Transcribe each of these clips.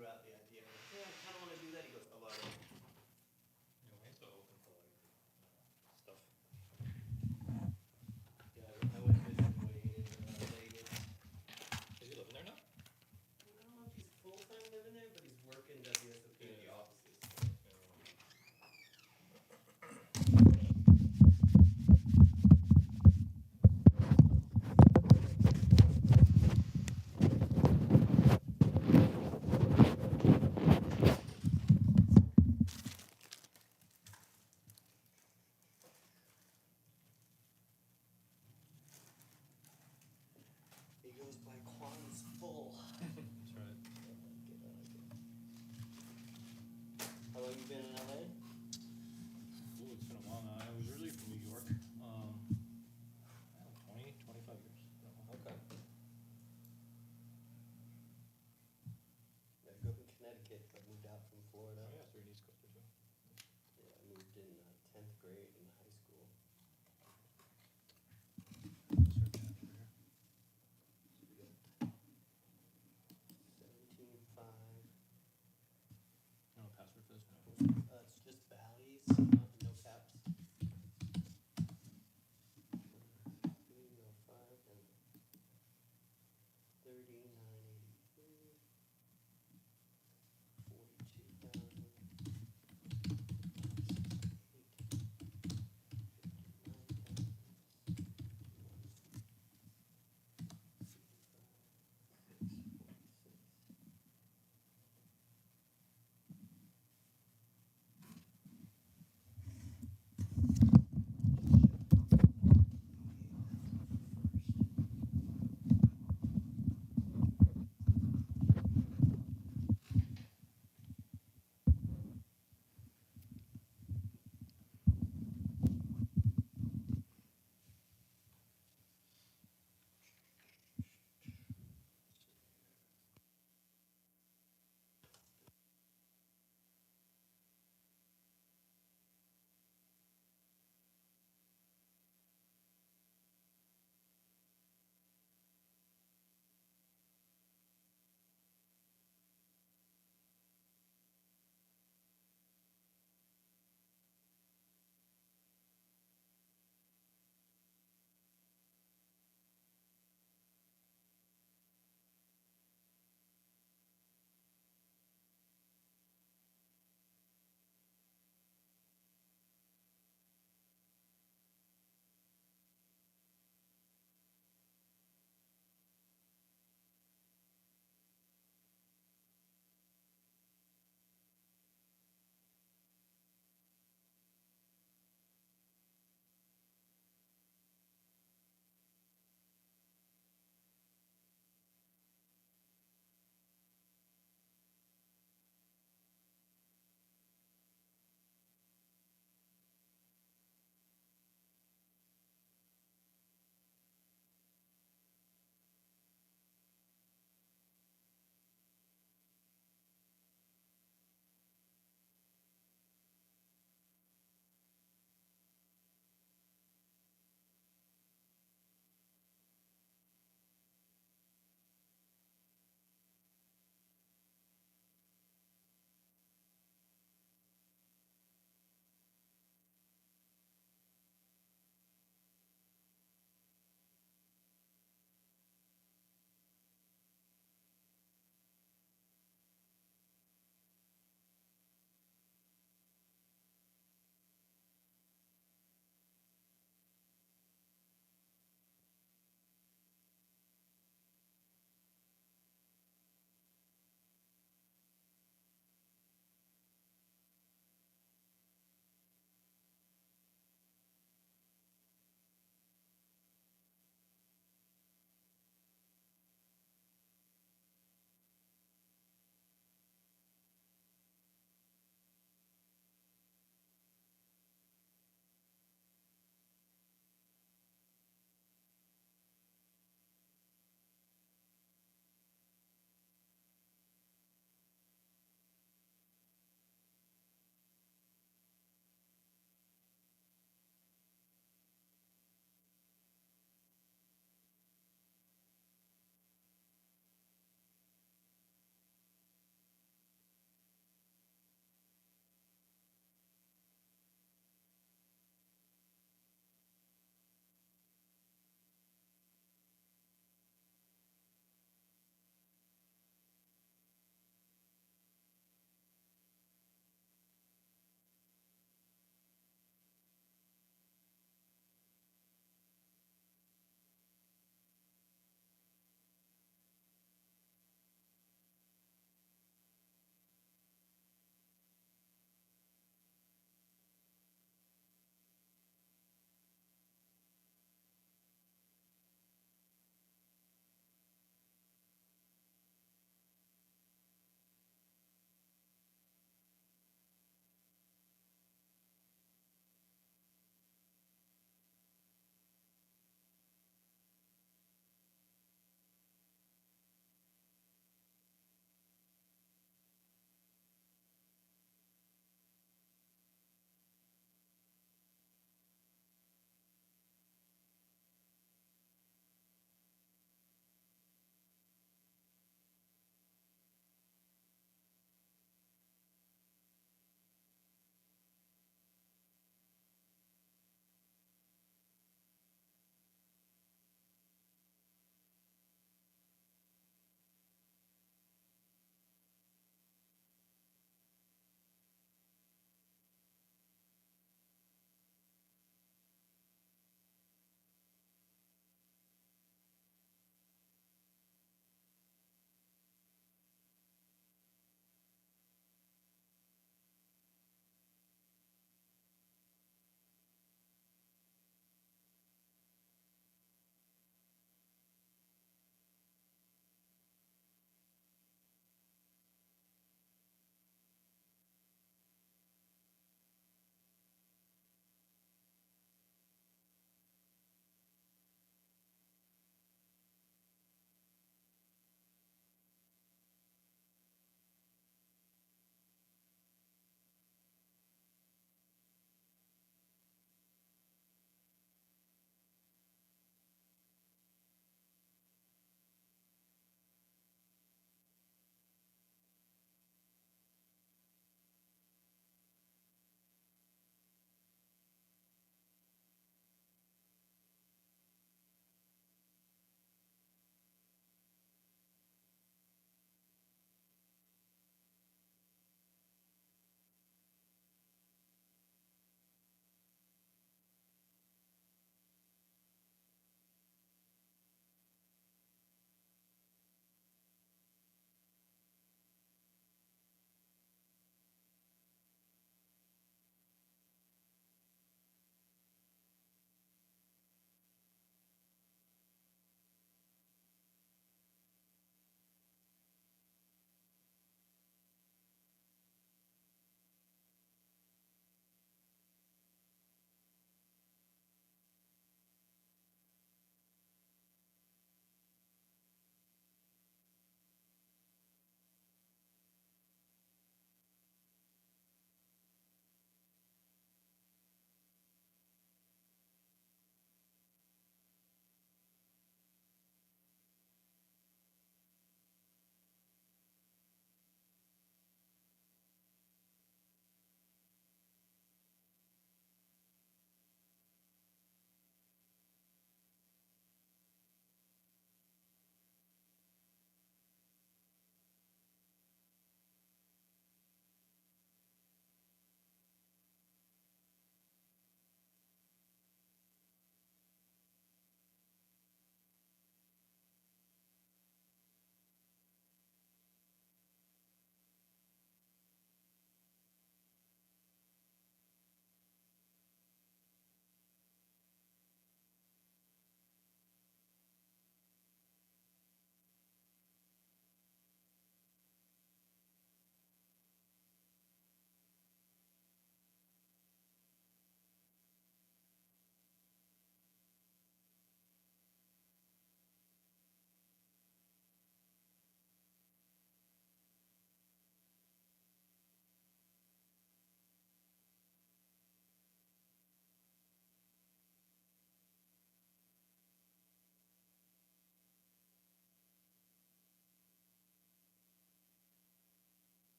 threw out the idea, like, yeah, I kind of want to do that. He goes, I love it. You know, I'm so open to like stuff. Yeah, I went visiting Wayne in Vegas. Is he living there now? I don't know if he's full-time living there, but he's working WSOP in the offices. He goes by Quan's Full. That's right. I like it. How long you been in LA? Ooh, it's been a while now. I was originally from New York. I don't know, 20, 25 years. Okay. Yeah, I grew up in Connecticut, but moved out from Florida. Oh yeah, so you're an East Coaster too. Yeah, I moved in 10th grade in high school. Search after here. So we got 17.5. No password for this? No. It's just Bally's, no caps. 305 and 3983. 42,000.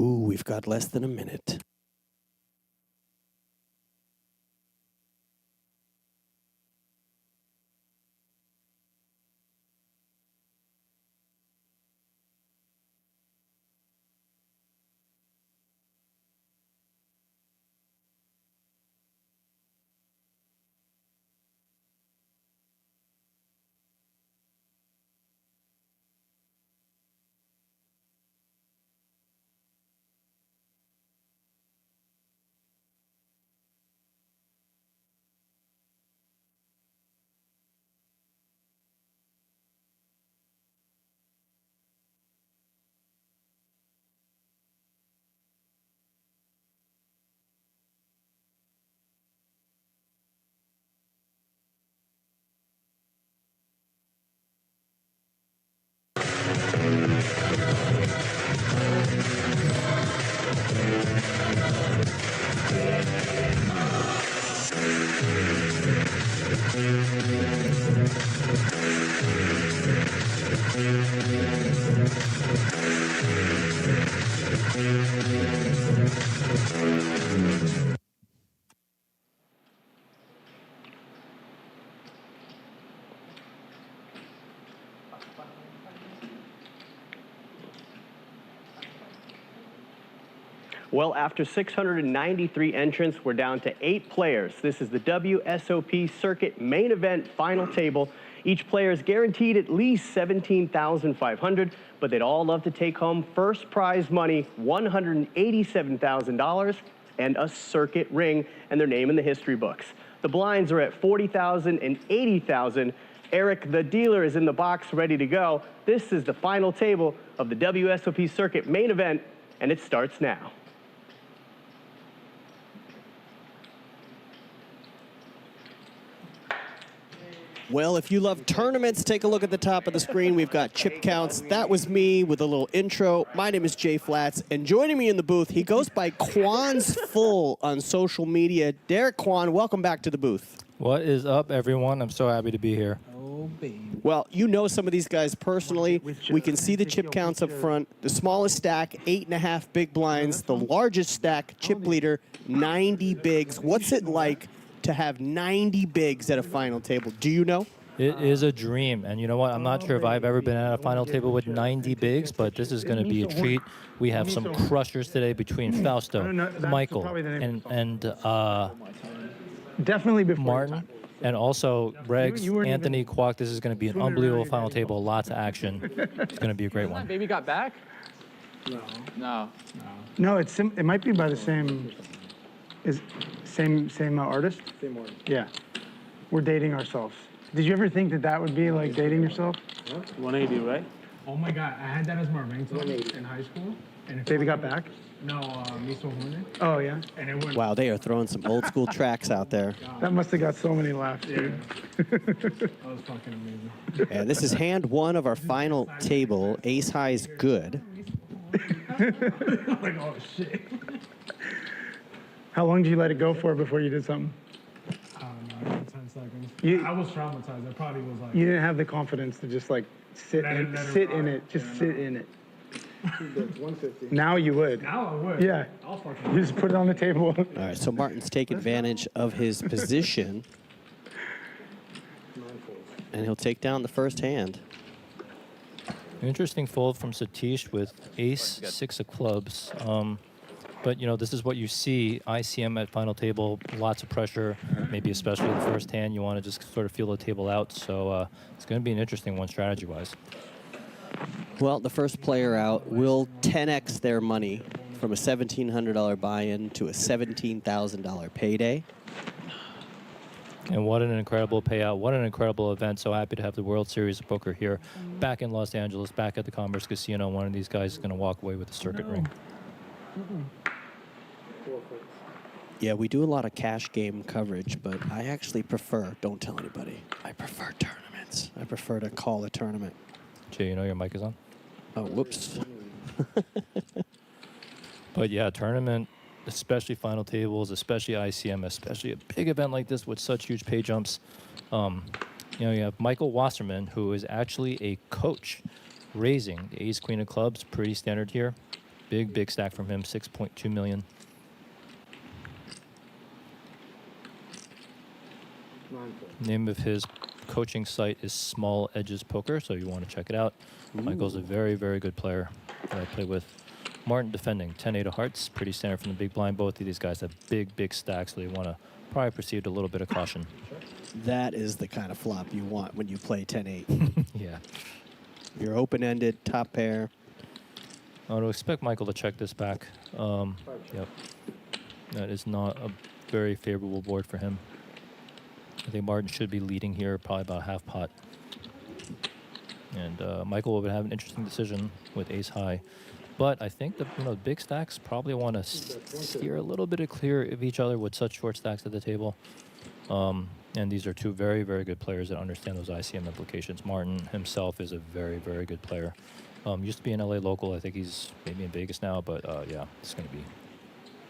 Ooh, we've got less than a minute. Well, after 693 entrants, we're down to 8 players. This is the WSOP Circuit main event final table. Each player is guaranteed at least $17,500, but they'd all love to take home first prize money, $187,000, and a circuit ring and their name in the history books. The blinds are at $40,000 and $80,000. Eric, the dealer, is in the box ready to go. This is the final table of the WSOP Circuit main event, and it starts now. Well, if you love tournaments, take a look at the top of the screen. We've got chip counts. That was me with a little intro. My name is Jay Flats, and joining me in the booth, he goes by Quan's Full on social media. Derek Quan, welcome back to the booth. What is up, everyone? I'm so happy to be here. Oh, baby. Well, you know some of these guys personally. We can see the chip counts up front. The smallest stack, 8.5 big blinds. The largest stack, chip leader, 90 bigs. What's it like to have 90 bigs at a final table? Do you know? It is a dream, and you know what? I'm not sure if I've ever been at a final table with 90 bigs, but this is going to be a treat. We have some crushers today between Fausto, Michael, and definitely before Martin, and also Regs, Anthony, Kwok. This is going to be an unbelievable final table. Lots of action. It's going to be a great one. Baby got back? No. No, it might be by the same artist. Same order. Yeah, we're dating ourselves. Did you ever think that would be like dating yourself? 180, right? Oh my God, I had that as my ringtone in high school. And if Baby got back? No, me so horny. Oh yeah. And it went. Wow, they are throwing some old school tracks out there. That must have got so many laughs, dude. That was fucking amazing. And this is hand one of our final table. Ace high is good. Like, oh shit. How long did you let it go for before you did something? 10 seconds. You- I was traumatized. I probably was like. You didn't have the confidence to just like sit Let it in ride. it. Just sit in it. That's 150. Now you would. Now I would. Yeah. I'll fucking. You just put it on the table. All right, so Martin's taking advantage of his position, 9 folds. and he'll take down the first hand. Interesting fold from Satish with ace, 6 of clubs. But, you know, this is what you see. ICM at final table, lots of pressure, maybe especially the first hand. You want to just sort of feel the table out. So it's going to be an interesting one strategy-wise. Well, the first player out will 10x their money from a $1,700 buy-in to a $17,000 payday. And what an incredible payout. What an incredible event. So happy to have the World Series of Poker here back in Los Angeles, back at the Commerce Casino. One of these guys is going to walk away with a circuit ring. 4 folds. Yeah, we do a lot of cash game coverage, but I actually prefer, don't tell anybody, I prefer tournaments. I prefer to call a tournament. Jay, you know your mic is on? Oh, whoops. But yeah, tournament, especially final tables, especially ICM, especially a big event like this with such huge pay jumps. You know, you have Michael Wasserman, who is actually a coach, raising the ace, queen of clubs, pretty standard here. Big stack from him, 6.2 million. 9-4. Name of his coaching site is Small Edges Poker, so you want to check it out. Michael's a very good player that I play with. Martin defending, 10-8 of hearts, pretty standard from the big blind. Both of these guys have big stacks, so they want to probably proceed with a little bit of caution. That is the kind of flop you want when you play 10-8. Yeah. You're open-ended, top pair. I would expect Michael to check this back. Yep. That is not a very favorable board for him. I think Martin should be leading here, probably about half pot. And Michael would have an interesting decision with ace high. But I think the big stacks probably want to steer a little bit clear of each other with such short stacks at the table. And these are two very good players that understand those ICM implications. Martin himself is a very good player. Used to be an LA local. I think he's maybe in Vegas now. But yeah, it's going to be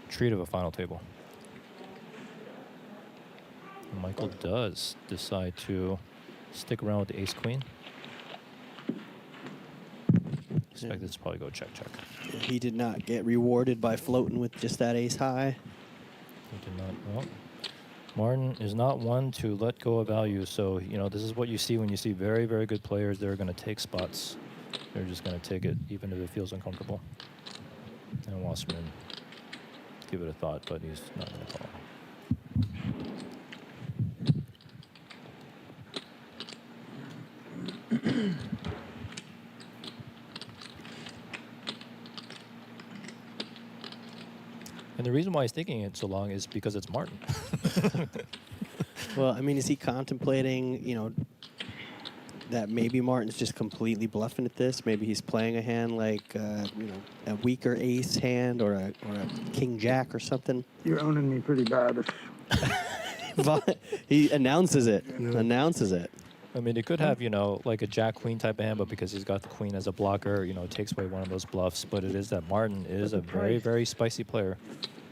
a treat of a final table. Michael does decide to stick around with the ace-queen. Expect this to probably go check. He did not get rewarded by floating with just that ace high. He did not. Well, Martin is not one to let go of value. So, this is what you see when you see very good players. They're going to take spots. They're just going to take it even if it feels uncomfortable. And Wasserman give it a thought, but he's not going to call. And the reason why he's taking it so long is because it's Martin. Well, I mean, is he contemplating, that maybe Martin's just completely bluffing at this? Maybe he's playing a hand like, a weaker ace hand or a king jack or something? You're owning me pretty bad. But he announces it. Announces it. I mean, it could have, like a jack-queen type of hand, but because he's got the queen as a blocker, it takes away one of those bluffs. But it is that Martin is a very spicy player.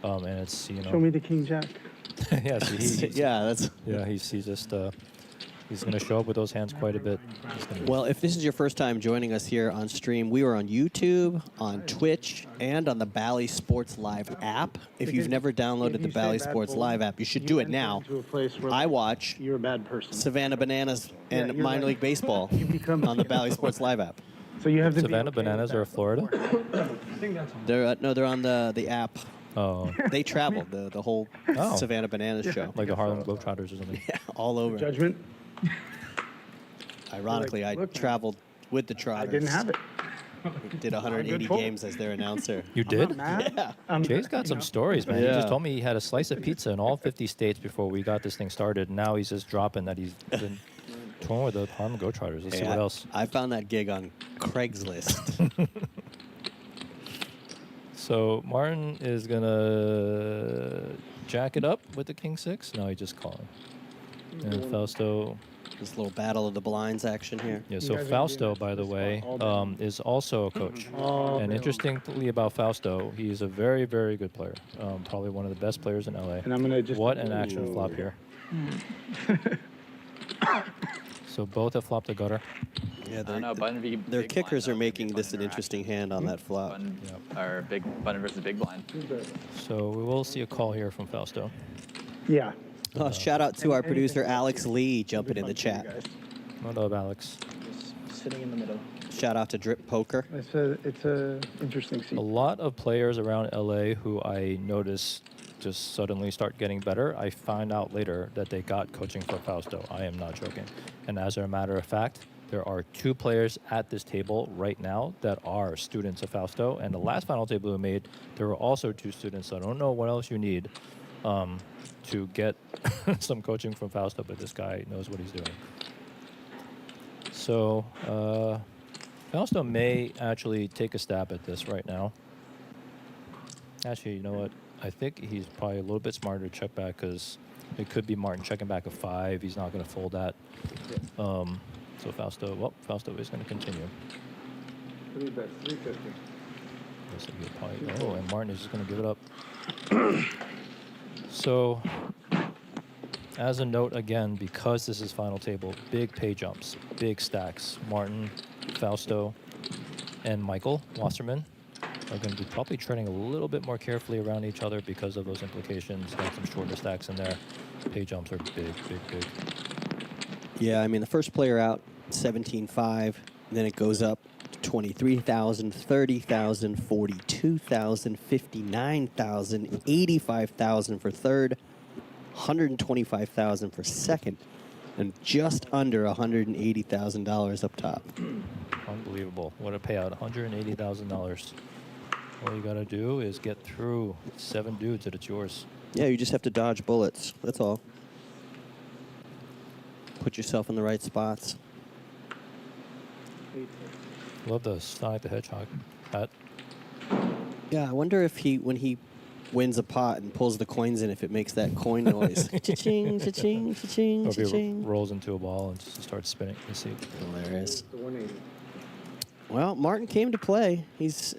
And it's, Show me the king jack. yeah, so he's just, he's going to show up with those hands quite a bit. Well, if this is your first time joining us here on stream, we are on YouTube, on Twitch, and on the Bally Sports Live app. If you've never downloaded the Bally Sports Live app, you should do it now. I watch You're a bad person. Savannah Bananas and you're Minor right. League Baseball on the Bally Sports Live app. So you have to Savannah be okay Bananas with are Florida? I think that's on. They're on the app. Oh, They traveled the whole Oh. Savannah Bananas show. like the Harlem Globetrotters or something. Yeah, all over. Judgment. Ironically, I Look, man. traveled with the I Trotters. didn't have it. Did 180 Good pull. games as their announcer. You I'm did? not mad. Yeah. Jay's got some stories, man. He Yeah. just told me he had a slice of pizza in all 50 states before we got this thing started. And now he's just dropping that he's been touring with the Harlem Globetrotters. Let's see what else. I found that gig on Craigslist. So Martin is going to jack it up with the king six. No, he just calling. And Fausto. This little battle of the blinds action here. Yeah, You so guys are Fausto, doing by the this way, all day. is also a coach. And interestingly about Fausto, he's a very good player. Probably one of the best players in LA. And I'm gonna just. What an action flop here. So both have flopped the gutter. Yeah, I don't know. Button v their big kickers blind, are though. making Big this an blind interesting hand on that flop. Button, Yep. or big button versus big blind. So we will see a call here from Fausto. Yeah. Oh, shout out to our Anything producer else Alex Lee It'll jumping be in the fun for you chat. guys. What up, Alex? Sitting in the middle. Shout out to Drip Poker. It's a interesting seat. A lot of players around LA who I notice just suddenly start getting better. I find out later that they got coaching from Fausto. I am not joking. And as a matter of fact, there are 2 players at this table right now that are students of Fausto. And the last final table we made, there were also 2 students. So I don't know what else you need to get some coaching from Fausto, but this guy knows what he's doing. So Fausto may actually take a stab at this right now. Actually, you know what? I think he's probably a little bit smarter to check back because it could be Martin checking back a 5. He's not going to fold that. So Fausto is going to continue. 3 bets, 350. Yes, he'll probably, and Martin is just going to give it up. So, as a note again, because this is final table, big pay jumps, big stacks. Martin, Fausto, and Michael Wasserman are going to be probably treading a little bit more carefully around each other because of those implications. Got some shorter stacks in there. Pay jumps are big, big, big. Yeah, I mean, the first player out, 17.5. Then it goes up to 23,000, 30,000, 42,000, 59,000, 85,000 for third, 125,000 for second, and just under $180,000 up top. Unbelievable. What a payout. $180,000. All you got to do is get through 7 dudes and it's yours. Yeah, you just have to dodge bullets. That's all. Put yourself in the right spots. Love the Sonic the Hedgehog hat. Yeah, I wonder if when he wins a pot and pulls the coins in, if it makes that coin noise. Cha-ching, cha-ching, cha-ching, Or if he cha-ching. rolls into a ball and just starts spinning. You see. Hilarious. The 180. Well, Martin came to play. He's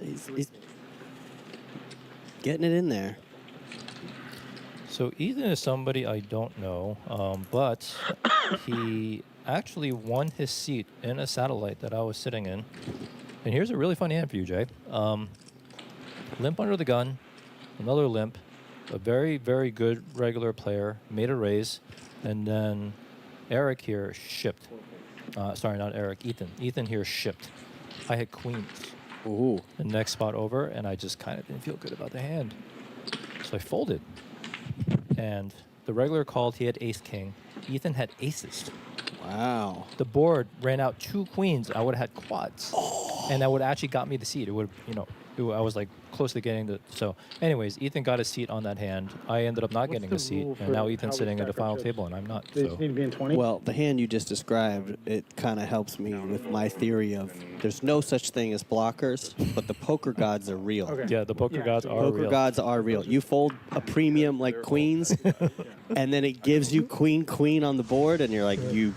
getting it in there. So Ethan is somebody I don't know, but he actually won his seat in a satellite that I was sitting in. And here's a really funny hand for you, Jay. Limp under the gun, another limp, a very, very good regular player, made a raise, and then Eric here shipped. Sorry, not Eric, Ethan. Ethan here shipped. I had queens. Ooh. The next spot over, and I just kind of didn't feel good about the hand. So I folded. And the regular called, he had ace-king. Ethan had aces. Wow. The board ran out 2 queens. I would have had quads. And that would have actually got me the seat. It would, I was like close to getting the. So, anyways, Ethan got a seat on that hand. I ended up not What's getting the a seat. rule And for now how Ethan's we sitting at stack the our final chips? table, and I'm not. They So. just need to be in 20? Well, the hand you just described, it kind of helps me with my theory of there's no such thing as blockers, but the poker gods are real. Okay. Yeah, the poker gods are Poker real. gods are real. You fold a premium like queens, and then it gives you queen on the board, and you're like, you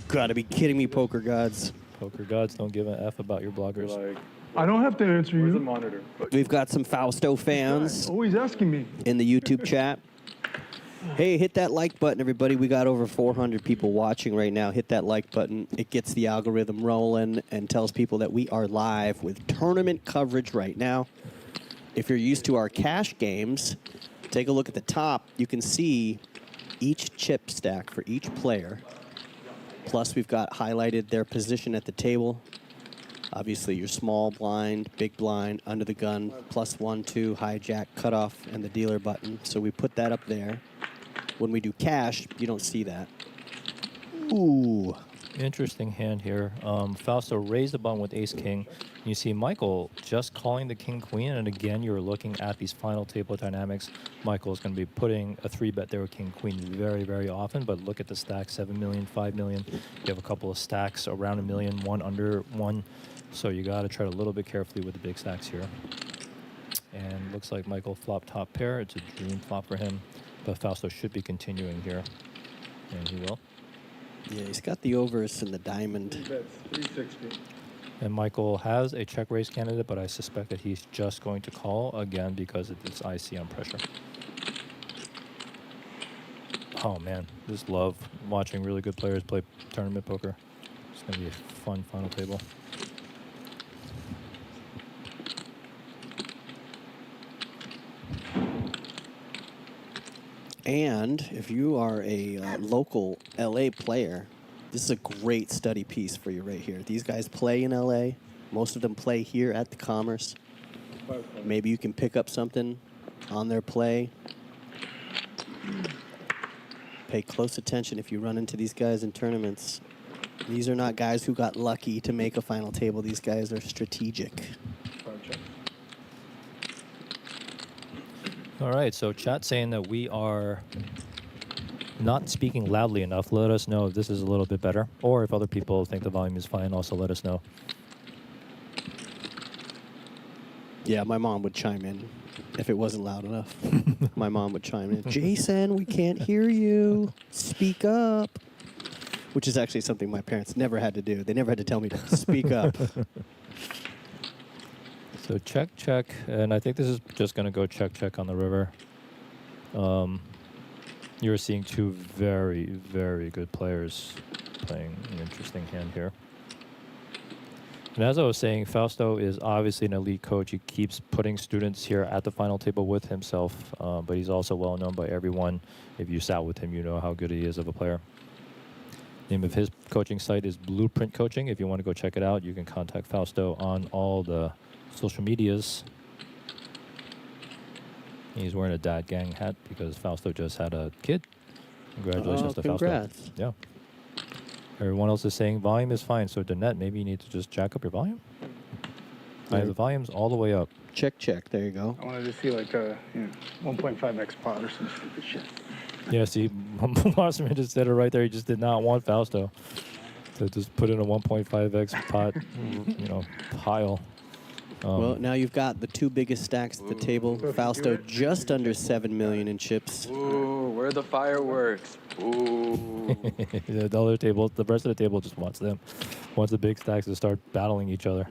gotta be kidding me, poker gods. Poker gods don't give an F about your You're bloggers. like, I don't have to answer where's the you. monitor? We've got some Fausto fans Always asking me. in the YouTube chat. Hey, hit that like button, everybody. We got over 400 people watching right now. Hit that like button. It gets the algorithm rolling and tells people that we are live with tournament coverage right now. If you're used to our cash games, take a look at the top. You can see each chip stack for each player. Plus, we've got highlighted their position at the table. Obviously, your small blind, big blind, under the gun, +1, 2, hijack, cutoff, and the dealer button. So we put that up there. When we do cash, you don't see that. Ooh. Interesting hand here. Fausto raised the button with ace-king. You see Michael just calling the king-queen, and again, you're looking at these final table dynamics. Michael is going to be putting a 3-bet there with king-queen very, very often, but look at the stack, 7 million, 5 million. You have a couple of stacks around 1 million, one under one. So you got to tread a little bit carefully with the big stacks here. And looks like Michael flopped top pair. It's a dream flop for him, but Fausto should be continuing here, and he will. Yeah, he's got the overs and the diamond. That's 360. And Michael has a check raise candidate, but I suspect that he's just going to call again because of this ICM pressure. Oh man, just love watching really good players play tournament poker. It's going to be a fun final table. And if you are a local LA player, this is a great study piece for you right here. These guys play in LA. Most of them play here at the Commerce. Maybe you can pick up something on their play. Pay close attention if you run into these guys in tournaments. These are not guys who got lucky to make a final table. These guys are strategic. All right, so chat saying that we are not speaking loudly enough. Let us know if this is a little bit better, or if other people think the volume is fine, also let us know. Yeah, my mom would chime in if it wasn't loud enough. My mom would chime in. Jason, we can't hear you. Speak up. Which is actually something my parents never had to do. They never had to tell me to speak up. So check, check, and I think this is just going to go check, check on the river. You're seeing two very, very good players playing an interesting hand here. And as I was saying, Fausto is obviously an elite coach. He keeps putting students here at the final table with himself, but he's also well known by everyone. If you sat with him, you know how good he is of a player. Name of his coaching site is Blueprint Coaching. If you want to go check it out, you can contact Fausto on all the social medias. He's wearing a dad gang hat because Fausto just had a kid. Congratulations to congrats. Fausto. Yeah. Everyone else is saying volume is fine, so Danette, maybe you need to just jack up your volume. I have the volume's all the way up. Check. There you go. I wanted to see like a 1.5x pot or some stupid shit. Yeah, see, Wasserman just said it right there. He just did not want Fausto to just put in a 1.5x pot, pile. Well, now you've got the two biggest stacks at the table. Fausto just under 7 million in chips. Ooh, where are the fireworks? Ooh. The other table, the rest of the table just wants the big stacks to start battling each other.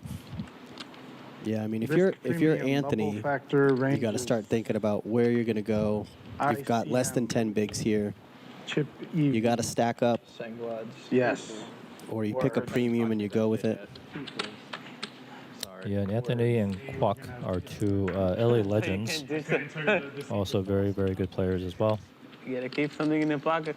Yeah, I mean, if you're Anthony, you got to start thinking about where you're going to go. You've got less than 10 bigs here. Chip You got to stack up, Yes. or you pick a premium and you go with it. Yeah, and Anthony and Kwok are two LA legends. Also very, very good players as well. You gotta keep something in your pocket.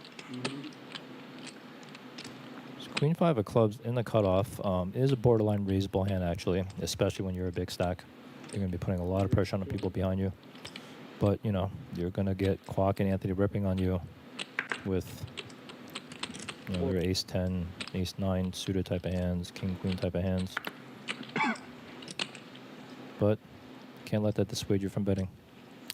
So Queen 5 of clubs in the cutoff is a borderline raisable hand, actually, especially when you're a big stack. You're going to be putting a lot of pressure on the people behind you. But, you're going to get Kwok and Anthony ripping on you with, your ace-10, ace-9 suited type of hands, king-queen type of hands. But can't let that dissuade you from betting.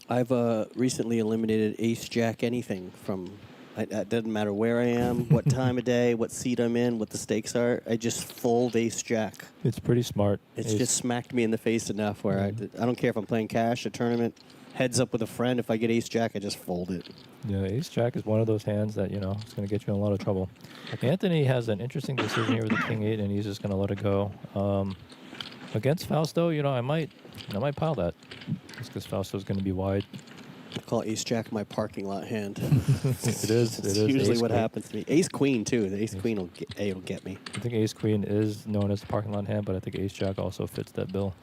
I've recently eliminated ace-jack anything from. It doesn't matter where I am, what time of day, what seat I'm in, what the stakes are. I just fold ace-jack. It's pretty smart. It's just smacked me in the face enough where I don't care if I'm playing cash, a tournament, heads up with a friend. If I get ace-jack, I just fold it. Yeah, ace-jack is one of those hands that, it's going to get you in a lot of trouble. Anthony has an interesting decision here with the king-8, and he's just going to let it go. Against Fausto, I might pile that. Just because Fausto's going to be wide. I call ace-jack my parking lot hand. It is. It's usually what happens to me. Ace-queen, too. The ace-queen will get me. I think ace-queen is known as the parking lot hand, but I think ace-jack also fits that bill.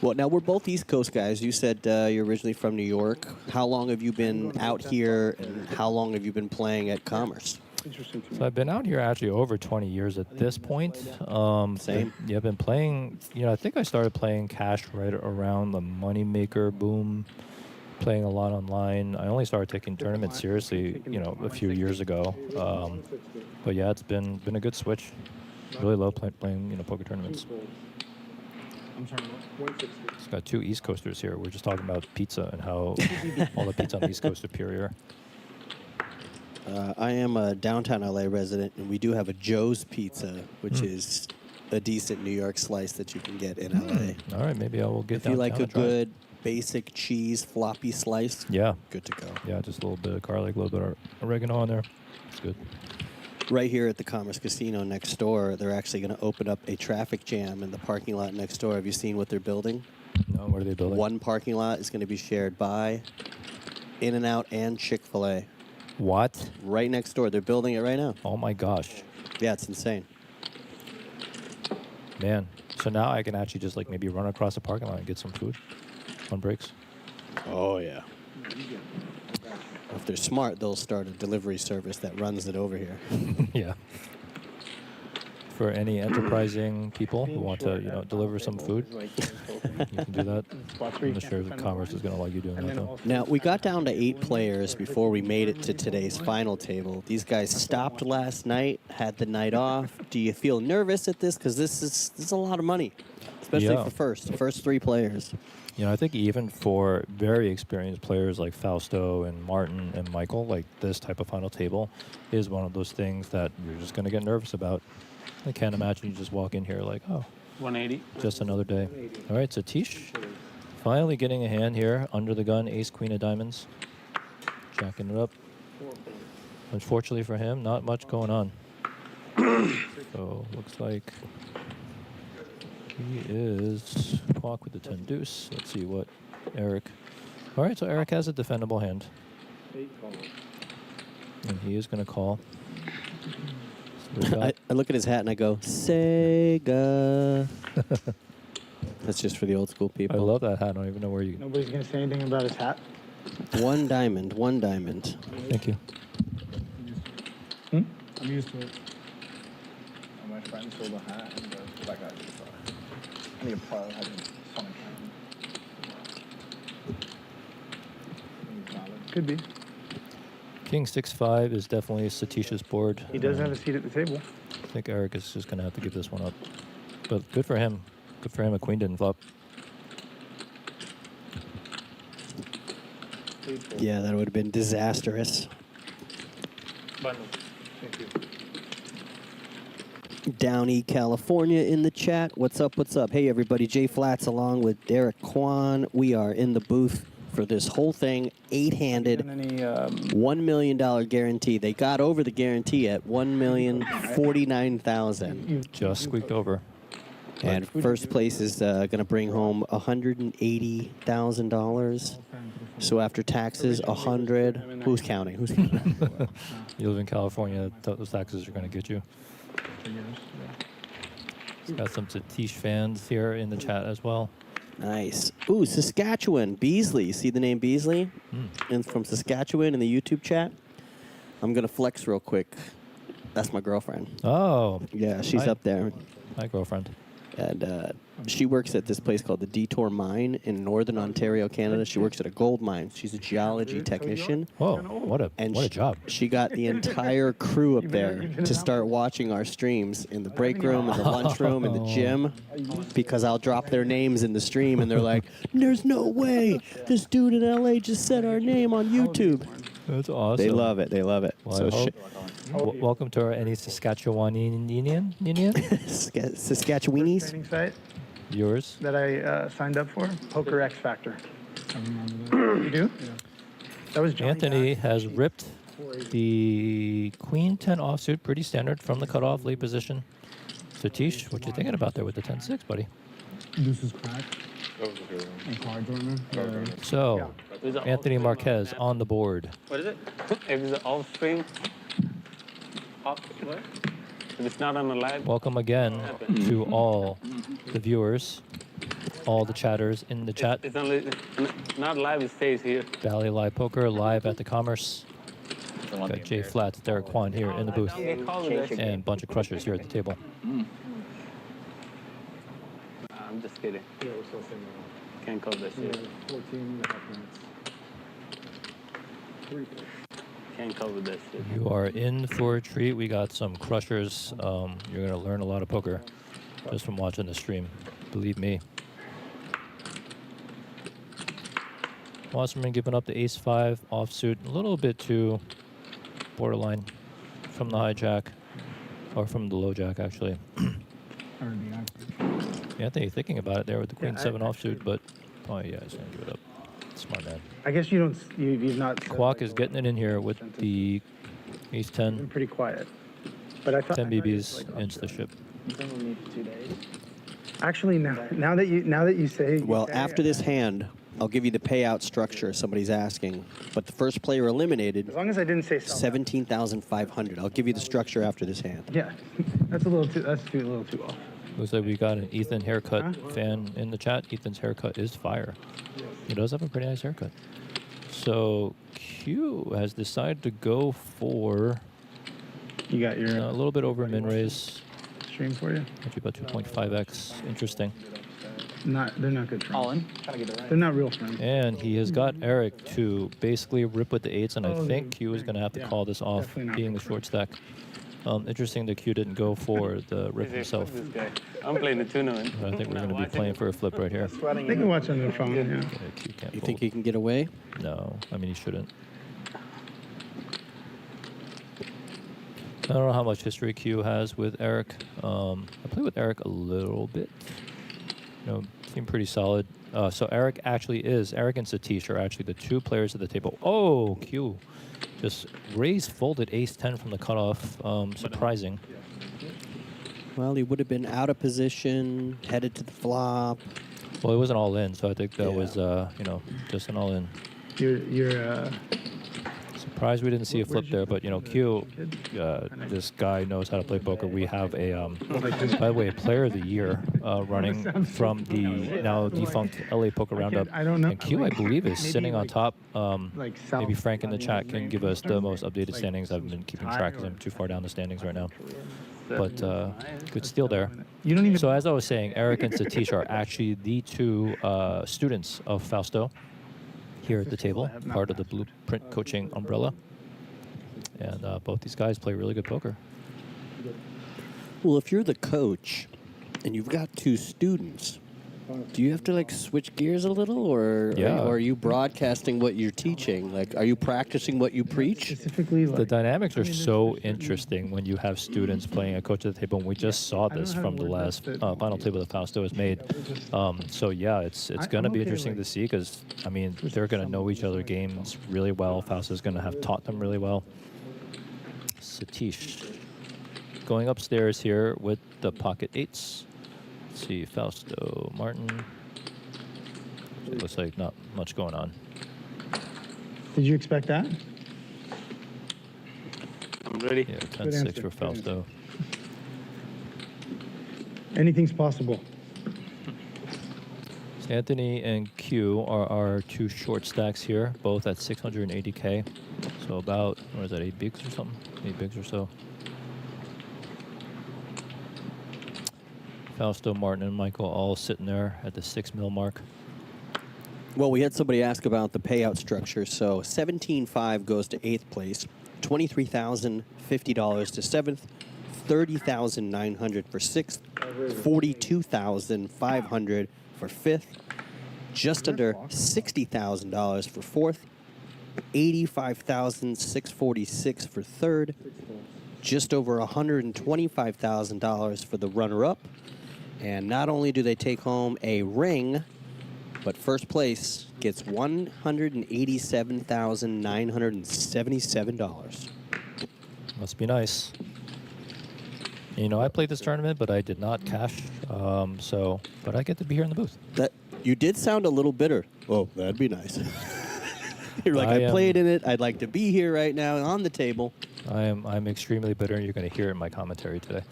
Well, now we're both East Coast guys. You said you're originally from New York. How long have you been out here, and how long have you been playing at Commerce? So I've been out here actually over 20 years at this point. Same. Yeah, I've been playing, I think I started playing cash right around the moneymaker boom, playing a lot online. I only started taking tournaments seriously, a few years ago. But yeah, it's been a good switch. Really love playing poker tournaments. I'm sorry, what? It's got two East Coasters here. We're just talking about pizza and how all the pizza on the East Coast is superior. I am a downtown LA resident, and we do have a Joe's Pizza, which is a decent New York slice that you can get in LA. All right, maybe I will get If you like a and try it. good basic cheese floppy slice, Yeah, good to go. yeah, just a little bit of garlic, a little bit of oregano on there. It's good. Right here at the Commerce Casino next door, they're actually going to open up a traffic jam in the parking lot next door. Have you seen what they're building? No, what are they building? One parking lot is going to be shared by In-N-Out and Chick-fil-A. What? Right next door. They're building it right now. Oh my gosh, Yeah, it's insane. man! So now I can actually just maybe run across the parking lot and get some food on breaks. Oh, yeah. If they're smart, they'll start a delivery service that runs it over here. Yeah. For any enterprising people who want to, deliver some food, you can do that. I'm not sure if Commerce is going to like you doing that, though. Now, we got down to 8 players before we made it to today's final table. These guys stopped last night, had the night off. Do you feel nervous at this? Because this is a lot of money, especially Yeah. for the first 3 players. I think even for very experienced players like Fausto and Martin and Michael, this type of final table is one of those things that you're just going to get nervous about. I can't imagine you just walk in here like, oh, 180. just another day. All right, so Tish finally getting a hand here under the gun, ace, queen of diamonds. Jacking it up. Unfortunately for him, not much going on. So looks like he is Kwok with the 10 deuce. Let's see what Eric. All right, so Eric has a defendable hand. And he is going to call. I look at his hat and I go, Sega. That's just for the old school I people. love that hat. I don't even know where you. Nobody's gonna say anything about his hat. One diamond, one diamond. Thank you. I'm used to it. My friend sold a hat and that guy just I need a pro having Sonic Could be. King 6-5 is definitely Satish's board. He does have a seat at the table. I think Eric is just going to have to give this one up. But good for him. Good for him. A queen didn't flop. Yeah, that would have been disastrous. Thank you. Downey, California in the chat. What's up? What's up? Hey, everybody. Jay Flats along with Derek Kwan. We are in the booth for this whole thing, 8-handed, $1 million guarantee. They got over the guarantee at $1,049,000. Just squeaked over. And first place is going to bring home $180,000. So after taxes, 100. Who's counting? Who's counting? You live in California, those taxes are going to get you. Got some Satish fans here in the chat as well. Nice. Ooh, Saskatchewan. Beasley. See the name Beasley? And from Saskatchewan in the YouTube chat. I'm going to flex real quick. That's my girlfriend. Oh. Yeah, she's Hi. up there. My girlfriend. And she works at this place called the Detour Mine in Northern Ontario, Canada. She works at a gold mine. She's a geology technician. Whoa, what a job. She got the entire crew up there to start watching our streams in the break room, in the lunchroom, in the gym, because I'll drop their names in the stream, and they're like, there's no way this dude in L.A. just said our name on YouTube. That's awesome. They love it. They love it. Well, So welcome to our any Saskatchewanian Saskatchewanis. Training site viewers. that I signed up for, Poker X Factor. You do? Yeah. That was Johnny Anthony Bass. has ripped the Queen 10 offsuit, pretty standard from the cutoff lead position. Satish, what you thinking about there with the 10-6, buddy? This is cracked. And cards on there. So, Is it Anthony off-stream Marquez on on the board. What is it? If it's off stream, what? If it's not on the live, Welcome again to all the viewers, all the chatters in the chat. it's only not live. It stays here. Bally Live Poker live at the Commerce. Got Jay Flats, Derek Kwan here in the booth, Get called with that shit. and a bunch of crushers here at the table. I'm just kidding. Can't call that shit. 14 minutes. Can't cover that shit. You are in for a treat. We got some crushers. You're going to learn a lot of poker just from watching the stream. Believe me. Wasserman giving up the ace-5 offsuit. A little bit too borderline from the hijack. Or from the low jack, actually. Anthony thinking about it there with the queen-7 offsuit, but oh yeah, he's going to give it up. Smart man. I guess you've not. said, Kwok like, is getting it in here with the Been ace-10. pretty quiet. But I thought 10 I heard BBs it's, like, into the ship. Actually, now that you say. Well, after this hand, I'll give you the payout structure somebody's asking. But the first player eliminated, As long as I didn't say sell. 17,500. I'll give you the structure after this hand. Yeah, that's a little too off. Looks like we got an Ethan haircut fan in the chat. Ethan's haircut is fire. He does have a pretty nice haircut. So Q has decided to go for You got your a little bit over min raise. stream for you. Actually about 2.5x. Interesting. They're not good friends. All in? Trying to get it right. They're not real friends. And he has got Eric to basically rip with the 8s, and I Oh, think Q is going to have to yeah, call this off, definitely not being the good short stack. Interesting that Q didn't go for the rip himself. This guy. I'm playing the tournament. I think we're going to be playing for a flip right here. They can watch on their phone. Yeah. Yeah, Q can't You fold. think he can get away? No, I mean, he shouldn't. I don't know how much history Q has with Eric. I played with Eric a little bit. Seemed pretty solid. So Eric and Satish are actually the two players at the table. Oh, Q just raised, folded ace-10 from the cutoff. Surprising. Well, he would have been out of position, headed to the flop. Well, it wasn't all in, so I think that Yeah. was, just an all in. You're Surprised we didn't see a flip there, but you know, Q, this guy knows how to play poker. We have a, by the way, a Player of the Year running from the now defunct LA Poker Roundup. I don't know. And Q, I believe, is Maybe sitting on top. like Maybe south Frank in the chat can give us the most updated like standings. I've been keeping track of them too far down the standings right now. But good steal there. You don't even. So as I was saying, Eric and Satish are actually the two students of Fausto here at the table, part of the Blueprint Coaching umbrella. And both these guys play really good poker. Well, if you're the coach and you've got two students, do you have to like switch gears a little, or are you broadcasting what you're teaching? Like, are you practicing what you preach? Specifically, like, The dynamics are so interesting when you have students playing a coach at the table. And we just saw this from the last final table that Fausto has made. So yeah, it's going to be interesting to see because, I mean, they're going to know each other games really well. Fausto's going to have taught them really well. Satish going upstairs here with the pocket eights. Let's see, Fausto, Martin. It looks like not much going on. Did you expect that? I'm ready. Yeah, 10-6 for Fausto. Anything's possible. So Anthony and Q are our two short stacks here, both at 680K. So about, what is that, 8 bigs or something? 8 bigs or so. Fausto, Martin, and Michael all sitting there at the 6 mil mark. Well, we had somebody ask about the payout structure. So 17.5 goes to 8th place, $23,050 to 7th, $30,900 for 6th, $42,500 for 5th, just under $60,000 for 4th, $85,646 for 3rd, just over $125,000 for the runner-up. And not only do they take home a ring, but first place gets $187,977. Must be nice. You know, I played this tournament, but I did not cash. But I get to be here in the booth. That you did sound a little bitter. Oh, that'd be nice. You're like, I played in it. I'd like to be here right now on the table. I'm extremely bitter. You're going to hear it in my commentary today.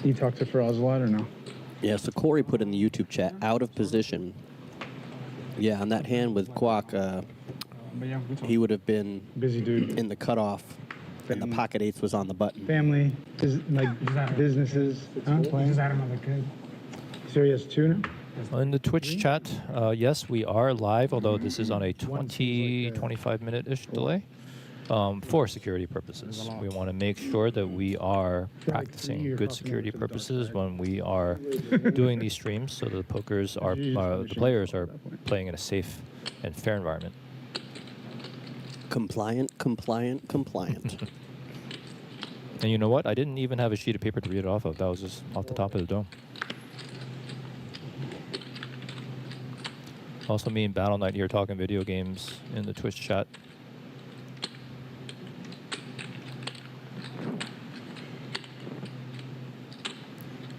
You talked to Faraz a lot or no? Yeah, so Corey put in the YouTube chat, out of position. Yeah, on that hand with Kwok, he would have been Busy dude. in the cutoff, and the pocket eights was on the button. Family, businesses. Huh? Just had another kid. So he has two now? In the Twitch chat, yes, we are live, although this is on a 25 minute-ish delay. For security purposes. We want to make sure that we are practicing good security purposes when we are doing these streams, so the players are playing in a safe and fair environment. Compliant, compliant, compliant. And you know what? I didn't even have a sheet of paper to read it off of. That was just off the top of the dome. Also, me and Battle Knight here talking video games in the Twitch chat.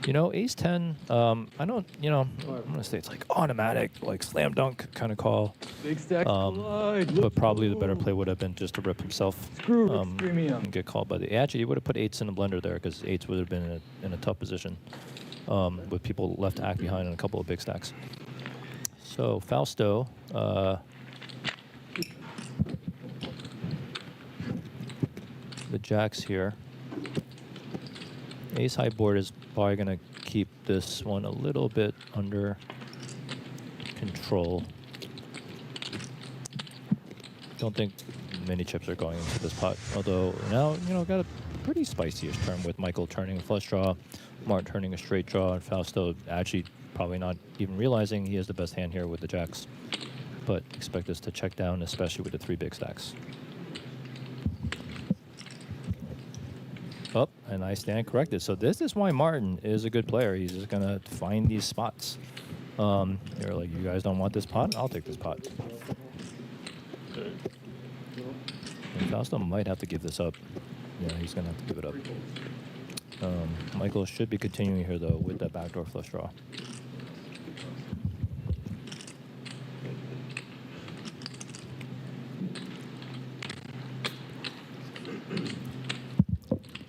You know, Ace 10, I don't, you know, I'm going to say it's like automatic, like slam dunk kind of call. Big stack collide. But probably the better play would have been just to rip himself and get called by the... Actually, he would have put 8s in the blender there because 8s would have been in a tough position with people left to act behind and a couple of big stacks. So, Fausto... the jacks here. Ace high board is probably going to keep this one a little bit under control. Don't think many chips are going into this pot, although now, you know, got a pretty spicy-ish turn with Michael turning a flush draw, Martin turning a straight draw, and Fausto actually probably not even realizing he has the best hand here with the jacks. But expect us to check down, especially with the 3 big stacks. Oh, and I stand corrected. So this is why Martin is a good player. He's just going to find these spots. You're like, you guys don't want this pot? I'll take this pot. And Fausto might have to give this up. Yeah, he's going to have to give it up. Michael should be continuing here, though, with that backdoor flush draw.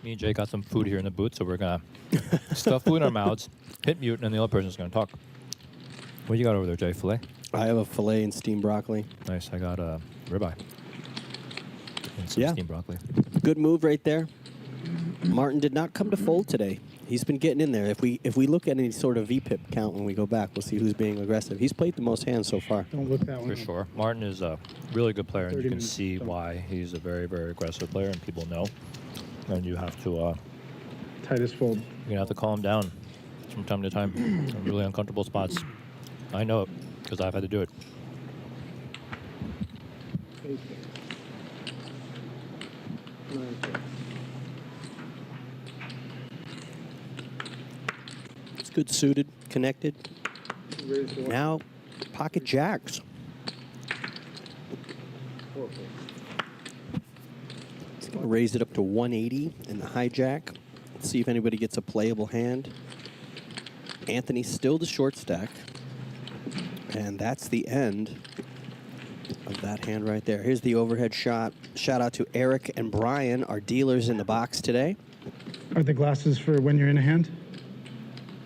Me and Jay got some food here in the booth, so we're gonna stuff food in our mouths, hit mute, and the other person's gonna talk. What you got over there, Jay? Filet? I have a filet and steamed broccoli. Nice. I got a ribeye and some Yeah. steamed broccoli. Good move right there. Martin did not come to fold today. He's been getting in there. If we look at any sort of VPIP count when we go back, we'll see who's being aggressive. He's played the most hands so far. Don't look that one For up. sure. Martin is a really good player, and 30 you can minutes, see don't- why he's a very, very aggressive player, and people know. And you have to, Tightest fold. you're gonna have to calm him down from time to time in really uncomfortable spots. I know it because I've had to do it. It's good suited, connected. Now, pocket jacks. He's going to raise it up to 180 in the hijack. Let's see if anybody gets a playable hand. Anthony's still the short stack. And that's the end of that hand right there. Here's the overhead shot. Shout out to Eric and Brian, our dealers in the box today. Are the glasses for when you're in a hand?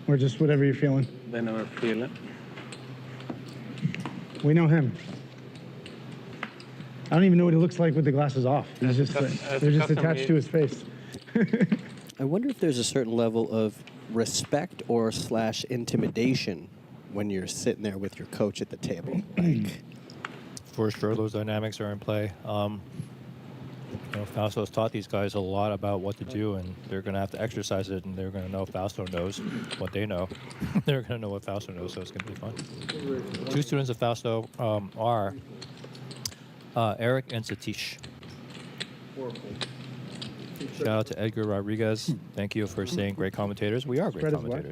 Or just whatever you're feeling? They never feel it. We know him. I don't even know what he looks like with the glasses off. He's just, they're just custom attached to made. his face. I wonder if there's a certain level of respect or / intimidation when you're sitting there with your coach at the table. Like, For sure, those dynamics are in play. Fausto's taught these guys a lot about what to do, and they're going to have to exercise it, and they're going to know Fausto knows what they know. They're going to know what Fausto knows, so it's going to be fun. Two students of Fausto are Eric and Satish. Shout out to Edgar Rodriguez. Thank you for saying great commentators. We are great Spread is what?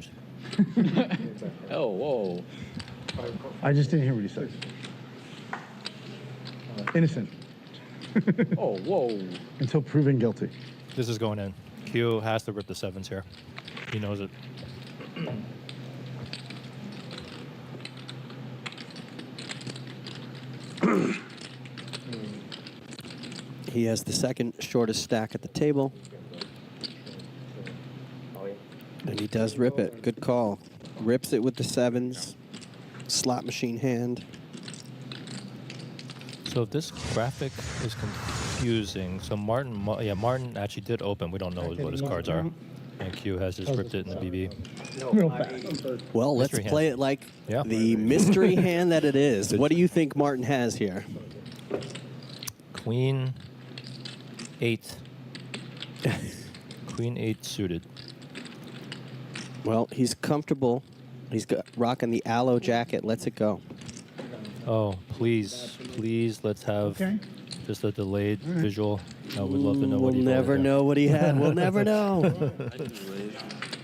commentators. Oh, whoa. I just didn't hear what he said. Innocent Oh, whoa. until proven guilty. This is going in. Q has to rip the sevens here. He knows it. he has the second shortest stack at the table. And he does rip it. Good call. Rips it with the sevens. Slot machine hand. So this graphic is confusing. So Martin actually did open. We don't know what his cards are. And Q has just ripped it in the BB. Real fast. Well, let's Mystery play hand. it like Yeah. the mystery hand that it is. What do you think Martin has here? Queen 8. Queen 8 suited. Well, he's comfortable. He's rocking the aloe jacket. Let's it go. Oh, please, let's have Okay. just a delayed visual. I would love to know We'll what he never folded know what he had. We'll never know.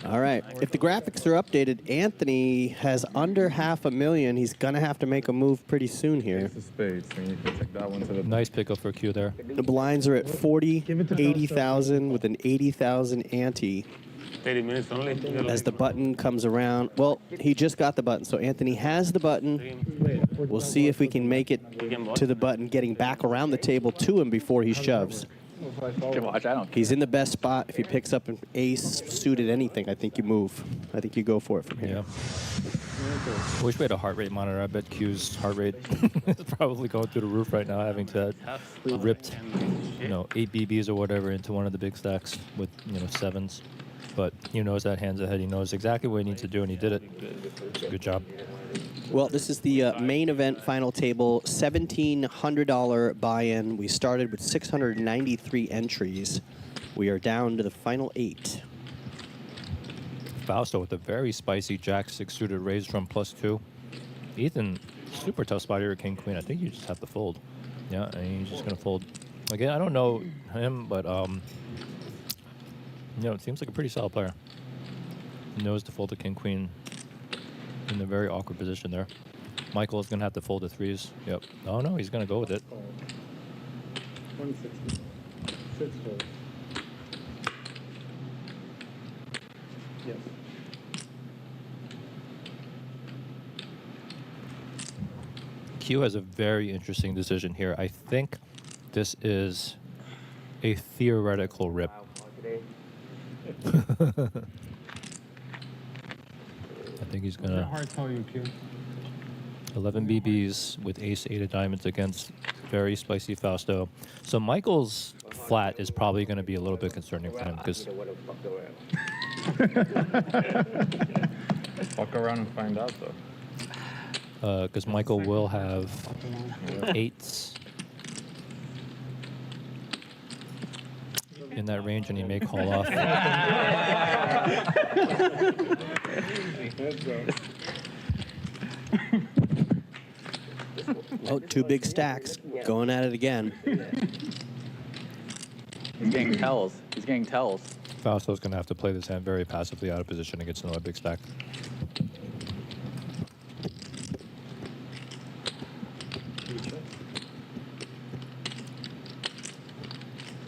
All right. If the graphics are updated, Anthony has under $500,000. He's going to have to make a move pretty soon here. It's a spade, so you can take that one to the. Nice pickup for Q there. The blinds are at 40, Give it to 80,000 with an 80,000 ante. 30 minutes only. As the button comes around. Well, he just got the button, so Anthony has the button. We'll see if we can make it to the button, getting back around the table to him before he shoves. Watch, I don't. He's in the best spot. If he picks up an ace, suited anything, I think you move. I think you go for it from here. Yeah. Wish we had a heart rate monitor. I bet Q's heart rate is probably going through the roof right now, having to ripped, 8 BBs or whatever into one of the big stacks with, sevens. But he knows that hand's ahead. He knows exactly what he needs to do, and he did it. So good job. Well, this is the main event final table, $1,700 buy-in. We started with 693 entries. We are down to the final 8. Fausto with a very spicy Jack 6 suited raise from +2. Ethan, super tough spot here at King Queen. I think you just have to fold. Yeah, and he's just gonna fold. Again, I don't know him, but it seems like a pretty solid player. He knows to fold the King Queen in a very awkward position there. Michael is gonna have to fold the 3s. Yep. Oh no, he's gonna go with it. 160. 6 fold. Yes. Q has a very interesting decision here. I think this is a theoretical rip. I think he's What's gonna your heart tell you, Q? 11 BBs with ace 8 of diamonds against very spicy Fausto. So Michael's flat is probably going to be a little bit concerning for him because Fuck around and find out, though. Michael will have 8s in that range, and he may call off. Oh, 2 big stacks going at it again. He's getting tells. He's getting tells. Fausto's going to have to play this hand very passively out of position against another big stack.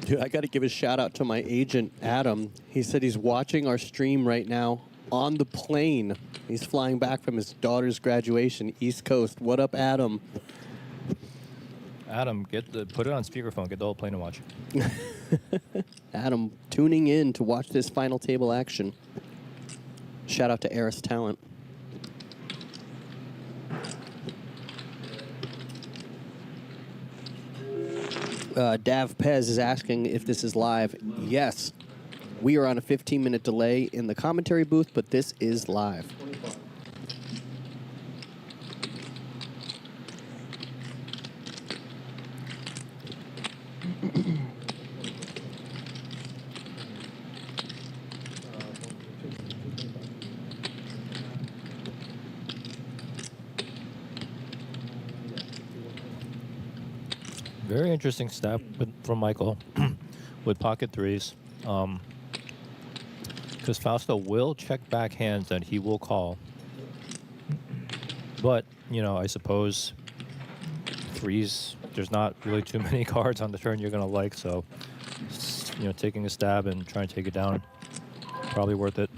Dude, I got to give a shout out to my agent, Adam. He said he's watching our stream right now on the plane. He's flying back from his daughter's graduation, East Coast. What up, Adam? Adam, put it on speakerphone. Get the whole plane to watch. Adam tuning in to watch this final table action. Shout out to Eris Talent. Dav Pez is asking if this is live. Yes. We are on a 15-minute delay in the commentary booth, but this is live. Very interesting step from Michael with pocket 3s. Because Fausto will check back hands and he will call. But, I suppose 3s, there's not really too many cards on the turn you're going to like. So, taking a stab and trying to take it down, probably worth it.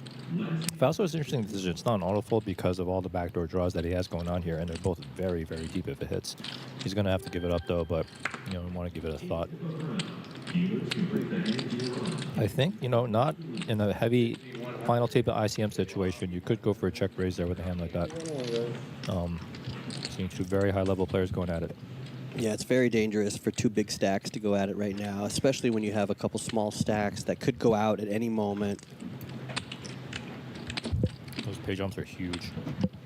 Fausto is an interesting decision. It's not an auto fold because of all the backdoor draws that he has going on here, and they're both very, very deep if it hits. He's going to have to give it up, though, but, we want to give it a thought. I think, not in a heavy final table ICM situation, you could go for a check raise there with a hand like that. Seeing 2 very high-level players going at it. Yeah, it's very dangerous for 2 big stacks to go at it right now, especially when you have a couple small stacks that could go out at any moment. Those pay jumps are huge.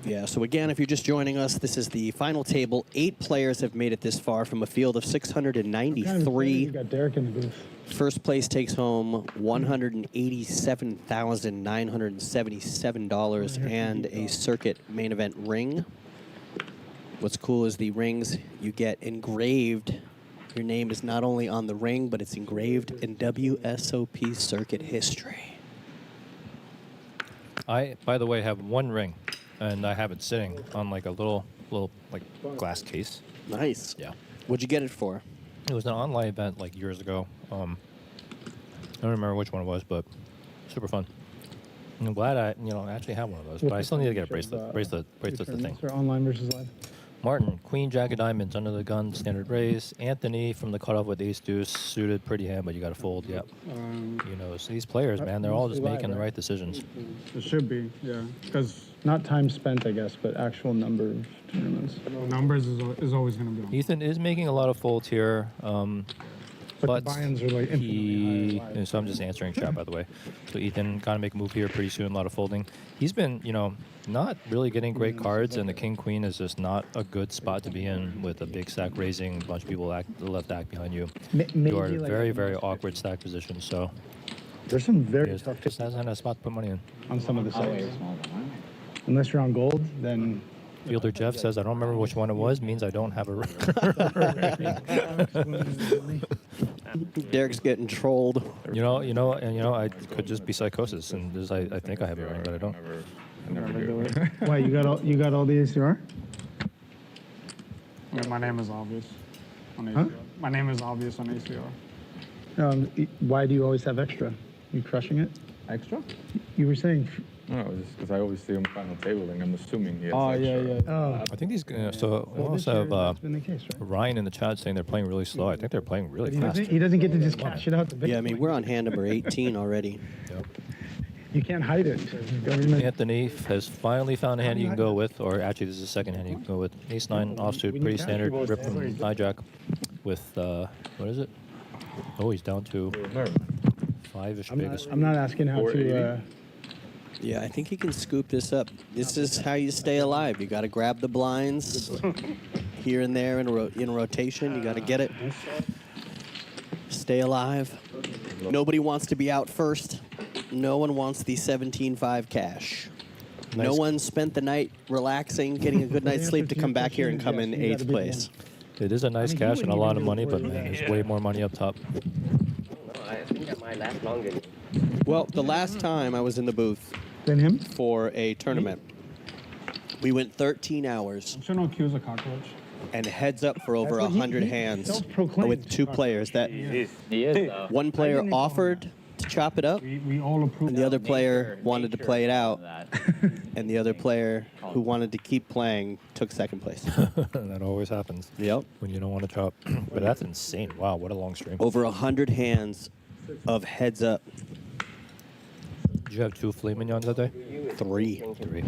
Yeah, so again, if you're just joining us, this is the final table. 8 players have made it this far from a field of 693. You got Derek in the booth. First place takes home $187,977 and a circuit main event ring. What's cool is the rings you get engraved. Your name is not only on the ring, but it's engraved in WSOP circuit history. I, by the way, have 1 ring, and I have it sitting on like a little like glass case. Nice. Yeah. What'd you get it for? It was an online event like years ago. I don't remember which one it was, but super fun. I'm glad I actually have one of those, but I still need to get a bracelet. Bracelet's the thing. For online versus live. Martin, Queen, Jack of Diamonds, under the gun, standard raise. Anthony from the cutoff with ace deuce, suited, pretty hand, but you got to fold. Yep. So these players, man, they're all just making the right decisions. It should be, yeah. Because not time spent, I guess, but actual number of tournaments. Numbers is always going to be on. Ethan is making a lot of folds here. But the buy-ins are like infinitely higher. And so I'm just answering chat, by the way. So Ethan got to make a move here pretty soon, a lot of folding. He's been, not really getting great cards, and the king-queen is just not a good spot to be in with a big stack raising, a bunch of people the left act behind you. You are in a very, very awkward stack position, so There's some very tough just hasn't a spot to put money in. on some of the sites. Unless you're on gold, then Fielder Jeff says, I don't remember which one it was, means I don't have a Derek's getting trolled. I could just be psychosis, and I think I have it right, but I don't. I never do. why you got all the ACR? I mean, my name is obvious on ACR. Huh? My name is obvious on ACR. Why do you always have extra? You crushing it? Extra? You were saying. No, just because I always see him final tabling. I'm assuming he has Oh, extra. yeah. Oh, I think these. So we well, this also year have that's been the case, right? Ryan in the chat saying they're playing really slow. I think they're playing really He fast. doesn't get to just cash it out. Yeah, I mean, we're on hand number 18 already. Yep. You can't hide it. The government. Anthony has finally found a hand you can go with, or actually this is the second hand you can go with. Ace 9 offsuit, pretty standard. Rip from hijack with, what is it? Oh, he's down to 5-ish biggest. I'm not asking how to. Yeah, I think he can scoop this up. This is how you stay alive. You got to grab the blinds here and there in rotation. You got to get it. Stay alive. Nobody wants to be out first. No one wants the 17-5 cash. Nice. No one spent the night relaxing, getting a good night's sleep to come back here and come in 8th place. It is a nice cash and a lot of money, but man, there's way more money up top. I think that might last longer. Well, the last time I was in the booth Then him? for a tournament, we went 13 hours I'm sure no Q's a cockroach. and heads up for over That's what 100 he hands self-proclaimed. with 2 players. That He is, though. one player didn't- offered to chop it up, We all approve. and the other player wanted to play it out, That. and the other player who wanted to keep playing took 2nd place. That always happens Yep. when you don't want to chop. But that's insane. Wow, what a long stream. Over 100 hands of heads up. Did you have 2 filet mignons that day? 3. 3.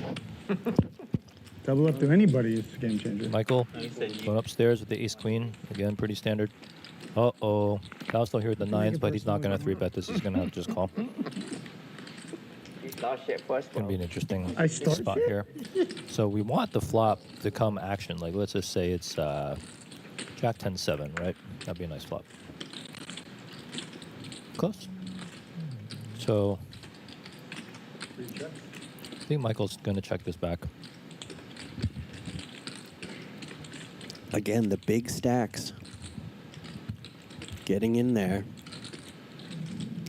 Double up to anybody is a game changer. Michael going upstairs with the ace queen. Again, pretty standard. Uh-oh. Cal's still here with the 9s, but he's not going to 3-bet this. He's going to have to just call. It's going to be an interesting I start spot here. So we want the flop to come action. Like, let's just say it's Jack 10-7, right? That'd be a nice flop. Close. So I think Michael's going to check this back. Again, the big stacks. Getting in there.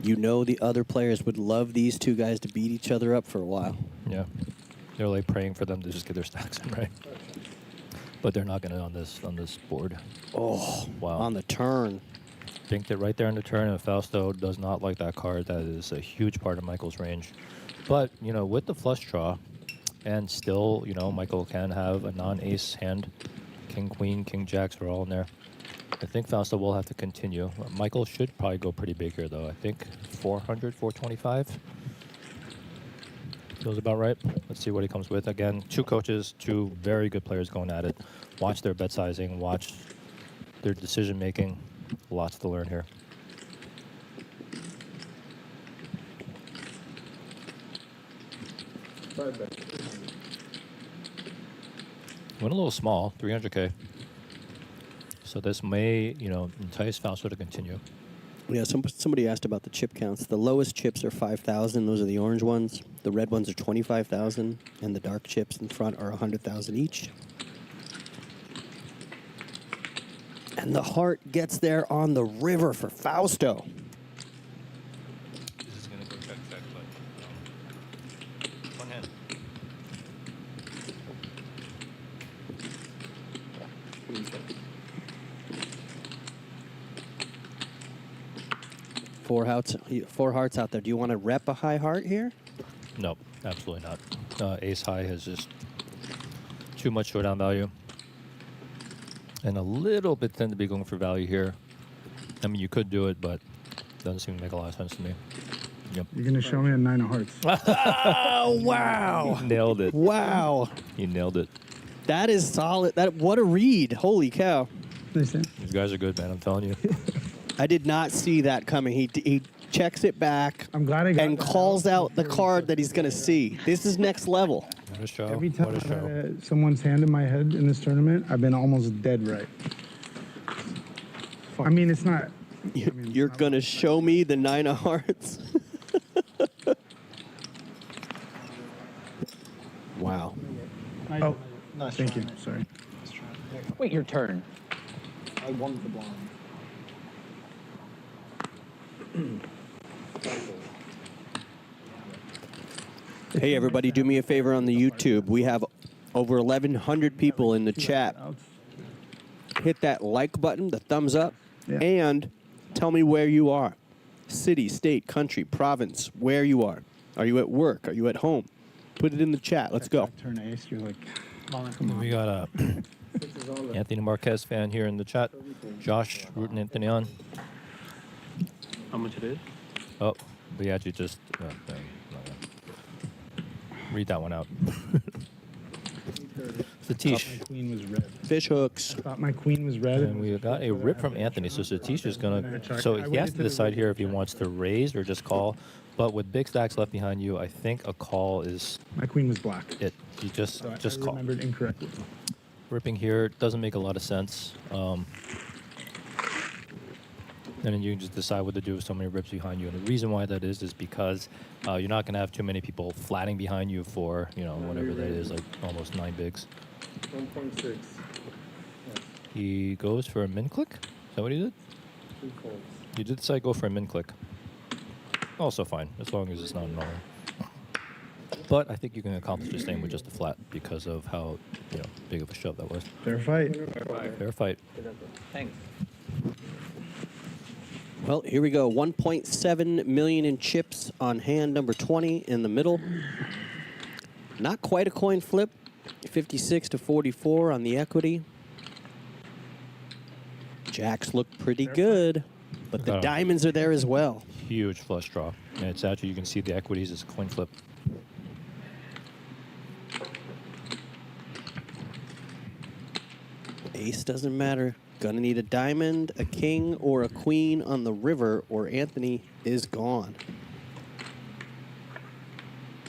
You know the other players would love these 2 guys to beat each other up for a while. Yeah. They're like praying for them to just get their stacks in, right? But they're not going to on this board. Oh, Wow. on the turn. Binked it right there in the turn, and Fausto does not like that card. That is a huge part of Michael's range. But, you know, with the flush draw, and still, you know, Michael can have a non-ace hand. King, queen, king, jacks are all in there. I think Fausto will have to continue. Michael should probably go pretty big here, though. I think 400, 425. Feels about right. Let's see what he comes with. Again, 2 coaches, 2 very good players going at it. Watch their bet sizing. Watch their decision making. Lots to learn here. Went a little small, 300K. So this may, you know, entice Fausto to continue. Yeah, somebody asked about the chip counts. The lowest chips are 5,000. Those are the orange ones. The red ones are 25,000, and the dark chips in front are 100,000 each. And the heart gets there on the river for Fausto. This is going to go check, but one hand. Four hearts out there. Do you want to rep a high heart here? Nope, absolutely not. Ace high has just too much showdown value. And a little bit tend to be going for value here. I mean, you could do it, but it doesn't seem to make a lot of sense to me. Yep. You're going to show me a 9 of hearts. Oh, wow. He nailed it. Wow. He nailed it. That is solid. What a read. Holy cow. Listen. These guys are good, man. I'm telling you. I did not see that coming. He checks it back I'm glad I got and that calls out. out the card that he's going to see. This is next level. What a show. Every time What a I've show. had someone's hand in my head in this tournament, I've been almost dead right. I mean, it's not. You're going to show me the 9 of hearts? Wow. Oh, Nice thank try. you. Sorry. Nice try. Wait, your turn. I won the blind. Hey, everybody, do me a favor on the YouTube. We have over 1,100 people in the chat. Hit that like button, the thumbs up, Yeah. and tell me where you are. City, state, country, province, where you are. Are you at work? Are you at home? Put it in the chat. Let's go. Turn ace. You're like, We got a Anthony Marquez fan here in the chat. Josh rooting Anthony on. How much it is? Oh, we actually just... read that one out. Thought Satish. my queen was red. Fish hooks. Thought my queen was red. And we got a rip from Anthony. So Satish is gonna. So he has to decide here if he wants to raise or just call. But with big stacks left behind you, I think a call is My queen was black. it. You just So I call. remembered incorrectly. Ripping here doesn't make a lot of sense. And then you can just decide what to do with so many rips behind you. And the reason why that is because you're not going to have too many people flatting behind you for, whatever that is, like almost 9 bigs. 1.6. He goes for a min click? Is that what he did? 2 calls. You did decide go for a min click. Also fine, as long as it's not normal. But I think you can accomplish the same with just a flat because of how, big of a shove that was. Fair fight. Fair fight. Thanks. Well, here we go. 1.7 million in chips on hand number 20 in the middle. Not quite a coin flip. 56 to 44 on the equity. Jacks look pretty good, but the diamonds are there as well. Huge flush draw. And it's actually, you can see the equities as a coin flip. Ace doesn't matter. Gonna need a diamond, a king, or a queen on the river, or Anthony is gone.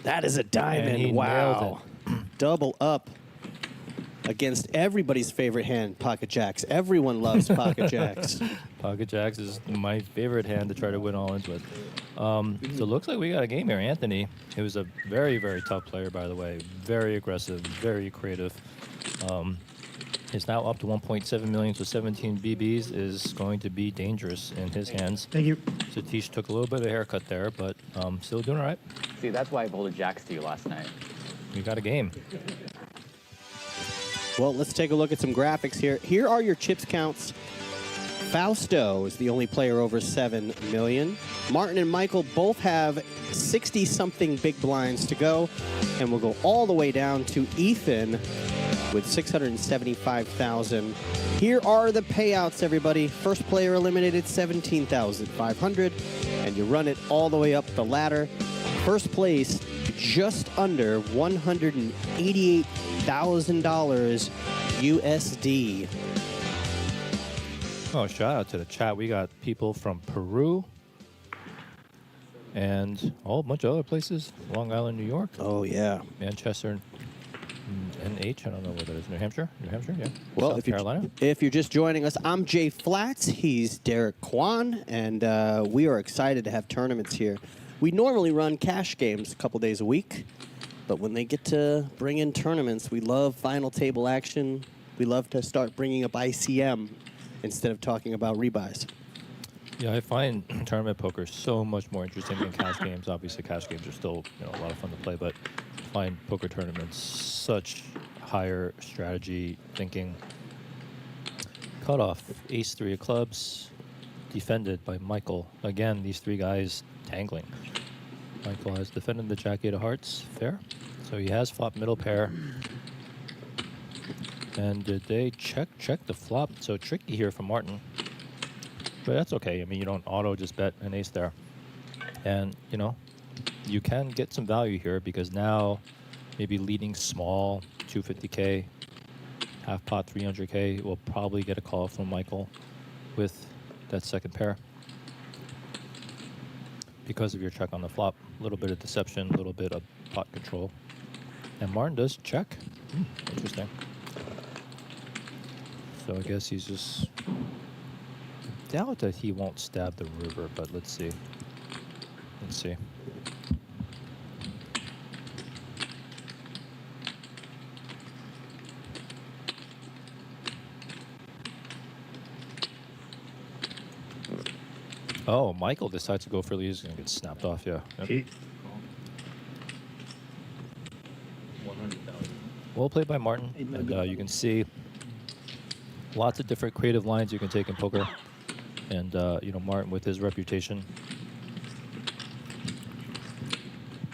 That is a And he diamond. Wow. Double up against everybody's favorite hand, pocket jacks. Everyone loves pocket jacks. Pocket jacks is my favorite hand to try to win all-ins with. So it looks like we got a game here. Anthony, who was a very, very tough player, by the way. Very aggressive, very creative. Is now up to 1.7 million, so 17 BBs is going to be dangerous in his hands. Thank you. Satish took a little bit of a haircut there, but still doing all right. See, that's why I folded jacks to you last night. We got a game. Well, let's take a look at some graphics here. Here are your chips counts. Fausto is the only player over 7 million. Martin and Michael both have 60-something big blinds to go. And we'll go all the way down to Ethan with 675,000. Here are the payouts, everybody. First player eliminated, 17,500. And you run it all the way up the ladder. First place, just under $188,000 USD. Oh, shout out to the chat. We got people from Peru and a whole bunch of other places. Long Island, New York. Oh, yeah. Manchester, NH. I don't know what that is. New Hampshire? New Hampshire, yeah. Well, South Carolina. if you're just joining us, I'm Jay Flats. He's Derek Kwan, and we are excited to have tournaments here. We normally run cash games a couple days a week, but when they get to bring in tournaments, we love final table action. We love to start bringing up ICM instead of talking about rebuys. Yeah, I find tournament poker so much more interesting than cash games. Obviously, cash games are still a lot of fun to play, but I find poker tournaments such higher strategy thinking. Cutoff, ace-3 of clubs, defended by Michael. Again, these three guys tangling. Michael has defended the jack-8 of hearts. Fair. So he has flopped middle pair. And did they check the flop? So tricky here for Martin. But that's okay. I mean, you don't auto just bet an ace there. And, you can get some value here because now maybe leading small, 250K, half pot 300K, will probably get a call from Michael with that second pair. Because of your check on the flop. A little bit of deception, a little bit of pot control. And Martin does check. Interesting. So I guess he's just... doubt that he won't stab the river, but let's see. Let's see. Oh, Michael decides to go for lead. He's going to get snapped off, yeah. Yep. Well played by Martin. And you can see lots of different creative lines you can take in poker. And, Martin, with his reputation,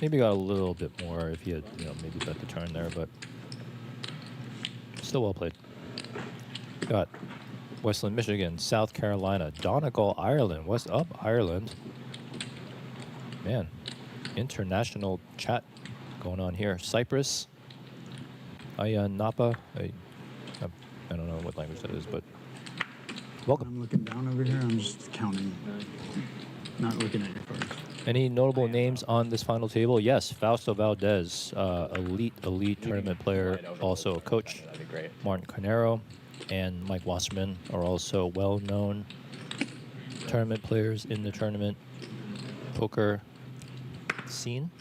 maybe got a little bit more if he had, maybe bet the turn there, but still well played. Got Westland, Michigan, South Carolina, Donegal, Ireland. What's up, Ireland? Man, international chat going on here? Cyprus, Napa. I don't know what language that is, but welcome. I'm looking down over here. I'm just counting, not looking at your cards. Any notable names on this final table? Yes, Fausto Valdez, elite tournament player, also a coach. That'd be great. Martin Carnero and Mike Wasserman are also well-known tournament players in the tournament poker scene.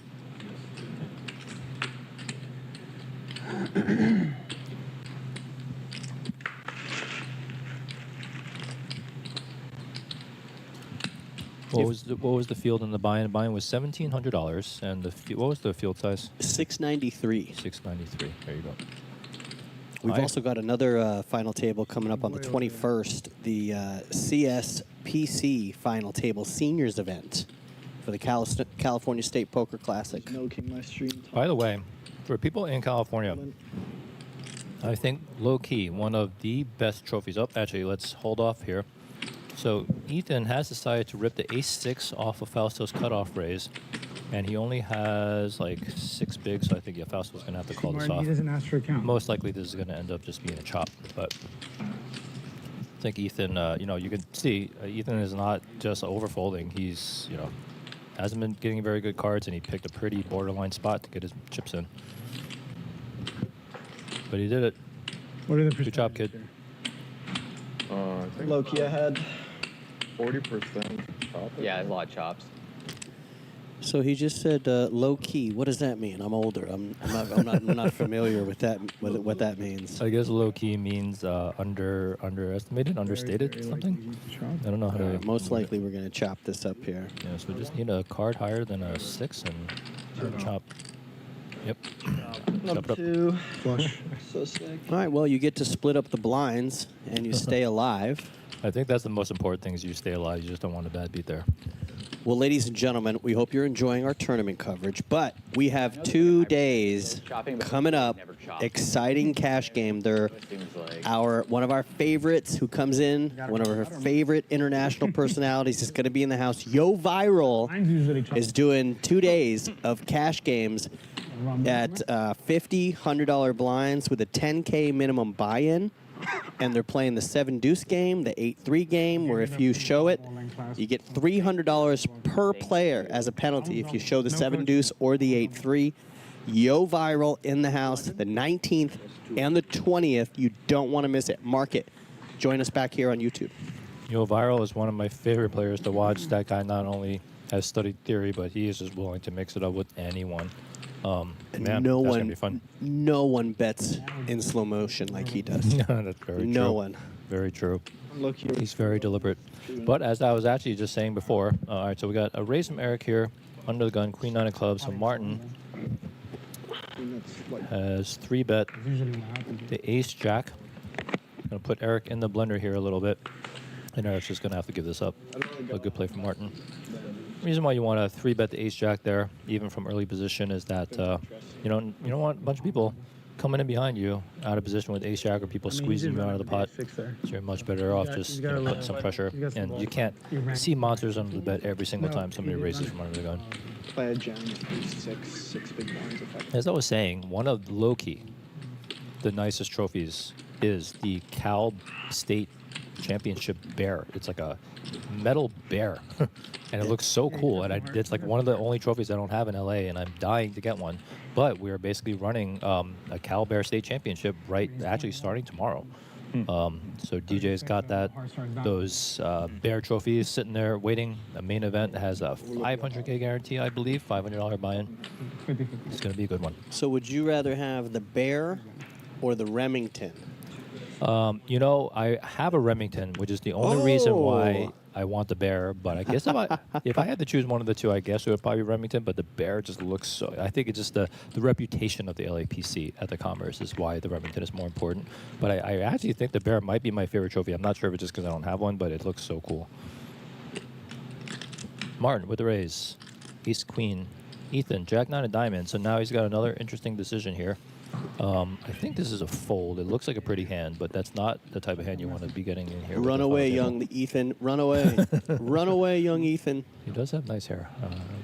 What was the field in the buy-in? Buy-in was $1,700, and what was the field size? 693. 693. There you go. We've also got another final table coming up on the 21st, the CSPC final table seniors event for the California State Poker Classic. No king my stream. By the way, for people in California, I think low-key one of the best trophies. Oh, actually, let's hold off here. So Ethan has decided to rip the ace-6 off of Fausto's cutoff raise, and he only has like 6 bigs, so I think Fausto's going to have to call this Martin, off. he doesn't ask for a count. Most likely this is going to end up just being a chop, but I think Ethan, you can see Ethan is not just overfolding. He's, hasn't been getting very good cards, and he picked a pretty borderline spot to get his chips in. But he did it. What are the Good job, percentages kid. here? I think Low-key ahead. 40%. Yeah, a lot of chops. So he just said low key. What does that mean? I'm older. I'm not familiar with that. With what that means. I guess low key means underestimated, understated, Very something. likely to chop. I don't know how to. Most likely we're going to chop this up here. Yeah, so we just need a card higher than a 6 and chop. Yep. Chop it up. 2. Flush. So sick. All right. Well, you get to split up the blinds and you stay alive. I think that's the most important thing is you stay alive. You just don't want a bad beat there. Well, ladies and gentlemen, we hope you're enjoying our tournament coverage, but we have 2 days coming up. Exciting cash game. They're one of our favorites who comes in, one of our favorite international personalities is going to be in the house. Yo Viral Mine's usually chopped. is doing 2 days of cash games at $50, $100 blinds with a $10K minimum buy-in. And they're playing the 7-deuce game, the 8-3 game, where if you show it, you get $300 per player as a penalty if you show the 7-deuce or the 8-3. Yo Viral in the house, the 19th and the 20th. You don't want to miss it. Mark it. Join us back here on YouTube. Yo Viral is one of my favorite players to watch. That guy not only has studied theory, but he is just willing to mix it up with anyone. Man, that's gonna be fun. No one bets in slow motion like he does. That's very true. No one. Very true. Look here. He's very deliberate. But as I was actually just saying before, all right, so we got a raise from Eric here, under the gun, Queen 9 of clubs. So Martin has 3-bet That's usually what happens. the ace jack. I'm gonna put Eric in the blender here a little bit, and Eric's just gonna have to give this up. A good play from Martin. The reason why you want to 3-bet the ace jack there, even from early position, is that you don't want a bunch of people coming in behind you out of position with ace jack or people squeezing you out of the pot. So you're much better off just putting some pressure, and you can't see monsters under the bet every single time somebody raises from under the gun. Play a gem, 6 big blinds effectively. As I was saying, one of low-key the nicest trophies is the Cal State Championship bear. It's like a metal bear, and it looks so cool. And it's like one of the only trophies I don't have in LA, and I'm dying to get one. But we're basically running a Cal Bear State Championship actually starting tomorrow. So DJ's got those bear trophies sitting there waiting. The main event has a $500K guarantee, I believe, $500 buy-in. It's going to be a good one. So would you rather have the bear or the Remington? I have a Remington, which is the only reason why I want the bear. But I guess if I had to choose one of the two, I guess it would probably be Remington. But the bear just looks so. I think it's just the reputation of the LAPC at the Commerce is why the Remington is more important. But I actually think the bear might be my favorite trophy. I'm not sure if it's just because I don't have one, but it looks so cool. Martin with the raise, Ace Queen, Ethan Jack 9 of diamonds. So now he's got another interesting decision here. I think this is a fold. It looks like a pretty hand, but that's not the type of hand you want to be getting in here. Run away, young Ethan. Run away. Run away, young Ethan. He does have nice hair.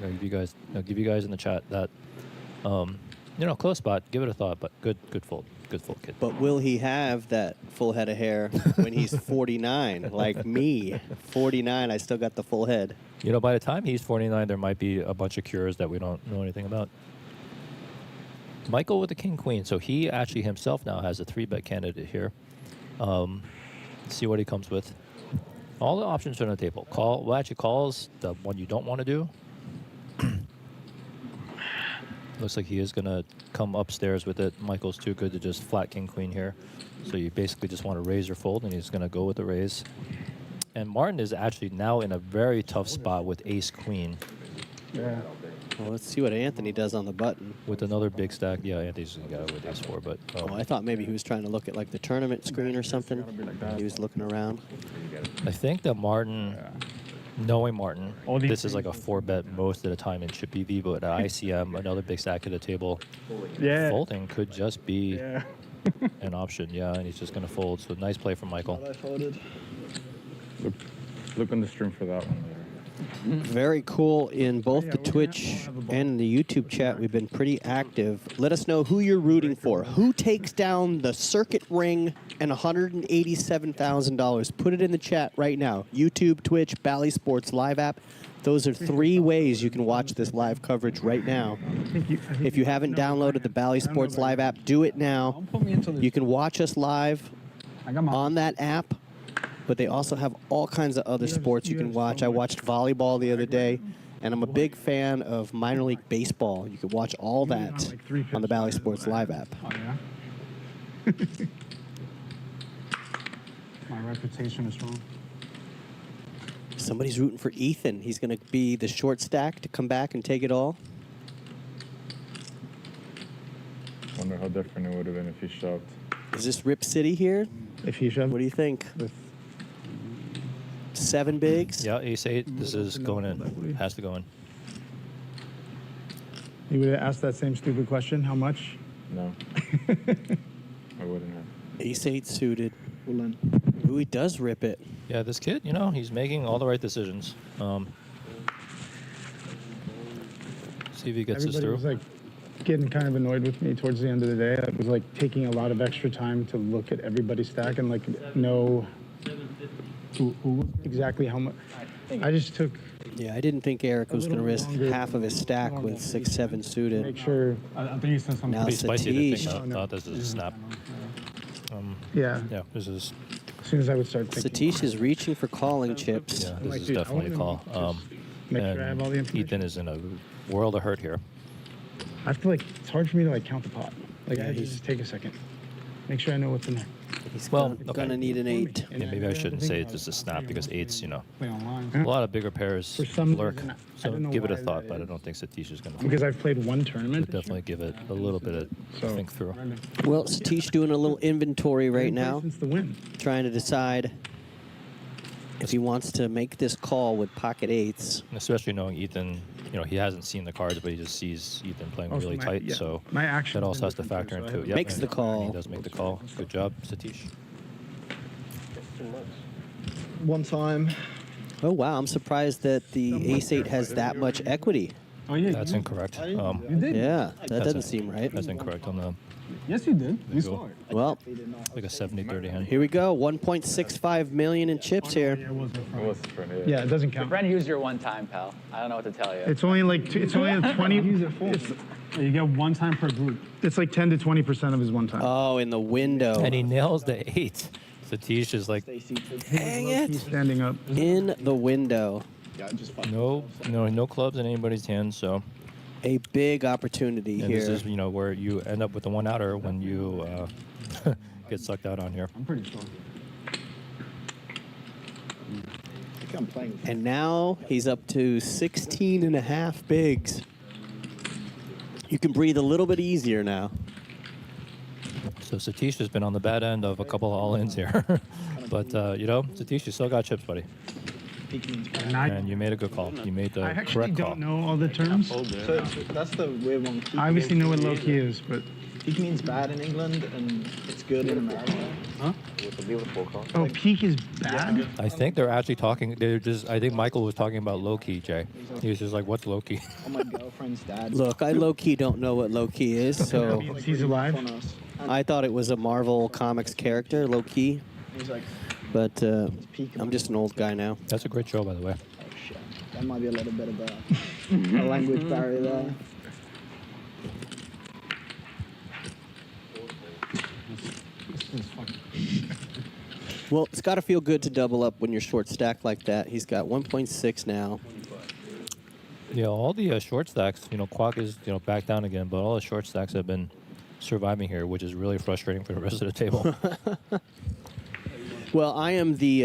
I'll give you guys in the chat that You know, close spot. Give it a thought, but good fold. Good fold, kid. But will he have that full head of hair when he's 49, like me? 49, I still got the full head. You know, by the time he's 49, there might be a bunch of cures that we don't know anything about. Michael with the king queen. So he actually himself now has a 3-bet candidate here. Let's see what he comes with. All the options are on the table. Call. Well, actually, calls the one you don't want to do. Looks like he is going to come upstairs with it. Michael's too good to just flat king queen here. So you basically just want to raise or fold, and he's going to go with the raise. And Martin is actually now in a very tough spot with ace queen. Yeah. Well, let's see what Anthony does on the button. With another big stack. Yeah, Anthony's got it with ace 4, but... Oh, I thought maybe he was trying to look at like the tournament screen or something. He was looking around. I think that Martin, knowing Martin, this is like a 4-bet most of the time in chip EV, but at ICM, another big stack at the table, folding could just be an option. Yeah, and he's just going to fold. So nice play from Michael. I folded. Look on the stream for that one. Very cool. In both the Twitch and the YouTube chat, we've been pretty active. Let us know who you're rooting for. Who takes down the circuit ring and $187,000? Put it in the chat right now. YouTube, Twitch, Bally Sports live app. Those are 3 ways you can watch this live coverage right now. If you haven't downloaded the Bally Sports live app, do it now. You can watch us live on that app. But they also have all kinds of other sports you can watch. I watched volleyball the other day, and I'm a big fan of minor league baseball. You can watch all that on the Bally Sports live app. Oh, yeah? My reputation is wrong. Somebody's rooting for Ethan. He's going to be the short stack to come back and take it all. Wonder how different it would have been if he shoved. Is this Rip City here? If he shoved. What do you think? 7 bigs? Yeah, ace 8. This is going in. Has to go in. You would have asked that same stupid question. How much? No. I wouldn't have. Ace 8 suited. Ooh, he does rip it. Yeah, this kid, you know, he's making all the right decisions. See if he gets this Everybody through. was like getting kind of annoyed with me towards the end of the day. I was like taking a lot of extra time to look at everybody's stack and like know who exactly how much. I just took. Yeah, I didn't think Eric was going to risk half of his stack with 6-7 suited. Make sure. I think you said something. Now Pretty spicy to think Satish. thought this is a snap. Yeah. Yeah, this is. As soon as I would start thinking. Satish is reaching for calling chips. Yeah, I'm this like, is dude, I definitely a wanna call. make sure I have all the And information. Ethan is in a world of hurt here. I feel like it's hard for me to like count the pot. Like I have to just take a second, make sure I know what's in there. He's Well, gonna need an 8. Yeah, maybe I shouldn't say it's just a snap because 8's, you know, Play online. a lot of bigger pairs For some lurk. reason, I So don't know give it a why thought, that but I is. don't think Satish is going to. Because I've played one tournament. this Definitely give it a little bit of So- think through. Well, Satish doing a little inventory year. right now, Since the win. trying to decide if he wants to make this call with pocket 8s. Especially knowing Ethan, you know, he hasn't seen the cards, but he just sees Ethan playing Also really my- tight. yeah, So my actions that also been has to different factor too, so into I it. have- Makes the call. He does make the call. Good job, Satish. One time. Oh, wow. I'm surprised that the ace 8 has that much equity. Oh, yeah. That's incorrect. You did? Yeah, that doesn't a- seem right. That's incorrect on the Yes, you did. You go. saw it. Well, like a 70-30 hand. here we go. 1.65 million in chips here. Yeah, it was your It friend. was for it. Yeah, it doesn't count. Brent used your one time, pal. I don't know what to tell you. It's only like it's only a 20. It's, Yeah, you get one time per group. it's like 10 to 20% of his one time. Oh, in the window. And he nails the 8. Satish is like, Dang He's it. standing up. In the window. no clubs in anybody's hands. So, A big opportunity and here. this is, you know, where you end up with the one outer when you get sucked out on here. I'm pretty sure. I think I'm playing. And now he's up to 16 and a half bigs. You can breathe a little bit easier now. So Satish has been on the bad end of a couple of all-ins here. But, you know, Satish, you still got chips, buddy. And I And you made a good call. You made the actually correct call. don't know all the terms. So that's the weird one. I obviously know what low key is, but Peak means bad in England, and it's good in America. Huh? With the beautiful call. Oh, peak is bad? I think they're actually talking. I think Michael was talking about low key, Jay. He was just like, "What's low key?" Oh, my girlfriend's dad. Look, I low-key don't know what low-key is, so He's alive? On us. I thought it was a Marvel Comics character, low-key. He's like, But peak. I'm just an old guy now. That's a great show, by the way. Oh shit. That might be a little bit of a language barrier there. Well, it's got to feel good to double up when you're short stacked like that. He's got 1.6 now. Yeah, all the short stacks, Quack is, back down again, but all the short stacks have been surviving here, which is really frustrating for the rest of the table. Well, I'm the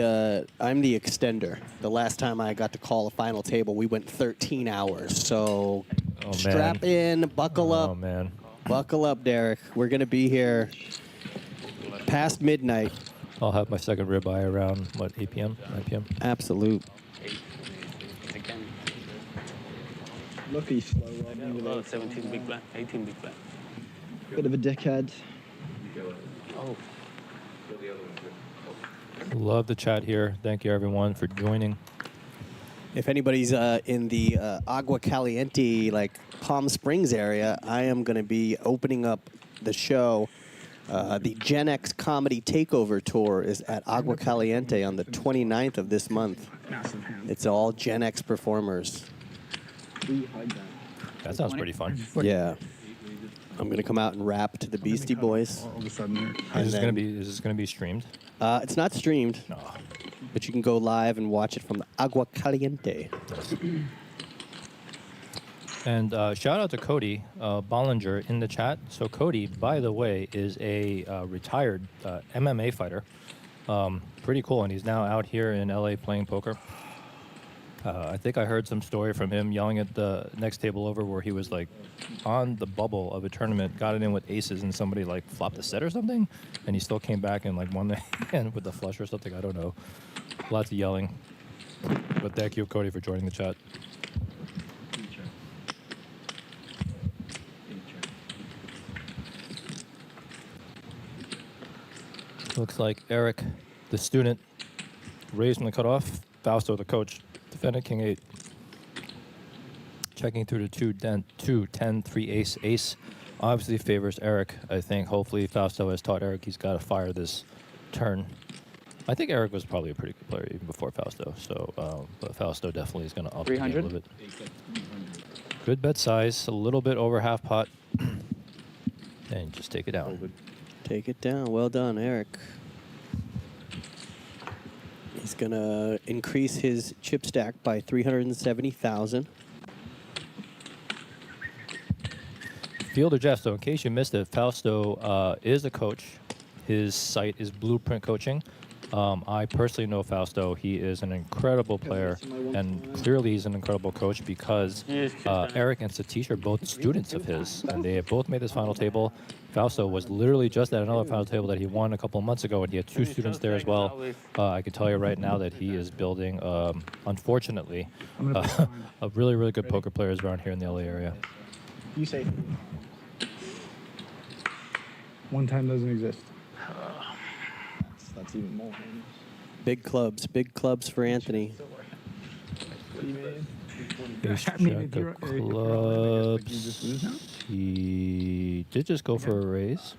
extender. The last time I got to call a final table, we went 13 hours. So Oh, strap in, buckle up. Oh, man. Buckle up, Derek. We're going to be here past midnight. I'll have my second ribeye around, 8 p.m., 9 p.m.? Absolute. Look, he's slow rolling. Oh, 17 big blind, 18 big blind. Bit of a dickhead. Oh. Love the chat here. Thank you, everyone, for joining. If anybody's in the Agua Caliente, like Palm Springs area, I am going to be opening up the show. The Gen X Comedy Takeover Tour is at Agua Caliente on the 29th of this month. Massive hand. It's all Gen X performers. That sounds pretty fun. Yeah. I'm going to come out and rap to the Beastie Boys. All of a sudden, Is this gonna be streamed? It's not streamed, No. but you can go live and watch it from the Agua Caliente. And shout out to Cody Bollinger in the chat. So Cody, by the way, is a retired MMA fighter. Pretty cool, and he's now out here in LA playing poker. I think I heard some story from him yelling at the next table over where he was like on the bubble of a tournament, got it in with aces, and somebody like flopped a set or something, and he still came back and like won the hand with the flush or something. I don't know. Lots of yelling. But thank you, Cody, for joining the chat. Looks like Eric, the student, raised from the cutoff. Fausto, the coach, defended King 8. Checking through to 2, 10, 3, ace. Ace obviously favors Eric, I think. Hopefully Fausto has taught Eric he's got to fire this turn. I think Eric was probably a pretty good player even before Fausto. So, but Fausto definitely is going to up the game a little bit. Good bet size, a little bit over half pot. And just take it down. Take it down. Well done, Eric. He's going to increase his chip stack by 370,000. Fielder Jeff, so in case you missed it, Fausto is a coach. His site is Blueprint Coaching. I personally know Fausto. He is an incredible player, and clearly he's an incredible coach because Eric and Satish are both students of his, and they have both made this final table. Fausto was literally just at another final table that he won a couple of months ago, and he had 2 students there as well. I can tell you right now that he is building, unfortunately, a really, really good poker players around here in the LA area. You say. one time doesn't exist. That's even more. Big clubs for Anthony. Ace jack of clubs. He did just go for a raise.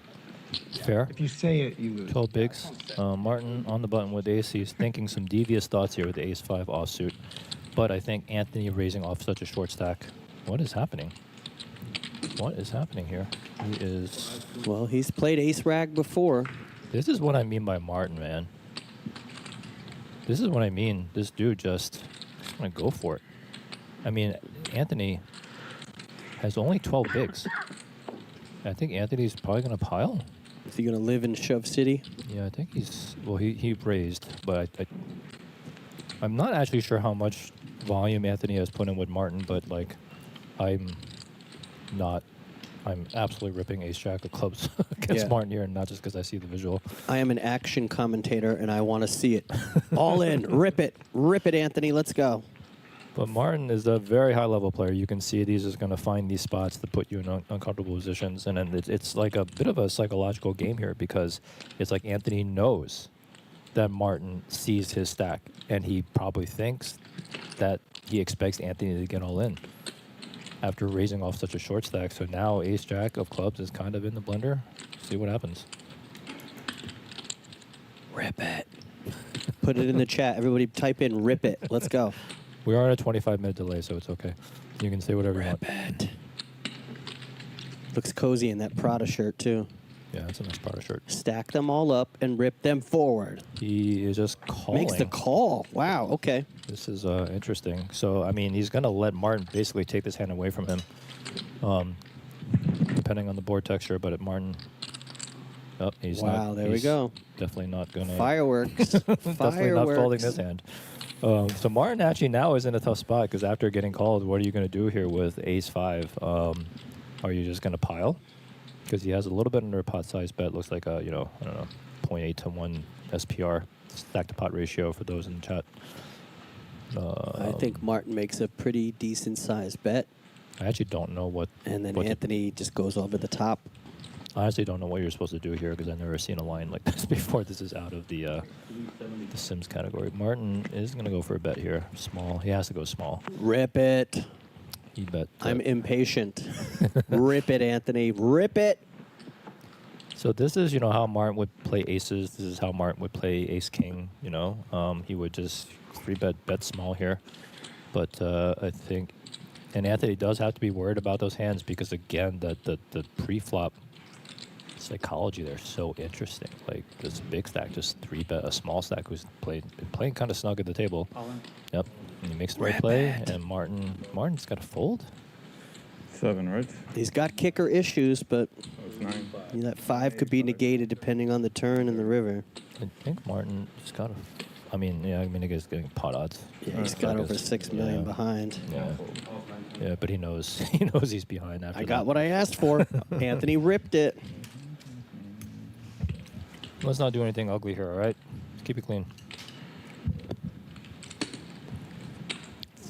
Fair. If you say it, you lose. 12 bigs. Martin on the button with ace. He's thinking some devious thoughts here with the ace-5 offsuit. But I think Anthony raising off such a short stack. What is happening? What is happening here? He is... Well, he's played ace rag before. This is what I mean by Martin, man. This is what I mean. This dude just want to go for it. I mean, Anthony has only 12 bigs. I think Anthony's probably going to pile. Is he going to live in Shove City? Yeah, I think he's... Well, he raised, but I'm not actually sure how much volume Anthony has put in with Martin, but, like, I'm absolutely ripping ace-jack of clubs against Martin here, and not just because I see the visual. I am an action commentator, and I want to see it. All in. Rip it, Anthony. Let's go. But Martin is a very high-level player. You can see he's just going to find these spots to put you in uncomfortable positions. And then it's like a bit of a psychological game here because it's like Anthony knows that Martin sees his stack, and he probably thinks that he expects Anthony to get all in after raising off such a short stack. So now ace-jack of clubs is kind of in the blender. See what happens. Rip it. Put it in the chat. Everybody type in rip it. Let's go. We are at a 25-minute delay, so it's okay. You can say whatever you want. Rip it. Looks cozy in that Prada shirt, too. Yeah, that's a nice Prada shirt. Stack them all up and rip them forward. He is just calling. Makes the call. Wow, okay. This is interesting. So, I mean, he's going to let Martin basically take this hand away from him, depending on the board texture. But at Martin, oh, he's not. Wow, there we go. Definitely not going to. Fireworks. Definitely not folding this hand. So Martin actually now is in a tough spot because after getting called, what are you going to do here with ace-5? Are you just going to pile? Because he has a little bit under a pot size bet. Looks like a, I don't know, 0.8 to 1 SPR, stack to pot ratio for those in the chat. I think Martin makes a pretty decent sized bet. I actually don't know what. And then what Anthony just goes over the top. I honestly don't know what you're supposed to do here because I've never seen a line like this before. This is out of the Sims category. Martin is going to go for a bet here. Small. He has to go small. Rip it. He bet. I'm impatient. Rip it, Anthony. Rip it. So this is, how Martin would play aces. This is how Martin would play ace-king, He would just bet small here. But I think, and Anthony does have to be worried about those hands because, again, the pre-flop psychology there is so interesting. Like this big stack, just 3-bet a small stack who's been playing kind of snug at the table. Yep, and he makes the right play, and Martin's got to fold. 7, right? He's got kicker issues, but It's 9. that 5 could be negated depending on the turn and the river. I think Martin just got to. I guess getting pot odds. Yeah, he's got over 6 million behind. Yeah, but he knows he's behind after I got what I asked for. Anthony ripped it. Let's not do anything ugly here, all right? Keep it clean.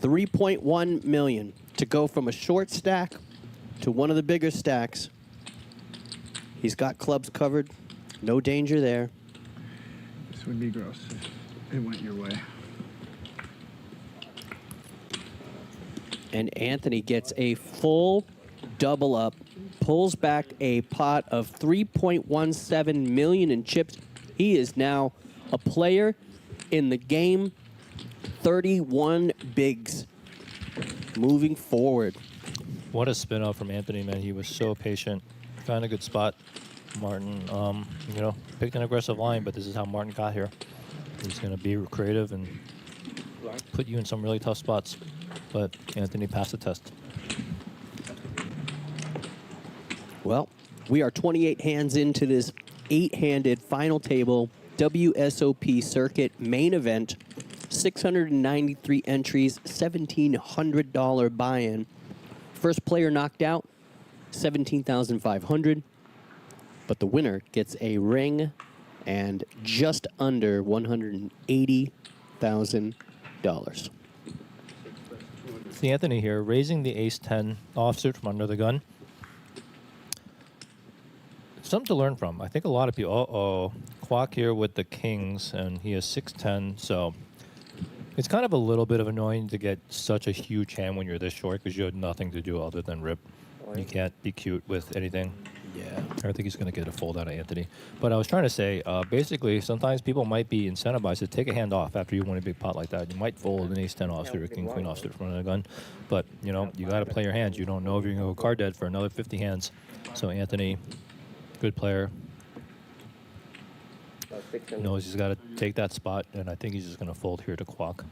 3.1 million to go from a short stack to one of the bigger stacks. He's got clubs covered. No danger there. This would be gross if it went your way. And Anthony gets a full double up, pulls back a pot of 3.17 million in chips. He is now a player in the game. 31 bigs moving forward. What a spin out from Anthony, man. He was so patient. Found a good spot. Martin, picked an aggressive line, but this is how Martin got here. He's going to be creative and put you in some really tough spots. But Anthony passed the test. Well, we are 28 hands into this 8-handed final table WSOP circuit main event. 693 entries, $1,700 buy-in. First player knocked out, $17,500. But the winner gets a ring and just under $180,000. See Anthony here, raising the ace-10 offsuit from under the gun. Something to learn from. I think a lot of people, Quack here with the kings, and he has 6-10, so it's kind of a little bit of annoying to get such a huge hand when you're this short because you have nothing to do other than rip. You can't be cute with anything. Yeah. I think he's going to get a fold out of Anthony. But I was trying to say, basically, sometimes people might be incentivized to take a hand off after you win a big pot like that. You might fold an ace-10 offsuit or king-queen offsuit from under the gun. But, you got to play your hands. You don't know if you're going to go card dead for another 50 hands. So Anthony, good player. Knows he's got to take that spot, and I think he's just going to fold here to Quack.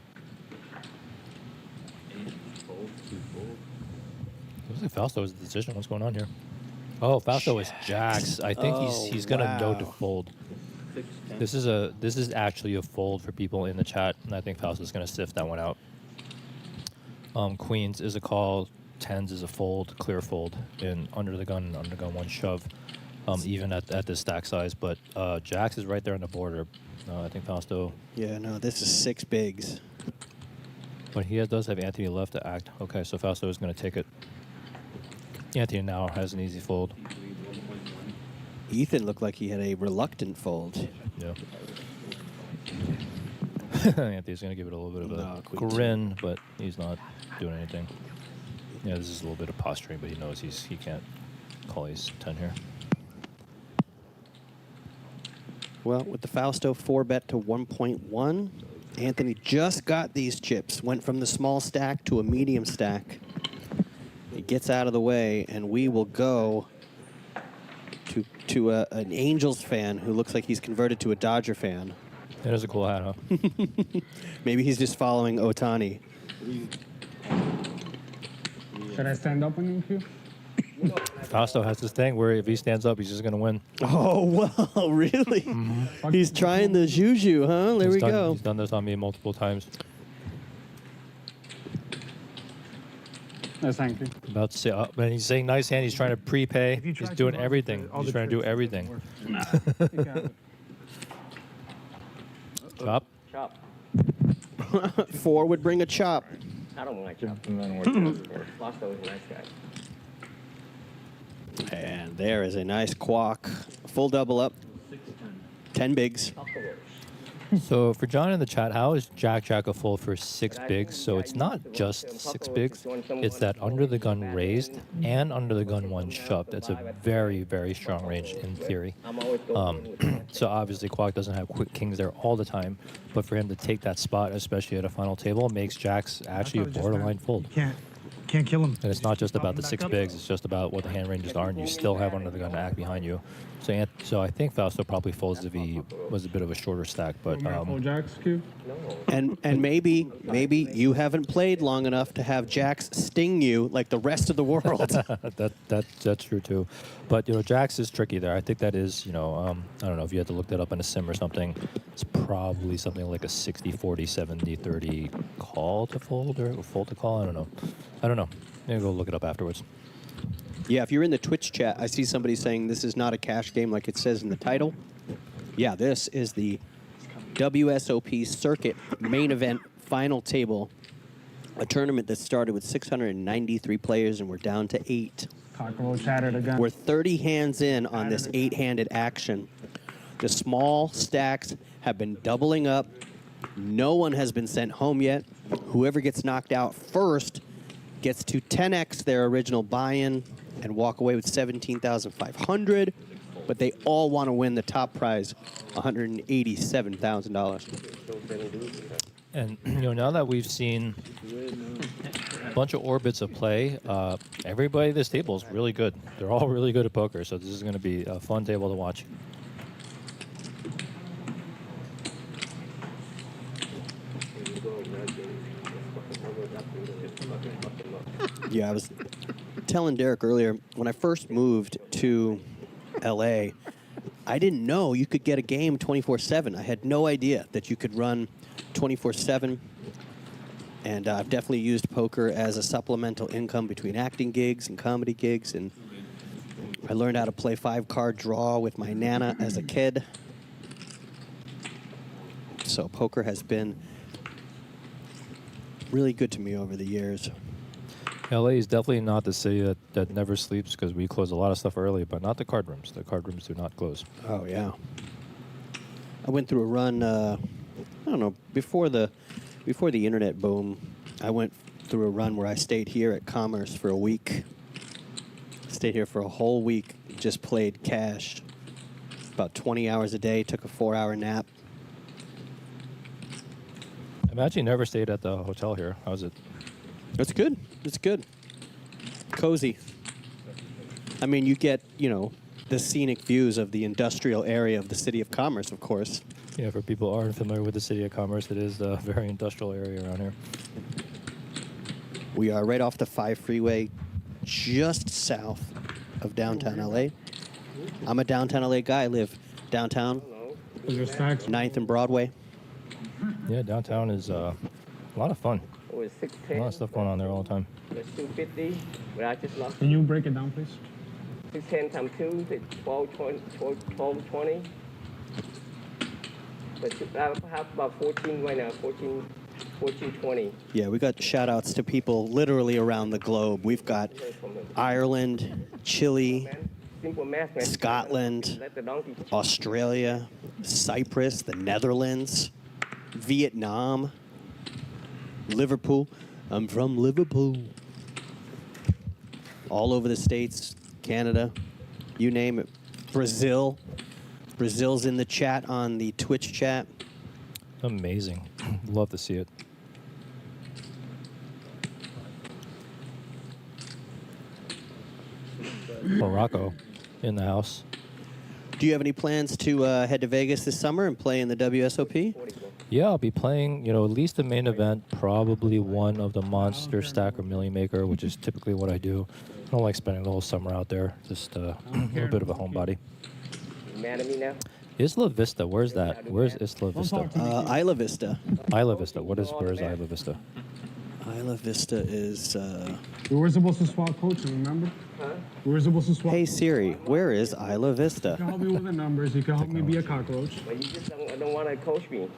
Looks like Fausto is the decision. What's going on here? Oh, Fausto is jacks. I think he's going to know to fold. This is actually a fold for people in the chat, and I think Fausto's going to sift that one out. Queens is a call. Tens is a fold, clear fold, in under the gun, one shove. Even at this stack size, but Jax is right there on the border. I think Fausto. Yeah, no, this is 6 bigs. But he does have Anthony left to act. Okay, so Fausto is going to take it. Anthony now has an easy fold. Ethan looked like he had a reluctant fold. Yeah. Anthony's going to give it a little bit of a queen grin, but he's not doing anything. Yeah, this is a little bit of posturing, but he knows he can't call ace 10 here. Well, with the Fausto 4-bet to 1.1, Anthony just got these chips, went from the small stack to a medium stack. He gets out of the way, and we will go to an Angels fan who looks like he's converted to a Dodger fan. That is a cool hat, huh? Maybe he's just following Otani. Should I stand up on you, Q? Fausto has this thing where if he stands up, he's just going to win. Oh, wow, really? He's trying the juju, huh? There we go. He's done this on me multiple times. No, thank you. About to say, when he's saying nice hand, he's trying to prepay. He's doing everything. He's trying to do everything. Chop. Chop. 4 would bring a chop. I don't like chop. Fausto is a nice guy. And there is a nice quack. Full double up. 10 bigs. So for John in the chat, how is Jack a fold for 6 bigs? So it's not just 6 bigs. It's that under the gun raised and under the gun 1 shoved. That's a very, very strong range in theory. So obviously Quack doesn't have quick kings there all the time, but for him to take that spot, especially at a final table, makes Jack's actually a borderline fold. Can't kill him. And it's not just about the 6 bigs, it's just about what the hand ranges are, and you still have under the gun to act behind you. So I think Fausto probably folds if he was a bit of a shorter stack, but Jacks, Q? And maybe you haven't played long enough to have Jacks sting you like the rest of the world. that's true too. But Jacks is tricky there. I think that is, I don't know if you had to look that up in a sim or something. It's probably something like a 60-40, 70-30 call to fold or fold to call. I don't know. Maybe go look it up afterwards. Yeah, if you're in the Twitch chat, I see somebody saying this is not a cash game like it says in the title. Yeah, this is the WSOP Circuit main event final table, a tournament that started with 693 players and we're down to 8. Cockroach chattered again. We're 30 hands in on this 8-handed action. The small stacks have been doubling up. No one has been sent home yet. Whoever gets knocked out first gets to 10x their original buy-in and walk away with $17,500, but they all want to win the top prize, $187,000. And now that we've seen a bunch of orbits of play, everybody at this table is really good. They're all really good at poker, so this is going to be a fun table to watch. Yeah, I was telling Derek earlier, when I first moved to LA, I didn't know you could get a game 24/7. I had no idea that you could run 24/7. And I've definitely used poker as a supplemental income between acting gigs and comedy gigs. And I learned how to play 5-card draw with my Nana as a kid. So poker has been really good to me over the years. LA is definitely not the city that never sleeps because we close a lot of stuff early, but not the card rooms. The card rooms do not close. Oh, yeah. I went through a run, I don't know, before the internet boom, I went through a run where I stayed here at Commerce for a week. Stayed here for a whole week, just played cash. About 20 hours a day, took a 4-hour nap. I've actually never stayed at the hotel here. How's it? It's good. It's good. Cozy. I mean, you get, the scenic views of the industrial area of the city of Commerce, of course. Yeah, for people who aren't familiar with the city of Commerce, it is a very industrial area around here. We are right off the 5 freeway, just south of downtown LA. I'm a downtown LA guy. I live downtown, 9th and Broadway. Yeah, downtown is a lot of fun. A lot of stuff going on there all the time. 250, but I just lost. Can you break it down, please? 610 times 2 is 1220. But I have about 14 right now, 14 1420. Yeah, we got shout outs to people literally around the globe. We've got Ireland, Chile, Simple math, man. Scotland, Let the donkey. Australia, Cyprus, the Netherlands, Vietnam, Liverpool. I'm from Liverpool. All over the States, Canada, you name it. Brazil. Brazil's in the chat on the Twitch chat. Amazing. Love to see it. Morocco in the house. Do you have any plans to head to Vegas this summer and play in the WSOP? Yeah, I'll be playing, at least the main event, probably one of the Monster Stack or Millie Maker, which is typically what I do. I don't like spending the whole summer out there. Just a little bit of a homebody. You mad at me now? Isla Vista, where's that? Where's Isla Vista? Isla Vista. Isla Vista. Where's Isla Vista? Isla Vista is... We were supposed to swap coaches, remember? Huh? We were supposed to swap. Hey Siri, where is Isla You Vista? can help me with the numbers. You can help me be a cockroach. But you just don't want to coach me.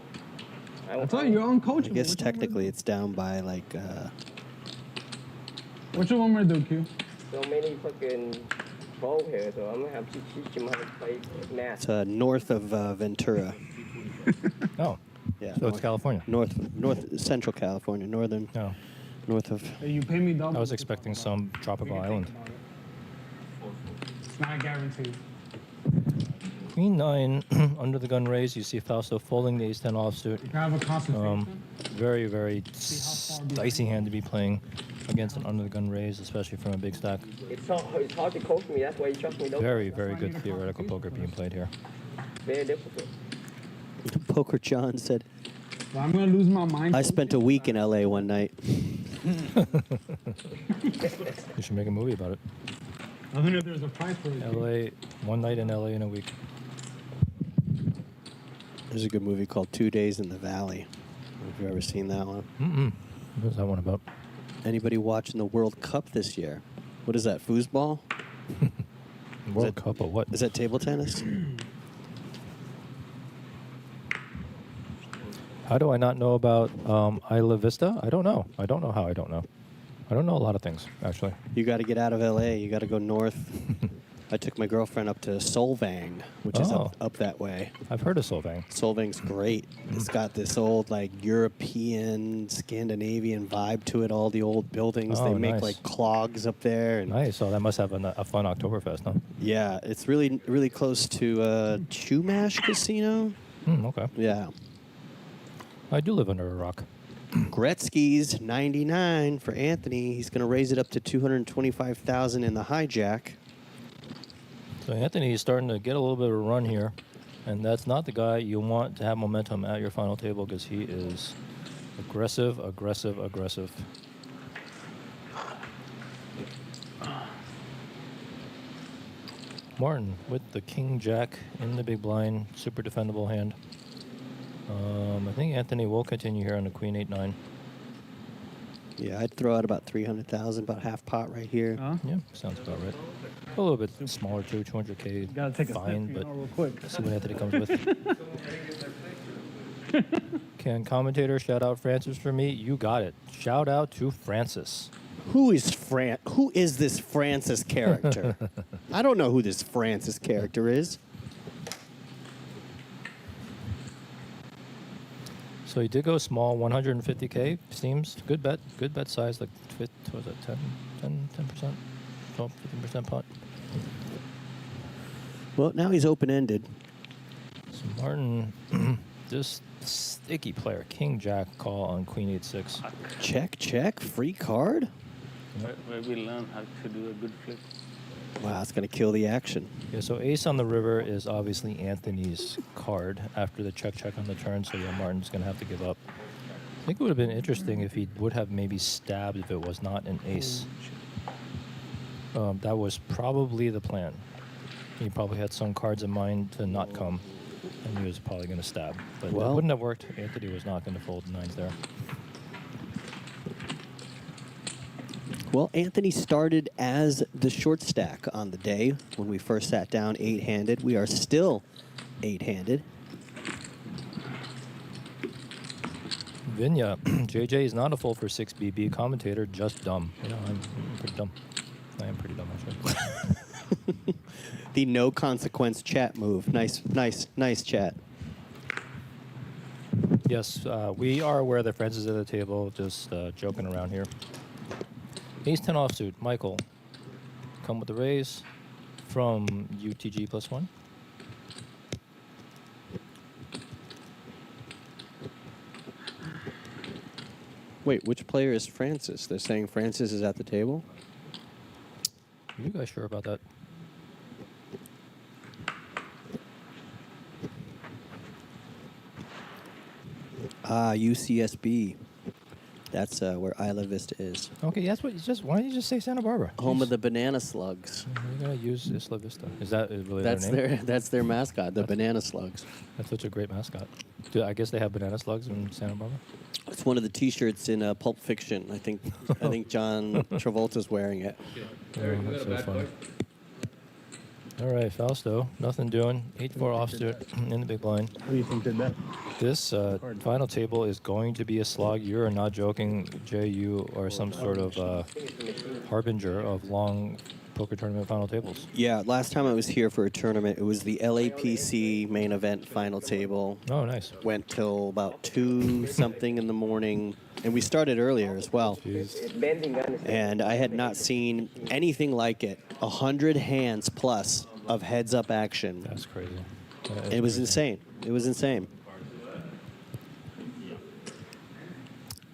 I thought you're on coach. I guess technically it's down by like... What you want me to do, Q? So many fucking balls here, so I'm gonna have to teach him how to play math. It's north of Ventura. Oh, Yeah. so it's California. North Central California, northern, No, north of... Hey, you pay me double. I was expecting some tropical island. It's not guaranteed. Queen 9 under the gun raise. You see Fausto folding the ace-10 offsuit. You can have a concentration. Very, very dicey hand to be playing against an under the gun raise, especially from a big stack. It's hard to coach me. That's why you trust me. Don't Very, very good theoretical poker being played here. Very difficult. Poker John said, Well, I'm gonna lose my mind. I spent a week in LA one night. You should make a movie about it. I don't know if there's a price for it. LA, one night in LA in a week. There's a good movie called 2 Days in the Valley. Have you ever seen that one? Mm-mm. What's that one about? Anybody watching the World Cup this year? What is that, foosball? World Cup of what? Is that table tennis? How do I not know about Isla Vista? I don't know. I don't know how I don't know. I don't know a lot of things, actually. You got to get out of LA. You got to go north. I took my girlfriend up to Solvang, which is up that way. I've heard of Solvang. Solvang's great. It's got this old, like, European, Scandinavian vibe to it, all the old buildings. They make, nice. like, clogs up there. And Nice. So that must have a fun Oktoberfest, huh? yeah, it's really, really close to Chumash Casino. Okay. Yeah. I do live under a rock. Gretzky's 99 for Anthony. He's going to raise it up to 225,000 in the hijack. So Anthony is starting to get a little bit of a run here, and that's not the guy you want to have momentum at your final table because he is aggressive, aggressive, aggressive. Martin with the King Jack in the big blind, super defendable hand. I think Anthony will continue here on the Queen 8-9. Yeah, I'd throw out about 300,000, about half pot right here. Yeah, sounds about right. A little bit smaller too, 200K. Gotta take a fine, step, but real quick. see what Anthony comes with. Can commentator shout out Francis for me? You got it. Shout out to Francis. Who is this Francis character? I don't know who this Francis character is. So he did go small, 150K. Seems good bet. Good bet size, like what was it, 10%? 12, 15% pot. Well, now he's open-ended. So Martin, just sticky player. King Jack call on Queen 8-6. Check, free card. Where we learn how to do a good flip. Wow, it's going to kill the action. Yeah, so ace on the river is obviously Anthony's card after the check on the turn, so yeah, Martin's going to have to give up. I think it would have been interesting if he would have maybe stabbed if it was not an ace. That was probably the plan. He probably had some cards in mind to not come, and he was probably going to stab. But Well, it wouldn't have worked. Anthony was not going to fold nines there. Well, Anthony started as the short stack on the day when we first sat down 8-handed. We are still 8-handed. Vinya, JJ is not a full for 6 BB commentator, just dumb. You know, I'm pretty dumb. I am pretty dumb, actually. The no consequence chat move. Nice chat. Yes, we are aware that Francis is at the table, just joking around here. Ace 10 offsuit, Michael. Come with the raise from UTG +1. Wait, which player is Francis? They're saying Francis is at the table? Are you guys sure about that? UCSB. That's where Isla Vista is. Okay, that's what you just. Why don't you just say Santa Barbara? Home of the banana slugs. We're gonna use Isla Vista. Is that really That's their name? that's their mascot, the banana slugs. That's such a great mascot. I guess they have banana slugs in Santa Barbara. It's one of the T-shirts in Pulp Fiction. I think John Travolta's wearing it. That's so funny. All right, Fausto, nothing doing. 8-4 offsuit in the big blind. Who do you think did that? This final table is going to be a slog. You're not joking, Jay. You are some sort of harbinger of long poker tournament final tables. Yeah, last time I was here for a tournament, it was the LAPC main event final table. Oh, nice. Went till about 2-something in the morning, and we started earlier as well. Jeez. And I had not seen anything like it. 100 hands plus of heads-up action. That's crazy. It was insane. It was insane.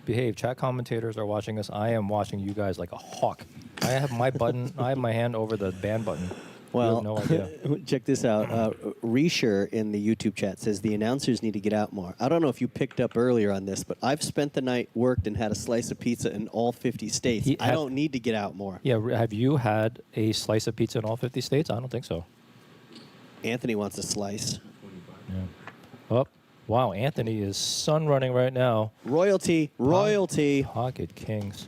Behave. Chat commentators are watching us. I am watching you guys like a hawk. I have my button. I have my hand over the ban button. Well, you have no idea. Check this out. Risher in the YouTube chat says the announcers need to get out more. I don't know if you picked up earlier on this, but I've spent the night, worked, and had a slice of pizza in all 50 states. I don't need to get out more. Yeah, have you had a slice of pizza in all 50 states? I don't think so. Anthony wants a slice. Yeah. Oh, wow. Anthony is sun running right now. Royalty. Pocket Kings.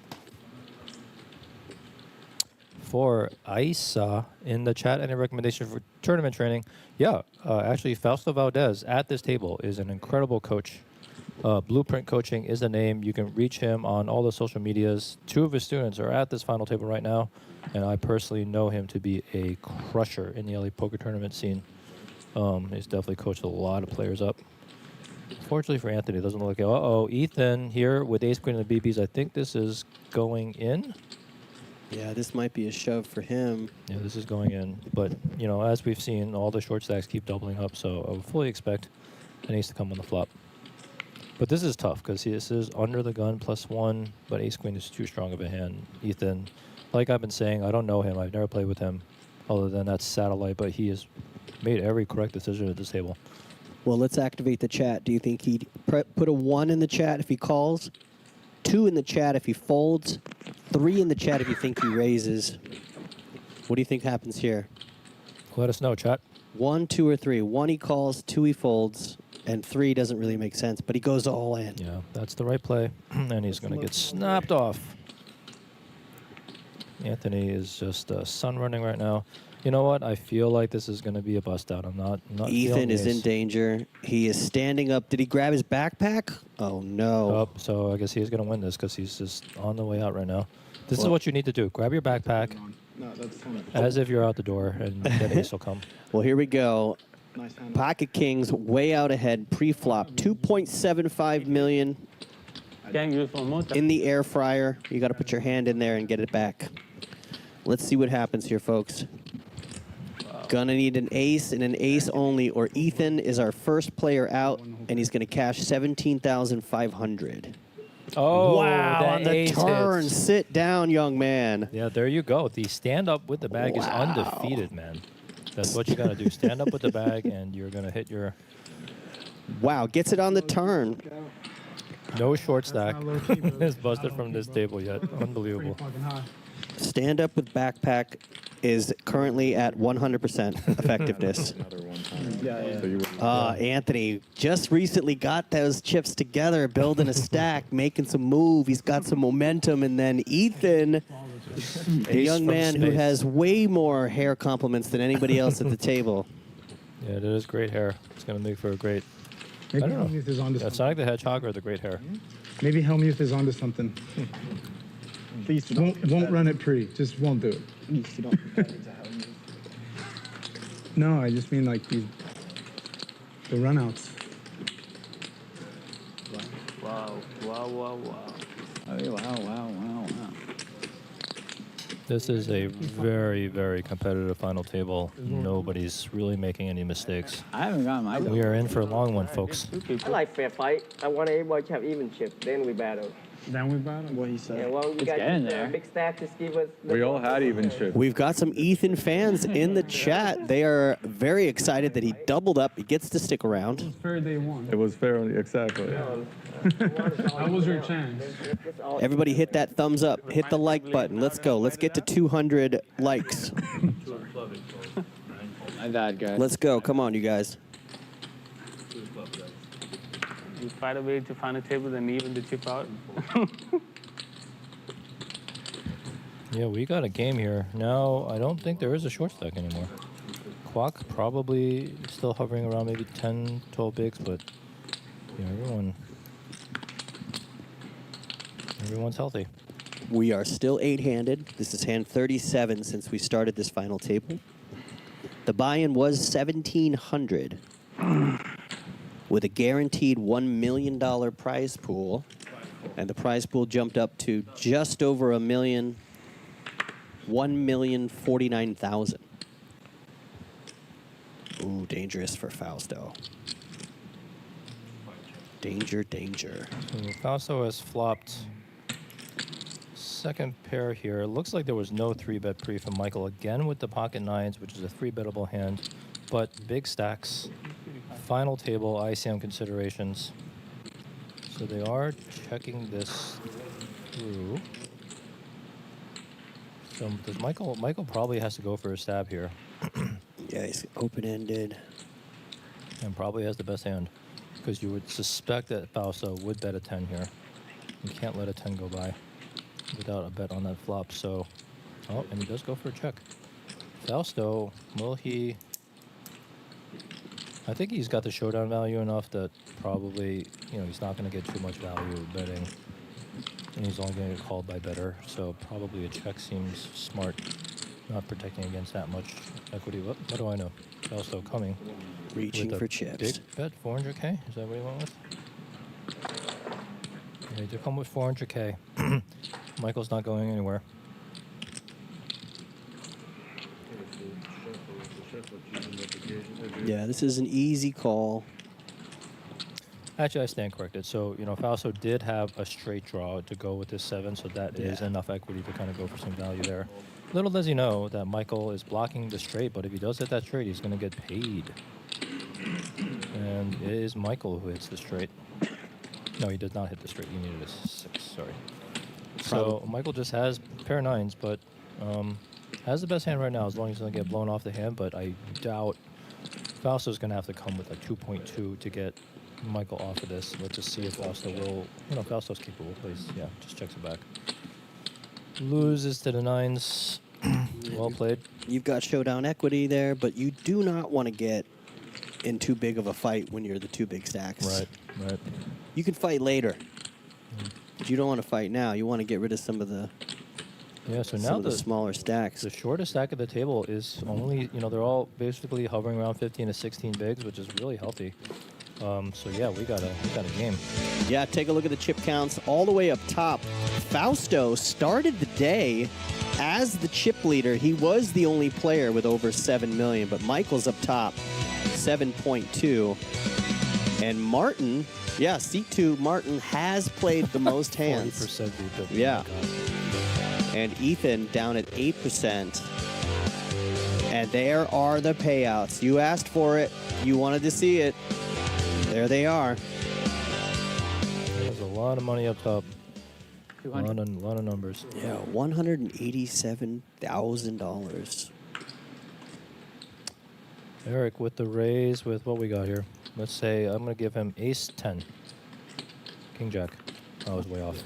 For Isa in the chat, any recommendation for tournament training? Yeah, actually, Fausto Valdez at this table is an incredible coach. Blueprint Coaching is the name. You can reach him on all the social medias. 2 of his students are at this final table right now, and I personally know him to be a crusher in the LA poker tournament scene. He's definitely coached a lot of players up. Fortunately for Anthony, it doesn't look like it. Uh-oh, Ethan here with ace queen and the BBs. I think this is going in. Yeah, this might be a shove for him. Yeah, this is going in. But, you know, as we've seen, all the short stacks keep doubling up, so I would fully expect an ace to come on the flop. But this is tough because this is under the gun +1, but ace-queen is too strong of a hand. Ethan, like I've been saying, I don't know him. I've never played with him other than that satellite, but he has made every correct decision at this table. Well, let's activate the chat. Do you think he'd put a 1 in the chat if he calls? 2 in the chat if he folds? 3 in the chat if you think he raises? What do you think happens here? Let us know, chat. 1, 2, or 3. 1 he calls, 2 he folds, and 3 doesn't really make sense, but he goes all in. Yeah, that's the right play, and he's going to get snapped off. Anthony is just sun running right now. You know what? I feel like this is going to be a bust out. I'm not Ethan is in danger. He is standing up. Did he grab his backpack? Oh, no. Oh, so I guess he's going to win this because he's just on the way out right now. This is what you need to do. Grab your backpack as if you're out the door, and then ace will come. Well, here we go. Pocket Kings way out ahead. Pre-flop, 2.75 million in the air fryer. You got to put your hand in there and get it back. Let's see what happens here, folks. Gonna need an ace and an ace only, or Ethan is our first player out, and he's gonna cash 17,500. Oh, wow! On the turn, hits. sit down, young man. Yeah, there you go. The stand up with the bag is undefeated, man. That's what you gotta do. Stand up with the bag, and you're gonna hit your. Wow, gets it on the turn. No short stack is busted from this table yet. Unbelievable. Stand up with backpack is currently at 100% effectiveness. Anthony just recently got those chips together, building a stack, making some move. He's got some momentum. And then Ethan, a young man who has way more hair compliments than anybody else at the table. Yeah, that is great hair. It's going to make for a great I Maybe don't know. Helmuth is onto That's something. Sonic the Hedgehog or the Great Hair. Maybe Helmuth is onto something. Please do not. Won't run it pre. Just won't do it. Please do not compare it to Helmuth. No, I just mean like the runouts. Wow, wow, wow, wow. Oh, wow. This is a very, very competitive final table. Nobody's really making any mistakes. I haven't gotten my We are in for a long one, folks. I like fair fight. I want everybody to have even chip. Then we battle. Then we battle. What he said. Yeah, well, we It's got getting this, there. big stack. Just give us. We all had even shit. We've got some Ethan fans in the chat. They are very excited that he doubled up. He gets to stick around. Fair day one. It was fair, exactly. That was your chance. Everybody hit that thumbs up. Hit the like button. Let's go. Let's get to 200 likes. My bad, guys. Let's go. Come on, you guys. You find a way to find a table and even the chip out. Yeah, we got a game here. Now, I don't think there is a short stack anymore. Quack probably still hovering around maybe 10, 12 bigs, but yeah, everyone's healthy. We are still 8-handed. This is hand 37 since we started this final table. The buy-in was $1,700 with a guaranteed $1 million prize pool. And the prize pool jumped up to just over $1 million, $1,049,000. Ooh, dangerous for Fausto. Danger, danger. So Fausto has flopped second pair here. It looks like there was no 3-bet pre from Michael again with the pocket nines, which is a 3-bettable hand, but big stacks. Final table ICM considerations. So they are checking this through. So does Michael probably has to go for a stab here. Yeah, he's open-ended. And probably has the best hand. Because you would suspect that Fausto would bet a 10 here. You can't let a 10 go by without a bet on that flop. So, oh, and he does go for a check. Fausto, will he? I think he's got the showdown value enough that probably, he's not going to get too much value betting. And he's only going to get called by better. So probably a check seems smart. Not protecting against that much equity. What do I know? Fausto coming. Reaching with a for chips. Big bet, 400K? Is that what he went with? Yeah, he did come with 400K. Michael's not going anywhere. Yeah, this is an easy call. Actually, I stand corrected. So, Fausto did have a straight draw to go with this 7, so that is enough equity to kind of go for some value there. Little does he know that Michael is blocking the straight, but if he does hit that straight, he's going to get paid. And it is Michael who hits the straight. No, he did not hit the straight. He needed a 6, sorry. So Michael just has pair 9s, but has the best hand right now as long as he doesn't get blown off the hand, but I doubt Fausto's going to have to come with a 2.2 to get Michael off of this. Let's just see if Fausto will, Fausto's capable. Please, yeah, just checks it back. Loses to the 9s. Well played. You've got showdown equity there, but you do not want to get in too big of a fight when you're the 2 big stacks. Right. You can fight later. But you don't want to fight now. You want to get rid of some of the so now the smaller stacks. The shortest stack of the table is only, they're all basically hovering around 15 to 16 bigs, which is really healthy. So yeah, we got a game. Yeah, take a look at the chip counts all the way up top. Fausto started the day as the chip leader. He was the only player with over 7 million, but Michael's up top, 7.2. And Martin, yeah, seat 2, Martin has played the most hands. 40% VPIP. Yeah. And Ethan down at 8%. And there are the payouts. You asked for it. You wanted to see it. There they are. There's a lot of money up top. A lot of numbers. Yeah, $187,000. Eric with the raise with what we got here. Let's say I'm going to give him ace 10. King jack. I was way off.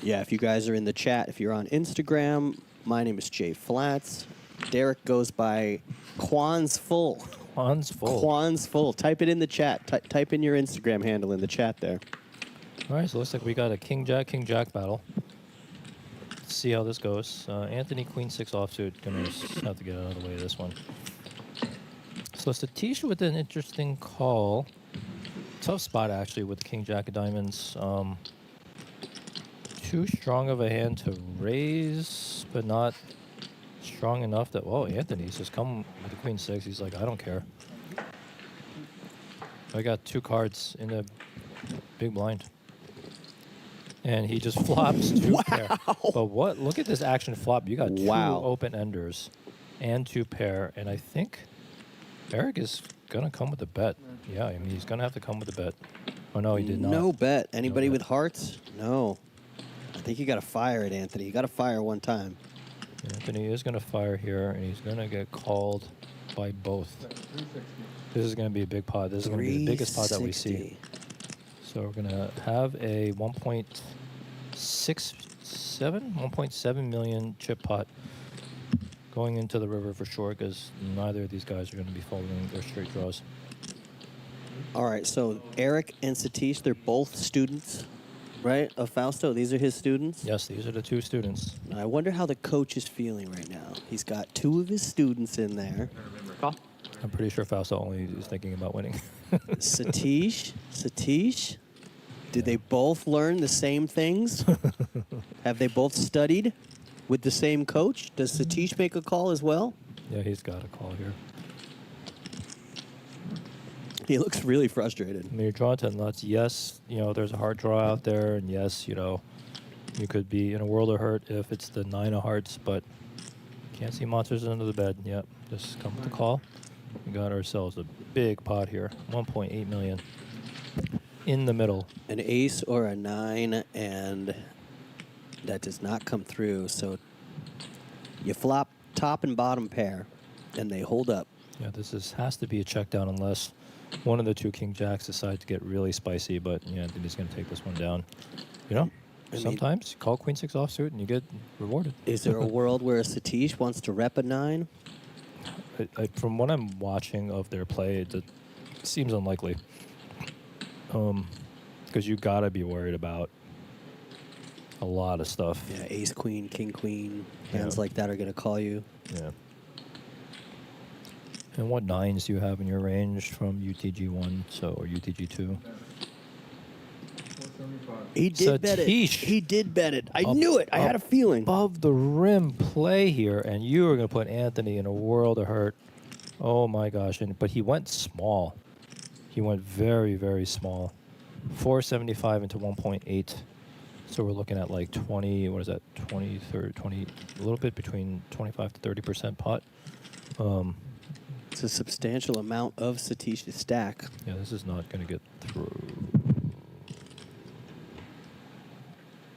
Yeah, if you guys are in the chat, if you're on Instagram, my name is Jay Flats. Derek goes by Quan's Full. Quan's full. Quan's full. Type it in the chat. Type in your Instagram handle in the chat there. All right, so it looks like we got a king jack battle. Let's see how this goes. Anthony queen 6 offsuit. Gonna just have to get out of the way of this one. So Satish with an interesting call. Tough spot actually with the king jack of diamonds. Too strong of a hand to raise, but not strong enough that, whoa, Anthony's just come with the queen 6. He's like, I don't care. I got 2 cards in the big blind. And he just flops 2 pair. But what? Look at this action flop. You got 2 open enders and 2 pair. And I think Eric is going to come with a bet. Yeah, I mean, he's going to have to come with a bet. Oh, no, he did not. No bet. Anybody with hearts? No. I think you got to fire it, Anthony. You got to fire one time. Anthony is going to fire here, and he's going to get called by both. This is going to be a big pot. This is going to be the biggest pot that we see. So we're going to have a 1.7 million chip pot going into the river for sure, because neither of these guys are going to be folding their straight draws. All right, so Eric and Satish, they're both students, right, of Fausto? These are his students? Yes, these are the 2 students. Now, I wonder how the coach is feeling right now. He's got 2 of his students in there. I'm pretty sure Fausto only is thinking about winning. Satish, did they both learn the same things? Have they both studied with the same coach? Does Satish make a call as well? Yeah, he's got a call here. He looks really frustrated. I mean, you're drawing 10 nuts. Yes, you know, there's a hard draw out there, and yes, you know, you could be in a world of hurt if it's the 9 of hearts, but can't see monsters under the bed. Yep, just come with the call. We got ourselves a big pot here, 1.8 million in the middle. An ace or a 9, and that does not come through. So you flop top and bottom pair, and they hold up. Yeah, this has to be a check down unless one of the 2 king jacks decide to get really spicy, but yeah, I think he's going to take this one down. You know, sometimes you call queen 6 offsuit and you get rewarded. Is there a world where Satish wants to rep a 9? From what I'm watching of their play, it seems unlikely. Because you got to be worried about a lot of stuff. Yeah, ace, queen, king, queen. Hands like that are going to call you. Yeah. And what 9s do you have in your range from UTG1 or UTG2? He did bet it. He did bet it. I knew it. I had a feeling. Above the rim play here, and you were going to put Anthony in a world of hurt. Oh my gosh! But he went small. He went very, very small. 475 into 1.8. So we're looking at like 20. What is that? 20, 30, 20. A little bit between 25 to 30% pot. It's a substantial amount of Satish's stack. Yeah, this is not going to get through.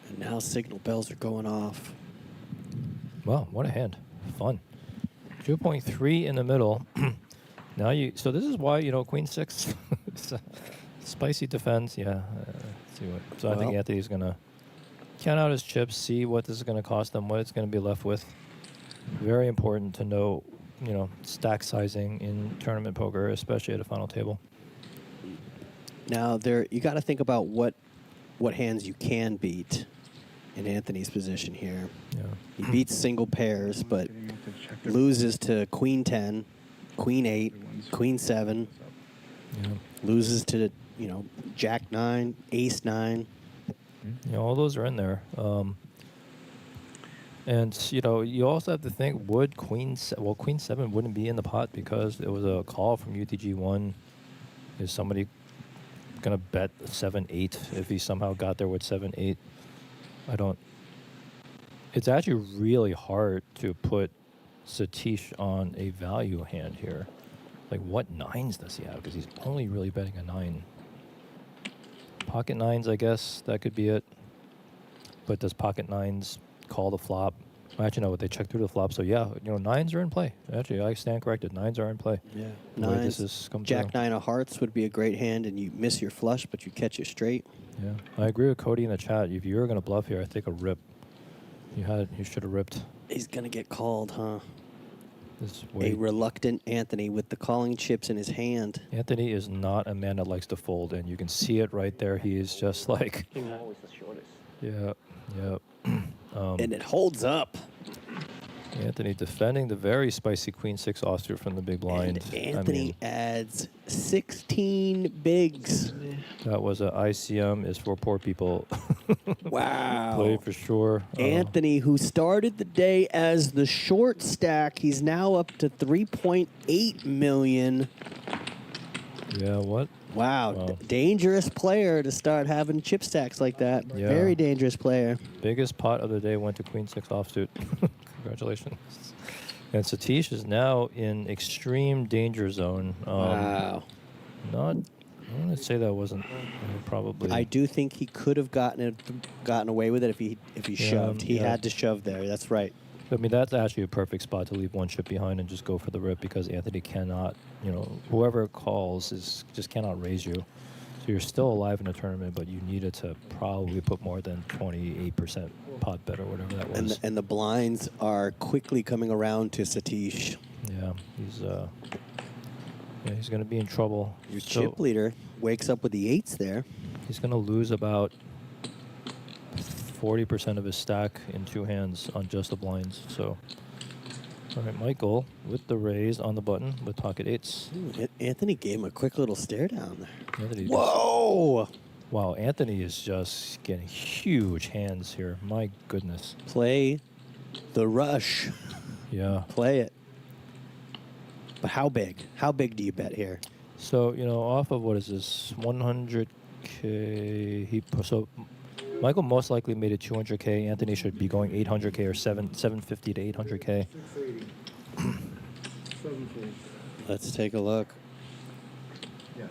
And now signal bells are going off. Wow, what a hand. Fun. 2.3 in the middle. Now so this is why, you know, queen 6. Spicy defense. Yeah. Let's see what. So I think Anthony's going to count out his chips, see what this is going to cost them, what it's going to be left with. Very important to know, you know, stack sizing in tournament poker, especially at a final table. Now, you got to think about what hands you can beat in Anthony's position here. Yeah. He beats single pairs, but loses to queen 10, queen 8, queen 7. Yeah. Loses to, you know, jack 9, ace 9. You know, all those are in there. And, you know, you also have to think, would queen 7 wouldn't be in the pot because it was a call from UTG1. Is somebody going to bet 7-8 if he somehow got there with 7-8? It's actually really hard to put Satish on a value hand here. Like, what 9s does he have? Because he's only really betting a 9. Pocket 9s, I guess, that could be it. But does pocket 9s call the flop? Actually, no, they check through the flop. So, yeah, you know, 9s are in play. Actually, I stand corrected. 9s are in play. Yeah. Nines, jack 9 of hearts would be a great hand, and you miss your flush, but you catch it straight. Yeah, I agree with Cody in the chat. If you were going to bluff here, I think a rip. You should have ripped. He's going to get called, huh? This A way, reluctant Anthony with the calling chips in his hand. Anthony is not a man that likes to fold, and you can see it right there. He is just like, King always the shortest. And it holds up. Anthony defending the very spicy queen six offsuit from the big blind. And Anthony adds 16 bigs. That was a ICM is for poor people. Wow. Play for sure. Anthony, who started the day as the short stack, he's now up to 3.8 million. Yeah, what? Wow. Dangerous player to start having chip stacks like that. Yeah. Very dangerous player. Biggest pot of the day went to queen six offsuit. Congratulations. And Satish is now in extreme danger zone. Wow. I'm going to say that wasn't probably. I do think he could have gotten away with it if he shoved. He had to shove there. That's right. I mean, that's actually a perfect spot to leave one chip behind and just go for the rip because Anthony cannot, whoever calls just cannot raise you. So you're still alive in the tournament, but you needed to probably put more than 28% pot bet or whatever that was. And the blinds are quickly coming around to Satish. Yeah, he's going to be in trouble. Your chip leader wakes up with the eights there. He's going to lose about 40% of his stack in two hands on just the blinds. So, all right, Michael with the raise on the button with pocket eights. Ooh, Anthony gave him a quick little stare down there. Whoa! Wow, Anthony is just getting huge hands here. My goodness. Play the rush. Yeah. Play it. But how big? How big do you bet here? So, off of what is this? 100K. So Michael most likely made it 200K. Anthony should be going 800K or 750 to 800K. Let's take a look. Yeah.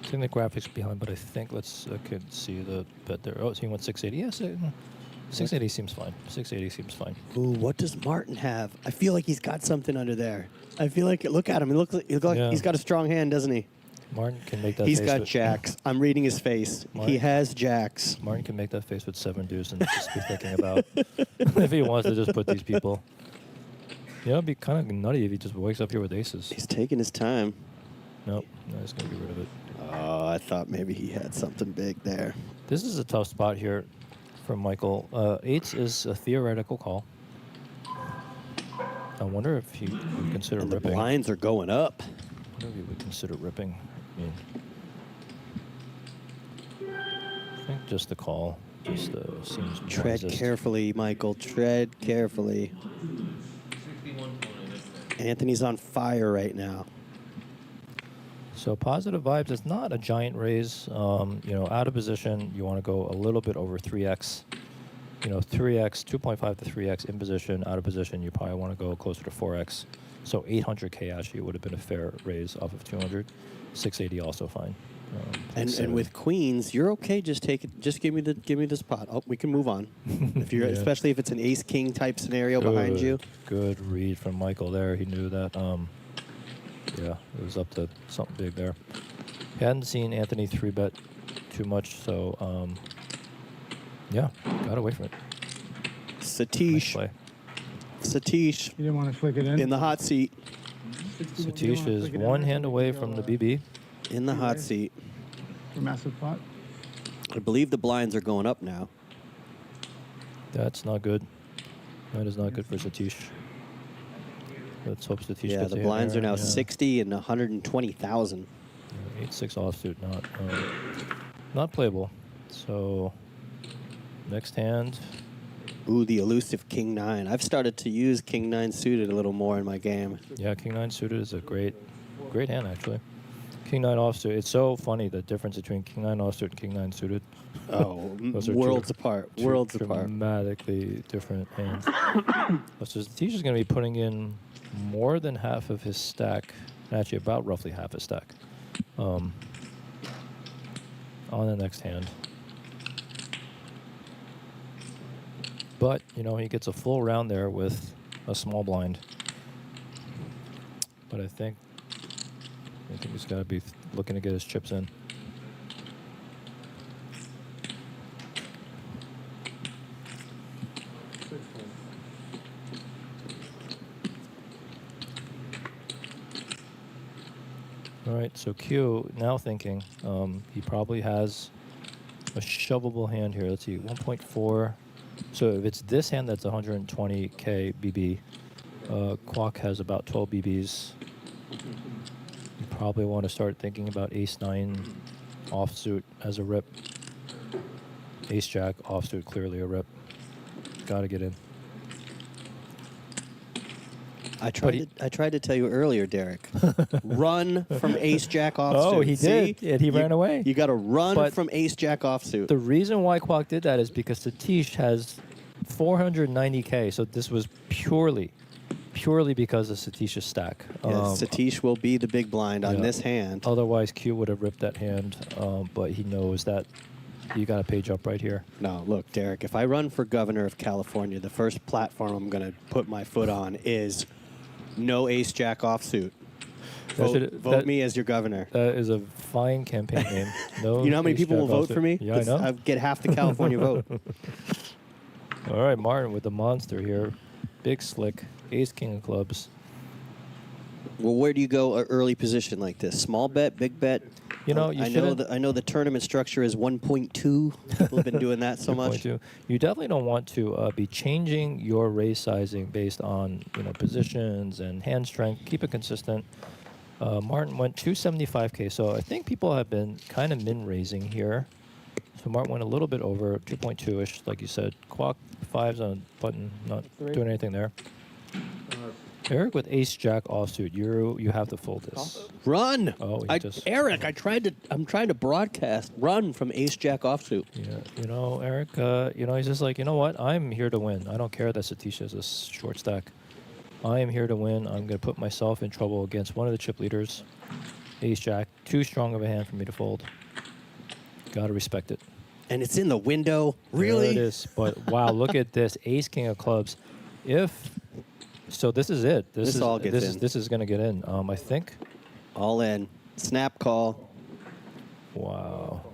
I think the graphics behind, but I think I could see the bet there. Oh, so he went 680. Yes, 680 seems fine. 680 seems fine. Ooh, what does Martin have? I feel like he's got something under there. I feel like look at him. He looks like he's got a strong hand, doesn't he? Martin can make that. He's face got with, jacks. I'm reading his face. He has jacks. Martin can make that face with 7 deuce and just be thinking about if he wants to just put these people. It'd be kind of nutty if he just wakes up here with aces. He's taking his time. Nope, no, he's gonna get rid of it. Oh, I thought maybe he had something big there. This is a tough spot here for Michael. Eights is a theoretical call. I wonder if he would consider and the ripping. blinds are going up. I wonder if he would consider ripping. I think just the call just seems Tread wisest. carefully, Michael. Tread carefully. Anthony's on fire right now. So positive vibes. It's not a giant raise. Out of position, you want to go a little bit over 3x. 3x, 2.5 to 3x in position. Out of position, you probably want to go closer to 4x. So 800K actually would have been a fair raise off of 200. 680 also fine. And with queens, you're okay. Just take it. Just give me the spot. Oh, we can move on. If you're especially if it's an ace king type scenario behind you. Good read from Michael there. He knew that. Yeah, it was up to something big there. He hadn't seen Anthony 3-bet too much, so yeah, got away from it. Satish. Nice play. Satish. You didn't want to flick it in? In the hot seat. Satish is one hand away from the BB. In the hot seat. For massive pot? I believe the blinds are going up now. That's not good. That is not good for Satish. Let's hope Satish Yeah, gets the in blinds there. are now 60 and 120,000. 8-6 offsuit, not playable. So next hand. Ooh, the elusive King 9. I've started to use King 9 suited a little more in my game. Yeah, King 9 suited is a great hand actually. King 9 offsuit. It's so funny the difference between King 9 offsuit and King 9 suited. Oh, Those are worlds apart. Worlds apart. Dramatically different hands. So the teacher's going to be putting in more than half of his stack, actually about roughly half his stack, on the next hand. But, he gets a full round there with a small blind. But I think he's got to be looking to get his chips in. All right, so Q now thinking he probably has a shovable hand here. Let's see, 1.4. So if it's this hand, that's 120k BB. Kwok has about 12 BBs. You probably want to start thinking about ace-9 offsuit as a rip. Ace-jack offsuit, clearly a rip. Got to get in. I tried to tell you earlier, Derek. Run from ace-jack offsuit. Oh, he did, and he ran away. You got to run from ace-jack offsuit. The reason why Kwok did that is because Satish has 490k, so this was purely because of Satish's stack. Yes, Satish will be the big blind on this hand. Otherwise, Q would have ripped that hand, but he knows that you got a page up right here. No, look, Derek, if I run for governor of California, the first platform I'm going to put my foot on is no ace-jack offsuit. Vote me as your governor. That is a fine campaign name. No, you know how many people will vote for me? Yeah, I know. I get half the California vote. All right, Martin with the monster here. Big slick. Ace, king of clubs. Well, where do you go early position like this? Small bet, big bet? You know, you I know the tournament structure is 1.2. People have been doing that so much. You definitely don't want to be changing your raise sizing based on positions and hand strength. Keep it consistent. Martin went 275k, so I think people have been kind of min raising here. So Martin went a little bit over 2.2ish, like you said. Kwok 5's on button, not doing anything there. Eric with ace-jack offsuit. You have to fold this. Run! Oh, Eric, I'm trying to broadcast. Run from ace-jack offsuit. Yeah, Eric. He's just like, you know what? I'm here to win. I don't care that Satish has a short stack. I am here to win. I'm going to put myself in trouble against one of the chip leaders. Ace-jack. Too strong of a hand for me to fold. Got to respect it. And it's in the window. Really? There it is. But wow, look at this. Ace, king of clubs. So this is it. This all gets in. This is going to get in. I think. All in. Snap call. Wow.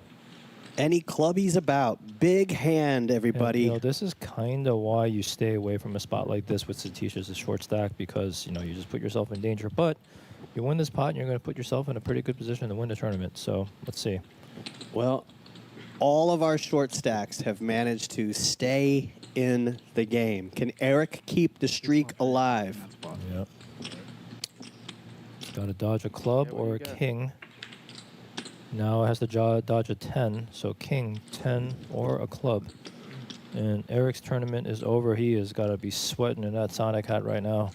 Any clubbies about. Big hand, everybody. And, this is kind of why you stay away from a spot like this with Satish as a short stack, because, you just put yourself in danger. But you win this pot, and you're going to put yourself in a pretty good position to win the tournament. So let's see. Well, all of our short stacks have managed to stay in the game. Can Eric keep the streak alive? Yep. Got to dodge a club or a king. Now it has to dodge a 10, so king, 10, or a club. And Eric's tournament is over. He has got to be sweating in that Sonic hat right now.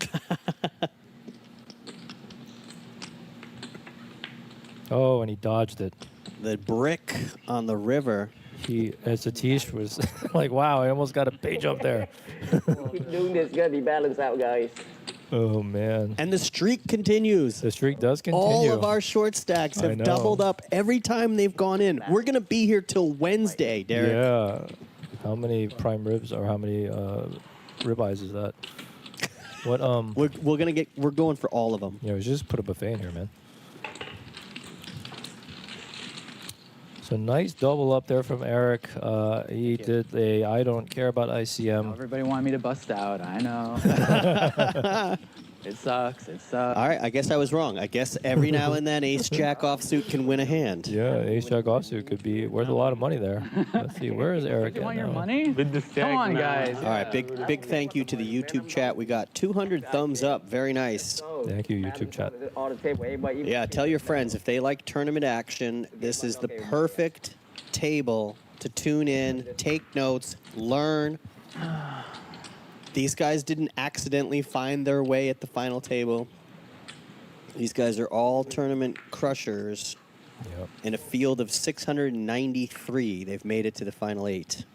Oh, and he dodged it. The brick on the river. As Satish was like, wow, I almost got a page up there. Keep doing this, gotta be balanced out, guys. Oh, man. And the streak continues. The streak does continue. All of our short stacks have doubled up every time they've gone in. We're going to be here till Wednesday, Derek. Yeah. How many prime ribs or how many ribeyes is that? What? We're going for all of them. Yeah, we should just put a buffet in here, man. So nice double up there from Eric. He did a I don't care about ICM. Everybody wanted me to bust out. I know. It sucks. It sucks. All right, I guess I was wrong. I guess every now and then ace-jack offsuit can win a hand. Yeah, ace-jack offsuit could be worth a lot of money there. Let's see, where is Eric? You want your money? With the stack. Come on, guys. All right, big thank you to the YouTube chat. We got 200 thumbs up. Very nice. Thank you, YouTube chat. On the table, everybody even Yeah, tell your friends if they like tournament action, this is the perfect table to tune in, take notes, learn. These guys didn't accidentally find their way at the final table. These guys are all tournament crushers. Yep. In a field of 693, they've made it to the final 8.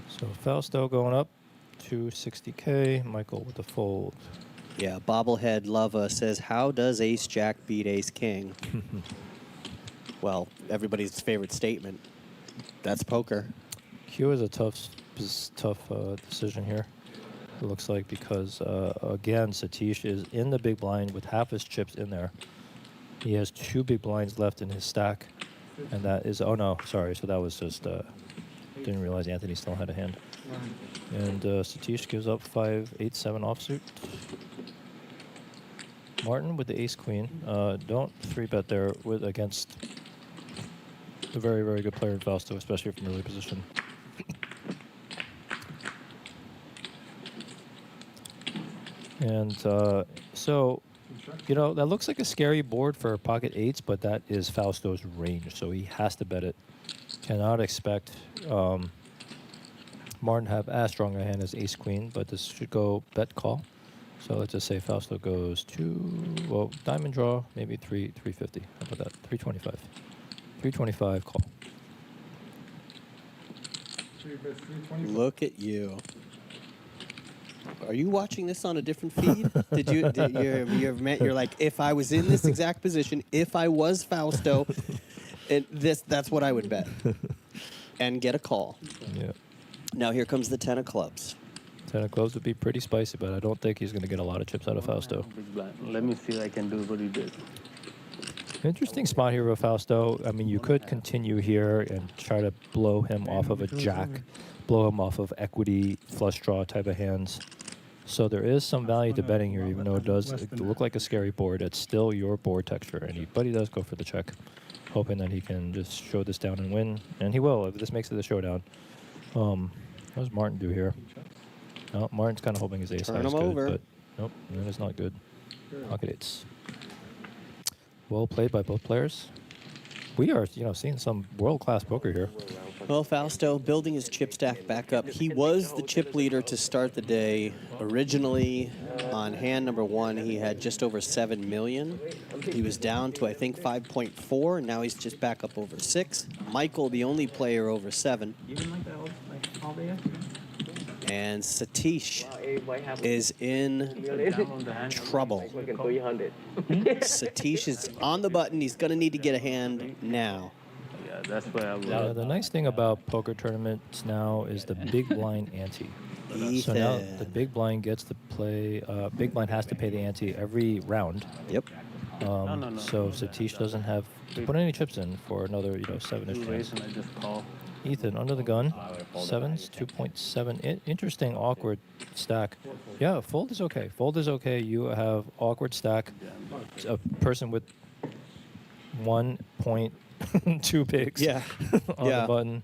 So Fausto going up, 260K. Michael with the fold. Yeah, Bobblehead Lava says, how does Ace-Jack beat Ace-King? Well, everybody's favorite statement. That's poker. Q is a tough decision here. It looks like because, again, Satish is in the big blind with half his chips in there. He has 2 big blinds left in his stack. And that is, oh no, sorry. So that was just, didn't realize Anthony still had a hand. And Satish gives up 5, 8, 7 offsuit. Martin with the ace queen. Don't 3-bet there with against the very, very good player in Fausto, especially from early position. And so, you know, that looks like a scary board for pocket eights, but that is Fausto's range, so he has to bet it. Cannot expect Martin to have as strong a hand as ace queen, but this should go bet call. So let's just say Fausto goes well, diamond draw, maybe 350. How about that? 325. 325 call. Look at you. Are you watching this on a different feed? You're like, if I was in this exact position, if I was Fausto, that's what I would bet. And get a call. Yeah. Now here comes the 10 of clubs. 10 of clubs would be pretty spicy, but I don't think he's going to get a lot of chips out of Fausto. Let me see if I can do what he did. Interesting spot here with Fausto. I mean, you could continue here and try to blow him off of a jack, blow him off of equity, flush draw type of hands. So there is some value to betting here, even though it does look like a scary board. It's still your board texture, but he does go for the check, hoping that he can just show this down and win. And he will if this makes it a showdown. What does Martin do here? Oh, Martin's kind of hoping his ace high is good, but nope, that is not good. Pocket eights. Well played by both players. We are, seeing some world-class poker here. Well, Fausto building his chip stack back up. He was the chip leader to start the day. Originally, on hand number 1, he had just over 7 million. He was down to, I think, 5.4, and now he's just back up over 6. Michael, the only player over 7. And Satish is in trouble. Satish is on the button. He's going to need to get a hand now. Yeah, that's where I was. The nice thing about poker tournaments now is the big blind ante. So now the big blind gets to play. Big blind has to pay the ante every round. Yep. So Satish doesn't have to put any chips in for another, 7-ish chance. I just call. Ethan under the gun, 7s, 2.7. Interesting, awkward stack. Yeah, fold is okay. Fold is okay. You have awkward stack. A person with 1.2 bigs on the button.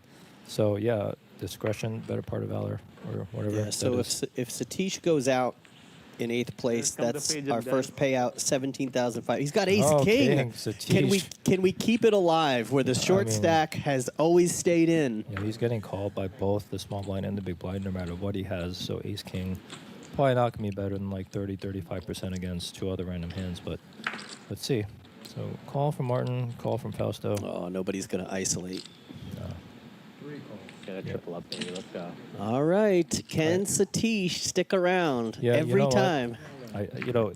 So yeah, discretion, better part of valor, or whatever. Yeah. So if Satish goes out in 8th place, that's our first payout, 17,500. He's got ace king. Can we keep it alive where the short stack has always stayed in? Yeah, he's getting called by both the small blind and the big blind no matter what he has. So ace king probably not gonna be better than like 35% against 2 other random hands, but let's see. So call from Martin, call from Fausto. Oh, nobody's gonna isolate. Got a triple up, baby. Let's go. All right. Can Satish stick around every time?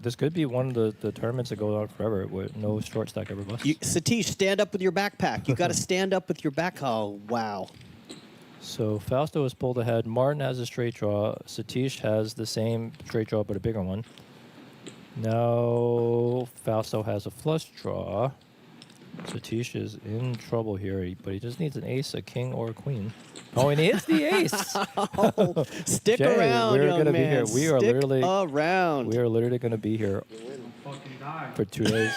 This could be one of the tournaments that goes on forever where no short stack ever busts. Satish, stand up with your backpack. You got to stand up with your back. Oh, wow. So Fausto has pulled ahead. Martin has a straight draw. Satish has the same straight draw, but a bigger one. Now Fausto has a flush draw. Satish is in trouble here, but he just needs an ace, a king, or a queen. Oh, and he hits the ace. Stick around, we're young gonna man. Be here. We are literally around. We are literally going to be here for 2 days.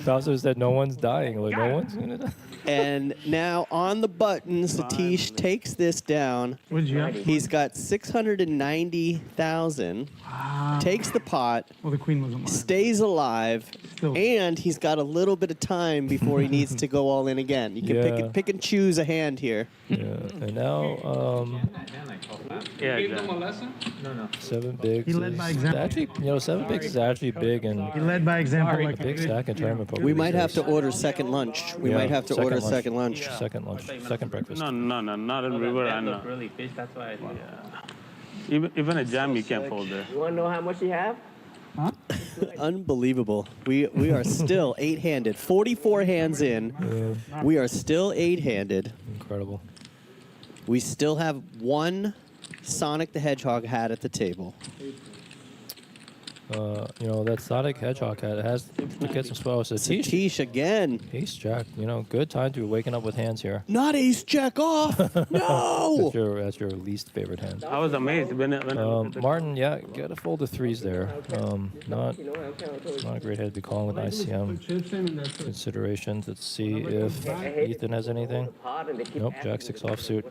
Fausto said no one's dying. Like, no one's going to die. And now on the button, Satish takes this down. What did you have? He's got 690,000. Wow. Takes the pot. Well, the queen wasn't mine. Stays alive. And he's got a little bit of time before he needs to go all in again. You can pick and choose a hand here. Yeah, and now, Gave them a lesson? No. 7 bigs. He led by example. Actually, 7 bigs is actually big and He led by example. a big stack in tournament poker. We might have to order second lunch. We might have to order second lunch. Second lunch. Second breakfast. No, not in river. I know. Really fish, that's why I think. Even a jam you can't fold there. You want to know how much you have? Unbelievable. We are still 8-handed. 44 hands in. We are still 8-handed. Incredible. We still have one Sonic the Hedgehog hat at the table. You know, that Sonic Hedgehog hat has to get some swell. Satish again. Ace Jack. You know, good time to be waking up with hands here. Not Ace Jack off. No. That's your least favorite hand. I was amazed when Martin, yeah, get a fold of threes there. Not a great hand to be calling with ICM considerations. Let's see if Ethan has anything. Nope, Jack 6 offsuit.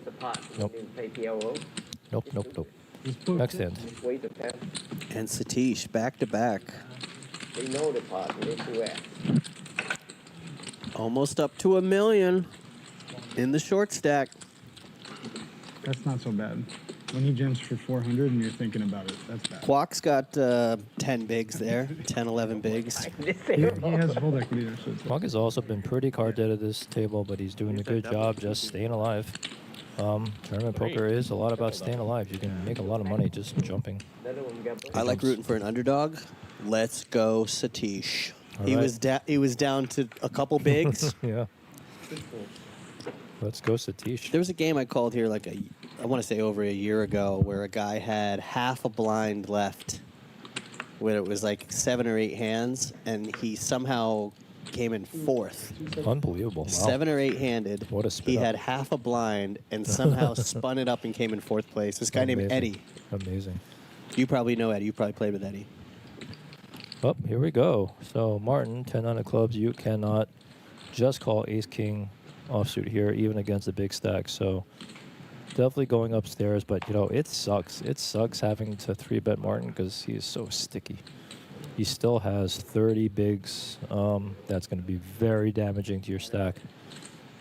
Nope. Next hand. And Satish back to back. They know the pot, they do it. Almost up to $1 million in the short stack. That's not so bad. When he jams for 400 and you're thinking about it, that's bad. Quack's got 10 bigs there, 10, 11 bigs. He has full equity there. So Quack has also been pretty card dead at this table, but he's doing a good job just staying alive. Tournament poker is a lot about staying alive. You can make a lot of money just jumping. I like rooting for an underdog. Let's go, Satish. All He right. was down to a couple bigs. Yeah. Let's go, Satish. There was a game I called here like I want to say over a year ago where a guy had half a blind left, where it was like 7 or 8 hands, and he somehow came in 4th. Unbelievable. Wow. 7 or 8 handed. What a spin He up. had half a blind and somehow spun it up and came in 4th place. This guy named Amazing. Eddie. Amazing. You probably know Eddie. You probably played with Eddie. Oh, here we go. So, Martin, 10 of clubs. You cannot just call ace-king offsuit here, even against a big stack. So, definitely going upstairs. But, you know, it sucks. It sucks having to 3-bet Martin because he is so sticky. He still has 30 bigs. That's going to be very damaging to your stack.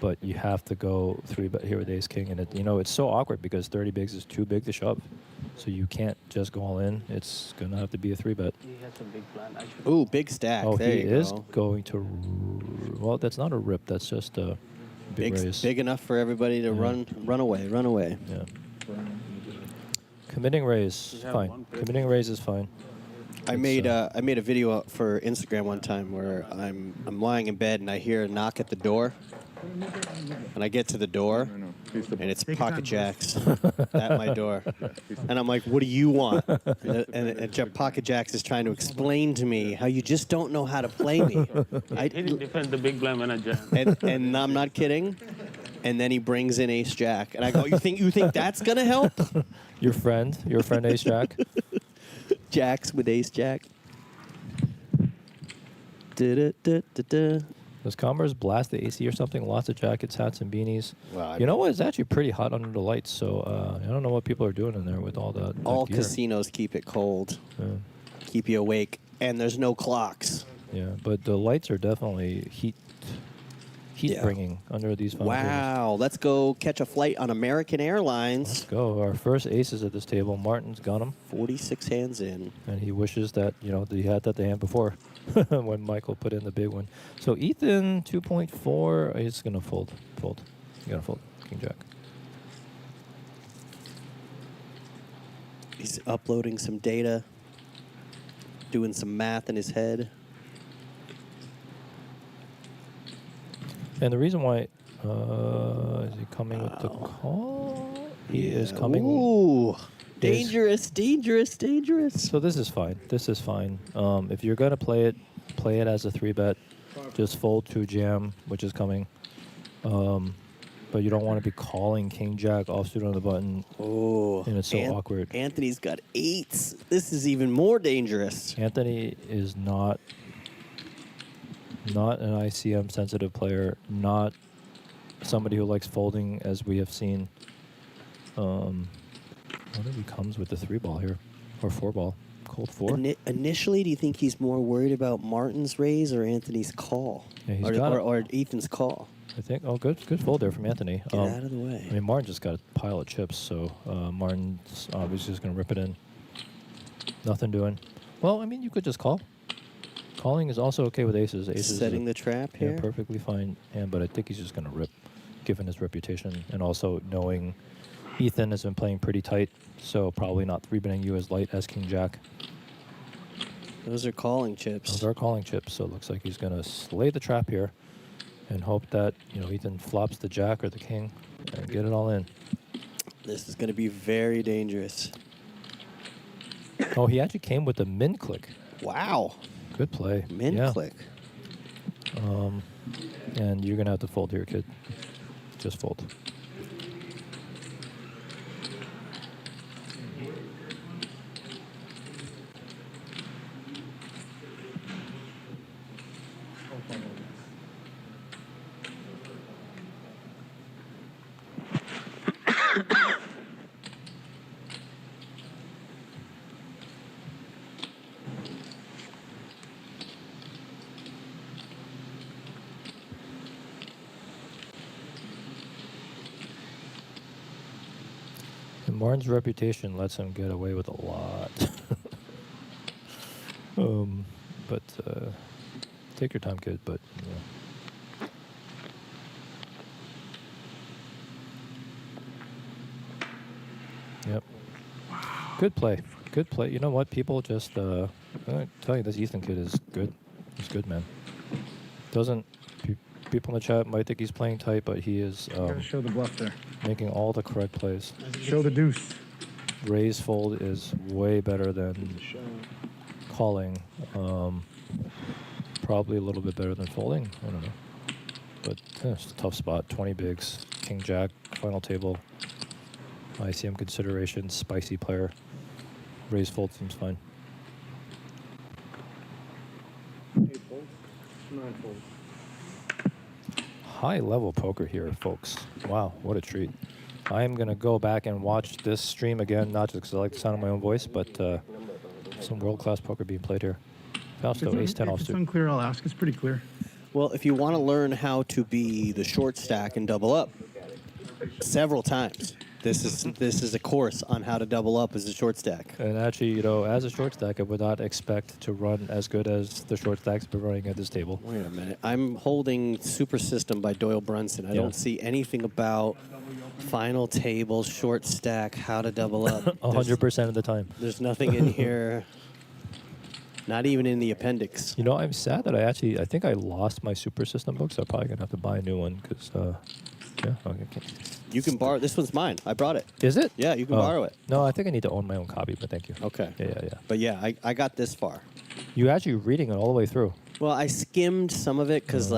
But you have to go 3-bet here with ace-king. And, you know, it's so awkward because 30 bigs is too big to shove. So you can't just go all in. It's going to have to be a 3-bet. He has a big plan. Ooh, big stack. Oh, there he you is go. going to... Well, that's not a rip. That's just a big raise. Big enough for everybody to run away. Yeah. Committing raise, fine. Committing raise is fine. I made a video for Instagram one time where I'm lying in bed and I hear a knock at the door, and I get to the door, and it's pocket jacks at my door, and I'm like, "What do you want?" And pocket jacks is trying to explain to me how you just don't know how to play me. He didn't defend the big blind when I jammed. And I'm not kidding. And then he brings in ace jack, and I go, "You think that's gonna help?" Your friend ace jack. Jacks with ace jack. Does Commerce blast the AC or something? Lots of jackets, hats, and beanies. Well, You know what? It's actually pretty hot under the lights, so I don't know what people are doing in there with all that. All gear. casinos keep it cold, Yeah. keep you awake, and there's no clocks. Yeah, but the lights are definitely heat Yeah. bringing under these final tables. Wow, let's go catch a flight on American Airlines. Let's go. Our first aces at this table. Martin's got him. 46 hands in. And he wishes that, you know, that he had that the hand before when Michael put in the big one. So Ethan, 2.4. He's going to fold. He's going to fold. King Jack. He's uploading some data, doing some math in his head. And the reason why, is he coming with the call? He is coming. Ooh, dangerous. So this is fine. This is fine. If you're going to play it as a 3-bet. Just fold 2 jam, which is coming. But you don't want to be calling King Jack offsuit on the button. Oh, and it's so awkward. Anthony's got 8s. This is even more dangerous. Anthony is not an ICM sensitive player, not somebody who likes folding as we have seen. What if he comes with the 3-ball here or 4-ball? Cold 4. Initially, do you think he's more worried about Martin's raise or Anthony's call? Yeah, he's or Ethan's call? I think. Oh, good fold there from Anthony. Get out of the way. I mean, Martin just got a pile of chips, so Martin's obviously just going to rip it in. Nothing doing. Well, I mean, you could just call. Calling is also okay with aces. Aces Setting the trap here? Yeah, perfectly fine. But I think he's just going to rip, given his reputation, and also knowing Ethan has been playing pretty tight, so probably not 3-betting you as light as King Jack. Those are calling chips. Those are calling chips, so it looks like he's going to slay the trap here and hope that, you know, Ethan flops the Jack or the King and get it all in. This is going to be very dangerous. Oh, he actually came with the min click. Wow. Good play. Min yeah. click. And you're gonna have to fold here, kid. Just fold. And Martin's reputation lets him get away with a lot. But take your time, kid. But yeah. Yep. Good play. Good play. You know what? People just I tell you, this Ethan kid is good. He's good, man. Doesn't people in the chat might think he's playing tight, but he is Gotta show the bluff there. making all the correct plays. Show the deuce. Raise fold is way better than calling. Probably a little bit better than folding. I don't know. But it's a tough spot. 20 bigs. King Jack. Final table. ICM consideration. Spicy player. Raise fold seems fine. 8 folds, 9 folds. High level poker here, folks. Wow, what a treat. I am going to go back and watch this stream again, not just because I like the sound of my own voice, but some world-class poker being played here. Fausto, ace 10 If offsuit. it's unclear, I'll ask. It's pretty clear. Well, if you want to learn how to be the short stack and double up several times, this is a course on how to double up as a short stack. And actually, you know, as a short stack, I would not expect to run as good as the short stacks been running at this table. Wait a minute. I'm holding Super System by Doyle Brunson. I don't see anything about final table, short stack, how to double up. 100% of the time. There's nothing in here. Not even in the appendix. You know, I'm sad that I think I lost my Super System book, so I'm probably going to have to buy a new one because, yeah. Okay. You can borrow. This one's mine. I brought it. Is it? Yeah, you can borrow it. No, I think I need to own my own copy, but thank you. Okay. Yeah. But yeah, I got this far. You actually reading it all the way through. Well, I skimmed some of it because,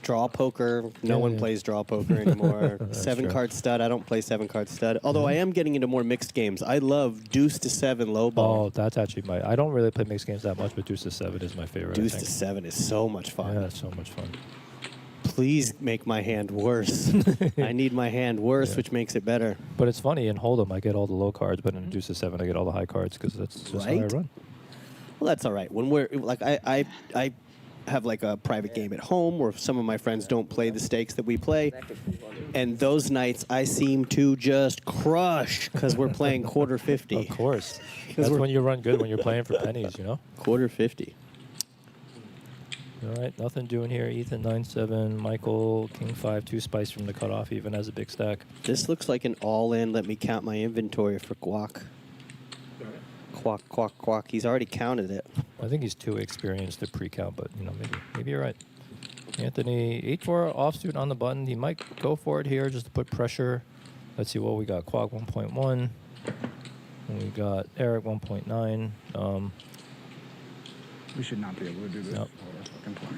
draw poker. No one plays draw poker anymore. 7-card stud. I don't play 7-card stud. Although I am getting into more mixed games. I love deuce to 7 low ball. Oh, that's actually I don't really play mixed games that much, but deuce to 7 is my favorite. Deuce to 7 is so much fun. Yeah, it's so much fun. Please make my hand worse. I need my hand worse, which makes it better. But it's funny, in Hold'em, I get all the low cards, but in deuce to 7, I get all the high cards because that's just how I run. Well, that's all right. When we're like, I have like a private game at home where some of my friends don't play the stakes that we play, and those nights I seem to just crush because we're playing quarter 50. Of course, that's when you run good, when you're playing for pennies, you know. Quarter 50. All right, nothing doing here. Ethan 9-7, Michael King 5, 2 spice from the cutoff, even has a big stack. This looks like an all-in. Let me count my inventory for Guac. Quack, quack, quack. He's already counted it. I think he's too experienced to pre-count, but maybe you're right. Anthony 8-4 offsuit on the button. He might go for it here just to put pressure. Let's see what we got. Quack 1.1. And we got Eric 1.9. We should not be able to do this. Nope.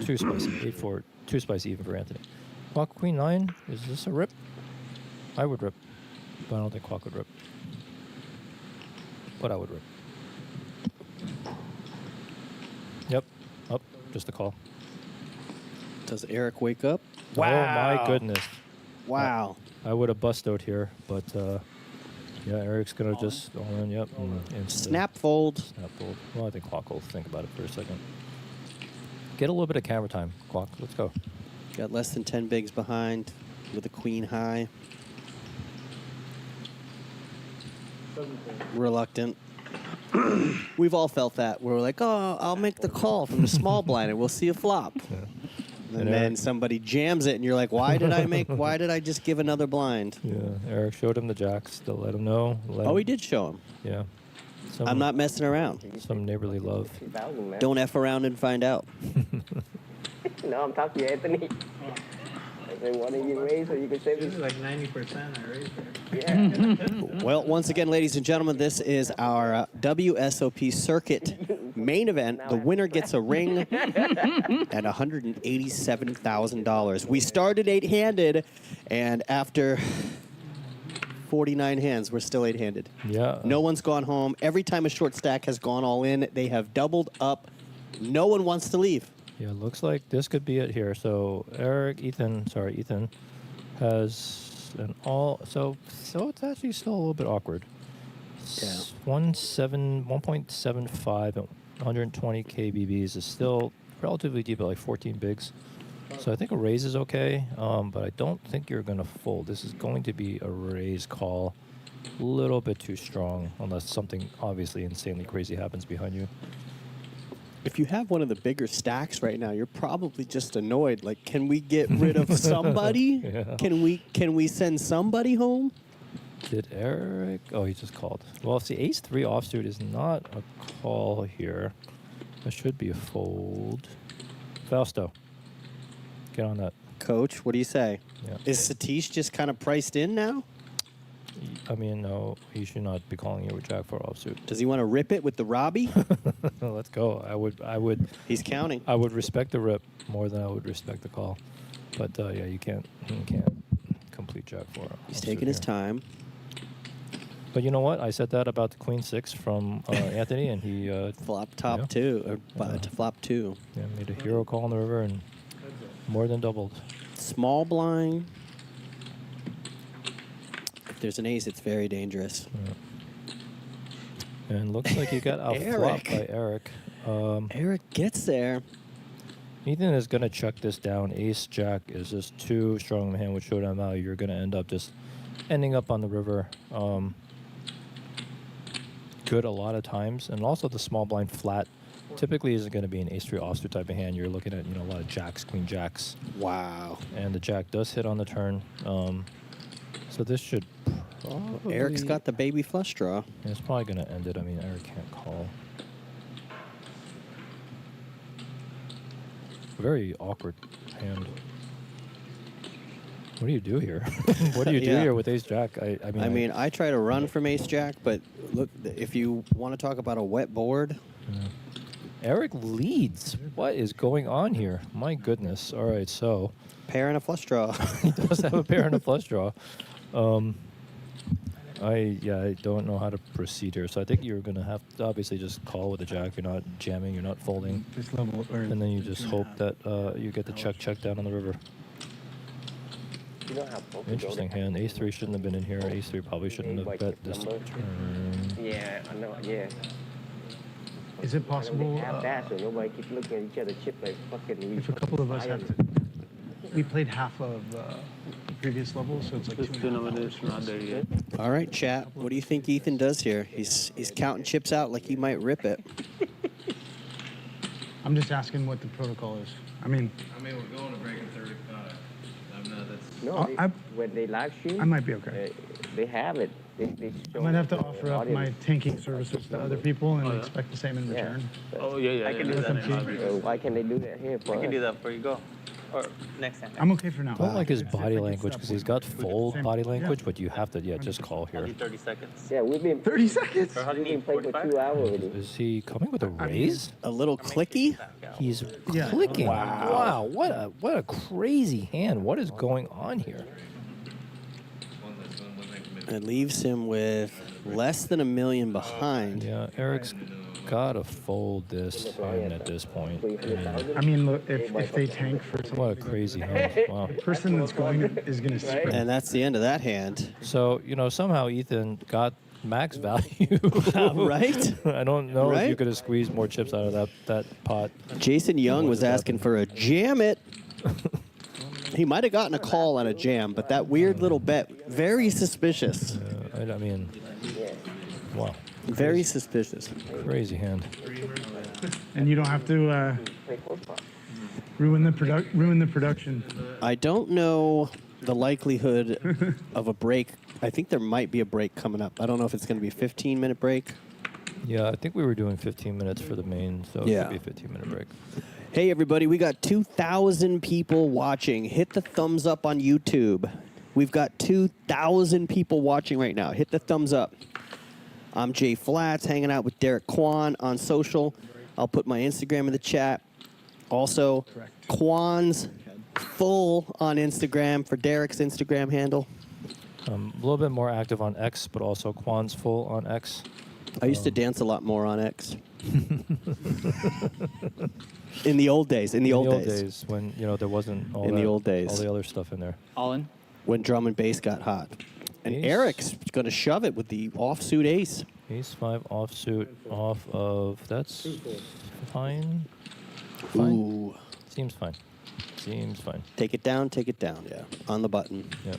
2 spicy. 8-4. 2 spicy even for Anthony. Quack Queen 9. Is this a rip? I would rip, but I don't think Quack would rip. But I would rip. Yep. Up. Just a call. Does Eric wake up? Wow. Oh, my goodness. Wow. I would have busted here, but yeah, Eric's going to just all in. Yep. And Snap fold. Snap fold. Well, I think Quack will think about it for a second. Get a little bit of camera time, Quack. Let's go. Got less than 10 bigs behind with a queen high. Reluctant. We've all felt that. We're like, oh, I'll make the call from the small blind and we'll see a flop. Yeah. And then somebody jams it and you're like, why did I just give another blind? Yeah, Eric showed him the jacks to let him know. He did show him. Yeah. I'm not messing around. Some neighborly love. Don't F around and find out. No, I'm talking to Anthony. If they want to even raise, so you can save This it. is like 90% I raised there. Yeah. Well, once again, ladies and gentlemen, this is our WSOP circuit main event. The winner gets a ring and $187,000. We started 8-handed, and after 49 hands, we're still 8-handed. Yeah. No one's gone home. Every time a short stack has gone all in, they have doubled up. No one wants to leave. Yeah, looks like this could be it here. So Ethan has an all. So it's actually still a little bit awkward. Yeah. 1.75 and 120 kbbs is still relatively deep at like 14 bigs. So I think a raise is okay, but I don't think you're going to fold. This is going to be a raise call. A little bit too strong, unless something obviously insanely crazy happens behind you. If you have one of the bigger stacks right now, you're probably just annoyed. Like, can we get rid of somebody? Yeah. Can we send somebody home? Did Eric? Oh, he just called. Well, see, ace-3 offsuit is not a call here. That should be a fold. Fausto, get on that. Coach, what do you say? Yeah. Is Satish just kind of priced in now? I mean, no, he should not be calling you a jack-4 offsuit. Does he want to rip it with the Robbie? Let's go. I would. He's counting. I would respect the rip more than I would respect the call. But yeah, you can't complete jack-4. He's offsuit taking his here. time. But you know what? I said that about the queen-6 from Anthony, and he Flop top yeah. 2, or flop 2. Yeah, made a hero call on the river and more than doubled. Small blind. If there's an ace, it's very dangerous. Yeah. And looks like you got outflopped by Eric. Eric gets there. Ethan is going to check this down. Ace Jack is just too strong of a hand with showdown value. You're going to end up just ending up on the river. Good a lot of times. And also the small blind flat typically isn't going to be an ace-3 offsuit type of hand. You're looking at, a lot of jacks, queen jacks. Wow. And the jack does hit on the turn. So this should probably... Eric's got the baby flush draw. Yeah, it's probably going to end it. I mean, Eric can't call. Very awkward hand. What do you do here? What do you do here with ace jack? I mean, I try to run from ace jack, but look, if you want to talk about a wet board. Yeah. Eric leads. What is going on here? My goodness. All right, so. Pair and a flush draw. He does have a pair and a flush draw. I don't know how to proceed here. So I think you're going to have to obviously just call with a jack. You're not jamming. You're not folding. This level, and then you just hope that you get the check down on the river. You don't have both. Interesting hand. Ace-3 shouldn't have been in here. Ace-3 probably shouldn't have bet this turn. Yeah, I know. Yeah. Is it possible? Have that, so nobody keeps looking at each other chip like fucking. If a couple of us have to, we played half of the previous level, so it's like 2.5 hours. Not there yet. All right, chat. What do you think Ethan does here? He's counting chips out like he might rip it. I'm just asking what the protocol is. I mean, we're going to break in 35. No, when they live stream, I might be okay. They have it. I might have to offer up my tanking services to other people and expect the same in return. Oh, yeah. I can do that. Why can't they do that here? I can do that for you. Go. Or next time. I'm okay for now. I don't like his body language because he's got full body language, but you have to, just call I'll here. do 30 seconds. Yeah, we've been 30 seconds. Or how do you need playing for 2 hours already. Is he coming with a raise? A little clicky? He's clicking. Wow. What a crazy hand. What is going on here? It leaves him with less than $1 million behind. Yeah, Eric's got to fold this hand at this point. I mean, look, if they tank for something, What a crazy hand. Wow. the person that's going is going to spread. And that's the end of that hand. So, somehow Ethan got max value. Right? I don't know if you Right? could have squeezed more chips out of that pot. Jason Young was asking for a jam it. He might have gotten a call on a jam, but that weird little bet, very suspicious. I mean, wow. Very suspicious. Crazy hand. And you don't have to ruin the production. I don't know the likelihood of a break. I think there might be a break coming up. I don't know if it's going to be a 15-minute break. Yeah, I think we were doing 15 minutes for the main, so it Yeah. should be a 15-minute break. Hey, everybody, we got 2,000 people watching. Hit the thumbs up on YouTube. We've got 2,000 people watching right now. Hit the thumbs up. I'm Jay Flats, hanging out with Derek Kwan on social. I'll put my Instagram in the chat. Also, Kwan's full on Instagram for Derek's Instagram handle. A little bit more active on X, but also Kwan's full on X. I used to dance a lot more on X. In the old days. In the old days. When, you know, there wasn't all In the old days. all the other stuff in there. All in. When drum and bass got hot. And Ace. Eric's going to shove it with the offsuit ace. Ace 5 offsuit off of, that's fine. Ooh. Seems fine. Seems fine. Take it down, yeah. On the button. Yep.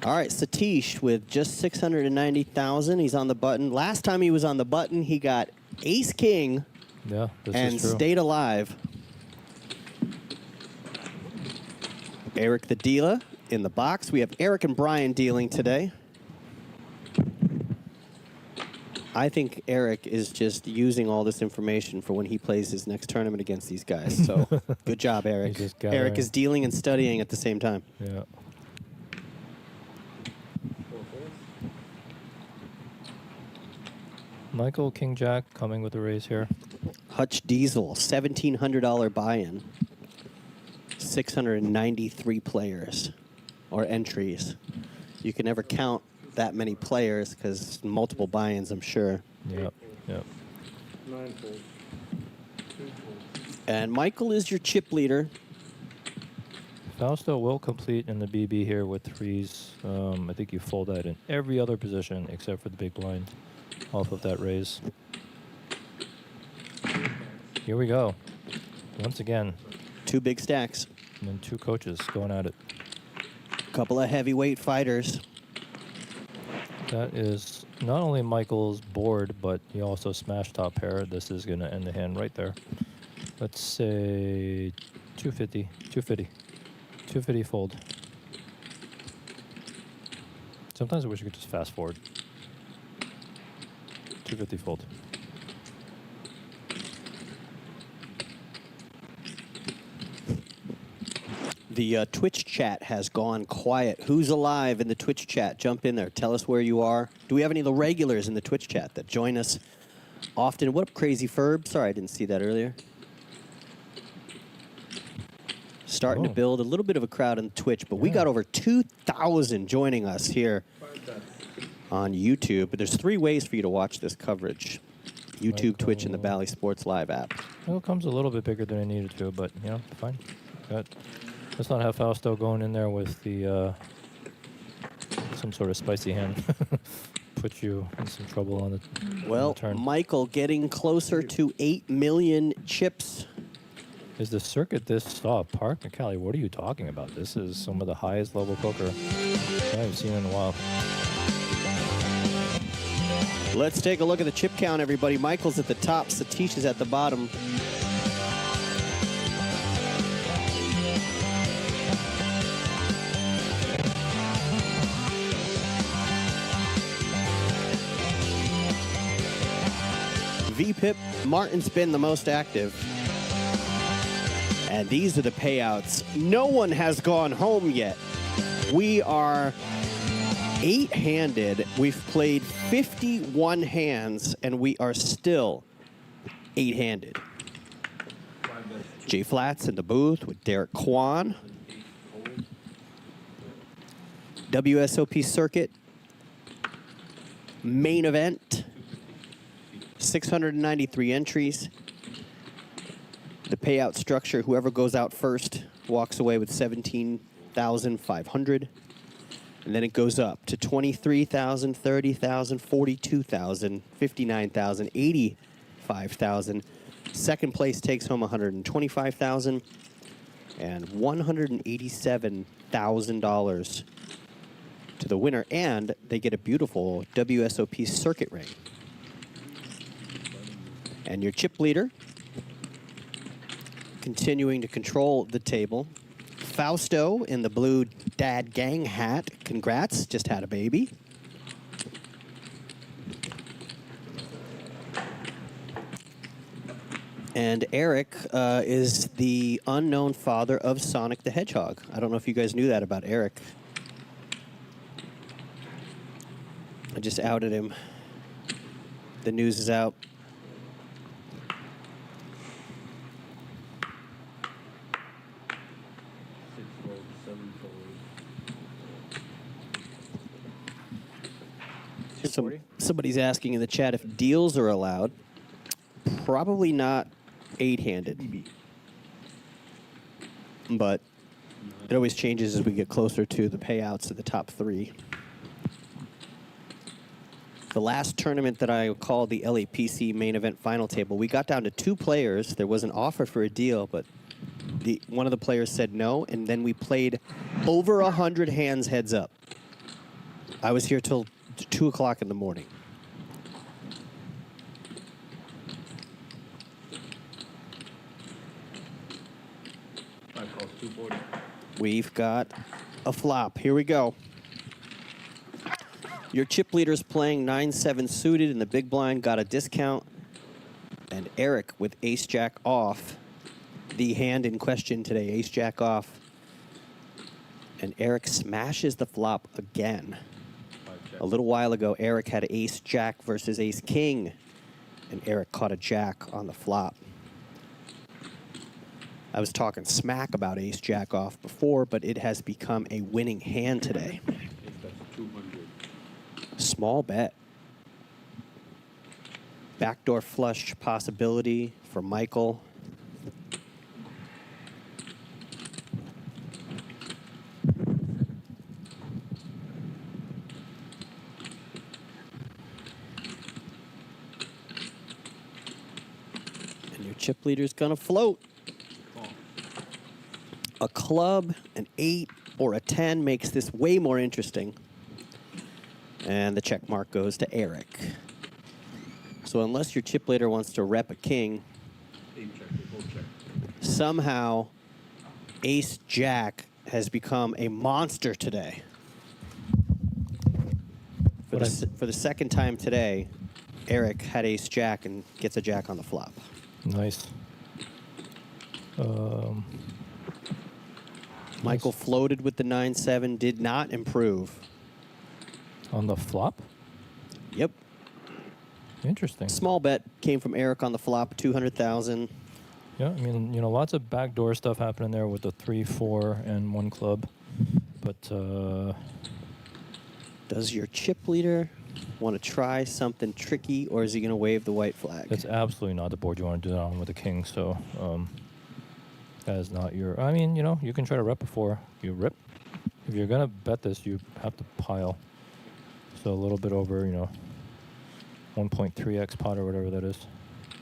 All right, Satish with just 690,000. He's on the button. Last time he was on the button, he got ace king Yeah, this and is true. stayed alive. Eric the dealer in the box. We have Eric and Brian dealing today. I think Eric is just using all this information for when he plays his next tournament against these guys. So good job, Eric. He's just gathering. Eric is dealing and studying at the same time. Yeah. Michael King Jack coming with a raise here. Hutch Diesel, $1,700 buy-in. 693 players or entries. You can never count that many players because multiple buy-ins, I'm sure. Yep. Yep. And Michael is your chip leader. Fausto will complete in the BB here with threes. I think you fold that in every other position except for the big blind off of that raise. Here we go. Once again. Two big stacks. And then two coaches going at it. Couple of heavyweight fighters. That is not only Michael's board, but he also smashed top pair. This is going to end the hand right there. Let's say 250, 250, 250 fold. Sometimes I wish you could just fast forward. 250 fold. The Twitch chat has gone quiet. Who's alive in the Twitch chat? Jump in there. Tell us where you are. Do we have any of the regulars in the Twitch chat that join us often? What up, Crazy Ferb? Sorry, I didn't see that earlier. Starting to build a little bit of a crowd on Twitch, but we got over 2,000 joining us here on YouTube. But there's three ways for you to watch this coverage. YouTube, Twitch, and the Bally Sports Live app. Well, it comes a little bit bigger than I needed to, but, you know, fine. Let's not have Fausto going in there with the some sort of spicy hand. Put you in some trouble on the turn. Michael getting closer to 8 million chips. Is the circuit this soft? Park McCallie, what are you talking about? This is some of the highest level poker I've seen in a while. Let's take a look at the chip count, everybody. Michael's at the top, Satish is at the bottom. VPIP, Martin's been the most active. And these are the payouts. No one has gone home yet. We are 8-handed. We've played 51 hands, and we are still 8-handed. Jay Flats in the booth with Derek Kwan. WSOP circuit. Main event. 693 entries. The payout structure, whoever goes out first walks away with 17,500. And then it goes up to 23,000, 30,000, 42,000, 59,000, 85,000. Second place takes home 125,000 and $187,000 to the winner, and they get a beautiful WSOP circuit ring. And your chip leader, continuing to control the table. Fausto in the blue dad gang hat. Congrats, just had a baby. And Eric is the unknown father of Sonic the Hedgehog. I don't know if you guys knew that about Eric. I just outed him. The news is out. Somebody's asking in the chat if deals are allowed. Probably not 8-handed. But it always changes as we get closer to the payouts of the top 3. The last tournament that I called the LAPC main event final table, we got down to 2 players. There was an offer for a deal, but one of the players said no, and then we played over 100 hands heads up. I was here till 2 o'clock in the morning. We've got a flop. Here we go. Your chip leader's playing 9-7 suited in the big blind, got a discount. And Eric with ace-jack off. The hand in question today, ace-jack off. And Eric smashes the flop again. A little while ago, Eric had ace-jack versus ace-king. And Eric caught a jack on the flop. I was talking smack about ace-jack off before, but it has become a winning hand today. Small bet. Backdoor flush possibility for Michael. And your chip leader's gonna float. A club, an 8, or a 10 makes this way more interesting. And the check mark goes to Eric. So unless your chip leader wants to rep a king, somehow ace-jack has become a monster today. For the second time today, Eric had ace-jack and gets a jack on the flop. Nice. Michael floated with the 9-7, did not improve. On the flop? Yep. Interesting. Small bet came from Eric on the flop, 200,000. Yeah, I mean, you know, lots of backdoor stuff happening there with the 3, 4, and 1 club. But does your chip leader want to try something tricky, or is he going to wave the white flag? That's absolutely not the board you want to do that on with the king. So that is not your. I mean, you know, you can try to rep before you rip. If you're gonna bet this, you have to pile. So a little bit over, you know, 1.3x pot or whatever that is.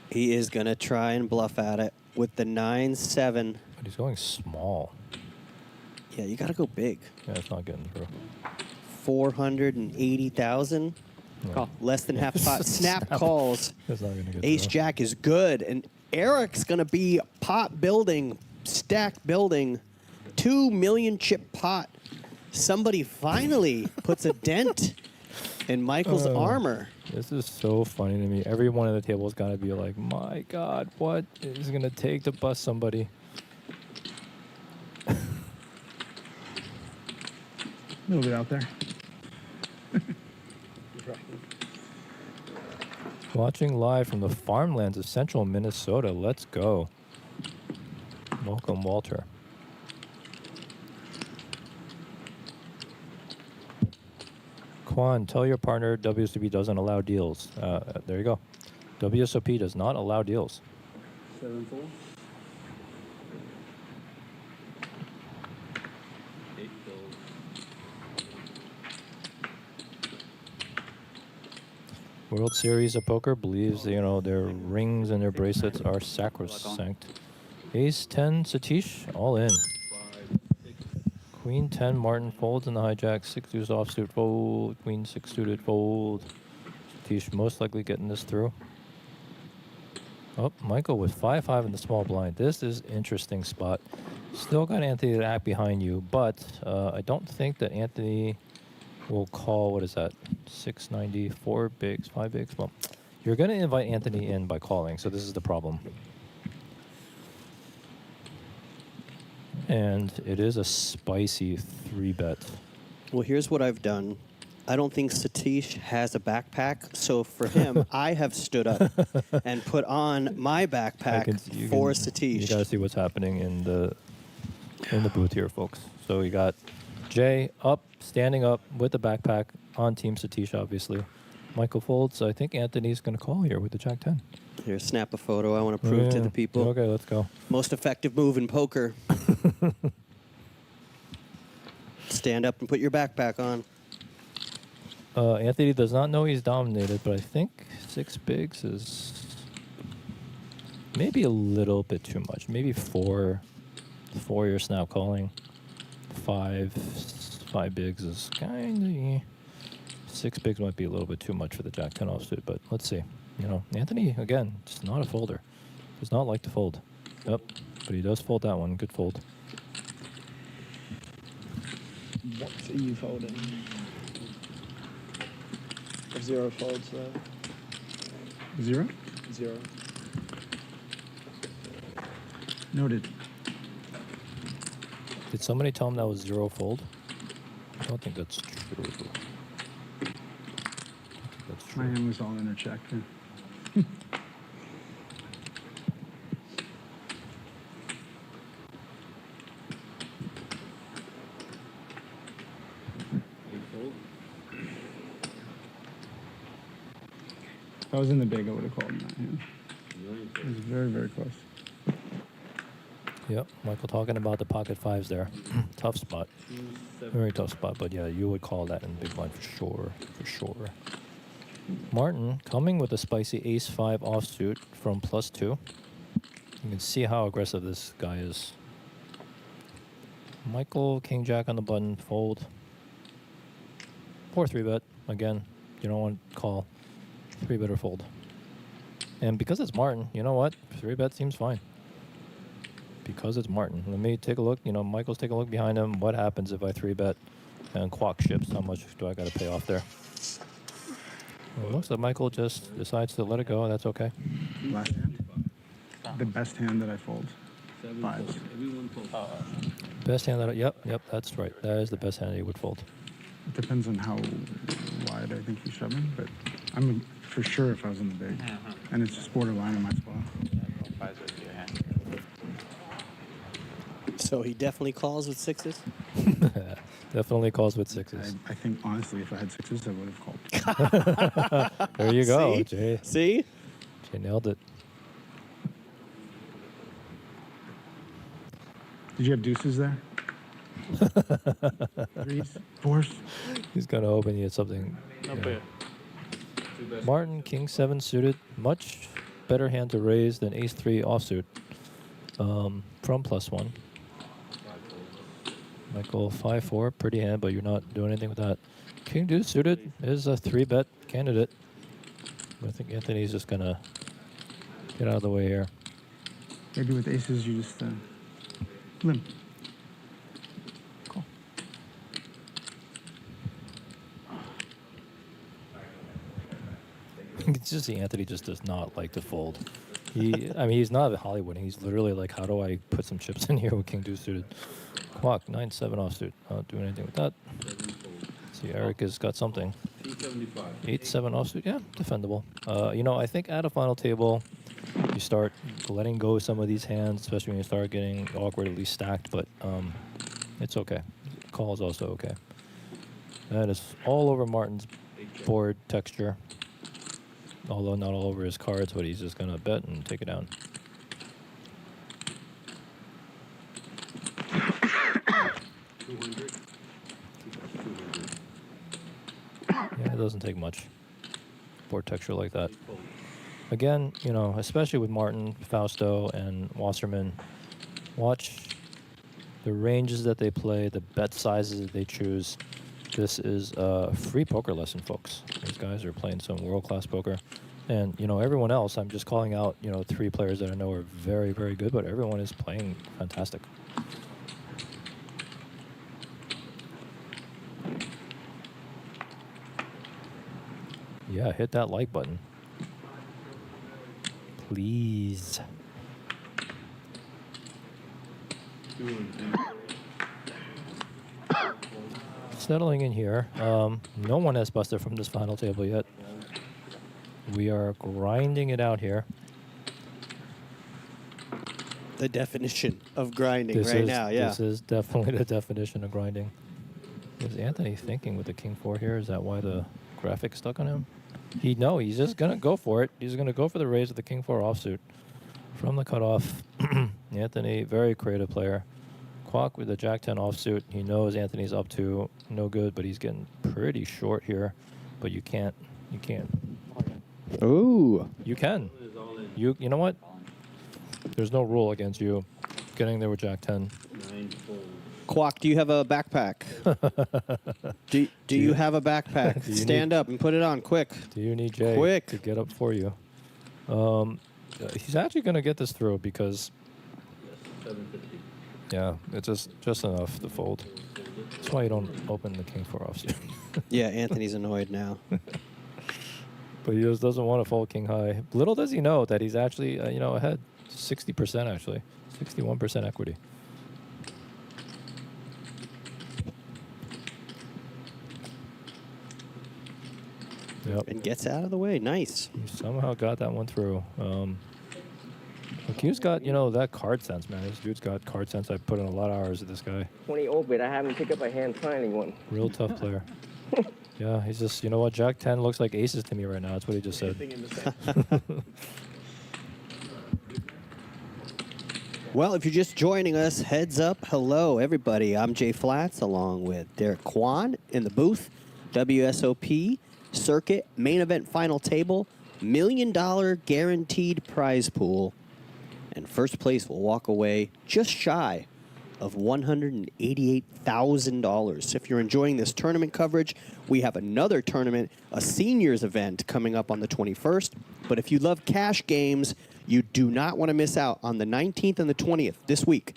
He is going to try and bluff at it with the 9-7. But he's going small. Yeah, you got to go big. Yeah, it's not getting through. 480,000. Yeah. Less than half pot. Snap calls. That's not gonna get Ace through. Jack is good. And Eric's going to be pot building, stack building, 2 million chip pot. Somebody finally puts a dent in Michael's armor. This is so funny to me. Every one of the tables got to be like, my God, what is going to take to bust somebody? A little bit out there. Watching live from the farmlands of central Minnesota. Let's go. Welcome, Walter. Quan, tell your partner WSOP doesn't allow deals. There you go. WSOP does not allow deals. 7-4. 8 gold. World Series of Poker believes, you know, their rings and their bracelets are sacrosanct. Ace 10, Satish, all in. Queen 10, Martin folds in the hijack. 6 deuce offsuit fold. Queen 6 suited fold. Satish most likely getting this through. Oh, Michael with 5-5 in the small blind. This is interesting spot. Still got Anthony to act behind you, but I don't think that Anthony will call, what is that, 690, 4 bigs, 5 bigs? Well, you're going to invite Anthony in by calling, so this is the problem. And it is a spicy 3-bet. Well, here's what I've done. I don't think Satish has a backpack, so for him, I have stood up and put on my backpack for Satish. You gotta see what's happening in the booth here, folks. So we got Jay up, standing up with the backpack on Team Satish, obviously. Michael folds. I think Anthony's gonna call here with the Jack 10. Here, snap a photo. I want to prove to the people. Okay, let's go. Most effective move in poker. Stand up and put your backpack on. Anthony does not know he's dominated, but I think 6 bigs is maybe a little bit too much. Maybe 4 you're snap calling. 5 bigs is kind of... 6 bigs might be a little bit too much for the Jack 10 offsuit, but let's see. You know, Anthony, again, just not a folder. Does not like to fold. Yep, but he does fold that one. Good fold. What are you folding? 0 folds though. 0? 0. Noted. Did somebody tell him that was 0 fold? I don't think that's true. My hand was all interchecked. If I was in the big, I would have called that hand. It was very, very close. Yep, Michael talking about the pocket 5s there. Tough spot. Very tough spot, but yeah, you would call that in big blind for sure. For sure. Martin coming with a spicy ace-5 offsuit from +2. You can see how aggressive this guy is. Michael, king-jack on the button, fold. Poor 3-bet. Again, you don't want to call 3-bet or fold. And because it's Martin, you know what? 3-bet seems fine. Because it's Martin. Let me take a look. You know, Michael's taking a look behind him. What happens if I 3-bet and quack ships? How much do I got to pay off there? Well, it looks like Michael just decides to let it go. That's okay. Last hand? The best hand that I fold. 5s. Best hand that yep, that's right. That is the best hand he would fold. It depends on how wide I think he's shoving, but I'm for sure if I was in the big. And it's just borderline in my spot. So he definitely calls with 6s? Definitely calls with 6s. I think, honestly, if I had 6s, I would have called. There you go, See? Jay. See? Jay nailed it. Did you have deuces there? 3s? 4s? He's going to open you at something. Martin, king 7 suited. Much better hand to raise than ace 3 offsuit from +1. Michael 5-4, pretty hand, but you're not doing anything with that. King deuce suited is a 3-bet candidate. I think Anthony's just gonna get out of the way here. Maybe with aces you just limp. Cool. It's just the Anthony just does not like to fold. I mean, he's not Hollywood. He's literally like, how do I put some chips in here with king deuce suited? Quack 9-7 offsuit. Not doing anything with that. See, Eric has got something. 8-7 offsuit. Yeah, defendable. You know, I think at a final table, you start letting go of some of these hands, especially when you start getting awkwardly stacked. But it's okay. Call is also okay. That is all over Martin's board texture. Although not all over his cards, but he's just gonna bet and take it down. Yeah, it doesn't take much. Board texture like that. Again, you know, especially with Martin, Fausto, and Wasserman, watch the ranges that they play, the bet sizes that they choose. This is a free poker lesson, folks. These guys are playing some world-class poker. And, you know, everyone else, I'm just calling out, you know, 3 players that I know are very, very good, but everyone is playing fantastic. Yeah, hit that like button. Please. Settling in here. No one has busted from this final table yet. We are grinding it out here. The definition of grinding This right is, now, yeah. This is definitely the definition of grinding. Is Anthony thinking with the king 4 here? Is that why the graphic stuck on him? He's just going to go for it. He's going to go for the raise of the king 4 offsuit. From the cutoff, Anthony, very creative player. Quack with the jack 10 offsuit. He knows Anthony's up to no good, but he's getting pretty short here. But you can't. Ooh. You can. You know what? There's no rule against you getting there with jack 10. Quack, do you have a backpack? do you have a backpack? Stand up and put it on, quick. Do you need Jay Quick. to get up for you? He's actually going to get this through because... Yeah, it's just enough to fold. That's why you don't open the king 4 offsuit. Yeah, Anthony's annoyed now. But he just doesn't want to fold king high. Little does he know that he's actually, ahead. 60% actually. 61% equity. Yep. And gets out of the way. Nice. He somehow got that one through. Q's got, that card sense, man. This dude's got card sense. I put in a lot of hours with this guy. 20 open. I haven't picked up a hand signing one. Real tough player. Yeah, he's just, what? Jack 10 looks like aces to me right now. That's what he just said. Well, if you're just joining us, heads up. Hello, everybody. I'm Jay Flats along with Derek Kwan in the booth. Wsopc circuit main event final table. $1 million guaranteed prize pool. And first place will walk away just shy of $188,000. If you're enjoying this tournament coverage, we have another tournament, a seniors event coming up on the 21st. But if you love cash games, you do not want to miss out on the 19th and the 20th this week.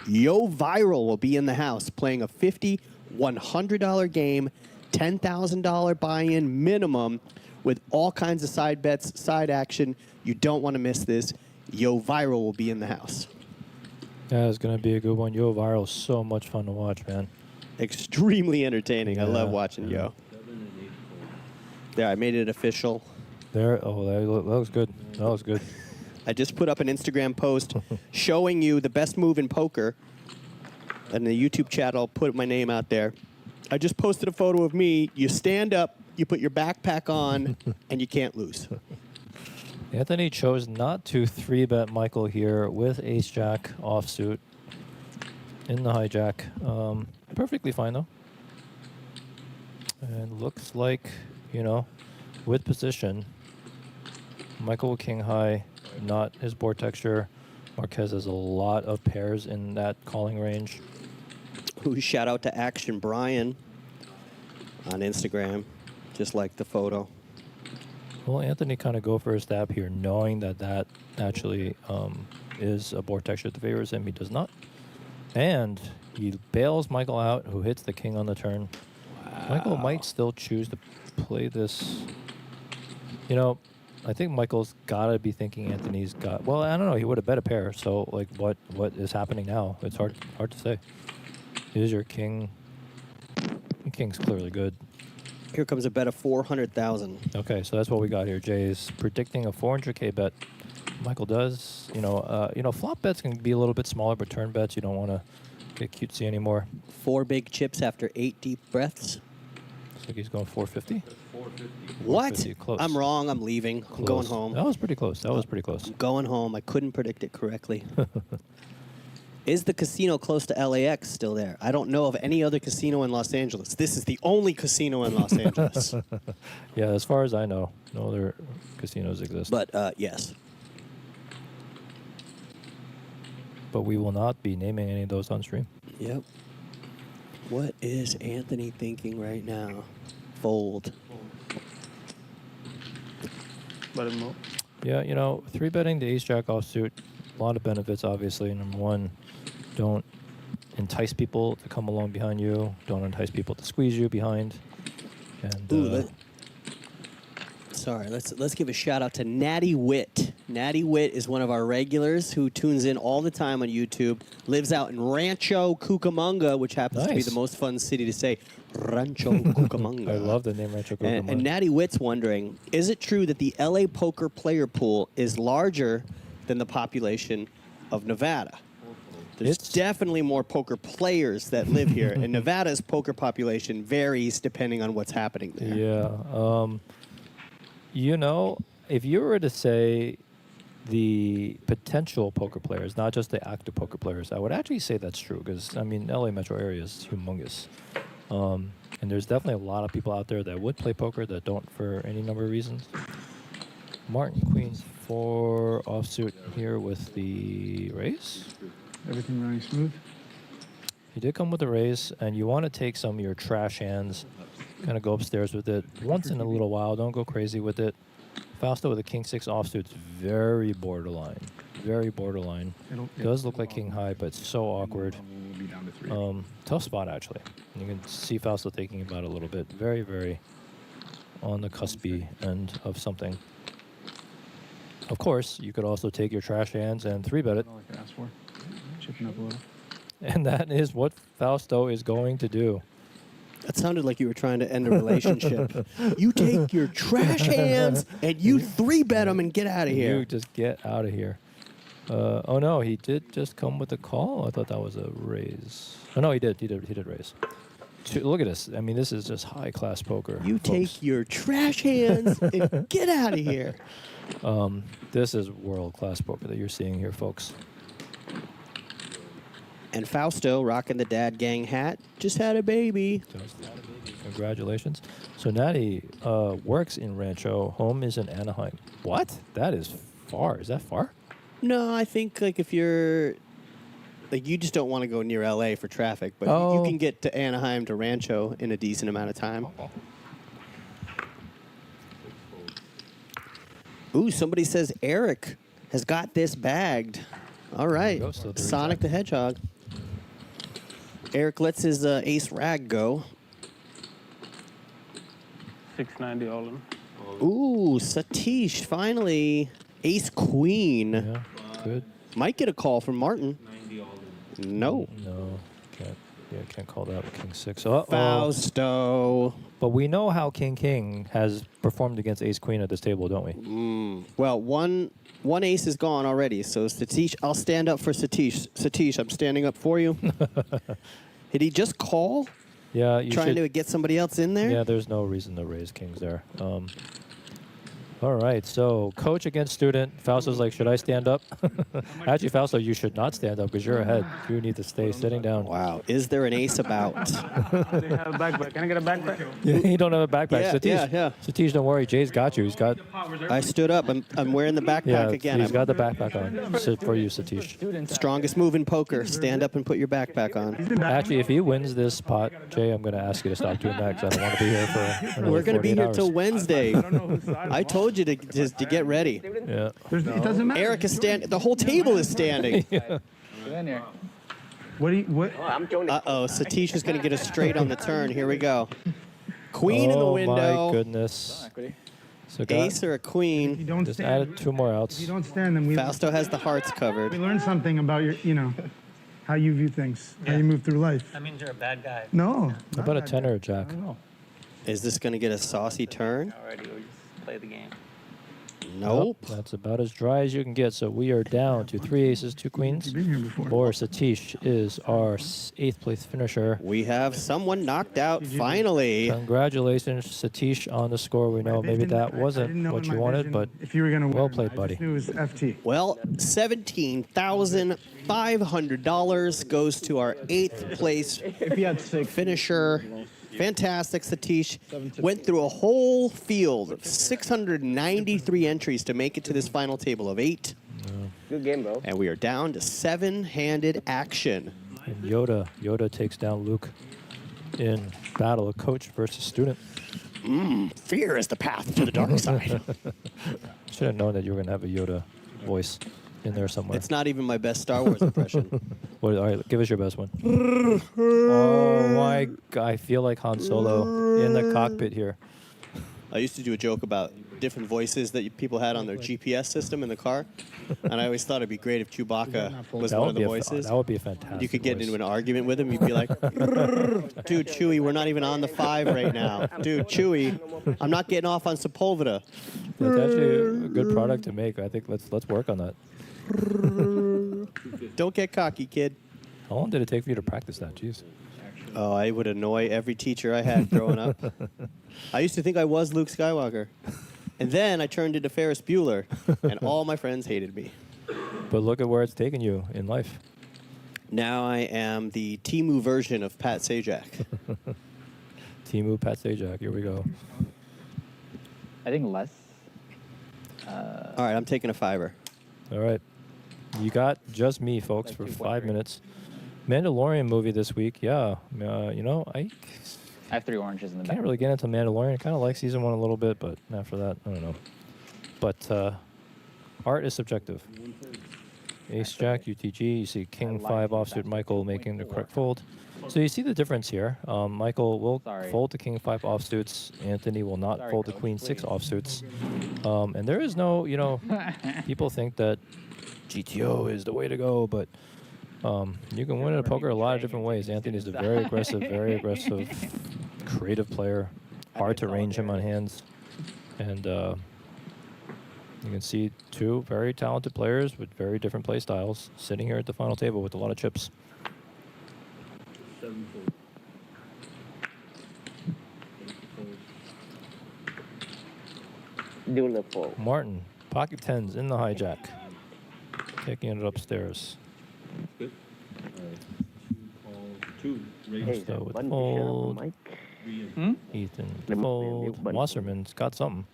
Yo Viral will be in the house playing a $50, $100 game, $10,000 buy-in minimum with all kinds of side bets, side action. You don't want to miss this. Yo Viral will be in the house. Yeah, it's going to be a good one. Yo Viral is so much fun to watch, man. Extremely entertaining. Yeah, I love watching Yo. There, I made it official. There, that looks good. That looks good. I just put up an Instagram post showing you the best move in poker. And the YouTube chat, I'll put my name out there. I just posted a photo of me. You stand up, you put your backpack on, and you can't lose. Anthony chose not to 3-bet Michael here with ace-jack offsuit in the hijack. Perfectly fine, though. And looks like, with position, Michael with king high, not his board texture. Marquez has a lot of pairs in that calling range. Ooh, shout out to Action Brian on Instagram. Just like the photo. Well, Anthony kind of go for a stab here, knowing that actually is a board texture that favors him. He does not. And he bails Michael out, who hits the king on the turn. Wow. Michael might still choose to play this. I think Michael's got to be thinking Anthony's got... Well, I don't know. He would have bet a pair. So, what is happening now? It's hard to say. Is your king... The king's clearly good. Here comes a bet of 400,000. Okay, so that's what we got here. Jay is predicting a 400K bet. Michael does. Flop bets can be a little bit smaller, but turn bets, you don't want to get cutesy anymore. 4 big chips after 8 deep breaths. Looks like he's going 450. What? 450, close. I'm wrong. I'm leaving. Close. I'm going home. That was pretty close. I'm going home. I couldn't predict it correctly. Is the casino close to LAX still there? I don't know of any other casino in Los Angeles. This is the only casino in Los Angeles. Yeah, as far as I know, no other casinos exist. But, yes. But we will not be naming any of those on stream. Yep. What is Anthony thinking right now? Fold. Let him know. Yeah, 3-betting the ace-jack offsuit, a lot of benefits, obviously. Number one, don't entice people to come along behind you. Don't entice people to squeeze you behind. And Ooh, sorry, let's give a shout out to Natty Witt Natty Witt is one of our regulars who tunes in all the time on YouTube. Lives out in Rancho Cucamonga, which happens to be the most fun city to say. Rancho Cucamonga. I love the name Rancho Cucamonga. And Natty Witt's wondering, is it true that the LA poker player pool is larger than the population of Nevada? There's definitely more poker players that live here, and Nevada's poker population varies depending on what's happening there. Yeah. You know, if you were to say the potential poker players, not just the active poker players, I would actually say that's true because, I mean, LA metro area is humongous. And there's definitely a lot of people out there that would play poker that don't for any number of reasons. Martin Queen 4 offsuit here with the raise. Everything running smooth. You did come with a raise, and you want to take some of your trash hands, kind of go upstairs with it once in a little while. Don't go crazy with it. Fausto with a King 6 offsuit's very borderline. Very borderline. Does look like King High, but so awkward. Tough spot, actually. You can see Fausto thinking about it a little bit. Very, very on the cuspy end of something. Of course, you could also take your trash hands and 3-bet it. All I could ask for. Chipping up a little. And that is what Fausto is going to do. That sounded like you were trying to end a relationship. You take your trash hands and you 3-bet them and get out of here. You just get out of here. Oh no, he did just come with a call. I thought that was a raise. Oh no, he did raise. Look at this. I mean, this is just high class poker. You folks. take your trash hands and get out of here. This is world class poker that you're seeing here, folks. And Fausto, rocking the dad gang hat, just had a baby. Congratulations. So Natty works in Rancho. Home is in Anaheim. What? That is far. Is that far? No, I think like if you're like you just don't want to go near LA for traffic, but you can get to Anaheim to Rancho in a decent amount of time. Ooh, somebody says Eric has got this bagged. All right, Sonic the Hedgehog. Eric lets his ace rag go. 690 all in. Ooh, Satish finally ace queen. Yeah, good. Might get a call from Martin. No. No, can't. Yeah, can't call that with King 6. Uh-oh. Fausto. But we know how King has performed against Ace Queen at this table, don't we? Well, one ace is gone already. So Satish, I'll stand up for Satish. Satish, I'm standing up for you. Did he just call? Yeah, you trying to get somebody else in there? Yeah, there's no reason to raise kings there. All right, so coach against student. Fausto's like, should I stand up? Actually, Fausto, you should not stand up because you're ahead. You need to stay sitting down. Wow. Is there an ace about? They have a backpack. Can I get a backpack? Yeah, you don't have a backpack. Yeah, Satish, yeah. Satish, don't worry. Jay's got you. He's got. I stood up. I'm wearing the backpack again. He's got the backpack on. Sit for you, Satish. Strongest move in poker. Stand up and put your backpack on. Actually, if he wins this spot, Jay, I'm going to ask you to stop doing that because I don't want to be here for another We're going to be 48 here hours. till Wednesday. I told you to get ready. Yeah. It doesn't matter. Eric is standing. The whole table is standing. Get in here. What? Uh-oh. Satish is going to get us straight on the turn. Here we go. Queen in the window. Oh, my goodness. So Ace or a queen. You don't just stand. added 2 more outs. If you don't stand, then we Fausto has the hearts covered. learn something about your, how you view things, how you move through life. That means you're a bad guy. No. How about a 10 or a jack? Is this going to get a saucy turn? Alrighty, we'll just play the game. Nope. That's about as dry as you can get. So we are down to 3 aces, 2 queens. You've been here before. Or Satish is our 8th place finisher. We have someone knocked out finally. Congratulations, Satish, on the score. We know maybe that wasn't what you wanted, but if you were gonna well win, played, I buddy. just knew it was FT. Well, $17,500 goes to our 8th place finisher. Fantastic, Satish. Went through a whole field of 693 entries to make it to this final table of 8. Good game, bro. And we are down to 7-handed action. And Yoda takes down Luke in battle of coach versus student. Fear is the path to the dark side. Should have known that you were going to have a Yoda voice in there somewhere. It's not even my best Star Wars impression. All right, give us your best one. Oh my God, I feel like Han Solo in the cockpit here. I used to do a joke about different voices that people had on their GPS system in the car, and I always thought it'd be great if Chewbacca was one of the voices. That would be a fantastic. You could get voice. into an argument with him. You'd be like, "Dude, Chewie, we're not even on the 5 right now. Dude, Chewie, I'm not getting off on Sepulveda." That's actually a good product to make. I think let's work on that. Don't get cocky, kid. How long did it take for you to practice that? Jeez. Oh, I would annoy every teacher I had growing up. I used to think I was Luke Skywalker. And then I turned into Ferris Bueller, and all my friends hated me. But look at where it's taken you in life. Now I am the Temu version of Pat Sajak. Temu, Pat Sajak. Here we go. I think less. All right, I'm taking a 5er. All right. You got just me, folks, for 5 minutes. Mandalorian movie this week. Yeah. You know, I have 3 oranges in the back. Can't really get into Mandalorian. I kind of like season 1 a little bit, but after that, I don't know. But art is subjective. Ace Jack, UTG. You see King 5 offsuit Michael making the correct fold. So you see the difference here. Michael will fold the King 5 offsuits. Anthony will not fold the Queen 6 offsuits. And there is no, you know, people think that GTO is the way to go, but you can win at poker a lot of different ways. Anthony's a very aggressive, creative player. Hard to range him on hands. And you can see 2 very talented players with very different play styles sitting here at the final table with a lot of chips. Do the fold. Martin, pocket 10s in the hijack. Taking it upstairs. Good. Two. So with fold. Ethan with fold. Wasserman's got something.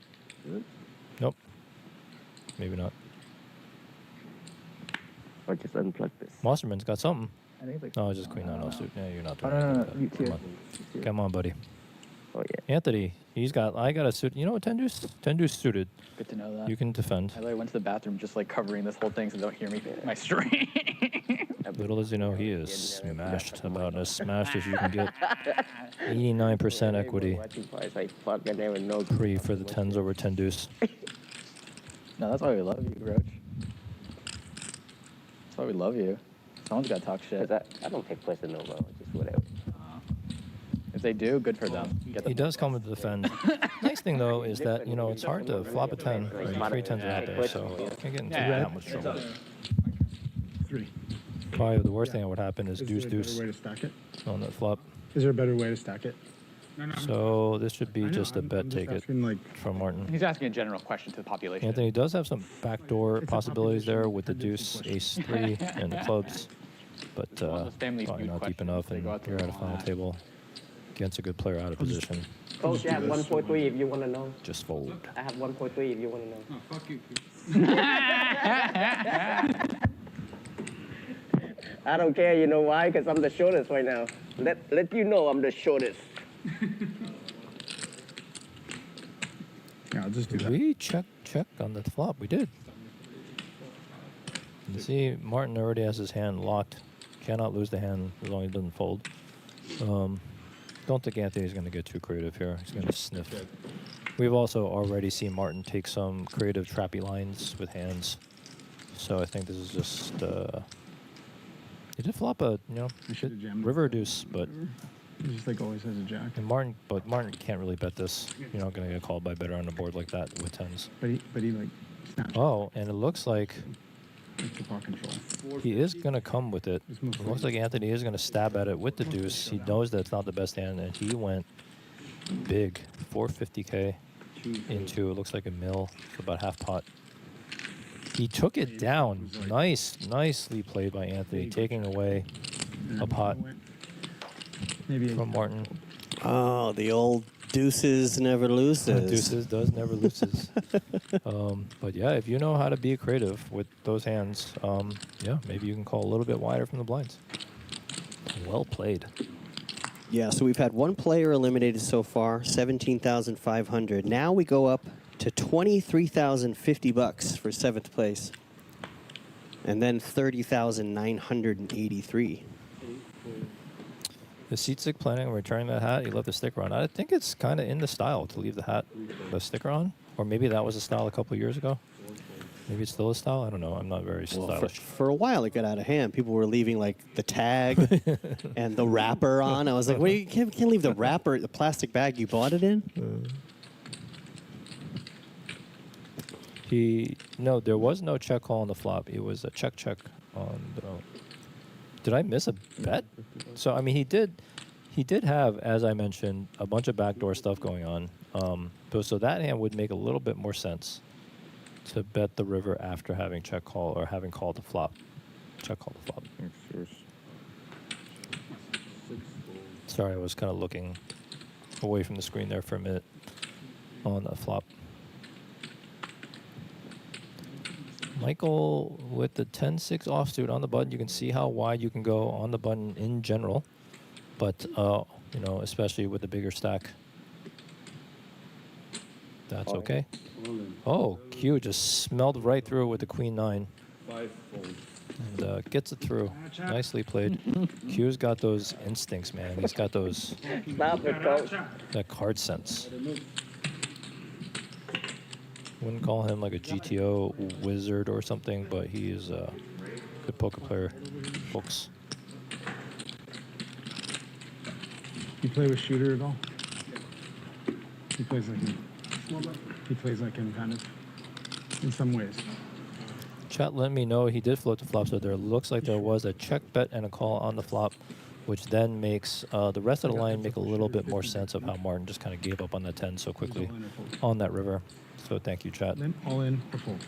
Nope. Maybe not. Or just unplug this. Wasserman's got something. I think it's No, it's just Queen 9 offsuit. Yeah, you're not Oh, doing no, that. you Come too. on. Come on, buddy. Oh, yeah. Anthony, I got a suit. You know what, 10 deuce suited. Good to know that. You can defend. I literally went to the bathroom just like covering this whole thing so they don't hear me my stream. Little as you know, he is smashed. About as smashed as you can get. 89% equity. Pre for the 10s over 10 deuce. No, that's why we love you, Roach. That's why we love you. Someone's got to talk shit. I don't take personal, bro. Just whatever. If they do, good for them. He does come to defend. Nice thing though is that you know it's hard to flop a 10. I mean, 3 10s are out there, so you can't get into that much trouble. 3. Probably the worst thing that would happen is deuce Is there a deuce better way to stack it? on that flop. Is there a better way to stack it? So this should be I know, just a I'm bet just take it asking, like, from Martin. He's asking a general question to the population. Anthony does have some backdoor possibilities there with the deuce, ace 3, and the clubs, but probably not deep enough, and you're at a final table against a good player out of position. Coach, I have 1.3 if you want to know. Just fold. I have 1.3 if you want to know. Oh, fuck you. I don't care, you know why? Because I'm the shortest right now. Let you know I'm the shortest. Yeah, I'll just do Did that. we check on the flop? We did. You see, Martin already has his hand locked. Cannot lose the hand as long as he doesn't fold. Don't think Anthony's going to get too creative here. He's going to sniff. We've also already seen Martin take some creative trappy lines with hands. So I think this is just... he did flop a, river deuce, but... He just like always has a jack. And Martin can't really bet this. You're not going to get called by better on the board like that with 10s. But he like snaps. Oh, and it looks like It's the paw control. he is going to come with it. It looks like Anthony is going to stab at it with the deuce. He knows that it's not the best hand, and he went big. 450K into, it looks like a mil, for about half pot. He took it down. Nicely played by Anthony, taking away a pot from Martin. Oh, the old deuces never loses. Deuces does never loses. But yeah, if you know how to be creative with those hands, yeah, maybe you can call a little bit wider from the blinds. Well played. Yeah, so we've had one player eliminated so far, 17,500. Now we go up to 23,050 bucks for 7th place, and then 30,983. The Wsopc planning on returning that hat. He left the sticker on. I think it's kind of in the style to leave the hat the sticker on, or maybe that was a style a couple years ago. Maybe it's still a style. I don't know. I'm not very stylish. For a while, it got out of hand. People were leaving like the tag and the wrapper on. I was like, "Wait, you can't leave the wrapper, the plastic bag you bought it in." No, there was no check call on the flop. It was a check on the. Did I miss a bet? So I mean, he did have, as I mentioned, a bunch of backdoor stuff going on. So that hand would make a little bit more sense to bet the river after having check call or having called the flop. Check call the flop. Sorry, I was kind of looking away from the screen there for a minute on the flop. Michael with the 10-6 offsuit on the button. You can see how wide you can go on the button in general, but you know, especially with the bigger stack. That's okay. Oh, Q just smelled right through it with the queen-9. And gets it through. Nicely played. Q's got those instincts, man. He's got those. That card sense. Wouldn't call him like a GTO wizard or something, but he is a good poker player, folks. You play with Shooter at all? He plays like him. He plays like him, kind of, in some ways. Chat let me know he did float the flop, so there looks like there was a check bet and a call on the flop, which then makes the rest of the line make a little bit more sense of how Martin just kind of gave up on that 10 so quickly on that river. So thank you, chat. Then all in or fold.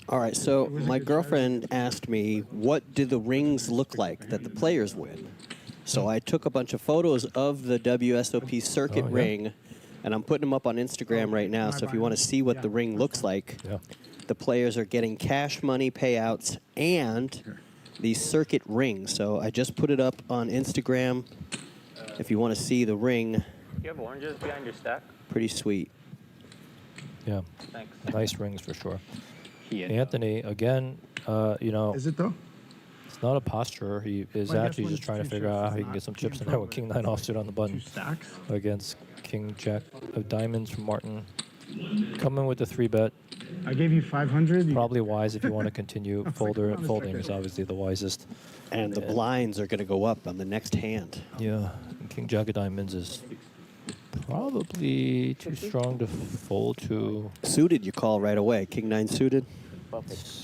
All right, so my girlfriend asked me, what do the rings look like that the players win? So I took a bunch of photos of the WSOP circuit ring, and I'm putting them up on Instagram right now. So if you want to see what the ring looks like, the players are getting cash money payouts and these circuit rings. So I just put it up on Instagram. If you want to see the ring, You have oranges behind your stack? pretty sweet. Yeah, Thanks. nice rings for sure. Anthony, again, you know. Is it though? It's not a posture. He is actually just trying to figure out how he can get some chips in there with King 9 offsuit on the button against King Jack of diamonds from Martin. Coming with the 3-bet. I gave you 500. Probably wise if you want to continue. Folding is obviously the wisest. And the blinds are going to go up on the next hand. Yeah, and King Jack of diamonds is probably too strong to fold to. Suited, you call right away. King 9 suited.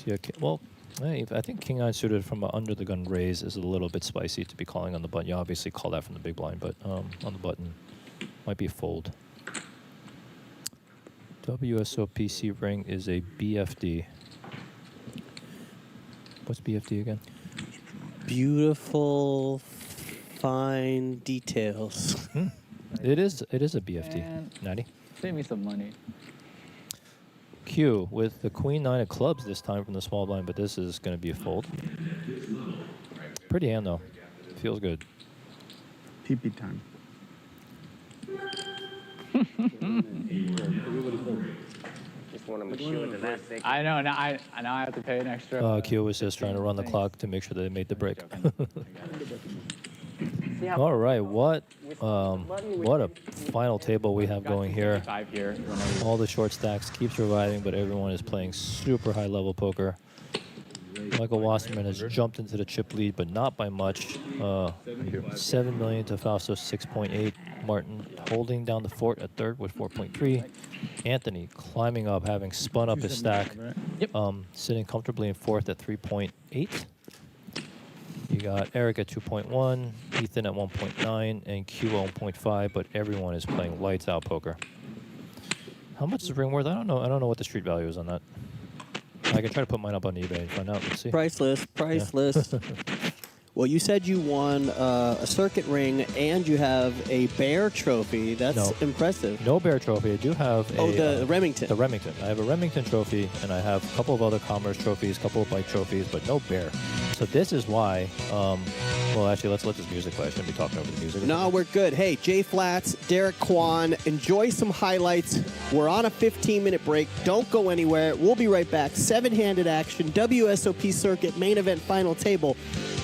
Yeah, well. I think King 9 suited from an under the gun raise is a little bit spicy to be calling on the button. You obviously call that from the big blind, but on the button might be a fold. WSOPC ring is a BFD. What's BFD again? Beautiful, fine details. It is a BFD. Man, 90. Save me some money. Q with the queen 9 of clubs this time from the small blind, but this is going to be a fold. Pretty hand though. Feels good. TP time. Just want to make sure the last second. I know. Now I have to pay an extra. Q was just trying to run the clock to make sure they made the break. All right, what a final table we have going here. All the short stacks keep surviving, but everyone is playing super high level poker. Michael Wasserman has jumped into the chip lead, but not by much. 7 million to Fausto's 6.8. Martin holding down the fort at third with 4.3. Anthony climbing up, having spun up his stack, sitting comfortably in fourth at 3.8. You got Eric at 2.1, Ethan at 1.9, and Q at 1.5, but everyone is playing lights out poker. How much is the ring worth? I don't know. I don't know what the street value is on that. I can try to put mine up on eBay and find out. Let's see. Priceless. Yeah. Well, you said you won a circuit ring and you have a bear trophy. That's impressive. No bear trophy. I do have the Remington. The Remington. I have a Remington trophy, and I have a couple of other commerce trophies, a couple of bike trophies, but no bear. So this is why. Well, actually, let's let this music play. I shouldn't be talking over the music. No, we're good. Hey, Jay Flats, Derek Kwan, enjoy some highlights. We're on a 15-minute break. Don't go anywhere. We'll be right back. 7-handed action, WSOP circuit, main event, final table.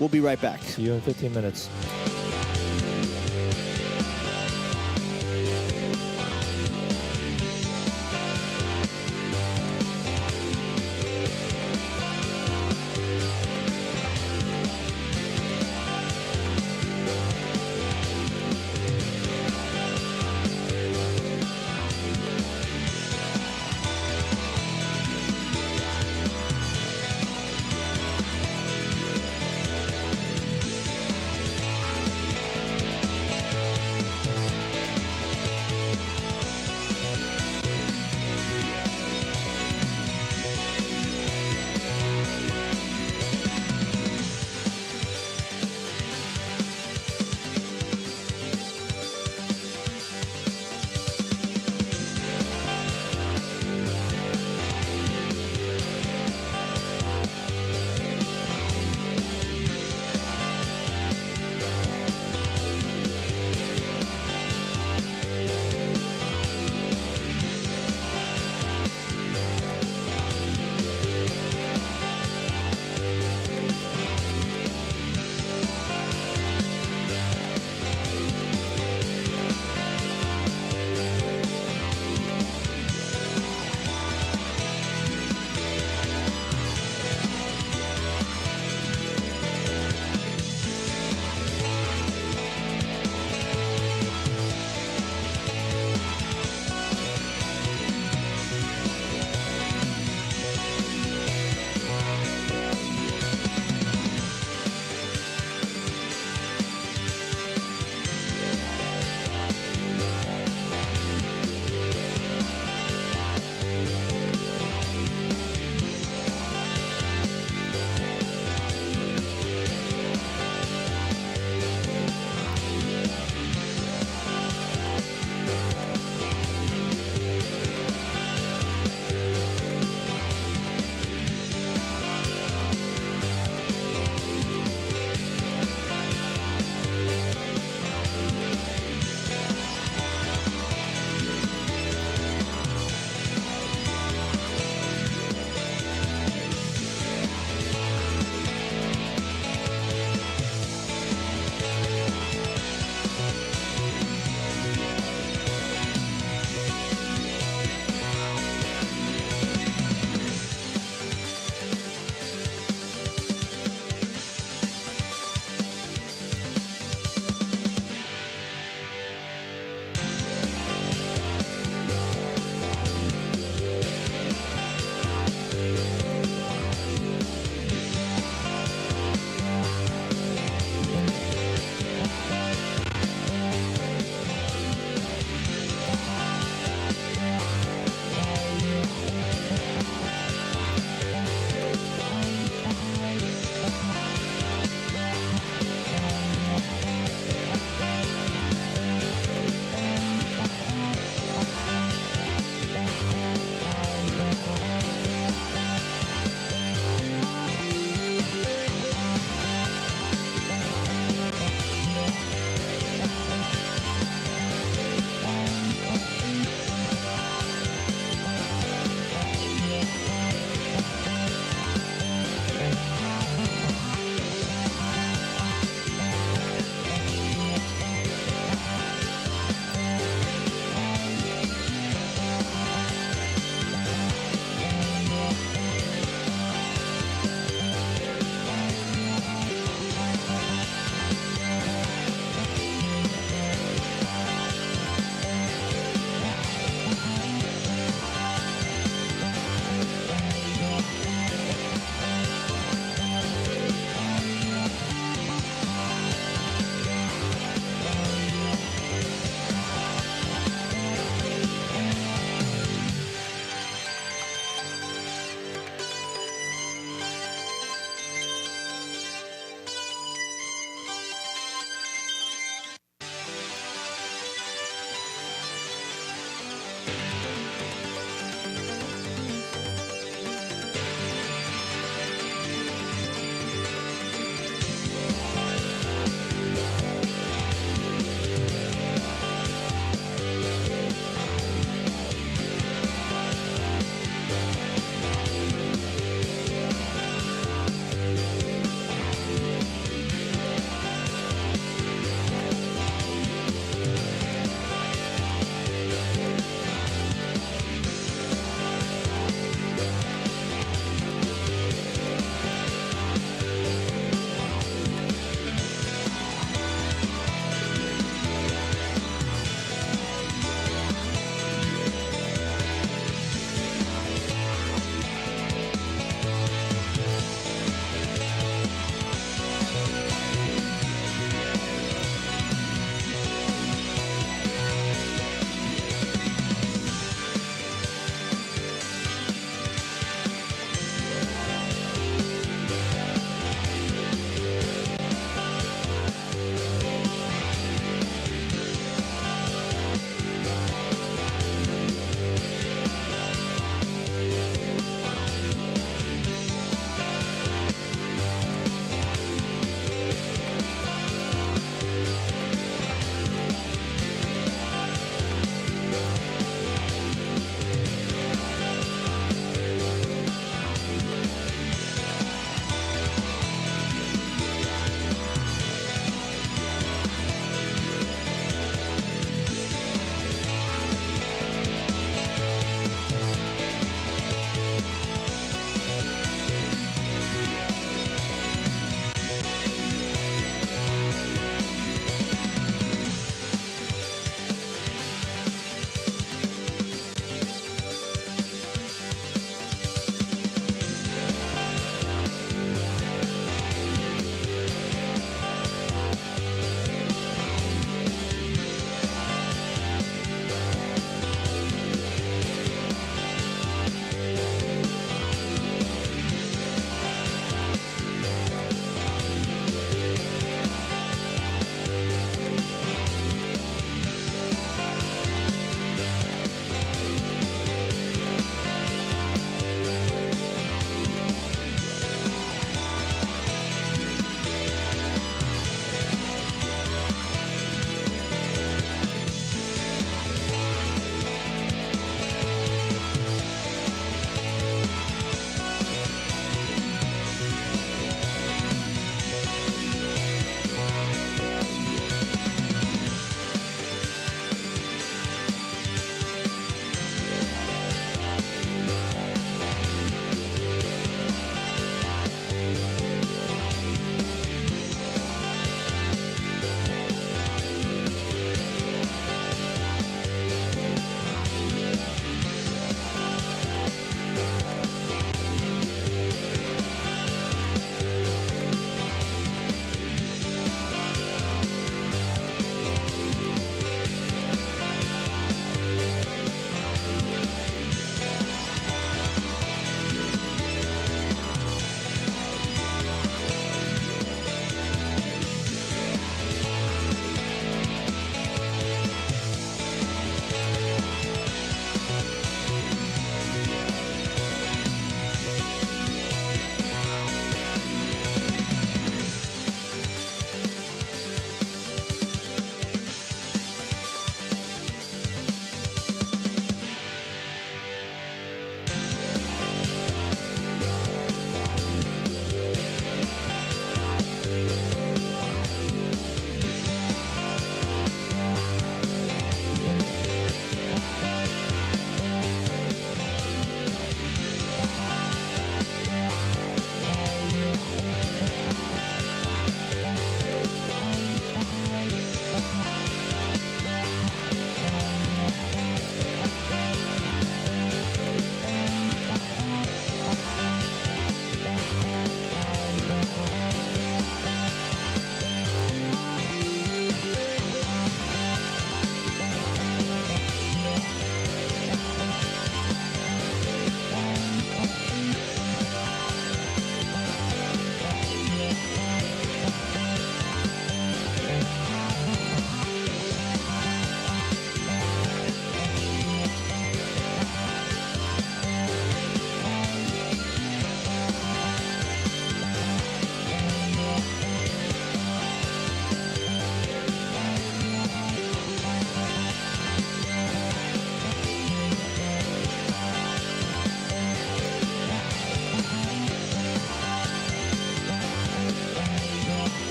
We'll be right back. See you in 15 minutes.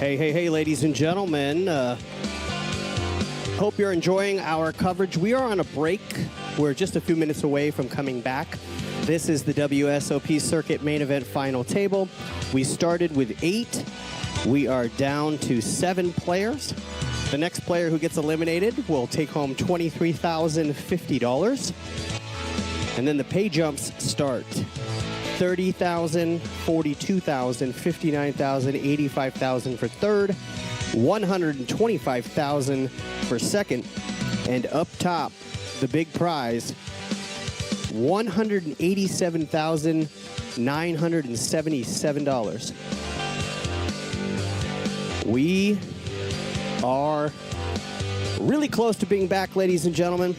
Hey, ladies and gentlemen. Hope you're enjoying our coverage. We are on a break. We're just a few minutes away from coming back. This is the WSOP Circuit Main Event Final Table. We started with 8. We are down to 7 players. The next player who gets eliminated will take home $23,050. And then the pay jumps start. $30,000, $42,000, $59,000, $85,000 for third, $125,000 for second, and up top, the big prize, $187,977. We are really close to being back, ladies and gentlemen.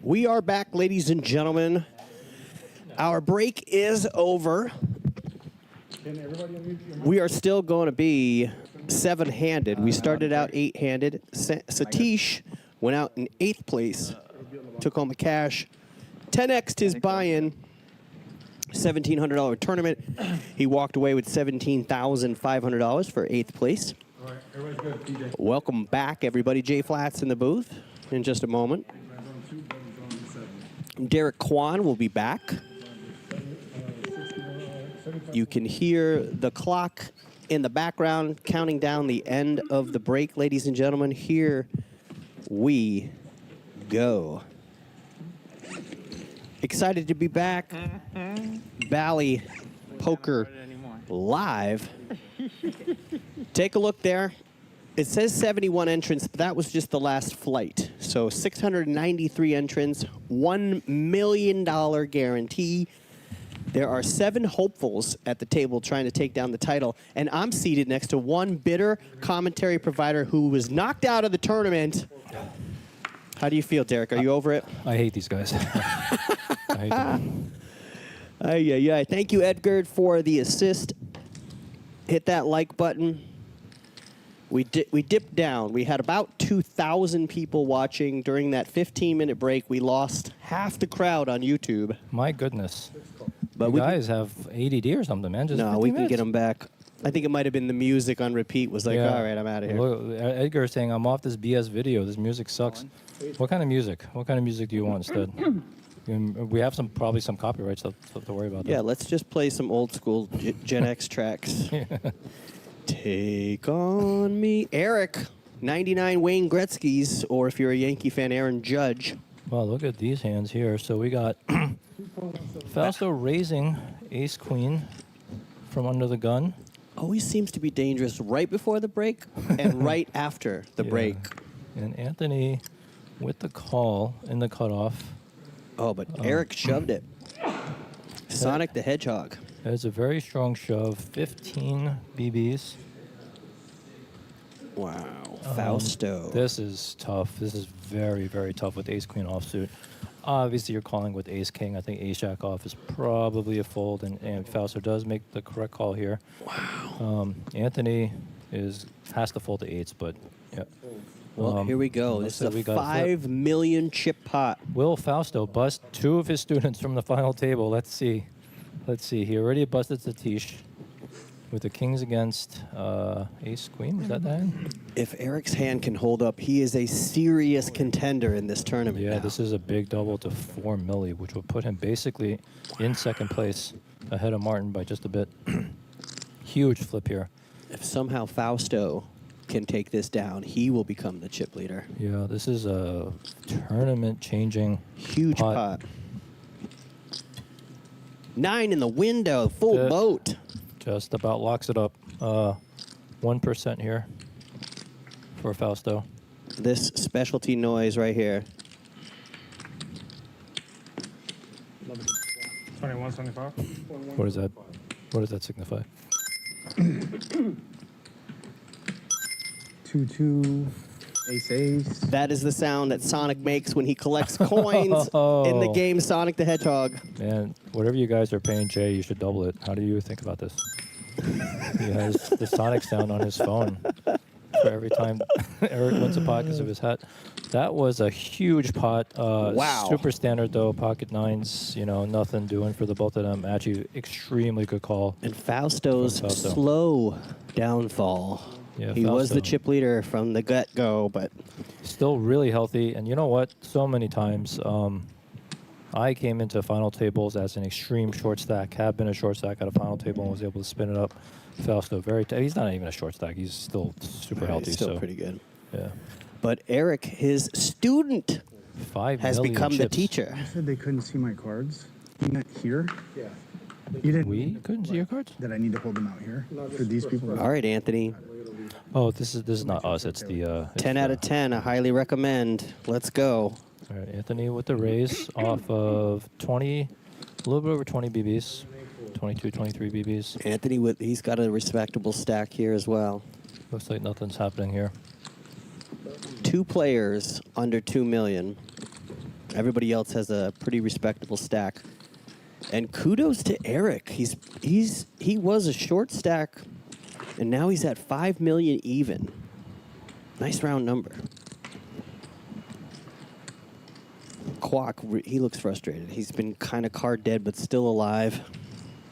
We are back, ladies and gentlemen. Our break is over. We are still going to be 7-handed. We started out 8-handed. Satish went out in 8th place, took home the cash, 10x'd his buy-in, $1,700 tournament. He walked away with $17,500 for 8th place. All right, everybody's good. DJ. Welcome back, everybody. Jay Flat's in the booth in just a moment. Derek Kwan will be back. You can hear the clock in the background counting down the end of the break, ladies and gentlemen. Here we go. Excited to be back. Bally Poker Live. Take a look there. It says 71 entrants, but that was just the last flight. So 693 entrants, $1 million guarantee. There are 7 hopefuls at the table trying to take down the title, and I'm seated next to one bitter commentary provider who was knocked out of the tournament. How do you feel, Derek? Are you over it? I hate these guys. I hate them. Yeah. Thank you, Edgar, for the assist. Hit that like button. We dipped down. We had about 2,000 people watching during that 15-minute break. We lost half the crowd on YouTube. My goodness. But you guys have ADD or something, man. Just no, we can minutes. get them back. I think it might have been the music on repeat was like, all right, I'm out of here. Look, Edgar's saying, I'm off this BS video. This music sucks. What kind of music? What kind of music do you want instead? We have probably some copyright stuff to worry about. Yeah, let's just play some old school Gen X tracks. Take on me. Eric, 99 Wayne Gretzky's, or if you're a Yankee fan, Aaron Judge. Well, look at these hands here. So we got Fausto raising ace-queen from under the gun. Always seems to be dangerous right before the break and right after the break. And Anthony with the call in the cutoff. Oh, but Eric shoved it. Sonic the Hedgehog. It's a very strong shove. 15 BBs. Wow. Fausto. This is tough. This is very, very tough with ace-queen offsuit. Obviously, you're calling with ace-king. I think ace-jack off is probably a fold, and Fausto does make the correct call here. Wow. Anthony has to fold the eights, but yeah. Well, here we go. This is a 5 million chip pot. Will Fausto bust two of his students from the final table? Let's see. Let's see. He already busted Satish with the kings against ace-queen. Was that the hand? If Eric's hand can hold up, he is a serious contender in this tournament. Yeah, now. this is a big double to 4 milli, which will put him basically in second place, ahead of Martin by just a bit. Huge flip here. If somehow Fausto can take this down, he will become the chip leader. Yeah, this is a tournament-changing huge pot. 9 in the window, full boat. Just about locks it up. 1% here for Fausto. This specialty noise right here. 2175. What is that? What does that signify? 2-2, ace. That is the sound that Sonic makes when he collects coins in the game Sonic the Hedgehog. Man, whatever you guys are paying Jay, you should double it. How do you think about this? He has the Sonic sound on his phone for every time Eric wins a pot because of his hat. That was a huge pot. Wow. Super standard, though. Pocket nines, you know, nothing doing for the both of them. Actually, extremely good call. And Fausto's slow downfall. Yeah, he was the Fausto. chip leader from the get-go, but Still really healthy. And you know what? So many times I came into final tables as an extreme short stack, have been a short stack at a final table and was able to spin it up. Fausto, he's not even a short stack. He's still super healthy. He's still so pretty good. Yeah. But Eric, his student, 5 has million become the chips. teacher. You said they couldn't see my cards. You meant here? Yeah. You didn't. We couldn't see your cards? That I need to hold them out here for these people. All right, Anthony. Oh, this is not us. It's the 10 out of 10. I highly recommend. Let's go. All right, Anthony with the raise off of 20, a little bit over 20 BBs, 22, 23 BBs. Anthony, he's got a respectable stack here as well. Looks like nothing's happening here. 2 players under 2 million. Everybody else has a pretty respectable stack. And kudos to Eric. He was a short stack, and now he's at 5 million even. Nice round number. Kwok, he looks frustrated. He's been kind of card dead, but still alive.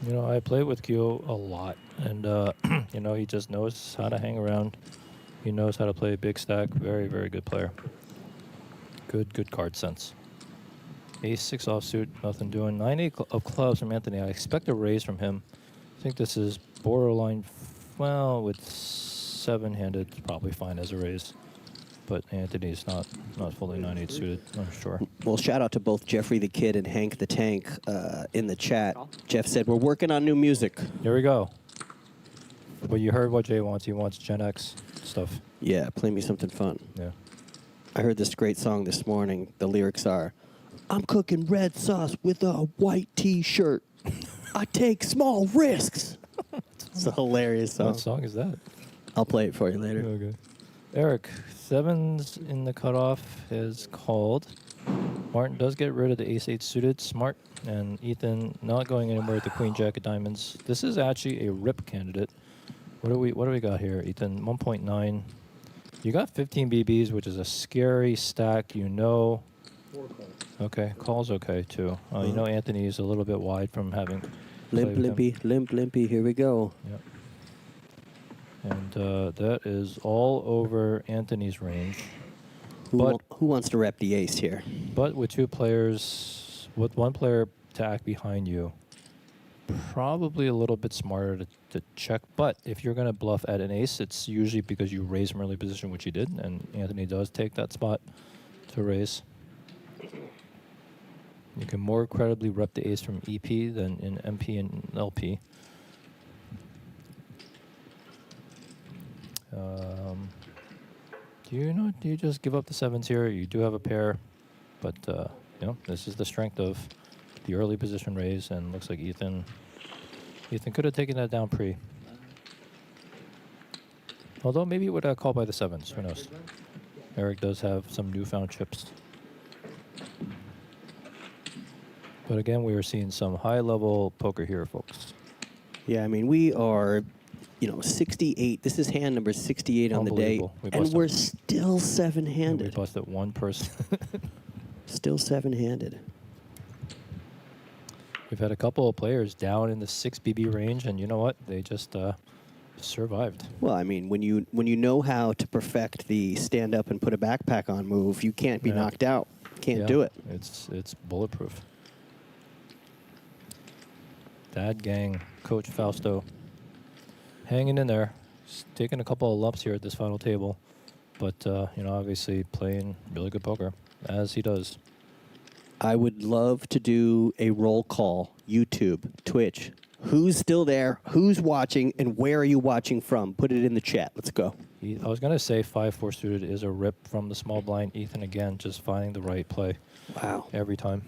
You know, I play with Q a lot, and you know, he just knows how to hang around. He knows how to play a big stack. Very, very good player. Good card sense. Ace-6 offsuit, nothing doing. 9-8 of clubs from Anthony. I expect a raise from him. I think this is borderline, well, with 7-handed, it's probably fine as a raise. But Anthony's not fully 9-8 suited, I'm sure. Well, shout out to both Jeffrey the Kid and Hank the Tank in the chat. Jeff said, we're working on new music. Here we go. But you heard what Jay wants. He wants Gen X stuff. Yeah, play me something fun. Yeah. I heard this great song this morning. The lyrics are, I'm cooking red sauce with a white T-shirt. I take small risks. It's a hilarious song. What song is that? I'll play it for you later. Okay. Eric, 7s in the cutoff is called. Martin does get rid of the ace-8 suited, smart, and Ethan not going anywhere with the queen jack of diamonds. This is actually a rip candidate. What do we got here, Ethan? 1.9. You got 15 BBs, which is a scary stack. You know. Okay, call's okay too. You know Anthony's a little bit wide from having. Limp limpy. Here we go. Yep. And that is all over Anthony's range. Who wants to rep the ace here? But with 2 players, with 1 player to act behind you, probably a little bit smarter to check. But if you're going to bluff at an ace, it's usually because you raise from early position, which you did, and Anthony does take that spot to raise. You can more credibly rep the ace from EP than in MP and LP. Do you just give up the 7s here? You do have a pair, but you know, this is the strength of the early position raise, and looks like Ethan could have taken that down pre. Although maybe it would have called by the sevens. Who knows? Eric does have some newfound chips. But again, we are seeing some high-level poker here, folks. Yeah, I mean, we are, 68. This is hand number 68 on the day. And we're still seven-handed. We busted one person. Still seven-handed. We've had a couple of players down in the 6 BB range, and you know what? They just survived. Well, I mean, when you know how to perfect the stand up and put a backpack on move, you can't be knocked out. Can't do it. It's bulletproof. Dad gang, Coach Fausto, hanging in there, taking a couple of lumps here at this final table, but obviously playing really good poker, as he does. I would love to do a roll call, YouTube, Twitch. Who's still there? Who's watching? And where are you watching from? Put it in the chat. Let's go. I was going to say 5-4 suited is a rip from the small blind. Ethan, again, just finding the right play. Wow. Every time.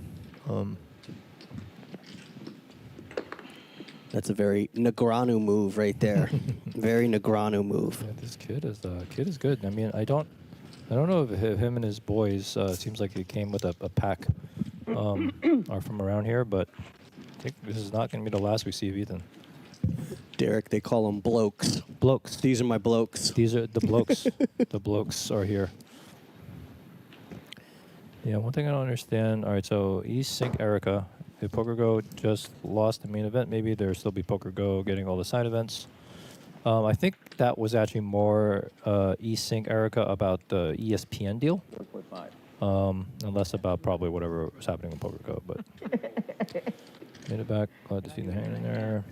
That's a very Negreanu move right there. Very Negreanu move. Yeah, this kid is good. I mean, I don't know if him and his boys, seems like he came with a pack, are from around here, but I think this is not going to be the last we see of Ethan. Derek, they call them blokes. Blokes. These are my blokes. These are the blokes. The blokes are here. Yeah, one thing I don't understand. All right, so East Sync Erica. If Poker Go just lost the main event, maybe there'll still be Poker Go getting all the side events. I think that was actually more East Sync Erica about the ESPN deal. 1.5. And less about probably whatever was happening with Poker Go. But made it back. Glad to see the hand in there.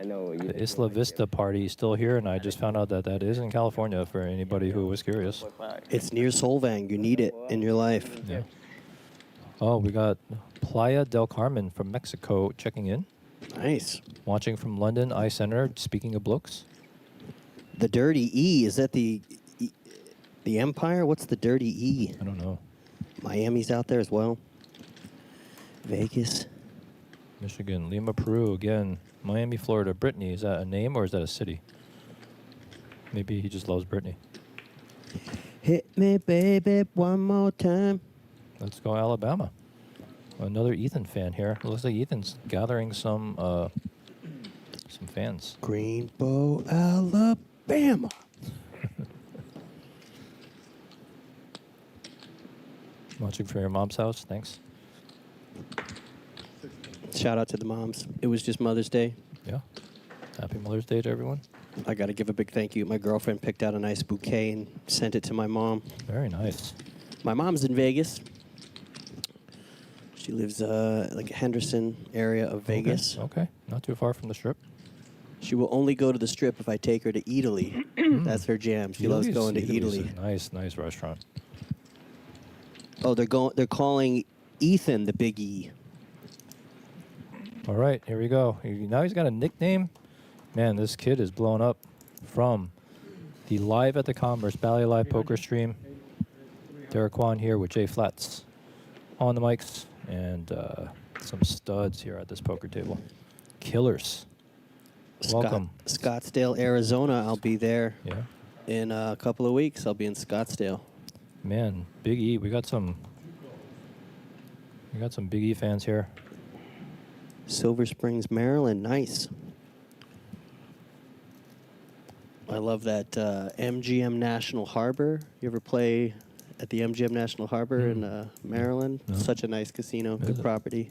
I know. The Isla Vista party is still here, and I just found out that is in California for anybody who was curious. It's near Solvang. You need it in your life. Yeah. Oh, we got Playa del Carmen from Mexico checking in. Nice. Watching from London, I Center. Speaking of blokes. The Dirty E, is that the Empire? What's the Dirty E? I don't know. Miami's out there as well. Vegas. Michigan, Lima, Peru again. Miami, Florida. Brittany, is that a name or is that a city? Maybe he just loves Brittany. Hit me, baby, one more time. Let's go Alabama. Another Ethan fan here. It looks like Ethan's gathering some fans. Greenbow, Alabama. Watching from your mom's house. Thanks. Shout out to the moms. It was just Mother's Day. Yeah. Happy Mother's Day to everyone. I got to give a big thank you. My girlfriend picked out a nice bouquet and sent it to my mom. Very nice. My mom's in Vegas. She lives like Henderson area of Vegas. Okay. Not too far from the Strip. She will only go to the Strip if I take her to Italy. That's her jam. She loves going to Italy. Nice restaurant. Oh, they're calling Ethan the Big E. All right, here we go. Now he's got a nickname. Man, this kid is blown up from the Live at the Commerce Bally Live poker stream. Derek Kwan here with Jay Flats on the mics and some studs here at this poker table. Killers. Welcome. Scottsdale, Arizona. I'll be there. Yeah. In a couple of weeks. I'll be in Scottsdale. Man, Big E. We got some Big E fans here. Silver Springs, Maryland. Nice. I love that MGM National Harbor. You ever play at the MGM National Harbor in Maryland? No. Such a nice casino. Good property.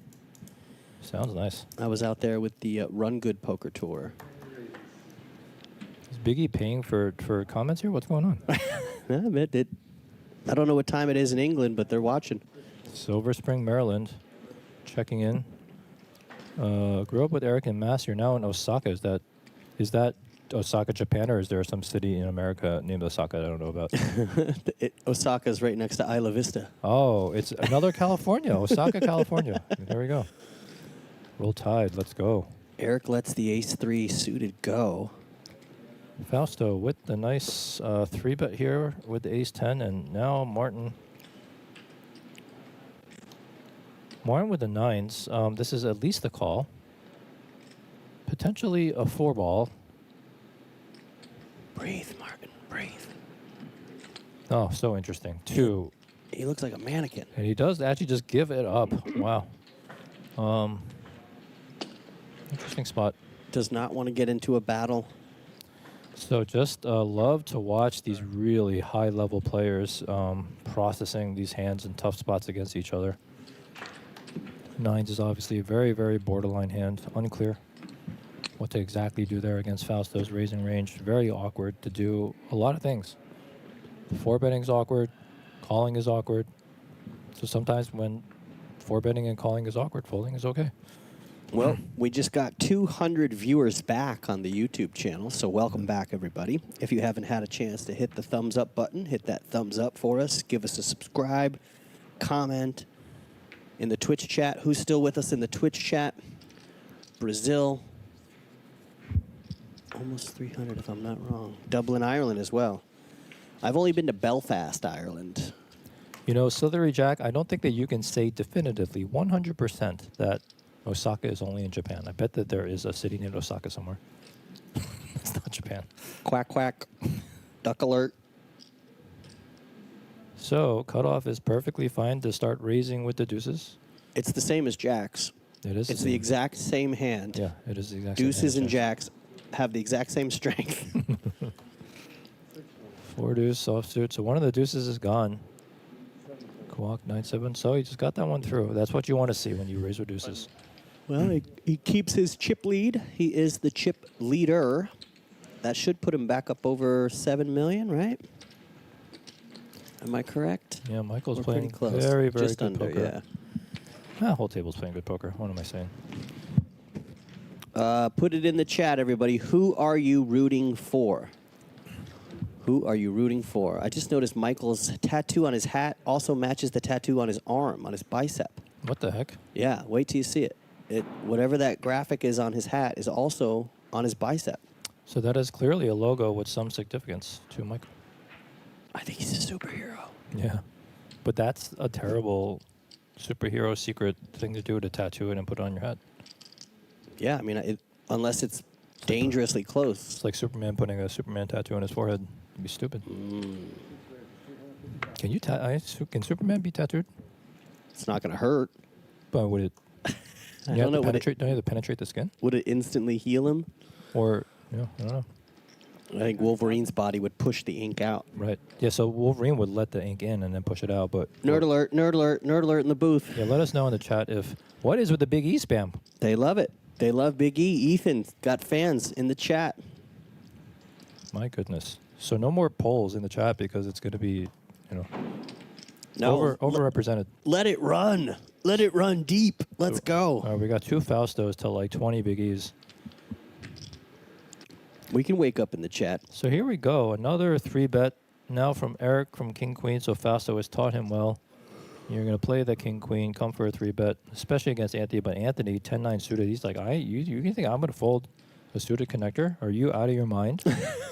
Sounds nice. I was out there with the Run Good Poker Tour. Is Big E paying for comments here? What's going on? I don't know what time it is in England, but they're watching. Silver Spring, Maryland. Checking in. Grew up with Eric in Mass. You're now in Osaka. Is that Osaka, Japan, or is there some city in America named Osaka I don't know about? Osaka's right next to Isla Vista. Oh, it's another California. Osaka, California. There we go. Roll Tide. Let's go. Eric lets the ace-3 suited go. Fausto with the nice 3-bet here with the ace-10, and now Martin Martin with the nines. This is at least the call. Potentially a 4-ball. Breathe, Martin, breathe. Oh, so interesting. 2. He looks like a mannequin. And he does actually just give it up. Wow. Interesting spot. Does not want to get into a battle. So just love to watch these really high-level players processing these hands in tough spots against each other. Nines is obviously a very, very borderline hand. Unclear what to exactly do there against Fausto's raising range. Very awkward to do a lot of things. 4-betting is awkward. Calling is awkward. So sometimes when 4-betting and calling is awkward, folding is okay. Well, we just got 200 viewers back on the YouTube channel, so welcome back, everybody. If you haven't had a chance to hit the thumbs up button, hit that thumbs up for us. Give us a subscribe, comment in the Twitch chat. Who's still with us in the Twitch chat? Brazil. Almost 300, if I'm not wrong. Dublin, Ireland as well. I've only been to Belfast, Ireland. You know, Slithery Jack, I don't think that you can say definitively 100% that Osaka is only in Japan. I bet that there is a city named Osaka somewhere. It's not Japan. Quack, quack. Duck alert. So, cutoff is perfectly fine to start raising with the deuces. It's the same as jacks. It is. It's the exact same hand. Yeah, it is the exact same Deuces hand. and jacks have the exact same strength. 4 deuce, offsuit. So one of the deuces is gone. Walk 9-7. So he just got that one through. That's what you want to see when you raise with deuces. Well, he keeps his chip lead. He is the chip leader. That should put him back up over 7 million, right? Am I correct? Yeah, Michael's We're playing pretty close. very, very Just good under, poker. yeah. The whole table's playing good poker. What am I saying? Put it in the chat, everybody. Who are you rooting for? Who are you rooting for? I just noticed Michael's tattoo on his hat also matches the tattoo on his arm, on his bicep. What the heck? Yeah, wait till you see it. Whatever that graphic is on his hat is also on his bicep. So that is clearly a logo with some significance to Michael. I think he's a superhero. Yeah. But that's a terrible superhero secret thing to do, to tattoo it and put it on your head. Yeah, I mean, unless it's dangerously close. It's like Superman putting a Superman tattoo on his forehead. It'd be stupid. Can you can Superman be tattooed? It's not going to hurt. But would it? I don't know. Don't you have to penetrate the skin? Would it instantly heal him? Or, I don't know. I think Wolverine's body would push the ink out. Right. Yeah, so Wolverine would let the ink in and then push it out, but... Nerd alert, nerd alert, nerd alert in the booth. Yeah, let us know in the chat what is with the Big E spam? They love it. They love Big E. Ethan got fans in the chat. My goodness. So no more polls in the chat because it's going to be, No, overrepresented. Let it run. Let it run deep. Let's go. We got 2 Faustos to like 20 Big E's. We can wake up in the chat. So here we go. Another 3-bet now from Eric from King Queen. So Fausto has taught him well. You're going to play the King Queen, come for a 3-bet, especially against Anthony. But Anthony, 10-9 suited, he's like, you can think I'm going to fold a suited connector? Are you out of your mind?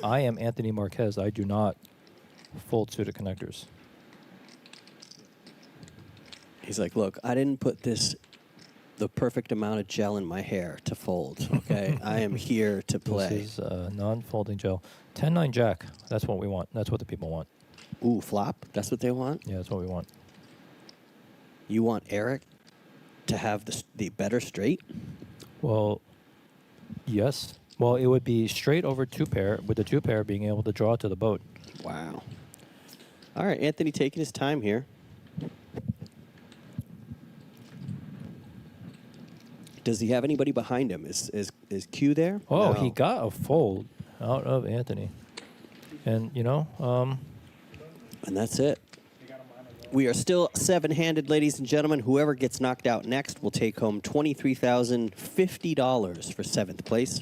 I am Anthony Marquez. I do not fold suited connectors. He's like, look, I didn't put the perfect amount of gel in my hair to fold, okay? I am here to play. This is non-folding gel. 10-9 jack. That's what we want. That's what the people want. Ooh, flop? That's what they want? Yeah, that's what we want. You want Eric to have the better straight? Well, yes. Well, it would be straight over 2-pair, with the 2-pair being able to draw to the boat. Wow. All right, Anthony taking his time here. Does he have anybody behind him? Is Q there? Oh, No. he got a fold out of Anthony. And, And that's it. We are still 7-handed, ladies and gentlemen. Whoever gets knocked out next will take home $23,050 for 7th place.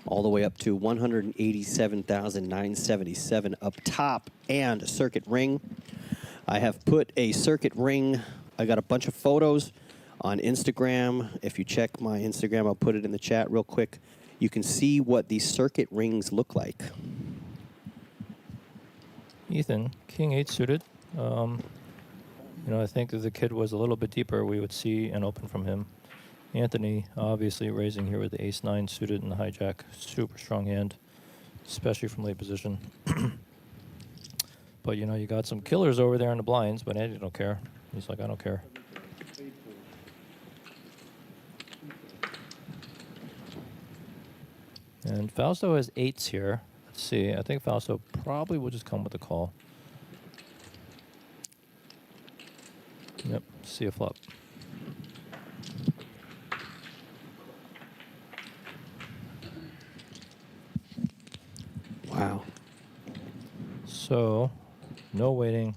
All the way up to $187,977 up top, and a circuit ring. I have put a circuit ring. I got a bunch of photos on Instagram. If you check my Instagram, I'll put it in the chat real quick. You can see what these circuit rings look like. Ethan, King 8 suited. You know, I think if the kid was a little bit deeper, we would see an open from him. Anthony, obviously raising here with the ace-9 suited and the hijack. Super strong hand, especially from late position. But, you know, you got some killers over there in the blinds, but Andy don't care. He's like, I don't care. And Fausto has 8s here. Let's see. I think Fausto probably will just come with the call. Yep, see a flop. Wow. So, no waiting.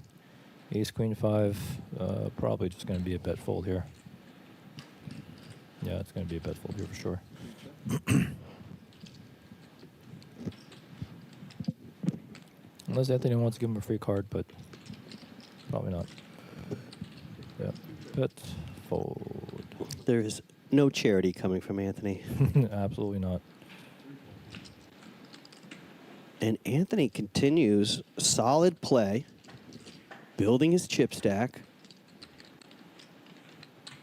Ace, queen, 5. Probably just going to be a bet fold here. Yeah, it's going to be a bet fold here for sure. Unless Anthony wants to give him a free card, but probably not. Yeah, bet fold. There is no charity coming from Anthony. Absolutely not. And Anthony continues solid play, building his chip stack.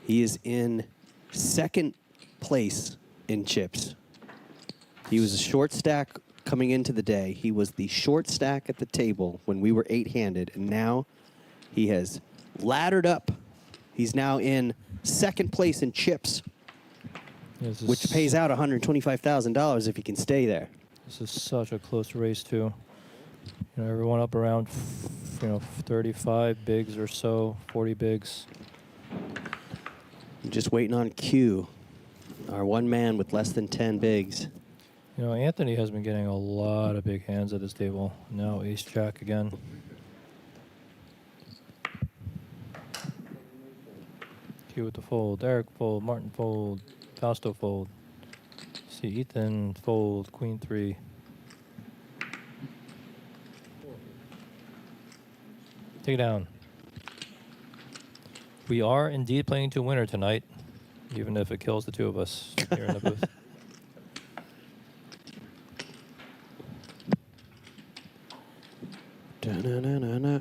He is in second place in chips. He was a short stack coming into the day. He was the short stack at the table when we were 8-handed, and now he has laddered up. He's now in second place in chips, which pays out $125,000 if he can stay there. This is such a close race, too. You know, everyone up around, 35 bigs or so, 40 bigs. I'm just waiting on Q, our one man with less than 10 bigs. You know, Anthony has been getting a lot of big hands at his table. Now ace-jack again. Q with the fold. Eric fold. Martin fold. Fausto fold. See, Ethan fold. Queen 3. Take it down. We are indeed playing to winner tonight, even if it kills the two of us here in the booth. Da-na-na-na-na.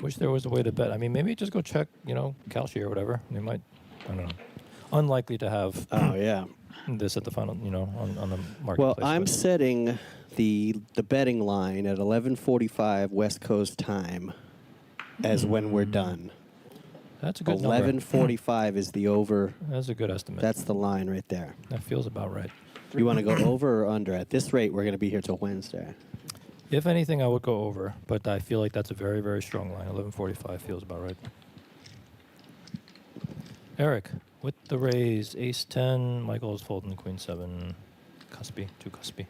Wish there was a way to bet. I mean, maybe just go check, Kalshi or whatever. They might, I don't know. Unlikely to have this at the final, on the marketplace. Well, I'm setting the betting line at 11:45 West Coast time as when we're done. That's a good number. 11:45 is the over. That's a good estimate. That's the line right there. That feels about right. You want to go over or under? At this rate, we're going to be here till Wednesday. If anything, I would go over, but I feel like that's a very, very strong line. 11:45 feels about right. Eric, with the raise, ace-10, Michael is folding queen 7, cuspy, too cuspy.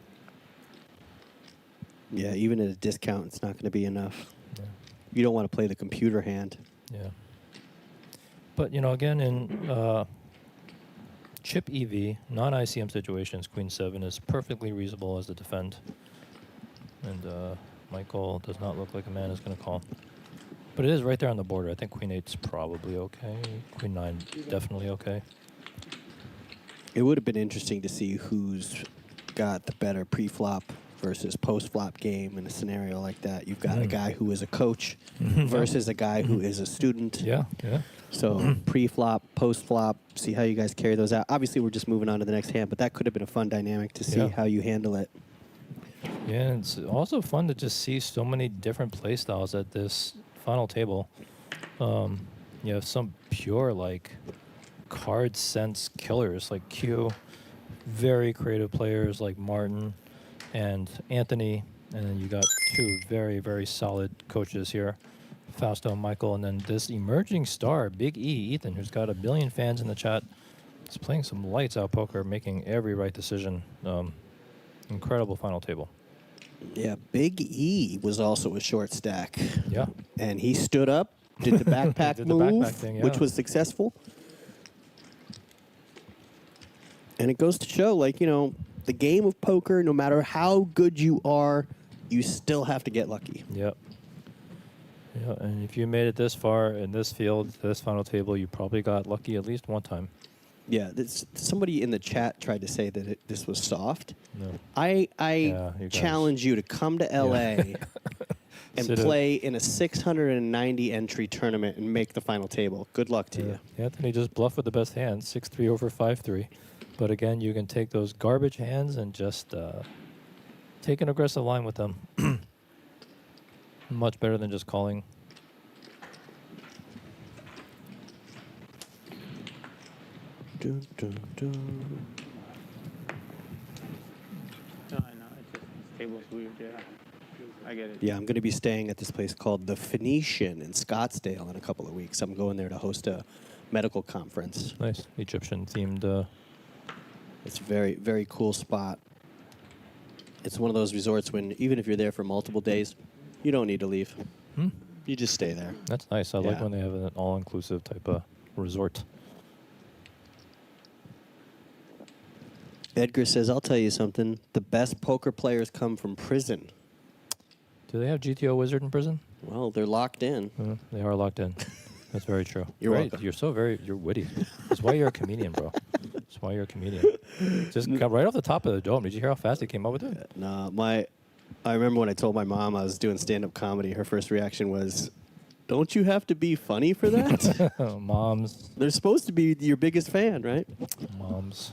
Yeah, even at a discount, it's not going to be enough. Yeah. You don't want to play the computer hand. Yeah. But, again, in chip EV, non-ICM situations, queen 7 is perfectly reasonable as the defend. And Michael does not look like a man is going to call. But it is right there on the border. I think queen 8's probably okay. Queen 9 definitely okay. It would have been interesting to see who's got the better pre-flop versus post-flop game in a scenario like that. You've got a guy who is a coach versus a guy who is a student. Yeah. So pre-flop, post-flop, see how you guys carry those out. Obviously, we're just moving on to the next hand, but that could have been a fun dynamic to see how you handle it. Yeah, and it's also fun to just see so many different play styles at this final table. You have some pure, card sense killers like Q, very creative players like Martin and Anthony, and then you got two very, very solid coaches here, Fausto and Michael, and then this emerging star, Big E, Ethan, who's got 1 billion fans in the chat. He's playing some lights out poker, making every right decision. Incredible final table. Yeah, Big E was also a short stack. Yeah. And he stood up, did the backpack Did the move, backpack thing, which was successful. And it goes to show, the game of poker, no matter how good you are, you still have to get lucky. Yep. Yeah, and if you made it this far in this field, this final table, you probably got lucky at least one time. Yeah, somebody in the chat tried to say that this was soft. No. I challenge you to come to LA and Sit it. play in a 690 entry tournament and make the final table. Good luck to you. Anthony just bluffed with the best hand, 6-3 over 5-3. But again, you can take those garbage hands and just take an aggressive line with them. Much better than just calling. Dun, dun, dun. No, I know. It's just, this table's weird. Yeah. I get it. Yeah, I'm going to be staying at this place called the Phoenician in Scottsdale in a couple of weeks. I'm going there to host a medical conference. Nice. Egyptian themed. It's a very, very cool spot. It's one of those resorts when, even if you're there for multiple days, you don't need to leave. You just stay there. That's nice. I like Yeah. when they have an all-inclusive type of resort. Edgar says, I'll tell you something. The best poker players come from prison. Do they have GTO Wizard in prison? Well, they're locked in. They are locked in. That's very true. You're Great. welcome. You're witty. That's why you're a comedian, bro. That's why you're a comedian. Just come right off the top of the dome. Did you hear how fast he came up with it? No, I remember when I told my mom I was doing stand-up comedy, her first reaction was, don't you have to be funny for that? Moms. They're supposed to be your biggest fan, right? Moms.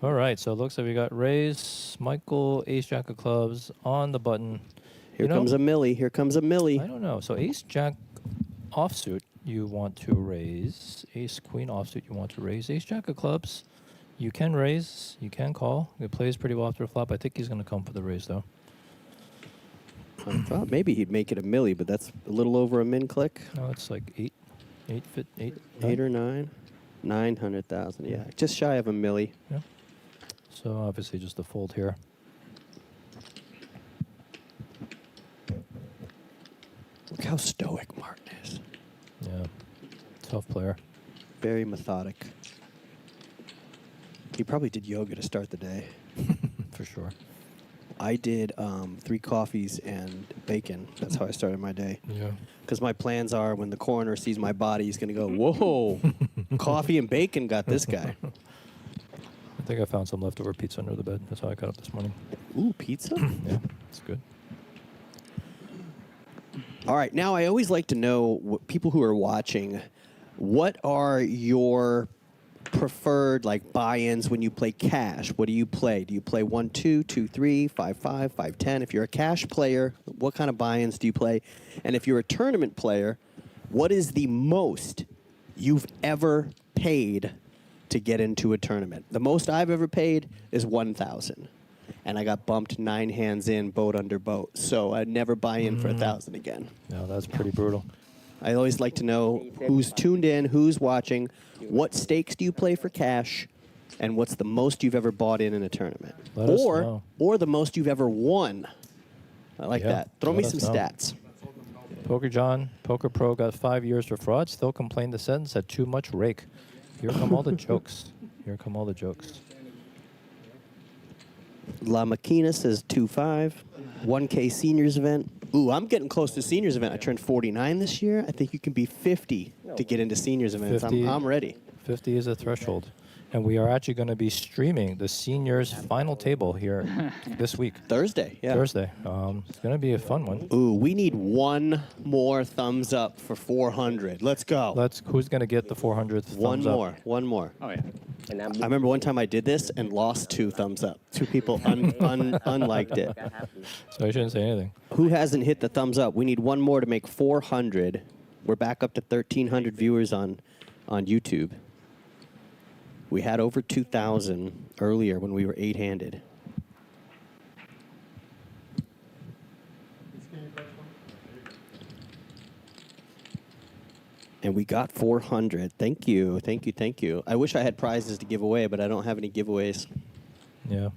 All right, so it looks like we got Rays, Michael, Ace Jack of Clubs on the button. Here comes a Millie. Here comes a Millie. I don't know. So Ace Jack offsuit you want to raise. Ace Queen offsuit you want to raise. Ace Jack of Clubs you can raise. You can call. He plays pretty well after a flop. I think he's going to come for the raise though. I thought maybe he'd make it a Millie, but that's a little over a min click. No, it's like 8 or 9. 900,000. Yeah, just shy of a Millie. Yeah. So obviously just a fold here. Look how stoic Martin is. Yeah. Tough player. Very methodic. He probably did yoga to start the day. For sure. I did 3 coffees and bacon. That's how I started my day. Yeah. Because my plans are when the coroner sees my body, he's going to go, whoa, coffee and bacon got this guy. I think I found some leftover pizza under the bed. That's how I got up this morning. Ooh, pizza? Yeah, it's good. All right. Now, I always like to know, people who are watching, what are your preferred buy-ins when you play cash? What do you play? Do you play 1-2, 2-3, 5-5, 5-10? If you're a cash player, what kind of buy-ins do you play? And if you're a tournament player, what is the most you've ever paid to get into a tournament? The most I've ever paid is 1,000. And I got bumped 9 hands in, boat under boat. So I'd never buy in for 1,000 again. No, that's pretty brutal. I always like to know who's tuned in, who's watching, what stakes do you play for cash, and what's the most you've ever bought in a tournament. Let us know. Or the most you've ever won. I like that. Throw me let some us know. stats. Poker John, Poker Pro got 5 years for fraud. Still complained the sentence had too much rake. Here come all the jokes. Here come all the jokes. La Maquina says 2-5. 1K seniors event. Ooh, I'm getting close to seniors event. I turned 49 this year. I think you can be 50 to get into seniors events. 50. I'm ready. 50 is a threshold. And we are actually going to be streaming the seniors final table here this week. Thursday, yeah. Thursday. It's going to be a fun one. Ooh, we need one more thumbs up for 400. Let's go. Who's going to get the 400th thumbs One up? more. One more. Oh, yeah. And I remember one time I did this and lost 2 thumbs up. 2 people unliked it. So I shouldn't say anything. Who hasn't hit the thumbs up? We need one more to make 400. We're back up to 1,300 viewers on YouTube. We had over 2,000 earlier when we were 8-handed. And we got 400. Thank you, thank you, thank you. I wish I had prizes to give away, but I don't have any giveaways. Yeah.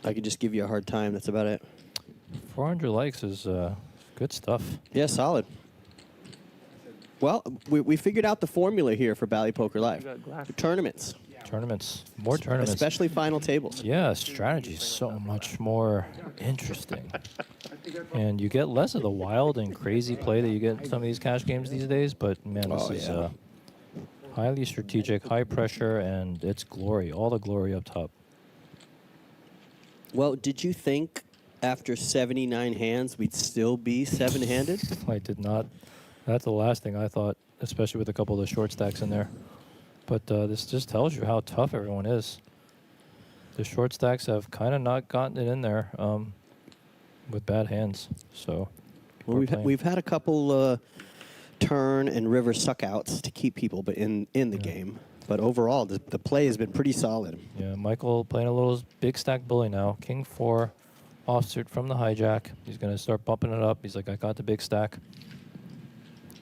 I could just give you a hard time. That's about it. 400 likes is good stuff. Yeah, solid. Well, we figured out the formula here for Bally Poker Live. Tournaments. Tournaments. More tournaments. Especially final tables. Yeah, strategy is so much more interesting. And you get less of the wild and crazy play that you get in some of these cash games these days, but man, this is highly strategic, high pressure, and it's glory. All the glory up top. Well, did you think After 79 hands, we'd still be 7-handed? I did not. That's the last thing I thought, especially with a couple of the short stacks in there. But this just tells you how tough everyone is. The short stacks have kind of not gotten it in there with bad hands. So, well, we've had a couple turn and river suckouts to keep people in the game. But overall, the play has been pretty solid. Yeah, Michael playing a little big stack bully now. King 4, offsuit from the hijack. He's going to start bumping it up. He's like, I got the big stack.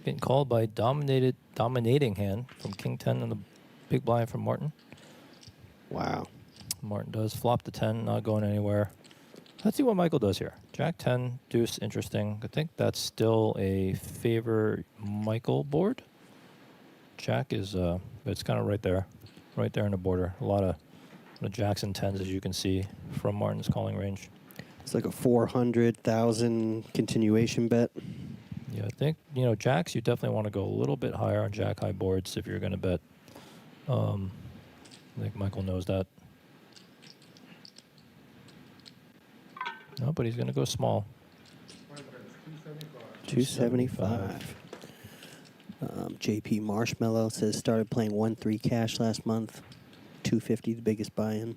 Getting called by dominating hand from King 10 and the big blind from Martin. Wow. Martin does flop the 10, not going anywhere. Let's see what Michael does here. Jack 10, deuce, interesting. I think that's still a favor Michael board. Jack is, it's kind of right there in the border. A lot of jacks and 10s, as you can see from Martin's calling range. It's like a 400,000 continuation bet. Yeah, I think, jacks, you definitely want to go a little bit higher on jack high boards if you're going to bet. I think Michael knows that. No, but he's going to go small. 275. JP Marshmallow says started playing 1-3 cash last month. 250, the biggest buy-in.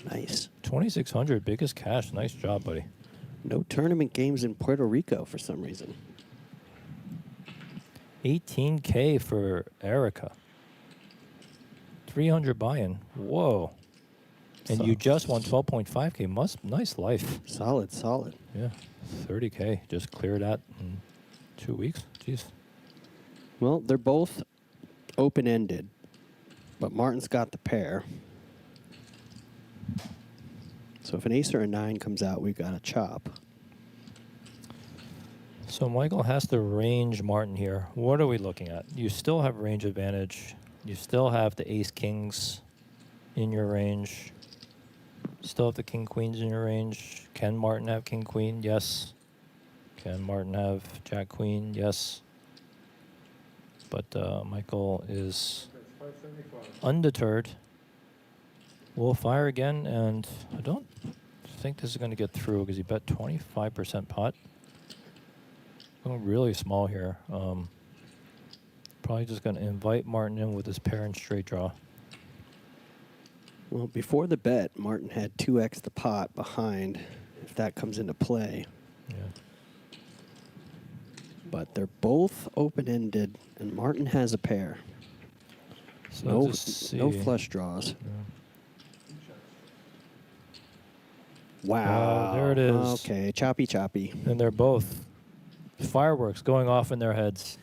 Nice. 2,600, biggest cash. Nice job, buddy. No tournament games in Puerto Rico for some reason. 18K for Erica. 300 buy-in. Whoa. And you just won 12.5K. Nice life. Solid. Yeah. 30K. Just cleared that in 2 weeks. Jeez. Well, they're both open-ended, but Martin's got the pair. So if an ace or a 9 comes out, we've got a chop. So Michael has to range Martin here. What are we looking at? You still have range advantage. You still have the ace-kings in your range. Still have the king-queens in your range. Can Martin have king-queen? Yes. Can Martin have jack-queen? Yes. But Michael is undeterred. We'll fire again, and I don't think this is going to get through because he bet 25% pot. Going really small here. Probably just going to invite Martin in with his pair and straight draw. Well, before the bet, Martin had 2x the pot behind, if that comes into play. Yeah. But they're both open-ended, and Martin has a pair. So no flush draws. Yeah. Wow. There it is. Okay, choppy. And they're both fireworks going off in their heads.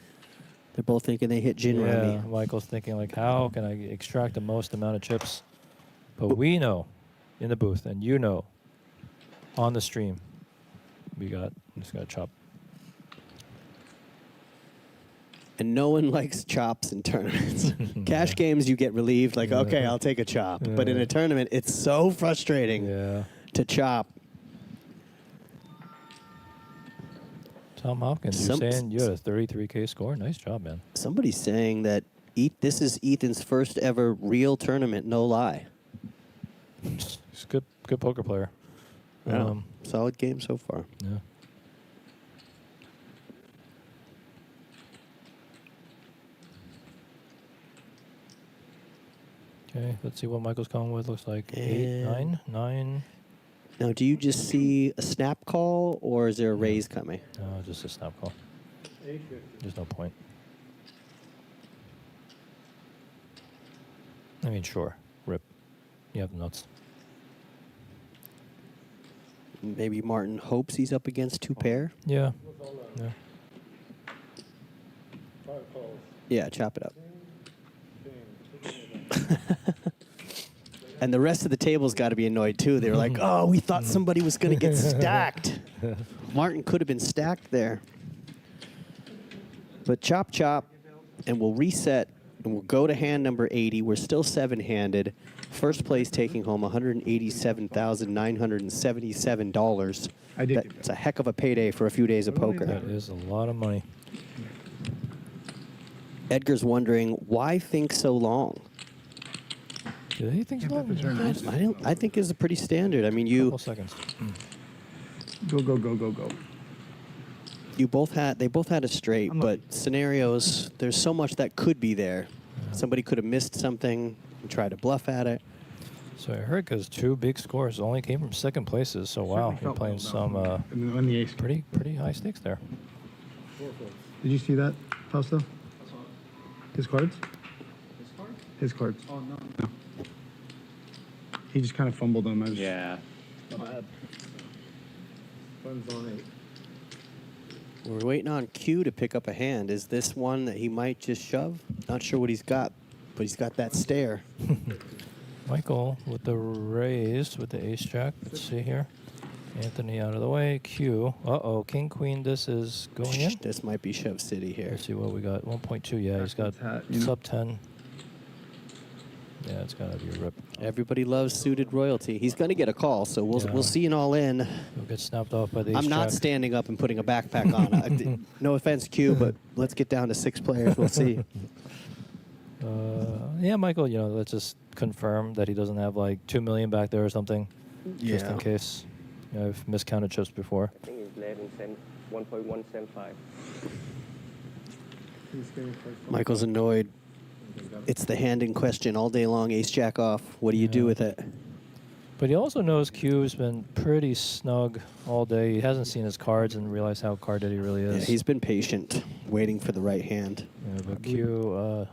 They're both thinking they hit gin rummy. Michael's thinking, like, how can I extract the most amount of chips? But we know in the booth, and you know on the stream, we just got to chop. And no one likes chops in tournaments. Cash games, you get relieved, like, okay, I'll take a chop. But in a tournament, it's so frustrating to chop. Tom Hopkins, you're saying you had a 33K score? Nice job, man. Somebody's saying that this is Ethan's first ever real tournament, no lie. He's a good poker player. Yeah. Solid game so far. Yeah. Okay, let's see what Michael's coming with. Looks like 8, 9. Now, do you just see a snap call, or is there a raise coming? No, just a snap call. There's no point. I mean, sure. Rip. You have the nuts. Maybe Martin hopes he's up against 2 pair? Yeah. Yeah, chop it up. And the rest of the table's got to be annoyed, too. They were like, oh, we thought somebody was going to get stacked. Martin could have been stacked there. But chop, and we'll reset, and we'll go to hand number 80. We're still 7-handed. First place taking home $187,977. That's a heck of a payday for a few days of poker. That is a lot of money. Edgar's wondering, why think so long? Do they think so long? I think it's pretty standard. I mean, you. Couple seconds. Go, go, go, go, go. They both had a straight, but scenarios, there's so much that could be there. Somebody could have missed something and tried to bluff at it. So I heard because 2 big scores only came from second places. So wow, you're playing some pretty high stakes there. Did you see that, Fausto? His cards? His cards? His cards. Oh, no. No. He just kind of fumbled them. Yeah. Not bad. Fun's on 8. We're waiting on Q to pick up a hand. Is this one that he might just shove? Not sure what he's got, but he's got that stare. Michael with the raise with the ace-jack. Let's see here. Anthony out of the way. Q. Uh-oh. King, queen. This is going in. This might be shove city here. Let's see what we got. 1.2. Yeah, he's got sub 10. Yeah, it's got to be a rip. Everybody loves suited royalty. He's going to get a call, so we'll see an all in. He'll get snapped off by the I'm not standing up and putting a backpack on. No offense, Q, but let's get down to 6 players. We'll see. Yeah, Michael, let's just confirm that he doesn't have like 2 million back there or something. Just in case. I've miscounted chips before. I think it's 1.175. Michael's annoyed. It's the hand in question all day long, ace-jack off. What do you do with it? But he also knows Q's been pretty snug all day. He hasn't seen his cards and realized how carded he really is. Yeah, he's been patient, waiting for the right hand. Yeah, but Q...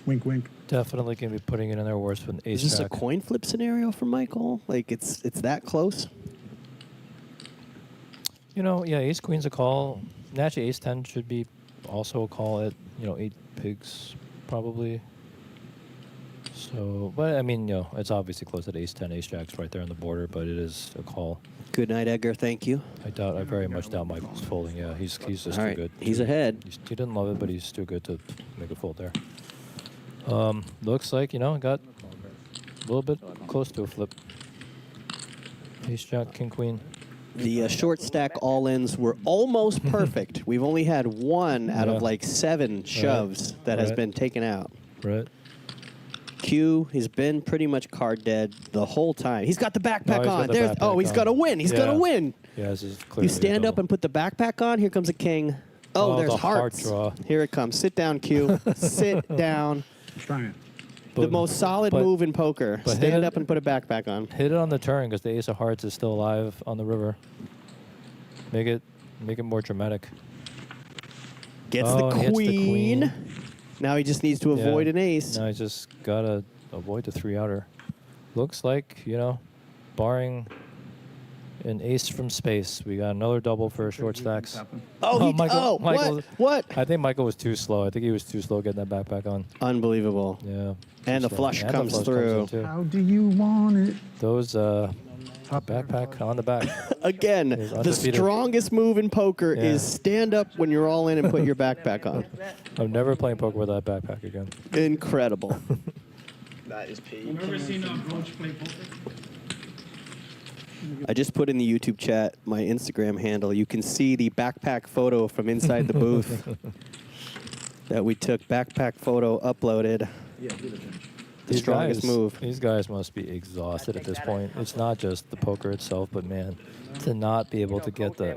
wink, wink. Definitely going to be putting it in there worse with an ace-jack. Is this a coin flip scenario for Michael? Like, it's that close? Yeah, ace-queen's a call. Naturally, ace-10 should be also a call at, 8 pigs, probably. So, but I mean, it's obviously close at ace-10, ace-jack's right there on the border, but it is a call. Good night, Edgar. Thank you. I very much doubt Michael's folding. Yeah, he's just all too right. good. He's ahead. He didn't love it, but he's too good to make a fold there. Looks like, got a little bit close to a flip. Ace-jack, king-queen. The short stack all-ins were almost perfect. We've only had 1 out of like 7 shoves that has been taken out. Right. Q has been pretty much card dead the whole time. He's got the backpack on. He's got to win. He's got to win. Yeah, this is clearly you stand up and put the backpack on. Here comes a king. Oh, there's the hearts. heart draw. Here it comes. Sit down, Q. Sit down. Trying. The most solid move in poker. Stand up and put a backpack on. Hit it on the turn because the ace of hearts is still alive on the river. Make it more dramatic. Gets the queen. Now he just needs to avoid an ace. Now he just gotta avoid the 3-outer. Looks like, barring an ace from space, we got another double for short stacks. Michael, what? I think Michael was too slow. I think he was too slow getting that backpack on. Unbelievable. Yeah. And the flush comes through. How do you want it? Those backpack on the back. Again, the strongest move in poker is stand up when you're all in and put your backpack on. I'm never playing poker with that backpack again. Incredible. That is peak. I've never seen a Roach play poker. I just put in the YouTube chat my Instagram handle. You can see the backpack photo from inside the booth that we took. Backpack photo uploaded. Yeah, do the finish. The strongest move. These guys must be exhausted at this point. It's not just the poker itself, but man, to not be able to get the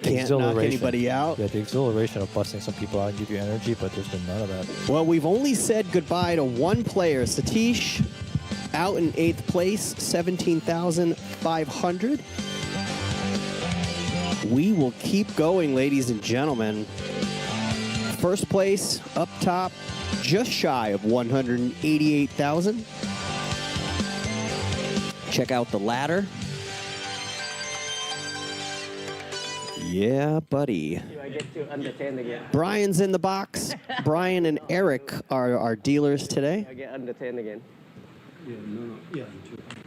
Can't knock anybody out. Yeah, the exhilaration of busting some people out and give you energy, but there's been none of that. Well, we've only said goodbye to 1 player. Satish out in 8th place, 17,500. We will keep going, ladies and gentlemen. First place up top, just shy of 188,000. Check out the ladder. Yeah, buddy. I get to under 10 again. Brian's in the box. Brian and Eric are our dealers today. I get under 10 again.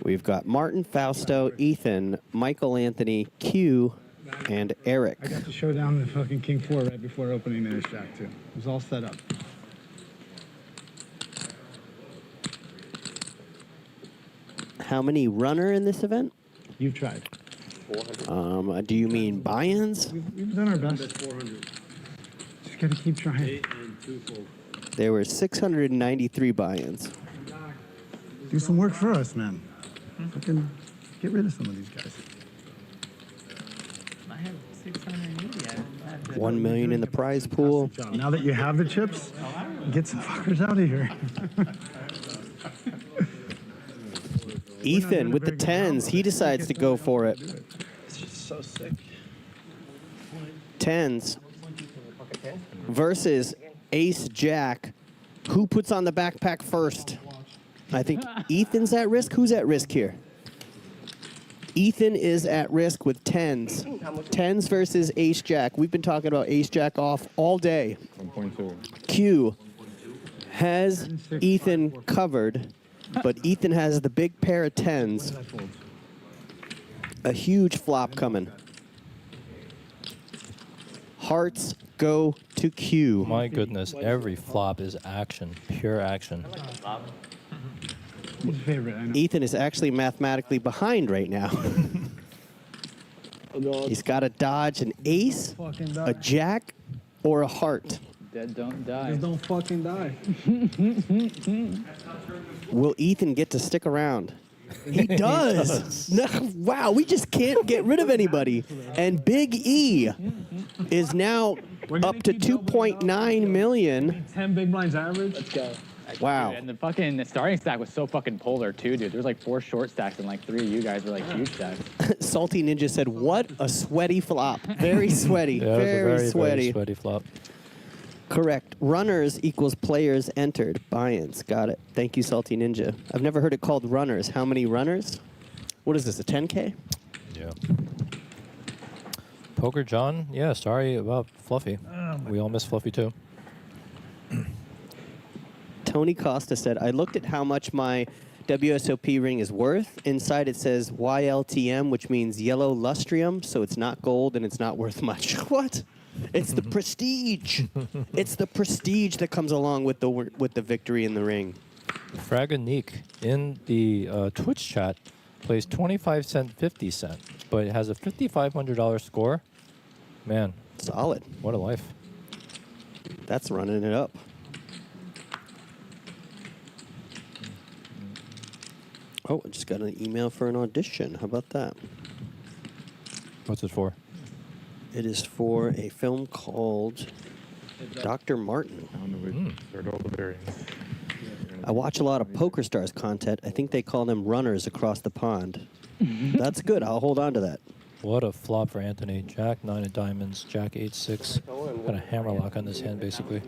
We've got Martin, Fausto, Ethan, Michael Anthony, Q, and Eric. I got to show down the fucking King 4 right before opening the ace-jack, too. It was all set up. How many runner in this event? You've tried. 400. Do you mean buy-ins? We've done our best. 400. Just gotta keep trying. 8 and 2 fold. There were 693 buy-ins. Do some work for us, man. Fucking get rid of some of these guys. I have 680. 1 million in the prize pool. Now that you have the chips, get some fuckers out of here. Ethan with the tens. He decides to go for it. It's just so sick. Tens versus Ace Jack. Who puts on the backpack first? I think Ethan's at risk. Who's at risk here? Ethan is at risk with tens. Tens versus Ace Jack. We've been talking about Ace Jack off all day. 1.2. Q has Ethan covered, but Ethan has the big pair of tens. A huge flop coming. Hearts go to Q. My goodness, every flop is action, pure action. What's your favorite? I know. Ethan is actually mathematically behind right now. He's got to dodge an ace, a jack, or a heart. Dead don't die. Just don't fucking die. Will Ethan get to stick around? He does. No, wow, we just can't get rid of anybody. And Big E is now up to 2.9 million. 10 big blinds average. Let's go. Wow. Dude, and the fucking starting stack was so fucking polar too, dude. There was like 4 short stacks and like 3 of you guys were like huge stacks. Salty Ninja said, "What a sweaty flop. Very sweaty. Yeah, it was a very sweaty. very sweaty flop. Correct. Runners equals players entered. Buy-ins. Got it. Thank you, Salty Ninja. I've never heard it called runners. How many runners? What is this, a 10K? Yeah. Poker John, yeah, sorry about Fluffy. We all miss Fluffy too. Tony Costa said, I looked at how much my WSOP ring is worth. Inside it says YLTM, which means yellow lustrium, so it's not gold and it's not worth much. What? It's the prestige. It's the prestige that comes along with the victory in the ring. Fraganique in the Twitch chat plays 25 cent, 50 cent, but it has a $5,500 score. Man. Solid. What a life. That's running it up. Oh, I just got an email for an audition. How about that? What's it for? It is for a film called Dr. Martin. I watch a lot of Poker Stars content. I think they call them runners across the pond. That's good. I'll hold on to that. What a flop for Anthony. Jack 9 of diamonds, Jack 8-6. Got a hammerlock on this hand, basically.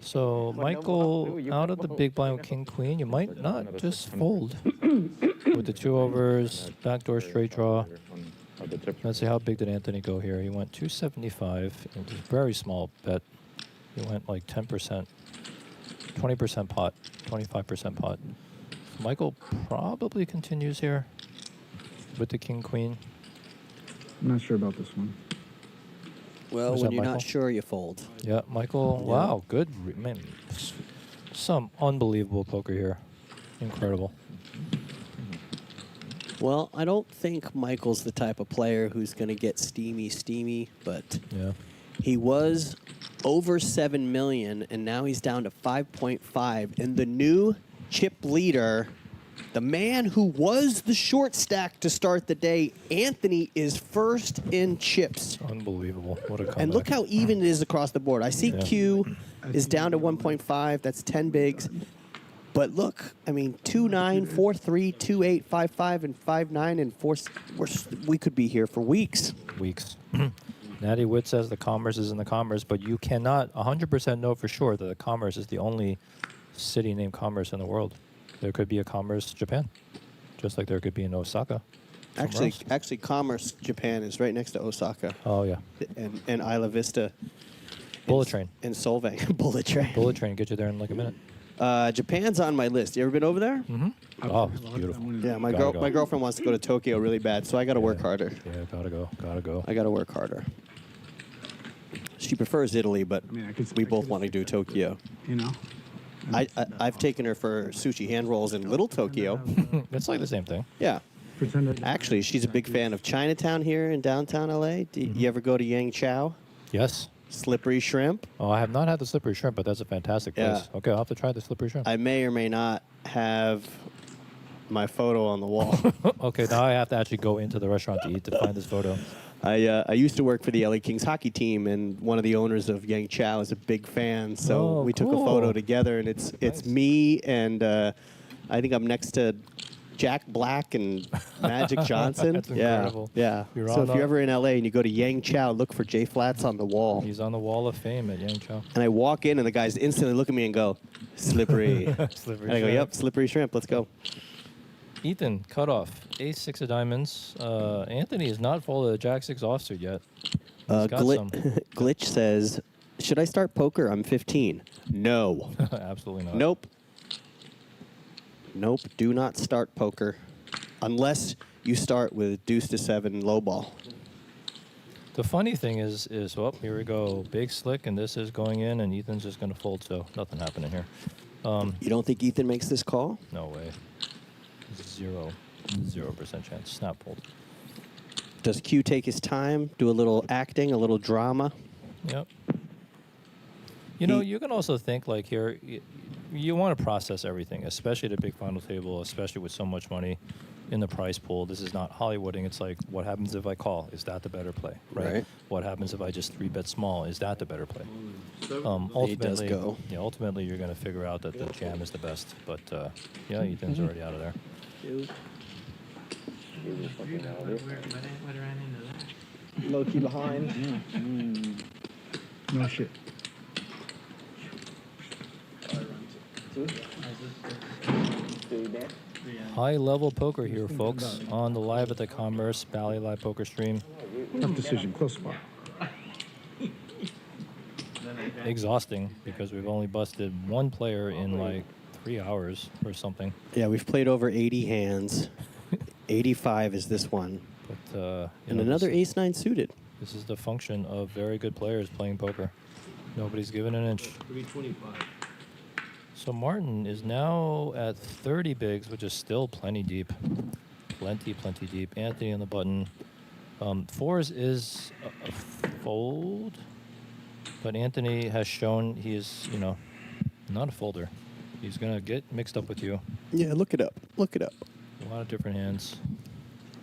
So, Michael, out of the big blind with King Queen, you might not just fold. With the 2 overs, backdoor straight draw. Let's see, how big did Anthony go here? He went 275 into a very small bet. He went like 10%, 20% pot, 25% pot. Michael probably continues here with the King Queen. I'm not sure about this one. Well, Was when that you're Michael? not sure, you fold. Yeah, Michael, Yeah. wow, good. Man, some unbelievable poker here. Incredible. Well, I don't think Michael's the type of player who's going to get steamy, but Yeah. he was over 7 million, and now he's down to 5.5. And the new chip leader, the man who was the short stack to start the day, Anthony, is first in chips. Unbelievable. What a comeback. And look how even it is across the board. I see Yeah. Q is down to 1.5. That's 10 bigs. But look, I mean, 2-9, 4-3, 2-8, 5-5, and 5-9, and 4. We could be here for weeks. Weeks. Natty Witt says the Commerce is in the Commerce, but you cannot 100% know for sure that the Commerce is the only city named Commerce in the world. There could be a Commerce Japan, just like there could be in Osaka. somewhere Actually, Commerce Japan is right next to Osaka. Oh, yeah. And Isla Vista. Bullet Train. And Solvang. Bullet Train. Bullet Train, get you there in like a minute. Japan's on my list. You ever been over there? Mm-hmm. Oh, it's beautiful. Yeah, my Gotta go. my girlfriend wants to go to Tokyo really bad, so I got to work harder. Yeah, gotta go. I got to work harder. She prefers Italy, but we both want to do Tokyo. You know? I've taken her for sushi hand rolls in Little Tokyo. It's like the same thing. Yeah. Actually, she's a big fan of Chinatown here in downtown LA. Do you ever go to Yang Chow? Yes. Slippery shrimp. Oh, I have not had the slippery shrimp, but that's a fantastic place. Yeah. Okay, I'll have to try the slippery shrimp. I may or may not have my photo on the wall. Okay, now I have to actually go into the restaurant to eat to find this photo. I used to work for the LA Kings hockey team, and one of the owners of Yang Chow is a big fan. So we took a photo together, and it's me, and I think I'm next to Jack Black and Magic Johnson. That's incredible. Yeah. You're So on if you're ever in LA and you go to Yang Chow, look for Jay Flats on the wall. He's on the wall of fame at Yang Chow. And I walk in, and the guys instantly look at me and go, slippery. Slippery And I go, shrimp. yep, slippery shrimp. Let's go. Ethan, cutoff. Ace 6 of diamonds. Anthony is not folded a Jack 6 offsuit yet. He's got some. Glitch says, should I start poker? I'm 15. No. Absolutely not. Nope. Nope. Do not start poker unless you start with deuce to 7 low ball. The funny thing is, well, here we go. Big slick, and this is going in, and Ethan's just going to fold, so nothing happening here. You don't think Ethan makes this call? No way. 0% chance. Snap fold. Does Q take his time, do a little acting, a little drama? Yep. You know, you can also think like here, you want to process everything, especially at a big final table, especially with so much money in the prize pool. This is not Hollywooding. It's like, what happens if I call? Is that the better play? Right. What happens if I just 3-bet small? Is that the better play? Ultimately, does go. Yeah, ultimately, you're going to figure out that the jam is the best. But yeah, Ethan's already out of there. Low key behind. No shit. High level poker here, folks, on the live at the Commerce Bally live poker stream. Tough decision. Close spot. Exhausting because we've only busted one player in like 3 hours or something. Yeah, we've played over 80 hands. 85 is this one. But and another ace-9 suited. This is the function of very good players playing poker. Nobody's given an inch. 325. So Martin is now at 30 bigs, which is still plenty deep. Plenty deep. Anthony on the button. Fours is a fold, but Anthony has shown he is, you know, not a folder. He's going to get mixed up with you. Yeah, look it up. Look it up. A lot of different hands.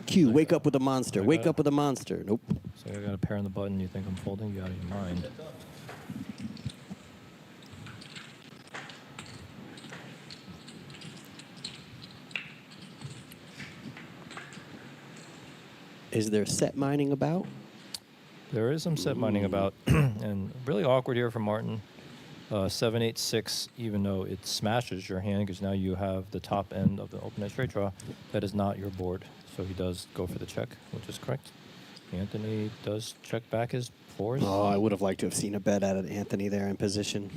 Q, wake up with a monster. Wake up with a monster. Nope. So I got a pair on the button. You think I'm folding? You out of your mind. Is there set mining about? There is some set mining about, and really awkward here for Martin. 7-8-6, even though it smashes your hand, because now you have the top end of the open-end straight draw. That is not your board, so he does go for the check, which is correct. Anthony does check back his fours. Oh, I would have liked to have seen a bet out of Anthony there in position.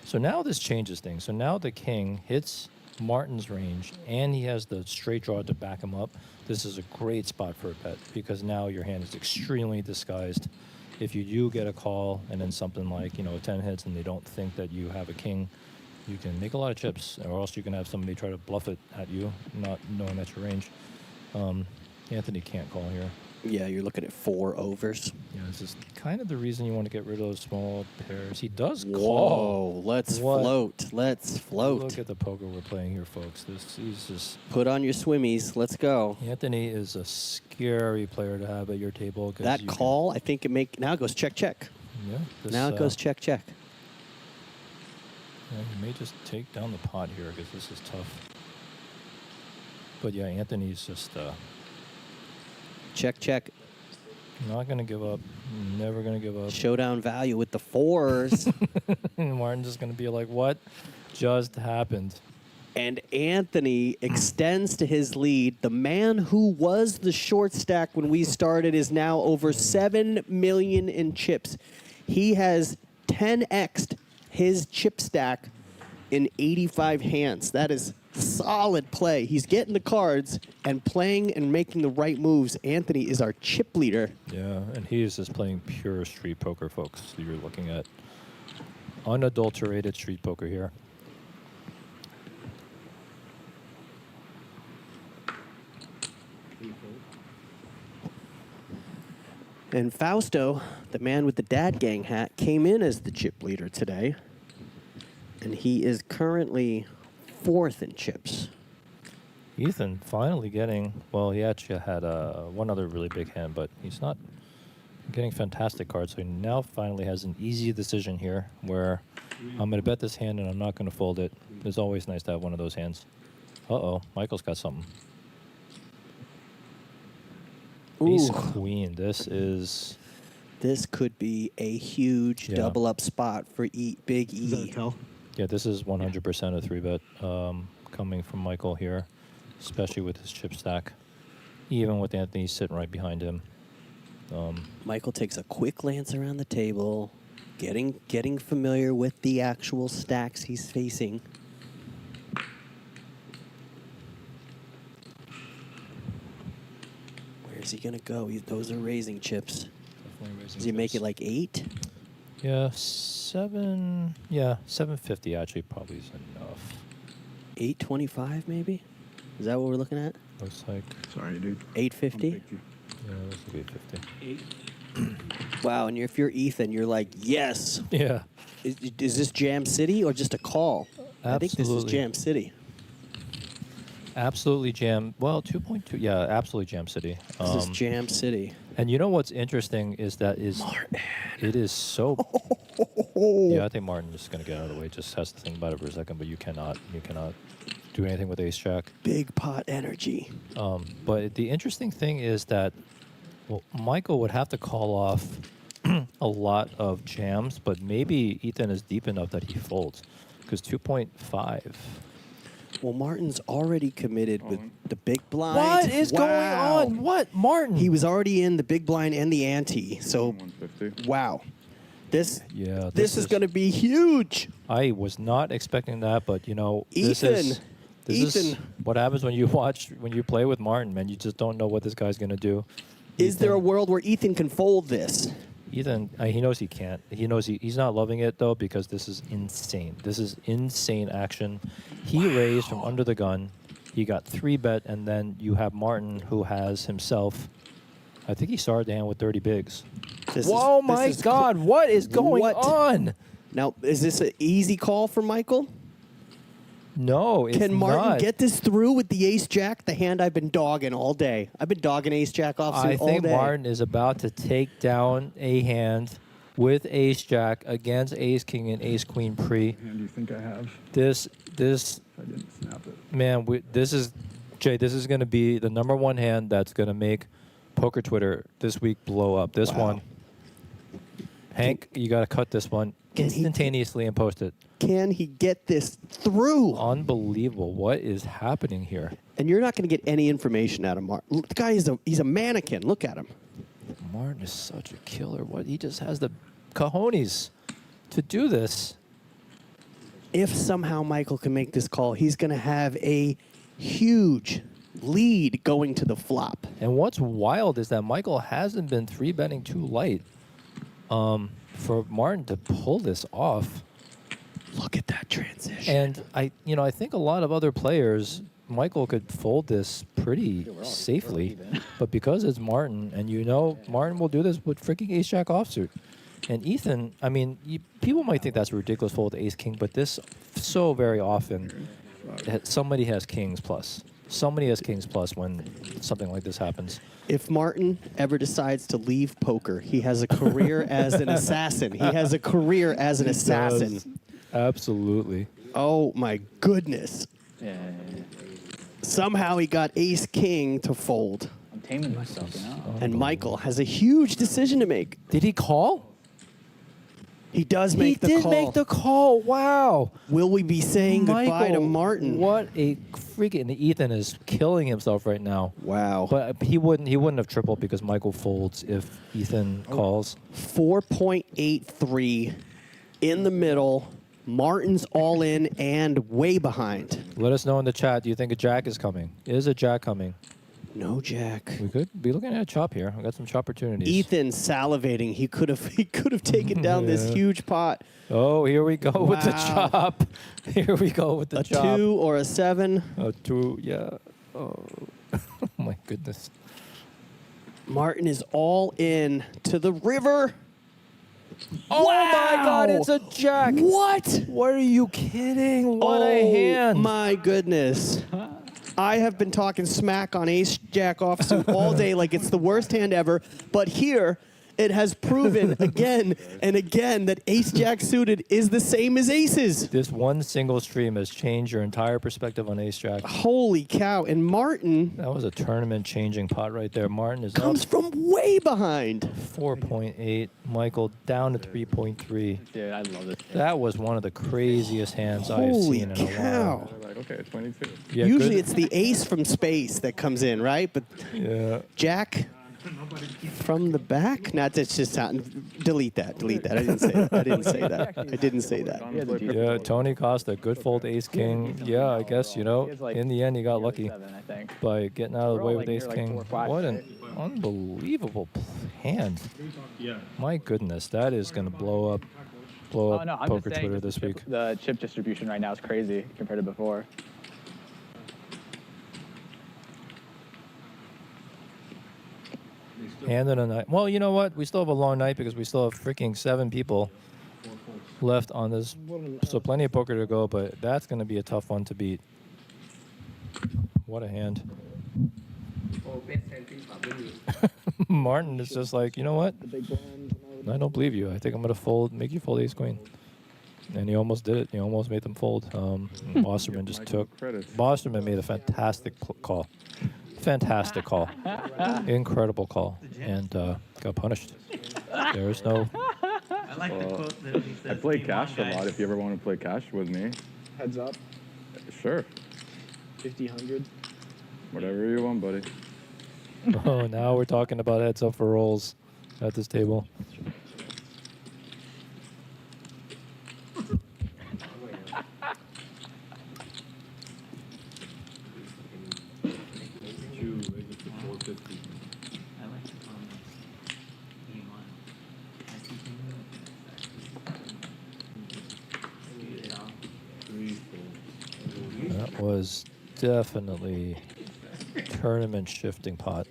So now this changes things. So now the king hits Martin's range, and he has the straight draw to back him up. This is a great spot for a bet, because now your hand is extremely disguised. If you do get a call and then something like, you know, a 10 hits and they don't think that you have a king, you can make a lot of chips, or else you can have somebody try to bluff it at you, not knowing that's your range. Anthony can't call here. Yeah, you're looking at 4 overs. Yeah, this is kind of the reason you want to get rid of those small pairs. He does call. Whoa, let's float. Let's float. Look at the poker we're playing here, folks. He's just... Put on your swimmies. Let's go. Anthony is a scary player to have at your table. That call, I think now it goes check, check. Yeah. Now it goes check, check. Yeah, he may just take down the pot here because this is tough. But yeah, Anthony's just... check, check. Not going to give up. Never going to give up. Showdown value with the 4s. Martin's just going to be like, what just happened? And Anthony extends to his lead. The man who was the short stack when we started is now over 7 million in chips. He has 10x'd his chip stack in 85 hands. That is solid play. He's getting the cards and playing and making the right moves. Anthony is our chip leader. Yeah, and he is just playing pure street poker, folks. So you're looking at unadulterated street poker here. And Fausto, the man with the dad gang hat, came in as the chip leader today. And he is currently 4th in chips. Ethan finally getting, well, he actually had one other really big hand, but he's not getting fantastic cards. So he now finally has an easy decision here where I'm going to bet this hand and I'm not going to fold it. It's always nice to have one of those hands. Uh-oh, Michael's got something. Ooh. Ace Queen, this could be a huge double up spot for Big E. Is that a tell? Yeah, this is 100% a 3-bet coming from Michael here, especially with his chip stack. Even with Anthony sitting right behind him. Michael takes a quick glance around the table, getting familiar with the actual stacks he's facing. Where's he gonna go? Those are raising chips. Does he make it like 8? Yeah, 7. Yeah, 750 actually probably is enough. 825 maybe? Is that what we're looking at? Looks like. Sorry, dude. 850? Yeah, looks like 850. Wow, and if you're Ethan, you're like, yes. Yeah. Is this Jam City or just a call? Absolutely. I think this is Jam City. Absolutely Jam. Well, 2.2. Yeah, absolutely Jam City. This is Jam City. And you know what's interesting is that it is so. Yeah, I think Martin is going to get out of the way. Just has to think about it for a second, but you cannot do anything with Ace Jack. Big pot energy. But the interesting thing is that, well, Michael would have to call off a lot of jams, but maybe Ethan is deep enough that he folds, because 2.5. Well, Martin's already committed with the big blind. What is going on? What, Martin? He was already in the big blind and the ante. So, 150. wow. This is going to be huge. I was not expecting that, but you know, Ethan, this is what happens when you play with Martin, man. You just don't know what this guy's going to do. Is there a world where Ethan can fold this? Ethan, he knows he can't. He knows he's not loving it, though, because this is insane. This is insane action. He raised from under the gun. He got 3-bet, and then you have Martin, who has himself, I think he started the hand with 30 bigs. Whoa, my God, what is going on? Now, is this an easy call for Michael? No, it's Can Martin not. get this through with the Ace Jack, the hand I've been dogging all day? I've been dogging Ace Jack offsuit all day. I think Martin is about to take down a hand with Ace Jack against Ace King and Ace Queen pre. And do you think I have? This I didn't snap it. man, this is going to be the #1 hand that's going to make poker Twitter this week blow up. This one, Hank, you got to cut this one instantaneously and post it. Can he get this through? Unbelievable. What is happening here? And you're not going to get any information out of Martin. The guy he's a mannequin. Look at him. Martin is such a killer. What, he just has the cojones to do this. If somehow Michael can make this call, he's going to have a huge lead going to the flop. And what's wild is that Michael hasn't been 3-betting too light. For Martin to pull this off. Look at that transition. And I think a lot of other players, Michael could fold this pretty safely, but because it's Martin, and Martin will do this with freaking Ace Jack offsuit. And Ethan, I mean, people might think that's a ridiculous fold to Ace King, but this so very often, somebody has Kings plus. Somebody has Kings plus when something like this happens. If Martin ever decides to leave poker, he has a career as an assassin. He has a career as an assassin. Does. Absolutely. Oh, my goodness. Yeah. Somehow he got Ace King to fold. I'm taming myself, you know? And Michael has a huge decision to make. Did he call? He does make the call. He did make the call. Wow. Will we be saying goodbye to Martin? What a freaking Ethan is killing himself right now. Wow. But he wouldn't have tripled because Michael folds if Ethan calls. 4.83 in the middle. Martin's all in and way behind. Let us know in the chat. Do you think a jack is coming? Is a jack coming? No jack. We could be looking at a chop here. We got some chop opportunities. Ethan salivating. He could have taken down this huge pot. Oh, here we go with the chop. Here we go with the chop. A 2 or a 7. A 2, yeah. Oh, my goodness. Martin is all in to the river. Oh wow. My God, it's a jack. What? What are you kidding? What a hand. My goodness. I have been talking smack on ace jack offsuit all day like it's the worst hand ever, but here it has proven again and again that ace jack suited is the same as aces. This one single stream has changed your entire perspective on ace jack. Holy cow. And Martin... That was a tournament-changing pot right there. Martin is comes up from way behind. 4.8. Michael down to 3.3. Dude, I love this. That was one of the craziest hands I have Holy seen in a cow. while. Like, okay, 22. Yeah, Usually good. it's the ace from space that comes in, right? But Yeah. Jack from the back? Not that's just delete that. Delete that. I didn't say that. I didn't say that. I didn't say that. Yeah, Tony Costa, good fold ace king. Yeah, I guess, you know, in the end he got lucky by getting out of the way with ace king. What an unbelievable hand. My goodness, that is going to blow up Oh, no, I'm poker just saying Twitter just this week. the chip distribution right now is crazy compared to before. Hand in a night. Well, you know what? We still have a long night because we still have freaking 7 people left on this. So plenty of poker to go, but that's going to be a tough one to beat. What a hand. Martin is just like, you know what? I don't believe you. I think I'm going to make you fold ace queen. And he almost did it. He almost made them fold. Osterman just took. Osterman made a fantastic call. Fantastic call. Incredible call. And got punished. There's no... I like the quote that he says. I play "Game cash on, a lot guys." if you ever want to play cash with me. Heads up. Sure. 50, 100. Whatever you want, buddy. Oh, now we're talking about heads up for rolls at this table. That was definitely tournament shifting pot.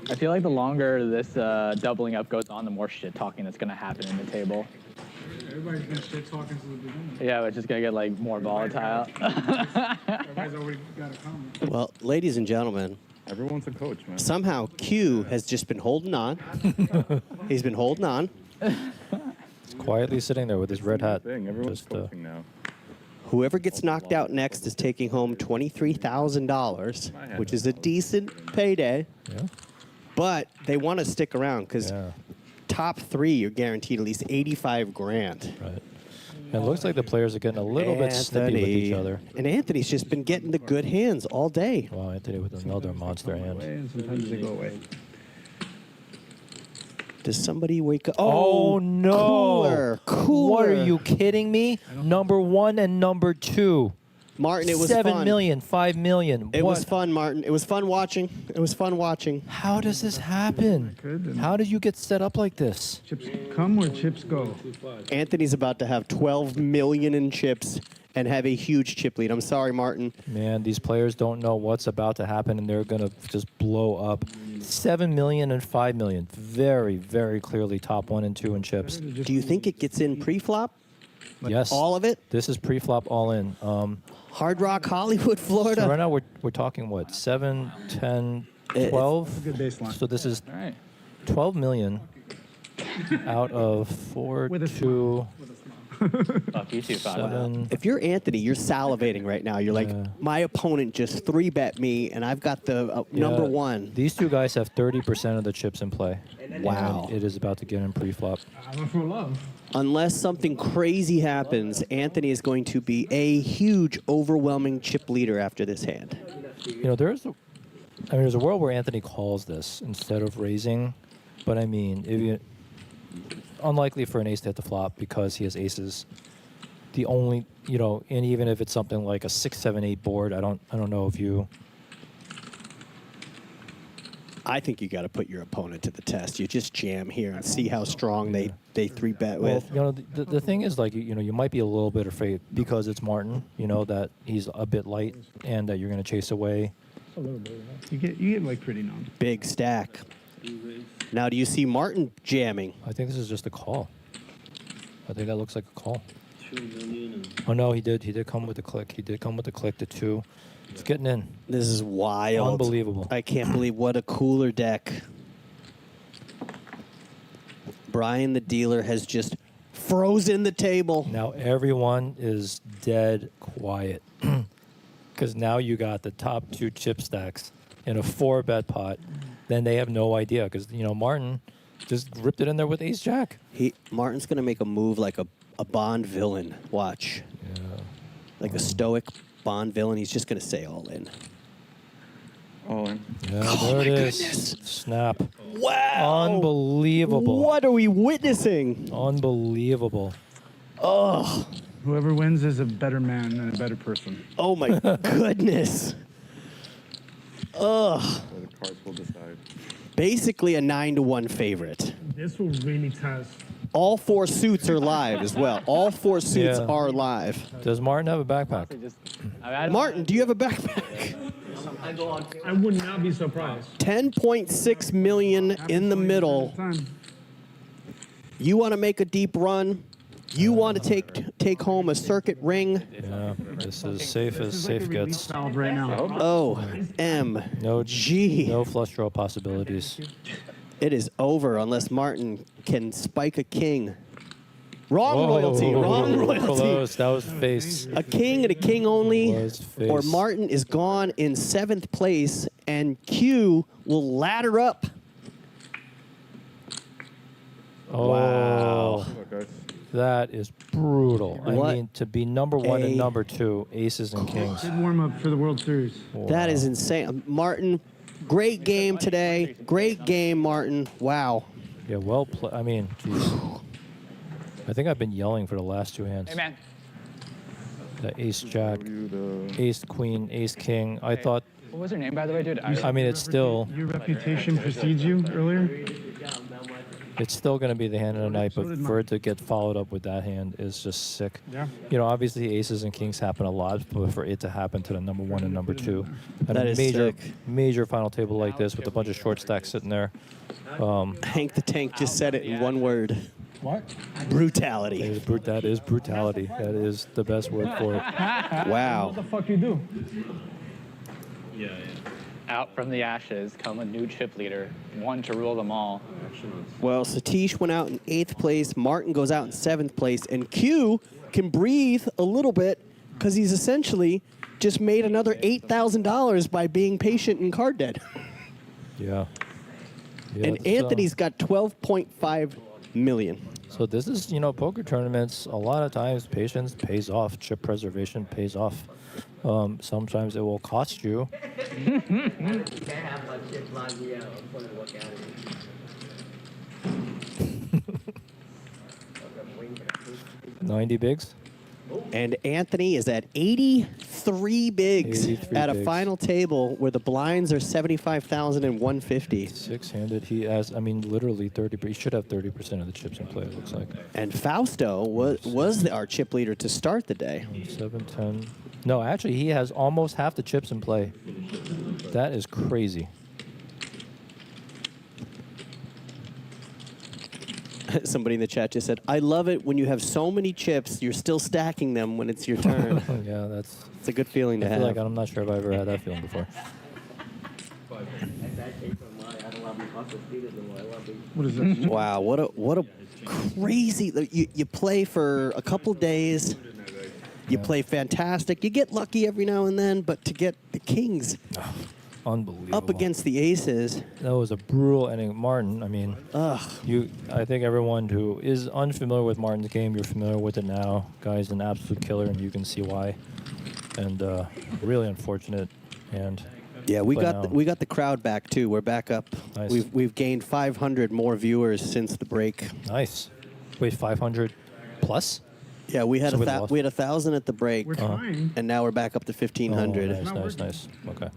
I feel like the longer this doubling up goes on, the more shit talking that's gonna happen in the table. Everybody's been shit talking since the beginning. Yeah, it's just gonna get like more volatile. Everybody's already got a comment. Well, ladies and gentlemen, everyone's a coach, man. Somehow Q has just been holding on. He's been holding on. He's quietly sitting there with his red hat. Everyone's Just, coaching now. Whoever gets knocked out next is taking home $23,000, which is a decent payday. Yeah. But they want to stick around because top 3, you're guaranteed at least 85 grand. Right. And it looks like the players are getting a little bit snippy with each other. And Anthony's just been getting the good hands all day. Wow, Anthony with another monster hand. And sometimes they go away. Does somebody wake up? Oh, no. Cooler. What, are you kidding me? Number 1 and number 2. Martin, it was 7 fun. million, 5 million. It What? was fun, Martin. It was fun watching. It was fun watching. How does this happen? How did you get set up like this? Chips come or chips go? Anthony's about to have 12 million in chips and have a huge chip lead. I'm sorry, Martin. Man, these players don't know what's about to happen, and they're going to just blow up. 7 million and 5 million. Very, very clearly top 1 and 2 in chips. Do you think it gets in pre-flop? Yes. All of it? This is pre-flop all in. Hard Rock, Hollywood, Florida. So right now we're talking what? 7, 10, 12? Good baseline. So this is 12 million out of 4, 2, Fuck you too, 7. If you're Anthony, you're salivating right now. You're like, my opponent just 3-bet me, and I've got the number 1. These two guys have 30% of the chips in play. Wow. And it is about to get in pre-flop. I went for love. Unless something crazy happens, Anthony is going to be a huge, overwhelming chip leader after this hand. You know, there's a world where Anthony calls this instead of raising, but I mean, unlikely for an ace to hit the flop because he has aces. The only, you know, and even if it's something like a 6, 7, 8 board, I don't know if you. I think you got to put your opponent to the test. You just jam here and see how strong they 3-bet with. You know, the thing is, like, you know, you might be a little bit afraid because it's Martin, you know, that he's a bit light and that you're going to chase away. A little bit. You get like pretty numb. Big stack. Now, do you see Martin jamming? I think this is just a call. I think that looks like a call. Oh no, he did. He did come with the click. He did come with the click to 2. It's getting in. This is wild. Unbelievable. I can't believe what a cooler deck. Brian the dealer has just frozen the table. Now everyone is dead quiet. Because now you got the top 2 chip stacks in a 4-bet pot. Then they have no idea because, you know, Martin just ripped it in there with ace-jack. Martin's going to make a move like a Bond villain. Watch. Yeah. Like a stoic Bond villain. He's just going to say all in. All in. Yeah, Oh there it my is. goodness. Snap. Wow. Unbelievable. What are we witnessing? Unbelievable. Oh. Whoever wins is a better man and a better person. Oh my goodness. Ugh. So the cards will decide. Basically a 9-1 favorite. This will really test. All 4 suits are live as well. All 4 suits Yeah. are live. Does Martin have a backpack? Martin, do you have a backpack? I would not be surprised. 10.6 million in the middle. You want to make a deep run? You want to take home a circuit ring? Yeah, this is safe as safe gets. Right now. OMG. No flush draw possibilities. It is over unless Martin can spike a king. Wrong Whoa, royalty. Wrong royalty. Close. That was face. A king and a king only, Was face. or Martin is gone in 7th place, and Q will ladder up. Oh, Wow. Look, guys. that is brutal. What I mean, to be number 1 and a- number 2, aces and kings. Good warm up for the World Series. That is insane. Martin, great game today. Great game, Martin. Wow. Yeah, well played. I mean, geez. I think I've been yelling for the last 2 hands. Hey, man. The ace jack, You the ace queen, ace king. I thought, What was your name, by the way, dude? I mean, it's still Your reputation precedes you earlier. It's still going to be the hand of the night, So but did for mine. it to get followed up with that hand is just sick. Yeah. You know, obviously aces and kings happen a lot, but for it to happen to the number 1 and number 2, at That a is major, sick. major final table like this with a bunch of short stacks sitting there, Hank the Tank just said it in one word. What? Brutality. that is brutality. That is the best word for it. Wow. What the fuck you do? Out from the ashes come a new chip leader, one to rule them all. Well, Satish went out in 8th place. Martin goes out in 7th place. And Q can breathe a little bit because he's essentially just made another $8,000 by being patient and card dead. Yeah. Yeah, And it's, Anthony's got 12.5 million. So this is, you know, poker tournaments, a lot of times patience pays off. Chip preservation pays off. Sometimes it will cost you. Can't have my chip line me out. I'm going to look at it. 90 bigs. And Anthony is at 83 bigs 83 at a bigs. final table where the blinds are 75,000 and 150. 6-handed. He has, I mean, literally 30. He should have 30% of the chips in play, it looks like. And Fausto was our chip leader to start the day. 7, 10. No, actually, he has almost half the chips in play. That is crazy. Somebody in the chat just said, I love it when you have so many chips, you're still stacking them when it's your turn. Yeah, that's. It's a good feeling to I have. feel like I'm not sure if I've ever had that feeling before. What is this? Wow, what a crazy. You play for a couple days. You play fantastic. You get lucky every now and then, but to get the kings Unbelievable. up against the aces. That was a brutal ending. Martin, I mean, I think everyone who is unfamiliar with Martin's game, you're familiar with it now. Guy's an absolute killer, and you can see why. And really unfortunate. And yeah, we but got the crowd back too. We're back up. Nice. We've gained 500 more viewers since the break. Nice. Wait, 500 plus? Yeah, we had So we 1,000 at the break. We're trying. And now we're back up to 1,500. Oh, nice. Okay.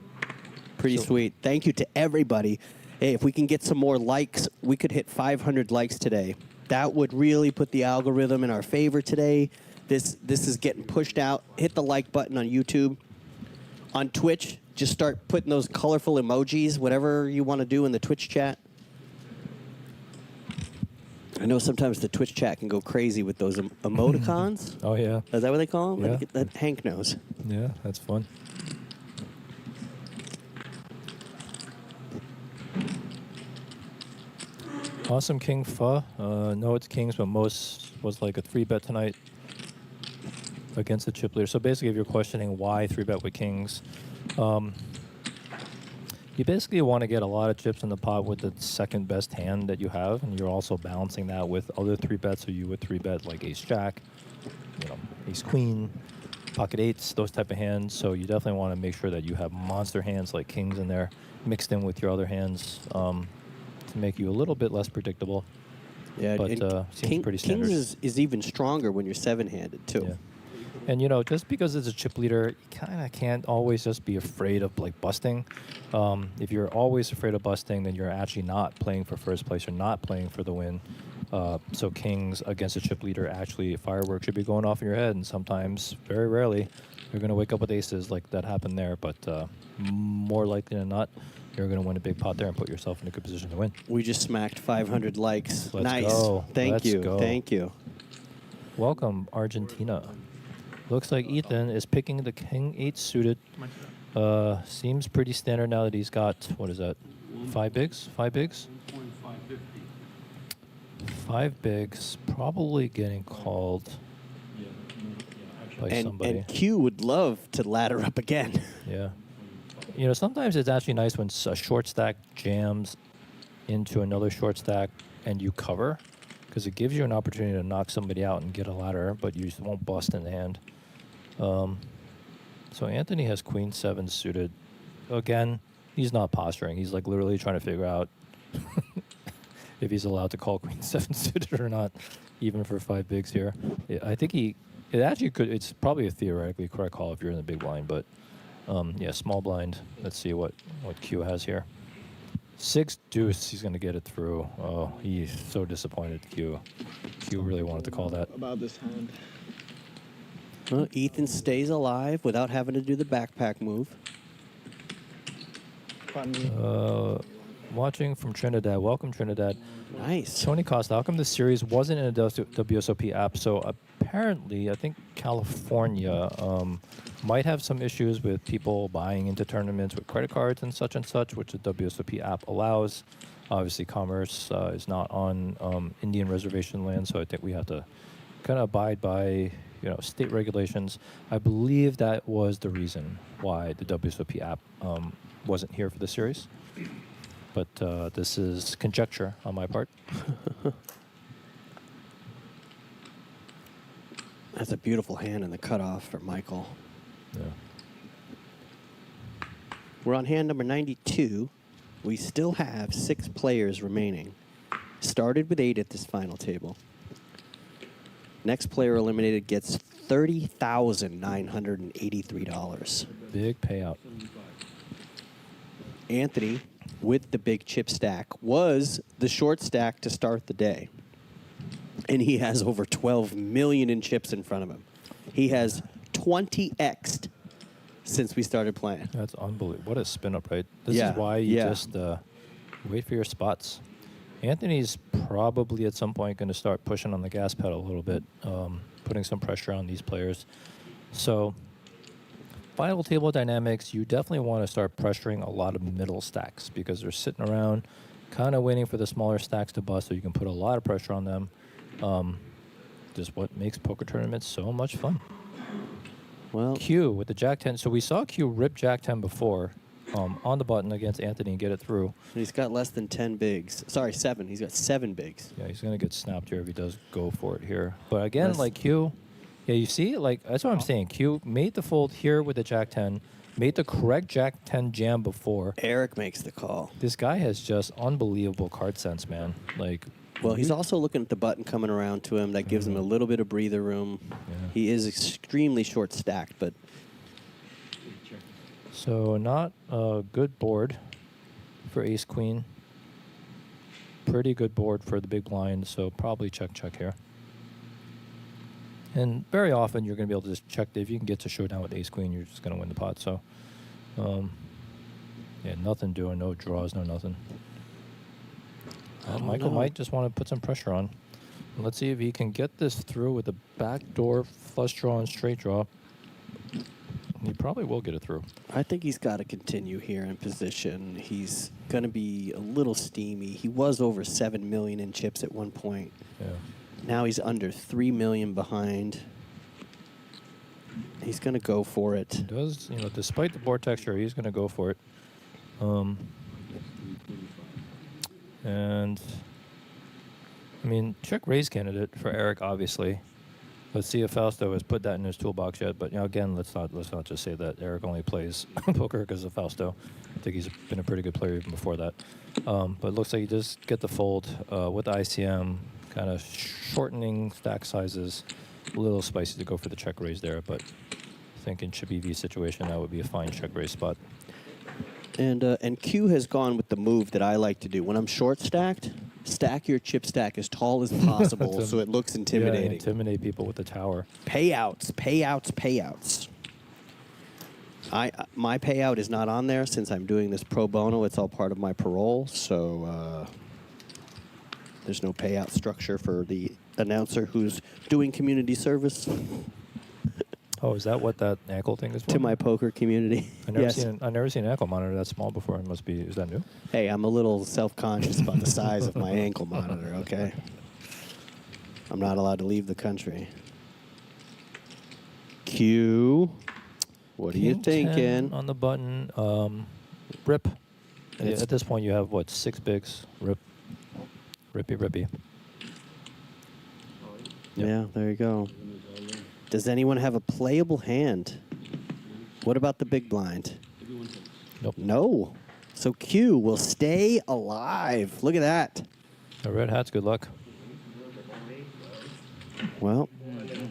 Pretty sweet. Thank you to everybody. Hey, if we can get some more likes, we could hit 500 likes today. That would really put the algorithm in our favor today. This is getting pushed out. Hit the like button on YouTube. On Twitch, just start putting those colorful emojis, whatever you want to do in the Twitch chat. I know sometimes the Twitch chat can go crazy with those emoticons. Oh, yeah. Is that what they call them? Yeah. That Hank knows. Yeah, that's fun. Awesome King Pho. No, it's Kings, but most was like a 3-bet tonight against the chip leader. So basically, if you're questioning why 3-bet with Kings, you basically want to get a lot of chips in the pot with the second best hand that you have, and you're also balancing that with other 3-bets. So you would 3-bet like Ace Jack, Ace Queen, Pocket Eights, those type of hands. So you definitely want to make sure that you have monster hands like Kings in there, mixed in with your other hands. To make you a little bit less predictable. Yeah, but seems pretty standard. Kings is even stronger when you're 7-handed too. Yeah. And just because it's a chip leader, you kind of can't always just be afraid of like busting. If you're always afraid of busting, then you're actually not playing for first place. You're not playing for the win. So Kings against a chip leader, actually fireworks should be going off in your head. And sometimes, very rarely, you're going to wake up with aces like that happened there. But more likely than not, you're going to win a big pot there and put yourself in a good position to win. We just smacked 500 likes. Let's nice. Go. Thank you. Thank you. Welcome, Argentina. Looks like Ethan is picking the King 8 suited. Seems pretty standard now that he's got, what is that, 5 bigs? 5 bigs? 5 bigs, probably getting called by somebody. And Q would love to ladder up again. Yeah. Sometimes it's actually nice when a short stack jams into another short stack and you cover, because it gives you an opportunity to knock somebody out and get a ladder, but you just won't bust in the hand. So Anthony has Queen 7 suited. Again, he's not posturing. He's like literally trying to figure out if he's allowed to call Queen 7 suited or not, even for 5 bigs here. I think it actually could. It's probably a theoretically correct call if you're in the big blind, but yeah, small blind. Let's see what Q has here. 6 deuce. He's going to get it through. Oh, he's so disappointed. Q really wanted to call that. About this hand. Well, Ethan stays alive without having to do the backpack move. Watching from Trinidad. Welcome, Trinidad. Nice. Tony Costa, how come the series wasn't in a WSOP app? So apparently, I think California might have some issues with people buying into tournaments with credit cards and such, which the WSOP app allows. Obviously, commerce is not on Indian reservation land, so I think we have to kind of abide by state regulations. I believe that was the reason why the WSOP app wasn't here for the series. But this is conjecture on my part. That's a beautiful hand in the cutoff for Michael. Yeah. We're on hand number 92. We still have 6 players remaining. Started with 8 at this final table. Next player eliminated gets $30,983. Big payout. Anthony, with the big chip stack, was the short stack to start the day. And he has over 12 million in chips in front of him. He has 20x'd since we started playing. That's unbelievable. What a spin up, right? This is why you just wait for your spots. Anthony's probably at some point going to start pushing on the gas pedal a little bit, putting some pressure on these players. So final table dynamics, you definitely want to start pressuring a lot of middle stacks because they're sitting around kind of waiting for the smaller stacks to bust so you can put a lot of pressure on them. Just what makes poker tournaments so much fun. Well, Q with the Jack 10. So we saw Q rip Jack 10 before on the button against Anthony and get it through. He's got less than 10 bigs. Sorry, 7. He's got 7 bigs. Yeah, he's going to get snapped here if he does go for it here. But again, like Q, yeah, you see, like that's what I'm saying. Q made the fold here with the Jack 10, made the correct Jack 10 jam before. Eric makes the call. This guy has just unbelievable card sense, man. Like, well, he's also looking at the button coming around to him. That gives him a little bit of breather room. Yeah. He is extremely short stacked, but. So not a good board for Ace Queen. Pretty good board for the big blind, so probably check here. And very often you're going to be able to just check. If you can get to showdown with Ace Queen, you're just going to win the pot. So, yeah, nothing doing, no draws, no nothing. Michael might just want to put some pressure on. Let's see if he can get this through with a backdoor flush draw and straight draw. He probably will get it through. I think he's got to continue here in position. He's going to be a little steamy. He was over 7 million in chips at one point. Yeah. Now he's under 3 million behind. He's going to go for it. He does, you know, despite the board texture, he's going to go for it. And I mean, check raise candidate for Eric, obviously. Let's see if Fausto has put that in his toolbox yet. But you know, again, let's not just say that Eric only plays poker because of Fausto. I think he's been a pretty good player even before that. But it looks like he does get the fold with the ICM, kind of shortening stack sizes. A little spicy to go for the check raise there, but I think in chip EV situation that would be a fine check raise spot. And Q has gone with the move that I like to do. When I'm short stacked, stack your chip stack as tall as possible so it looks intimidating. Yeah, intimidate people with the tower. Payouts, payouts, payouts. My payout is not on there since I'm doing this pro bono. It's all part of my parole, so there's no payout structure for the announcer who's doing community service. Oh, is that what that ankle thing is for? To my poker community. I've never seen an ankle monitor that small before. It must be. Is that new? Hey, I'm a little self-conscious about the size of my ankle monitor, okay? I'm not allowed to leave the country. Q, what are you King 10 thinking? on the button. Rip. At this point, you have, what, 6 bigs? Rip. Rippy, rippy. Yeah, there you go. Does anyone have a playable hand? What about the big blind? Nope. No. So Q will stay alive. Look at that. The red hats, good luck. Well,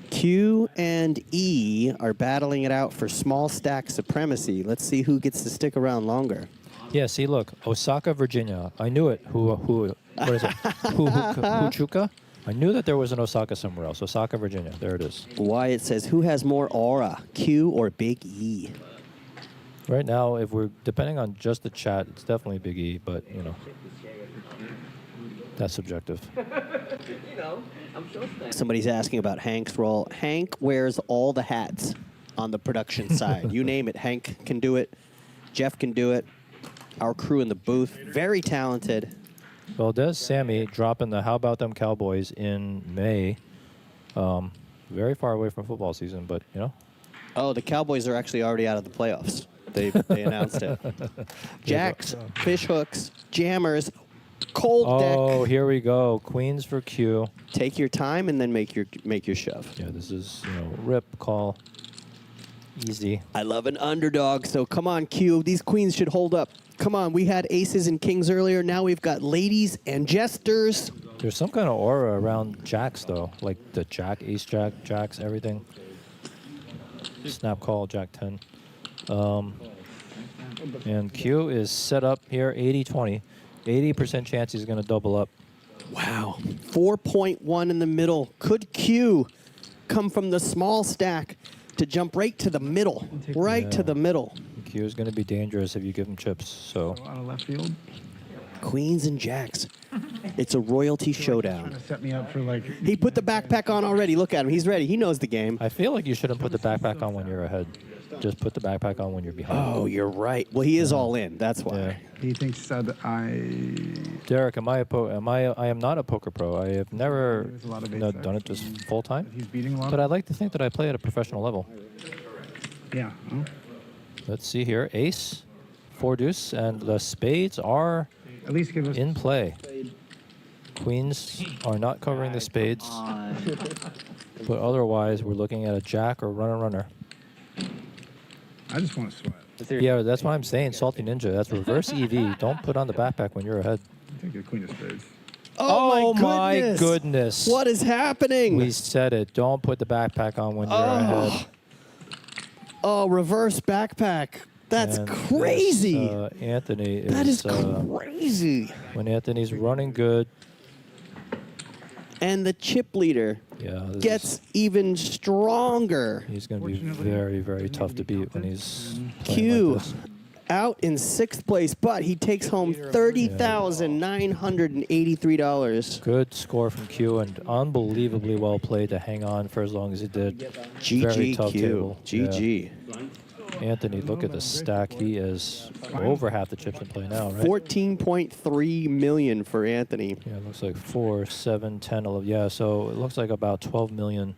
Q and E are battling it out for small stack supremacy. Let's see who gets to stick around longer. Yeah, see, look. Osaka, Virginia. I knew it. What is it? Huchuka? I knew that there was an Osaka somewhere else. Osaka, Virginia. There it is. Wyatt says, who has more aura, Q or Big E? Right now, if we're depending on just the chat, it's definitely Big E, but, you know, that's subjective. You know, I'm sure. Somebody's asking about Hank's role. Hank wears all the hats on the production side. You name it, Hank can do it. Jeff can do it. Our crew in the booth, very talented. Well, there's Sammy dropping the How About Them Cowboys in May. Very far away from football season, but, you know. Oh, the Cowboys are actually already out of the playoffs. They announced it. Jacks, fish hooks, jammers, cold deck. Oh, here we go. Queens for Q. Take your time and then make your shove. Yeah, this is, you know, rip, call, easy. I love an underdog, so come on, Q. These queens should hold up. Come on, we had aces and kings earlier. Now we've got ladies and jesters. There's some kind of aura around jacks, though, like the jack, ace jack, jacks, everything. Snap call, jack 10. And Q is set up here, 80-20. 80% chance he's going to double up. Wow. 4.1 in the middle. Could Q come from the small stack to jump right to the middle? Right to the middle. Q is going to be dangerous if you give him chips. So Out of left field. Queens and jacks. It's a royalty showdown. Trying to set me up for like. He put the backpack on already. Look at him. He's ready. He knows the game. I feel like you shouldn't put the backpack on when you're ahead. Just put the backpack on when you're behind. Oh, you're right. Well, he is all in. That's why. Yeah. He thinks that Derek, I am not a poker pro. I have never There's a lot of done it just full time. he's beating a lot. But I like to think that I play at a professional level. Yeah. Oh. Let's see here. Ace, 4 deuce, and the spades are At least give us. in play. Queens are not covering the spades. But otherwise, we're looking at a jack or runner. I just want to sweat. Yeah, that's what I'm saying. Salty Ninja. That's reverse EV. Don't put on the backpack when you're ahead. Take a queen of spades. Oh, my goodness. What is happening? We said it. Don't put the backpack on when you're ahead. Oh, reverse backpack. That's And crazy. this, Anthony is. That is crazy. When Anthony's running good. And the chip leader gets even stronger. He's going to be very, very tough to beat when he's Q. like this. out in 6th place, but he takes home $30,983. Good score from Q, and unbelievably well played to hang on for as long as he did. Very tough table. GG. Yeah. Anthony, look at the stack. He is over half the chips in play now, right? 14.3 million for Anthony. Yeah, it looks like 4, 7, 10, 11. Yeah, so it looks like about 12 million.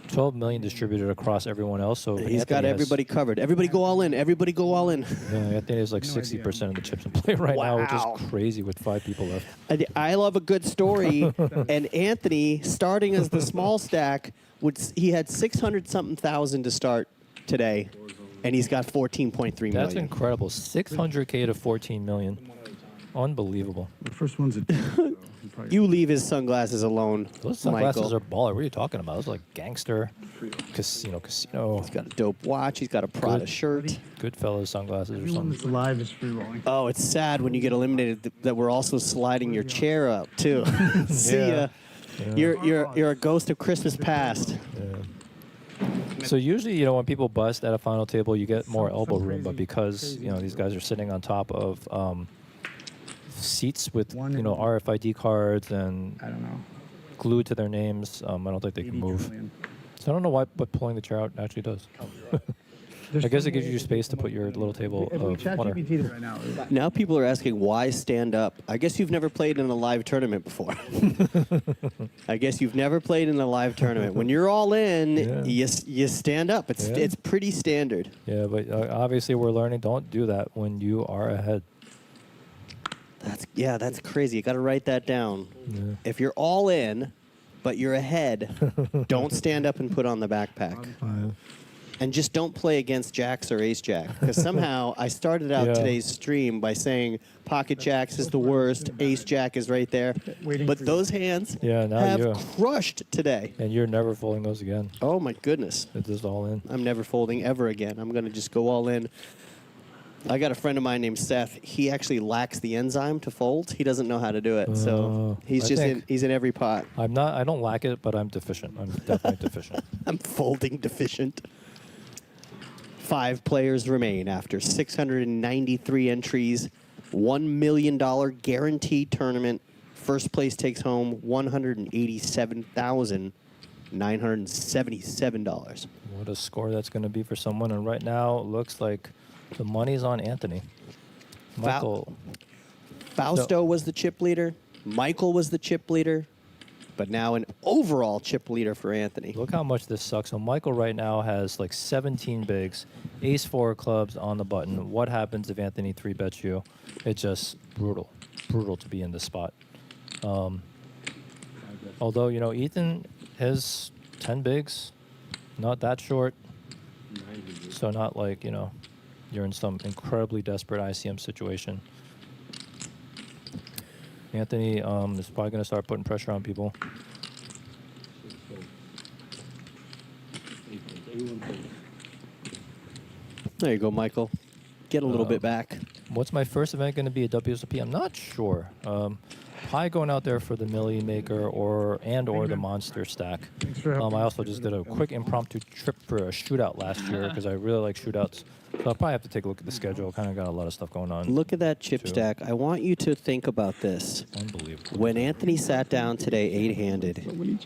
12 million distributed across everyone else. So He's got everybody covered. Everybody go all in. Everybody go all in. Yeah, Anthony has like 60% of the chips in play right now, which is crazy with 5 people left. I love a good story. And Anthony, starting as the small stack, he had 600-something thousand to start today, and he's got 14.3 million. That's incredible. 600K to 14 million. Unbelievable. The first one's a You leave his sunglasses alone, Those sunglasses Michael. are baller. What are you talking about? Those are like gangster casino. He's got a dope watch. He's got a Prada shirt. Goodfellas sunglasses or Everyone that's something. live is free rolling. Oh, it's sad when you get eliminated that we're also sliding your chair up too. See ya. Yeah. You're a ghost of Christmas past. Yeah. So usually, you know, when people bust at a final table, you get more elbow room. But because, you know, these guys are sitting on top of seats with, you know, RFID cards and I don't know. glued to their names, I don't think they can move. So I don't know what pulling the chair out actually does. I guess it gives you space to put your little table of water. right now. Now people are asking why stand up. I guess you've never played in a live tournament before. I guess you've never played in a live tournament. When you're all in, you stand up. It's pretty standard. Yeah, but obviously we're learning. Don't do that when you are ahead. That's crazy. You got to write that down. Yeah. If you're all in, but you're ahead, don't stand up and put on the backpack. And just don't play against jacks or ace jack. Because somehow I started out today's stream by saying pocket jacks is the worst, ace jack is right there. But those hands have crushed today. And you're never folding those again. Oh my goodness. It's just all in. I'm never folding ever again. I'm going to just go all in. I got a friend of mine named Seth. He actually lacks the enzyme to fold. He doesn't know how to do it. So he's he's in every pot. I don't lack it, but I'm deficient. I'm definitely deficient. I'm folding deficient. 5 players remain after 693 entries. $1 million guaranteed tournament. First place takes home $187,977. What a score that's going to be for someone. And right now, it looks like the money's on Anthony. Michael. Fausto was the chip leader. Michael was the chip leader. But now an overall chip leader for Anthony. Look how much this sucks. So Michael right now has like 17 bigs, ace-4 clubs on the button. What happens if Anthony 3-bets you? It's just brutal. Brutal to be in this spot. Although, you know, Ethan has 10 bigs, not that short. So not like, you know, you're in some incredibly desperate ICM situation. Anthony is probably going to start putting pressure on people. There you go, Michael. Get a little bit back. What's my first event going to be at Wsopc? I'm not sure. Probably going out there for the Millie Maker or the Monster stack. I also just did a quick impromptu trip for a shootout last year because I really like shootouts. So I'll probably have to take a look at the schedule. Kind of got a lot of stuff going on. Look at that chip stack. I want you to think about this. Unbelievable. When Anthony sat down today 8-handed,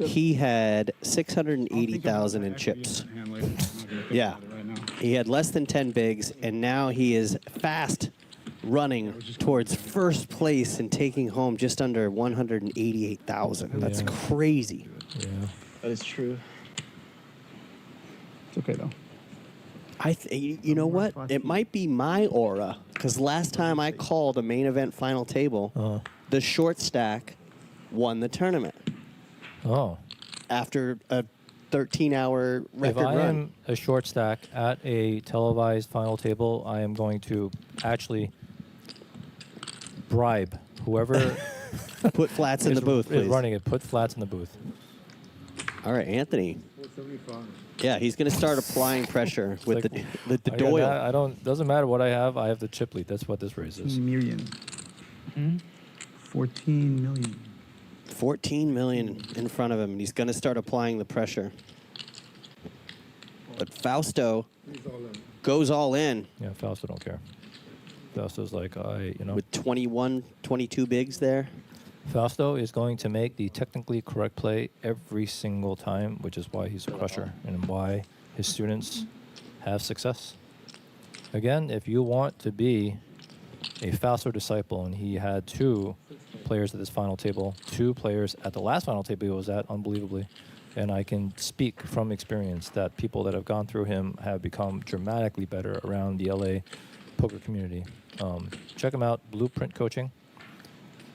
he had 680,000 in chips. Yeah. He had less than 10 bigs, and now he is fast running towards first place and taking home just under 188,000. That's crazy. Yeah. That is true. It's okay, though. You know what? It might be my aura, because last time I called a main event final table, the short stack won the tournament. Oh. After a 13-hour record run. If I run. am a short stack at a televised final table, I am going to actually bribe whoever put flats in the booth, please. Is running it. Put flats in the booth. All right, Anthony. Yeah, he's going to start applying pressure with the Doyle. Doesn't matter what I have the chip lead. That's what this race is. 14 million. 14 million in front of him, and he's going to start applying the pressure. But Fausto goes all in. Yeah, Fausto don't care. Fausto's like, With 21, 22 bigs there. Fausto is going to make the technically correct play every single time, which is why he's a crusher and why his students have success. Again, if you want to be a Fausto disciple, and he had 2 players at this final table, 2 players at the last final table he was at, unbelievably. And I can speak from experience that people that have gone through him have become dramatically better around the LA poker community. Check him out, Blueprint Coaching.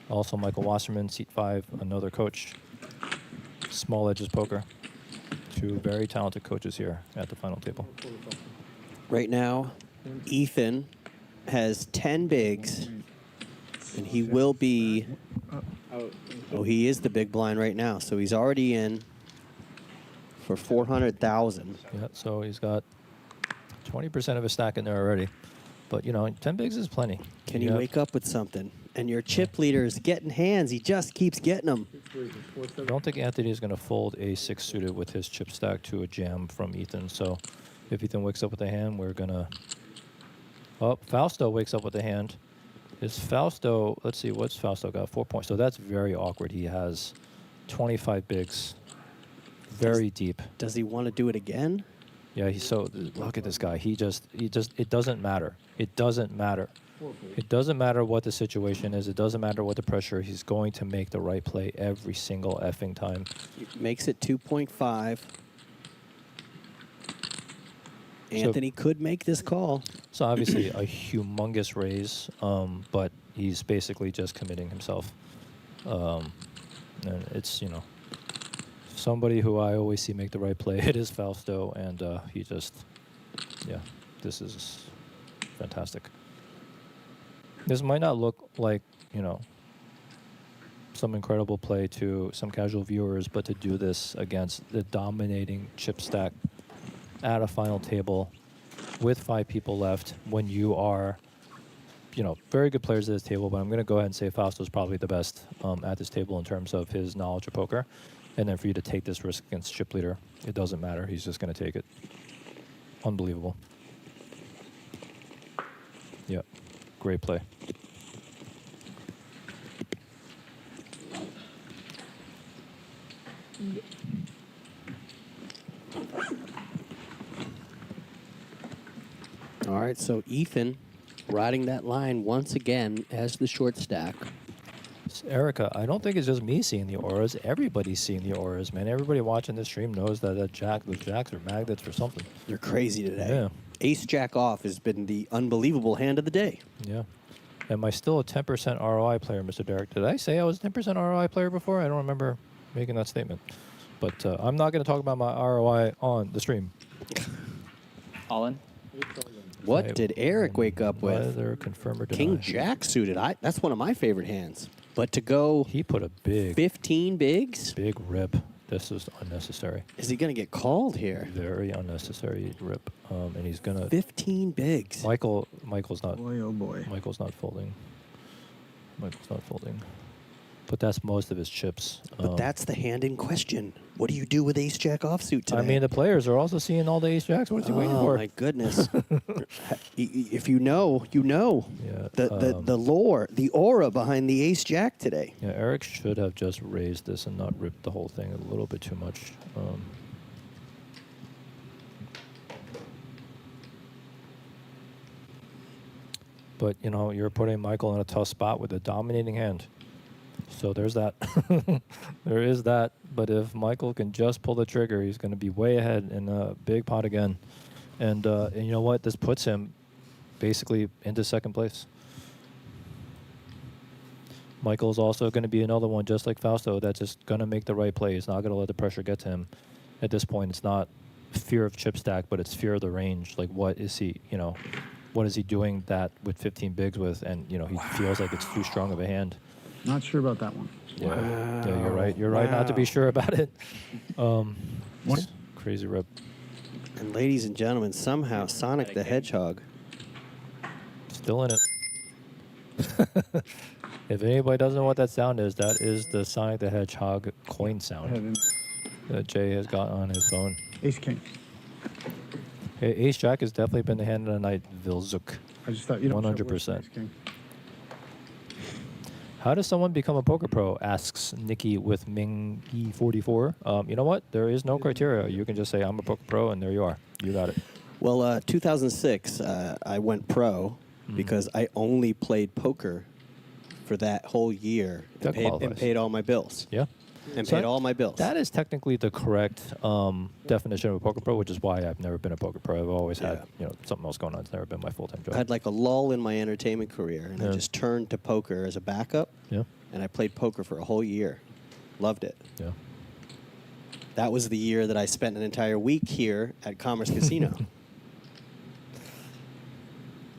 Also, Michael Wasserman, Seat 5, another coach. Small Edges Poker. 2 very talented coaches here at the final table. Right now, Ethan has 10 bigs, and he will be... Oh, he is the big blind right now, so he's already in for 400,000. Yeah, so he's got 20% of his stack in there already. But, 10 bigs is plenty. Can you wake up with something? And your chip leader is getting hands. He just keeps getting them. I don't think Anthony is going to fold a 6 suited with his chip stack to a jam from Ethan. So if Ethan wakes up with a hand, we're going to... Oh, Fausto wakes up with a hand. Is Fausto... Let's see, what's Fausto got? 4 points. So that's very awkward. He has 25 bigs. Very deep. Does he want to do it again? Yeah, look at this guy. It doesn't matter. It doesn't matter. It doesn't matter what the situation is. It doesn't matter what the pressure. He's going to make the right play every single effing time. Makes it 2.5. Anthony could make this call. So obviously a humongous raise, but he's basically just committing himself. And it's, somebody who I always see make the right play. It is Fausto, and he just, this is fantastic. This might not look like, some incredible play to some casual viewers, but to do this against the dominating chip stack at a final table with 5 people left when you are, very good players at this table, but I'm going to go ahead and say Fausto's probably the best at this table in terms of his knowledge of poker. And then for you to take this risk against chip leader, it doesn't matter. He's just going to take it. Unbelievable. Yep. Great play. All right, so Ethan riding that line once again as the short stack. Erica, I don't think it's just me seeing the auras. Everybody's seeing the auras, man. Everybody watching this stream knows that those jacks are magnets for something. They're crazy today. Yeah. Ace Jack off has been the unbelievable hand of the day. Yeah. Am I still a 10% ROI player, Mr. Derek? Did I say I was a 10% ROI player before? I don't remember making that statement. But I'm not going to talk about my ROI on the stream. All in? What did Eric wake up with? Either confirm or deny. King Jack suited. That's one of my favorite hands. But to go... He put a big... 15 bigs? Big rip. This is unnecessary. Is he going to get called here? Very unnecessary rip. And he's going to... 15 bigs. Michael's not... Boy, oh boy. Michael's not folding. But that's most of his chips. But that's the hand in question. What do you do with Ace Jack offsuit today? I mean, the players are also seeing all the Ace Jacks. What's he waiting for? Oh, my goodness. If you know, you know. Yeah, The lore, the aura behind the Ace Jack today. Yeah, Eric should have just raised this and not ripped the whole thing a little bit too much. But, you're putting Michael in a tough spot with a dominating hand. So there's that. There is that. But if Michael can just pull the trigger, he's going to be way ahead in a big pot again. And you know what? This puts him basically into second place. Michael's also going to be another one, just like Fausto, that's just going to make the right play. He's not going to let the pressure get to him. At this point, it's not fear of chip stack, but it's fear of the range. Like, what is he doing that with 15 bigs with? And, he feels like it's too strong of a hand. Not sure about that one. Yeah, you're right. You're right not to be sure about it. Crazy rip. And ladies and gentlemen, somehow Sonic the Hedgehog. Still in it. If anybody doesn't know what that sound is, that is the Sonic the Hedgehog coin sound that Jay has got on his phone. Ace King. Ace Jack has definitely been the hand of the night. Vilzuk. I just thought you don't 100%. How does someone become a poker pro? Asks Nikki with Ming E44. You know what? There is no criteria. You can just say I'm a poker pro, and there you are. You got it. Well, 2006, I went pro because I only played poker for that whole year and paid all my bills. Yeah. And So paid all my bills. That is technically the correct definition of a poker pro, which is why I've never been a poker pro. I've always had something else going on. It's never been my full-time job. I had like a lull in my entertainment career, and I just turned to poker as a backup. Yeah. And I played poker for a whole year. Loved it. Yeah. That was the year that I spent an entire week here at Commerce Casino.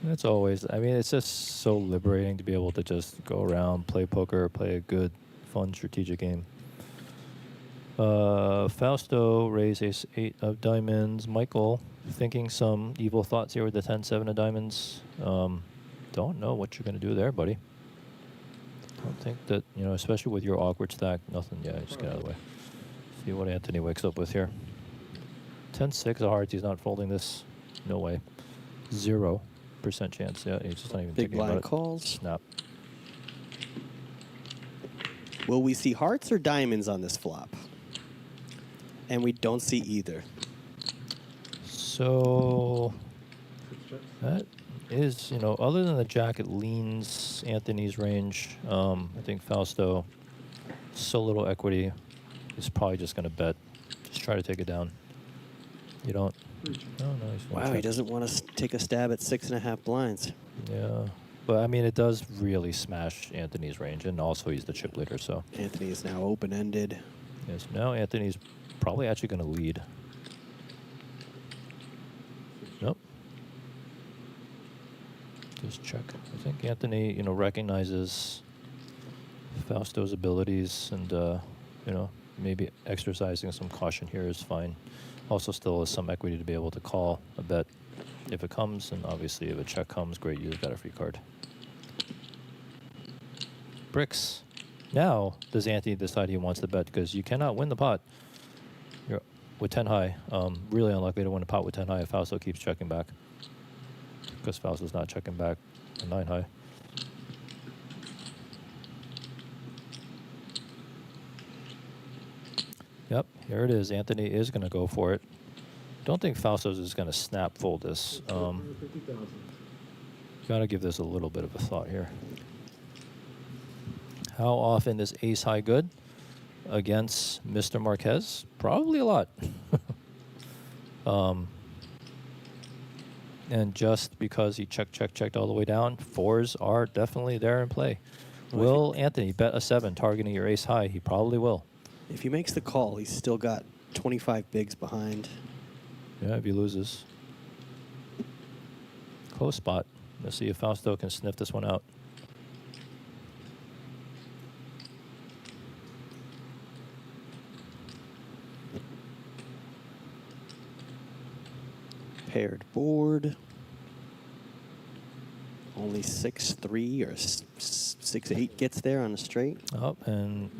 That's always, I mean, it's just so liberating to be able to just go around, play poker, play a good, fun, strategic game. Fausto raised ace 8 of diamonds. Michael thinking some evil thoughts here with the 10-7 of diamonds. Don't know what you're going to do there, buddy. Don't think that, especially with your awkward stack, nothing. Yeah, just get out of the way. See what Anthony wakes up with here. 10-6 of hearts. He's not folding this. No way. 0% chance. Yeah, he's just not even Big thinking about blind it. calls. Snap. Will we see hearts or diamonds on this flop? And we don't see either. So that is, other than the jack, it leans Anthony's range. I think Fausto, so little equity, is probably just going to bet. Just try to take it down. You don't. Oh, no, he's gonna Wow, he check. doesn't want to take a stab at 6.5 blinds. Yeah. But, I mean, it does really smash Anthony's range, and also he's the chip leader, so. Anthony is now open-ended. Yes, now Anthony's probably actually going to lead. Nope. Just check. I think Anthony, recognizes Fausto's abilities, and, maybe exercising some caution here is fine. Also still has some equity to be able to call a bet if it comes, and obviously if a check comes, great, you've got a free card. Bricks. Now, does Anthony decide he wants to bet? Because you cannot win the pot. You're with 10 high. Really unlikely to win a pot with 10 high if Fausto keeps checking back. Because Fausto's not checking back a 9 high. Yep, here it is. Anthony is going to go for it. Don't think Fausto's is going to snap fold this. Got to give this a little bit of a thought here. How often is ace high good against Mr. Marquez? Probably a lot. And just because he checked all the way down, 4s are definitely there in play. Will Anthony bet a 7 targeting your ace high? He probably will. If he makes the call, he's still got 25 bigs behind. Yeah, if he loses. Close spot. Let's see if Fausto can sniff this one out. Paired board. Only 6-3 or 6-8 gets there on the straight. Oh, and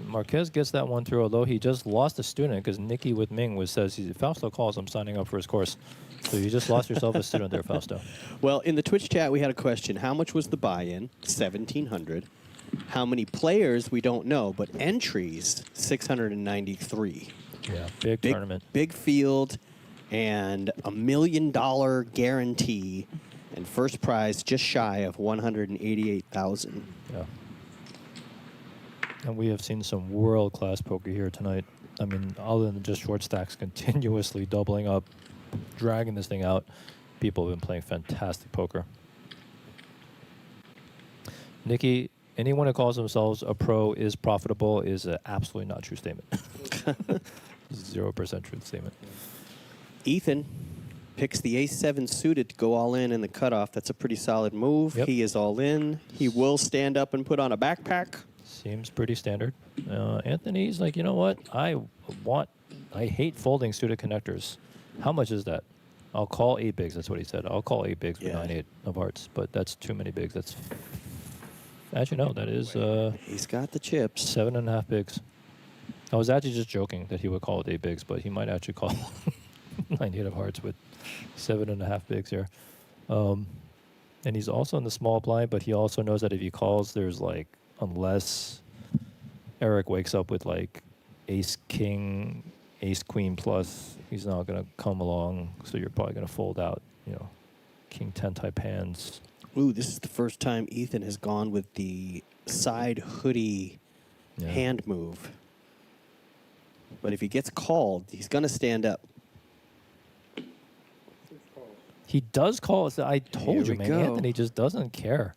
Marquez gets that one through, although he just lost a student because Nikki with Ming says, Fausto calls, I'm signing up for his course. So you just lost yourself a student there, Fausto. Well, in the Twitch chat, we had a question. How much was the buy-in? 1,700. How many players? We don't know, but entries, 693. Yeah, big tournament. Big field, and $1 million guarantee, and first prize just shy of 188,000. Yeah. And we have seen some world-class poker here tonight. I mean, other than just short stacks continuously doubling up, dragging this thing out, people have been playing fantastic poker. Nikki, anyone who calls themselves a pro is profitable is an absolutely not true statement. 0% truth statement. Ethan picks the ace-7 suited to go all in the cutoff. That's a pretty solid move. Yep. He is all in. He will stand up and put on a backpack. Seems pretty standard. Anthony's like, you know what? I hate folding suited connectors. How much is that? I'll call 8 bigs. That's what he said. I'll call 8 bigs with 9-8 of hearts, but that's too many bigs. That's, as you know, that is he's got the chips. 7.5 bigs. I was actually just joking that he would call it 8 bigs, but he might actually call 9-8 of hearts with 7.5 bigs here. And he's also in the small blind, but he also knows that if he calls, there's like, unless Eric wakes up with like ace king, ace queen plus, he's not going to come along. So you're probably going to fold out, you know, king 10 type hands. Ooh, this is the first time Ethan has gone with the side hoodie hand move. But if he gets called, he's going to stand up. He does call. I told Here you, we man. go. Anthony just doesn't care.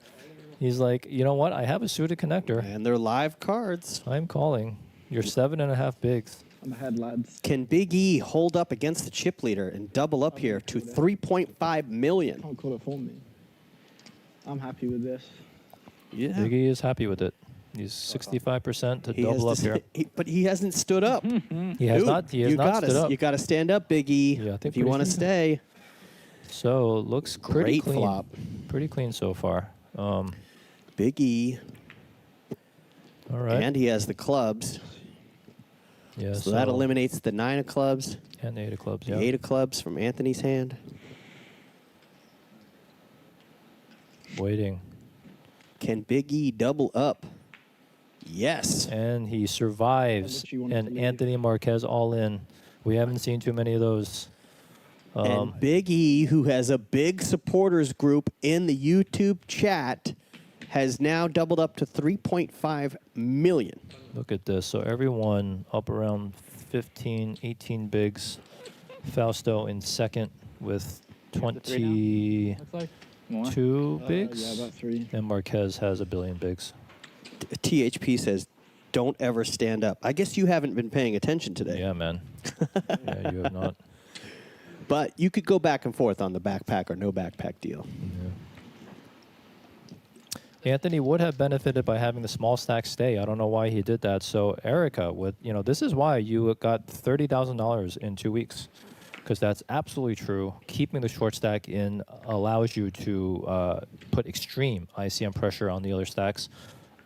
He's like, you know what? I have a suited connector. And they're live cards. I'm calling. You're 7.5 bigs. I'm ahead, lads. Can Big E hold up against the chip leader and double up here to 3.5 million? Can't call it for me. I'm happy with this. Yeah. Biggie is happy with it. He's 65% to He double up has to here. but he hasn't stood up. He has not. He has not stood up. You got to stand up, Big E, Yeah, I think if you pretty want to soon. stay. So looks pretty Great clean. flop. Pretty clean so far. Big E. All right. And he has the clubs. Yeah. So that eliminates the 9 of clubs, and the 8 of clubs. the Yeah. 8 of clubs from Anthony's hand. Waiting. Can Big E double up? Yes. And he survives. And Anthony Marquez all in. We haven't seen too many of those. And Big E, who has a big supporters group in the YouTube chat, has now doubled up to 3.5 million. Look at this. So everyone up around 15, 18 bigs. Fausto in second with 22 bigs. Yeah, about 3. And Marquez has a billion bigs. THP says, don't ever stand up. I guess you haven't been paying attention today. Yeah, man. Yeah, you have not. But you could go back and forth on the backpack or no backpack deal. Yeah. Anthony would have benefited by having the small stack stay. I don't know why he did that. So Erica, this is why you got $30,000 in 2 weeks, because that's absolutely true. Keeping the short stack in allows you to put extreme ICM pressure on the other stacks.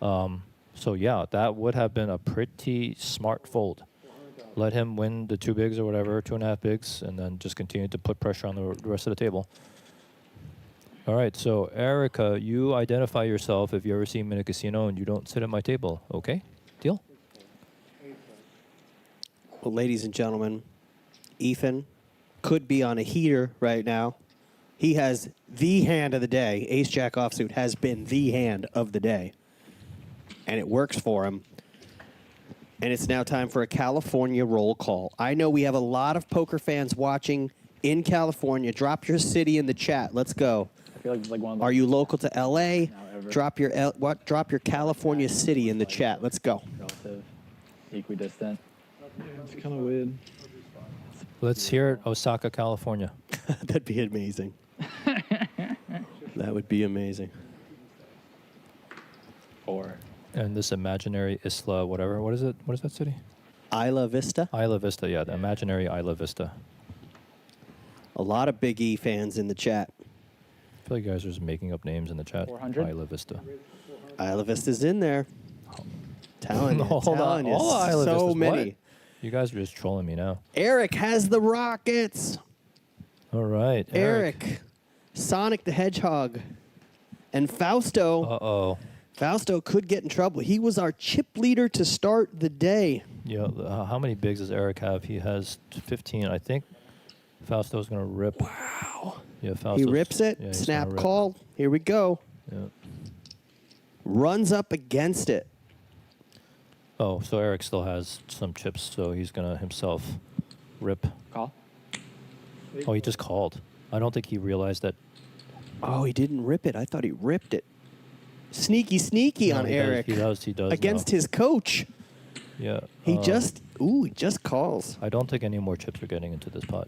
So yeah, that would have been a pretty smart fold. Let him win the 2 bigs or whatever, 2.5 bigs, and then just continue to put pressure on the rest of the table. All right, so Erica, you identify yourself if you ever see me in a casino and you don't sit at my table, okay? Deal? Well, ladies and gentlemen, Ethan could be on a heater right now. He has the hand of the day. Ace-Jack offsuit has been the hand of the day. And it works for him. And it's now time for a California roll call. I know we have a lot of poker fans watching in California. Drop your city in the chat. Let's go. I feel like it's like one of the Are you local to LA? ever. Drop your California city in the chat. Let's go. relative, equidistant. It's kind of weird. Let's hear it, Osaka, California. That'd be amazing. That would be amazing. 4. And this imaginary Isla, whatever. What is it? What is that city? Isla Vista. Isla Vista, yeah, the imaginary Isla Vista. A lot of Big E fans in the chat. I feel like you guys are just making up names in the chat. 400? Isla Vista. Isla Vista's in there. Telling you, Hold on. telling you. All Isla So Vistas, many. what? You guys are just trolling me now. Eric has the Rockets. All right. Eric. Sonic the Hedgehog. And Fausto. Uh-oh. Fausto could get in trouble. He was our chip leader to start the day. Yeah, how many bigs does Eric have? He has 15. I think Fausto's going to rip. Wow. Yeah, Fausto's, He rips it. yeah, he's Snap gonna rip. call. Here we go. Yeah. Runs up against it. Oh, so Eric still has some chips, so he's going to himself rip. Call. Oh, he just called. I don't think he realized that. Oh, he didn't rip it. I thought he ripped it. Sneaky, sneaky No, on he Eric. He does. Against know. his coach. Yeah. He just calls. I don't think any more chips are getting into this pot.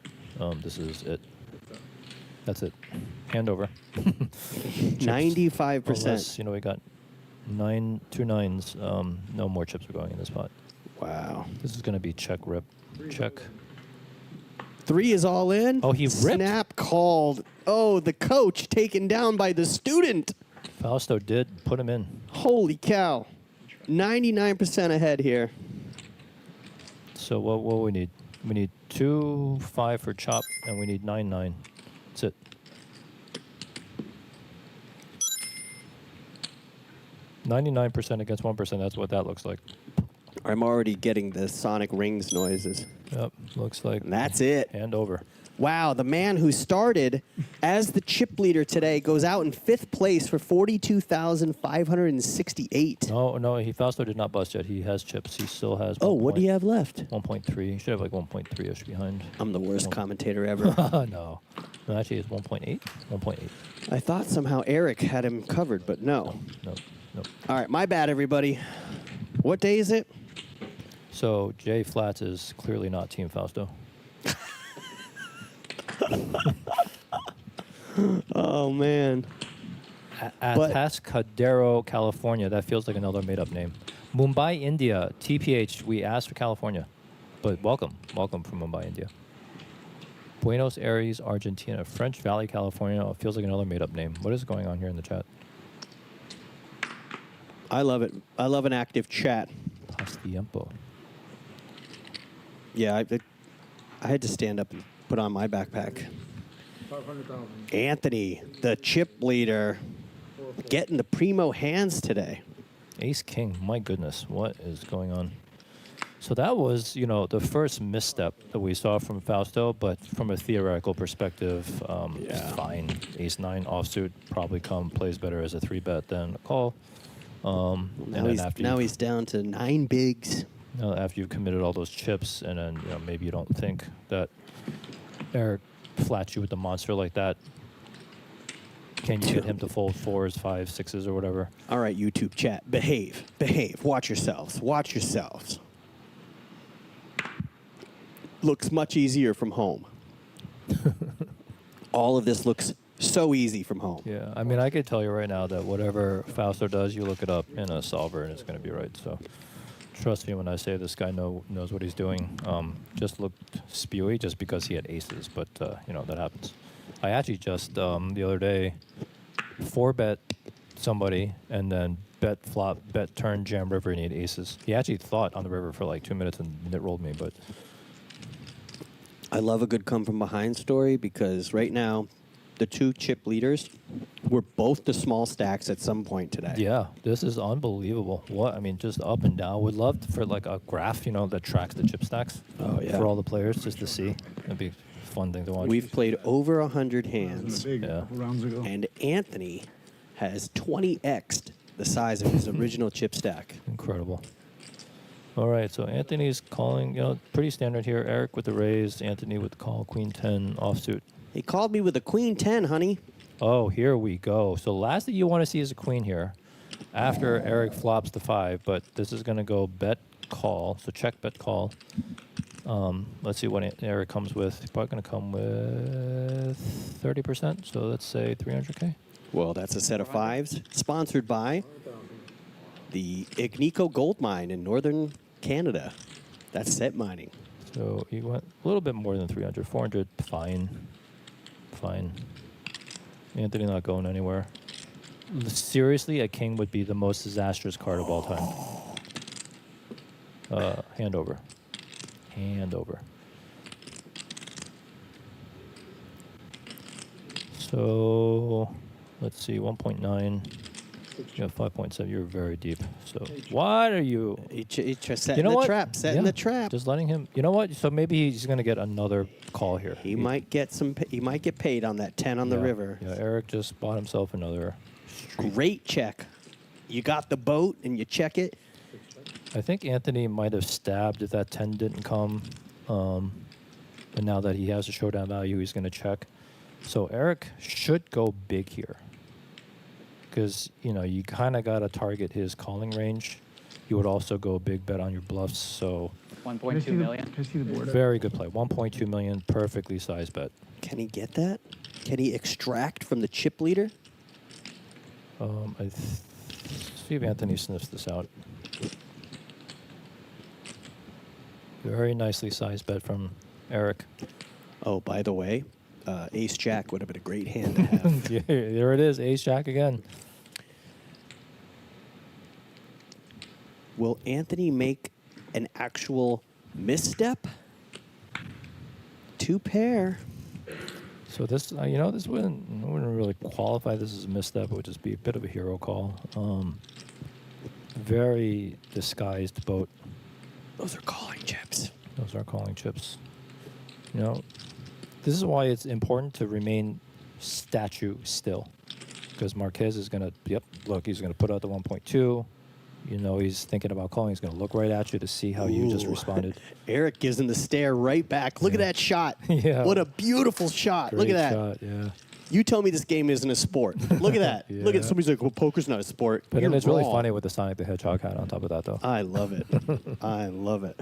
This is it. That's it. Hand over. 95%. Unless, we got 2 nines. No more chips are going in this pot. Wow. This is going to be check, rip, check. 3 is all in. Oh, he ripped. Snap called. Oh, the coach taken down by the student. Fausto did put him in. Holy cow. 99% ahead here. So what we need? We need 2-5 for chop, and we need 9-9. That's it. %against 1%. That's what that looks like. I'm already getting the sonic rings noises. Yep, looks like. And that's it. Hand over. Wow, the man who started as the chip leader today goes out in 5th place for 42,568. No, he Fausto did not bust yet. He has chips. He still has. Oh, what do you have left? 1.3. He should have like 1.3-ish behind. I'm the worst commentator ever. No, actually, it's 1.8. 1.8. I thought somehow Eric had him covered, but no. No. All right, my bad, everybody. What day is it? So Jay Flats is clearly not Team Fausto. Oh, man. Atascadero, California. That feels like another made-up name. Mumbai, India. TPH, we asked for California. But welcome from Mumbai, India. Buenos Aires, Argentina. French Valley, California. It feels like another made-up name. What is going on here in the chat? I love it. I love an active chat. Pas tiempo. Yeah, I had to stand up and put on my backpack. 500,000. Anthony, the chip leader, getting the primo hands today. Ace King, my goodness, what is going on? So that was, the first misstep that we saw from Fausto, but from a theoretical perspective, fine. Ace 9 offsuit probably plays better as a 3-bet than a call. Now he's down to 9 bigs. After you've committed all those chips, and then maybe you don't think that Eric flats you with the monster like that. Can you get him to fold 4s, 5s, 6s, or whatever? All right, YouTube chat, behave. Watch yourselves. Looks much easier from home. All of this looks so easy from home. Yeah, I mean, I could tell you right now that whatever Fausto does, you look it up in a solver, and it's going to be right. So trust me when I say this guy knows what he's doing. Just looked spewy just because he had aces, but, that happens. I actually just, the other day, 4-bet somebody, and then bet flop, bet turn, jam river, and he had aces. He actually thought on the river for like 2 minutes, and it rolled me, but... I love a good come-from-behind story because right now, the 2 chip leaders were both the small stacks at some point today. Yeah, this is unbelievable. Just up and down. Would love for like a graph, that tracks the chip stacks. Oh, yeah. For all the players, just to see. That'd be a fun thing to watch. We've played over 100 hands. Rounds ago. And Anthony has 20x'd the size of his original chip stack. Incredible. All right, so Anthony's calling, pretty standard here. Eric with the raise, Anthony with the call, Queen 10 offsuit. He called me with a Queen 10, honey. Oh, here we go. So last thing you want to see is a queen here after Eric flops the 5, but this is going to go bet call. So check bet call. Let's see what Eric comes with. He's probably going to come with 30%, so let's say 300K. Well, that's a set of 5s, sponsored by the Agnico Gold Mine in northern Canada. That's set mining. So he went a little bit more than 300. 400, fine. Anthony not going anywhere. Seriously, a king would be the most disastrous card of all time. Hand over. So let's see, 1.9. You have 5.7. You're very deep. So what are you? He setting the trap. Setting the trap. Just letting him. You know what? So maybe he's going to get another call here. He might get some. He might get paid on that 10 on the river. Yeah, Eric just bought himself another. Great check. You got the boat and you check it. I think Anthony might have stabbed if that 10 didn't come. And now that he has a showdown value, he's going to check. So Eric should go big here. Because, you kind of got to target his calling range. You would also go big bet on your bluffs, so... 1.2 million. Can I see the board? Very good play. 1.2 million, perfectly sized bet. Can he get that? Can he extract from the chip leader? See if Anthony sniffs this out. Very nicely sized bet from Eric. Oh, by the way, Ace-Jack would have been a great hand to have. Yeah, there it is, Ace-Jack again. Will Anthony make an actual misstep? two pair. So this, this wouldn't really qualify this as a misstep. It would just be a bit of a hero call. Very disguised boat. Those are calling chips. Those are calling chips. This is why it's important to remain statue still. Because Marquez is going to, look, he's going to put out the 1.2. He's thinking about calling. He's going to look right at you to see how you just responded. Eric gives him the stare right back. Look at that shot. Yeah. What a beautiful shot. Great Look at that. shot, yeah. You tell me this game isn't a sport. Look at that. Yeah. Look at somebody's like, well, poker's not a sport. But You're then it's really wrong. funny with the Sonic the Hedgehog hat on top of that, though. I love it. I love it.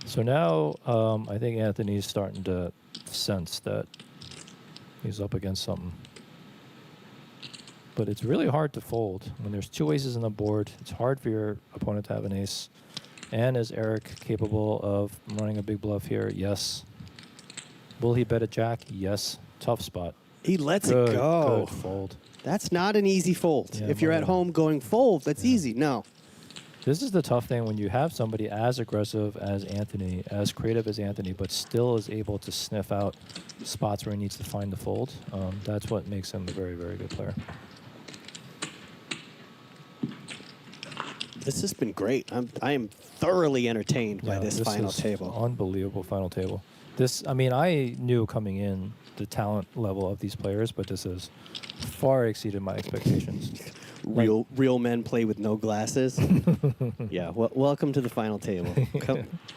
So now I think Anthony's starting to sense that he's up against something. But it's really hard to fold. When there's two aces on the board, it's hard for your opponent to have an ace. And is Eric capable of running a big bluff here? Yes. Will he bet a jack? Yes. Tough spot. He lets Good, it go. Good fold. That's not an easy fold. Yeah, if you're at home going fold, that's easy. No. This is the tough thing when you have somebody as aggressive as Anthony, as creative as Anthony, but still is able to sniff out spots where he needs to find the fold. That's what makes him a very, very good player. This has been great. I am thoroughly entertained by this final is table. Unbelievable final table. I knew coming in the talent level of these players, but this has far exceeded my expectations. Real men play with no glasses. Yeah. Welcome to the final table.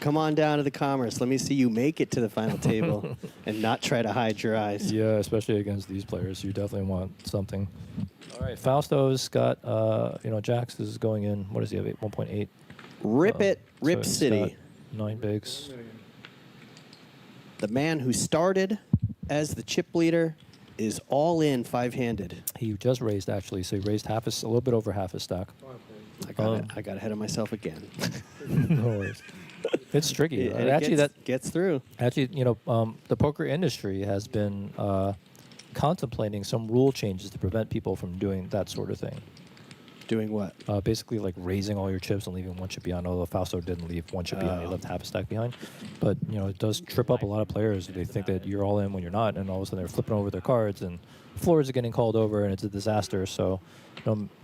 Come on down to the Commerce. Let me see you make it to the final table and not try to hide your eyes. Yeah, especially against these players. You definitely want something. All right, Fausto's got, Jax is going in. What does he have? 1.8. Rip it. Rip so he's City. got 9 bigs. The man who started as the chip leader is all in 5-handed. He just raised, actually, so he raised a little bit over half his stack. I got ahead of myself again. No worries. It's tricky. It gets through. Actually, the poker industry has been contemplating some rule changes to prevent people from doing that sort of thing. Doing what? Basically, like raising all your chips and leaving one chip behind. Although Fausto didn't leave one chip behind, he left half a stack behind. But it does trip up a lot of players. They think that you're all in when you're not, and all of a sudden they're flipping over their cards, and floors are getting called over, and it's a disaster. So,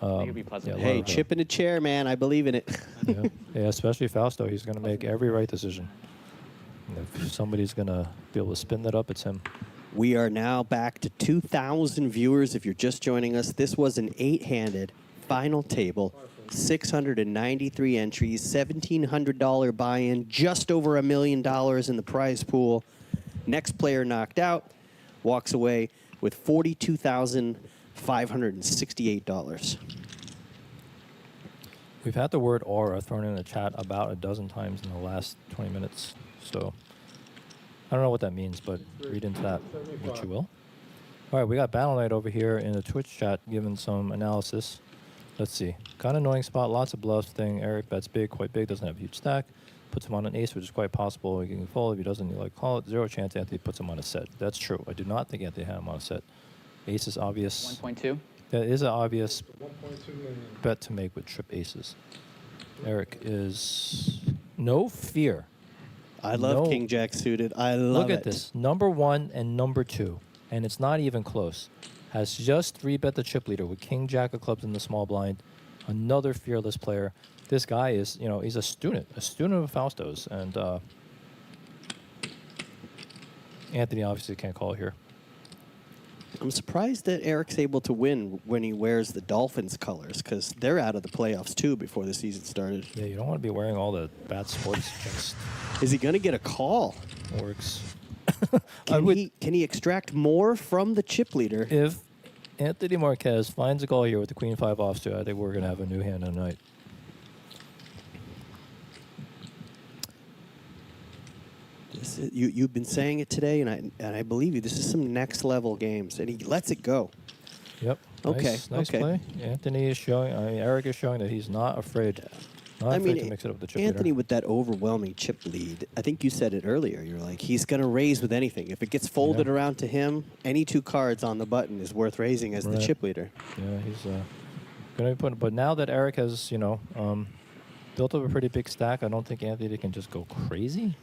hey, chip in a chair, man. I believe in it. yeah, especially Fausto. He's going to make every right decision. If somebody's going to be able to spin that up, it's him. We are now back to 2,000 viewers. If you're just joining us, this was an 8-handed final table, 693 entries, $1,700 buy-in, just over $1 million in the prize pool. Next player knocked out walks away with $42,568. We've had the word aura thrown in the chat about a dozen times in the last 20 minutes. So I don't know what that means, but read into that what you will. All right, we got Battle Knight over here in the Twitch chat giving some analysis. Let's see. Kind of annoying spot, lots of bluffs thing. Eric bets big, quite big, doesn't have a huge stack. Puts him on an ace, which is quite possible. He can fold. If he doesn't, you call it. 0 chance Anthony puts him on a set. That's true. I do not think Anthony had him on a set. Ace is obvious. 1.2? That is an obvious bet to make with trip aces. Eric is no fear. I love King Jack suited. I love it. Look at this. Number 1 and number 2. And it's not even close. Has just 3-bet the chip leader with King Jack of clubs in the small blind. Another fearless player. This guy is, he's a student of Fausto's. And Anthony obviously can't call here. I'm surprised that Eric's able to win when he wears the Dolphins colors, because they're out of the playoffs too before the season started. Yeah, you don't want to be wearing all the bad sports things. Is he going to get a call? Works. Can he extract more from the chip leader? If Anthony Marquez finds a call here with the Queen 5 offsuit, I think we're going to have a new hand tonight. You've been saying it today, and I believe you. This is some next level games, and he lets it go. Yep. Okay. Nice play. Anthony is showing. Eric is showing that he's not afraid. Not afraid to mix it up with the chip Anthony leader. with that overwhelming chip lead. I think you said it earlier. You're like, he's going to raise with anything. If it gets folded around to him, any 2 cards on the button is worth raising as the chip leader. Yeah, he's going to be putting. But now that Eric has, built up a pretty big stack. I don't think Anthony can just go crazy.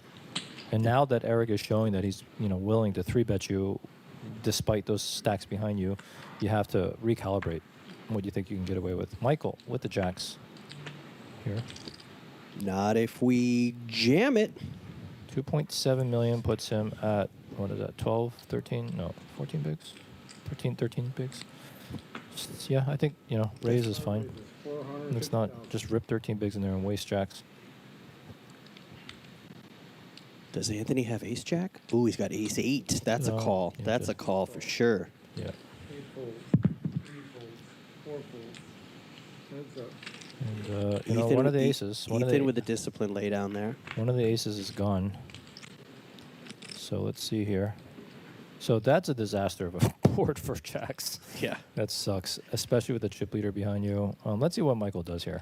And now that Eric is showing that he's willing to 3-bet you, despite those stacks behind you, you have to recalibrate what you think you can get away with. Michael with the jacks here. Not if we jam it. 2.7 million puts him at, what is that, 12, 13, no, 14 bigs? 13 bigs. Yeah, I think, raise is fine. Let's not just rip 13 bigs in there and waste jacks. Does Anthony have ace jack? Ooh, he's got ace 8. That's a call. Yeah, That's a call for sure. Yeah. 8 folds, 3 folds, 4 folds. Heads up. And, one of the aces. Ethan with the discipline lay down there. One of the aces is gone. So let's see here. So that's a disaster of a board for jacks. Yeah. That sucks, especially with the chip leader behind you. Let's see what Michael does here.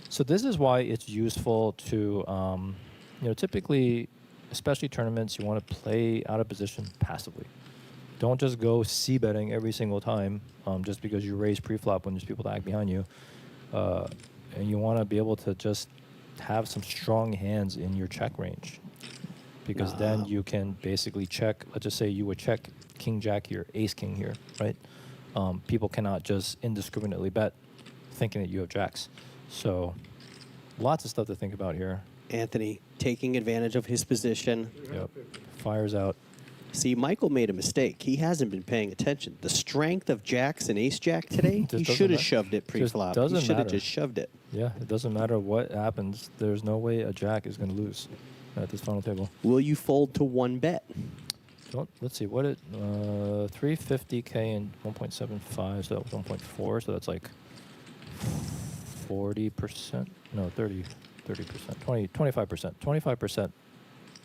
So this is why it's useful to, typically, especially tournaments, you want to play out of position passively. Don't just go c-betting every single time just because you raise pre-flop when there's people to act behind you. And you want to be able to just have some strong hands in your check range. Because then you can basically check, let's just say you would check king-jack here, ace-king here, right? People cannot just indiscriminately bet thinking that you have jacks. So lots of stuff to think about here. Anthony taking advantage of his position. Yep. Fires out. See, Michael made a mistake. He hasn't been paying attention. The strength of jacks and ace-jack today, he should have shoved it pre-flop. He should have just shoved it. Yeah, it doesn't matter what happens. There's no way a jack is going to lose at this final table. Will you fold to 1 bet? Let's see. What it 350K and 1.75, so that was 1.4, so that's like 40%. No, 30%, 25%. 25%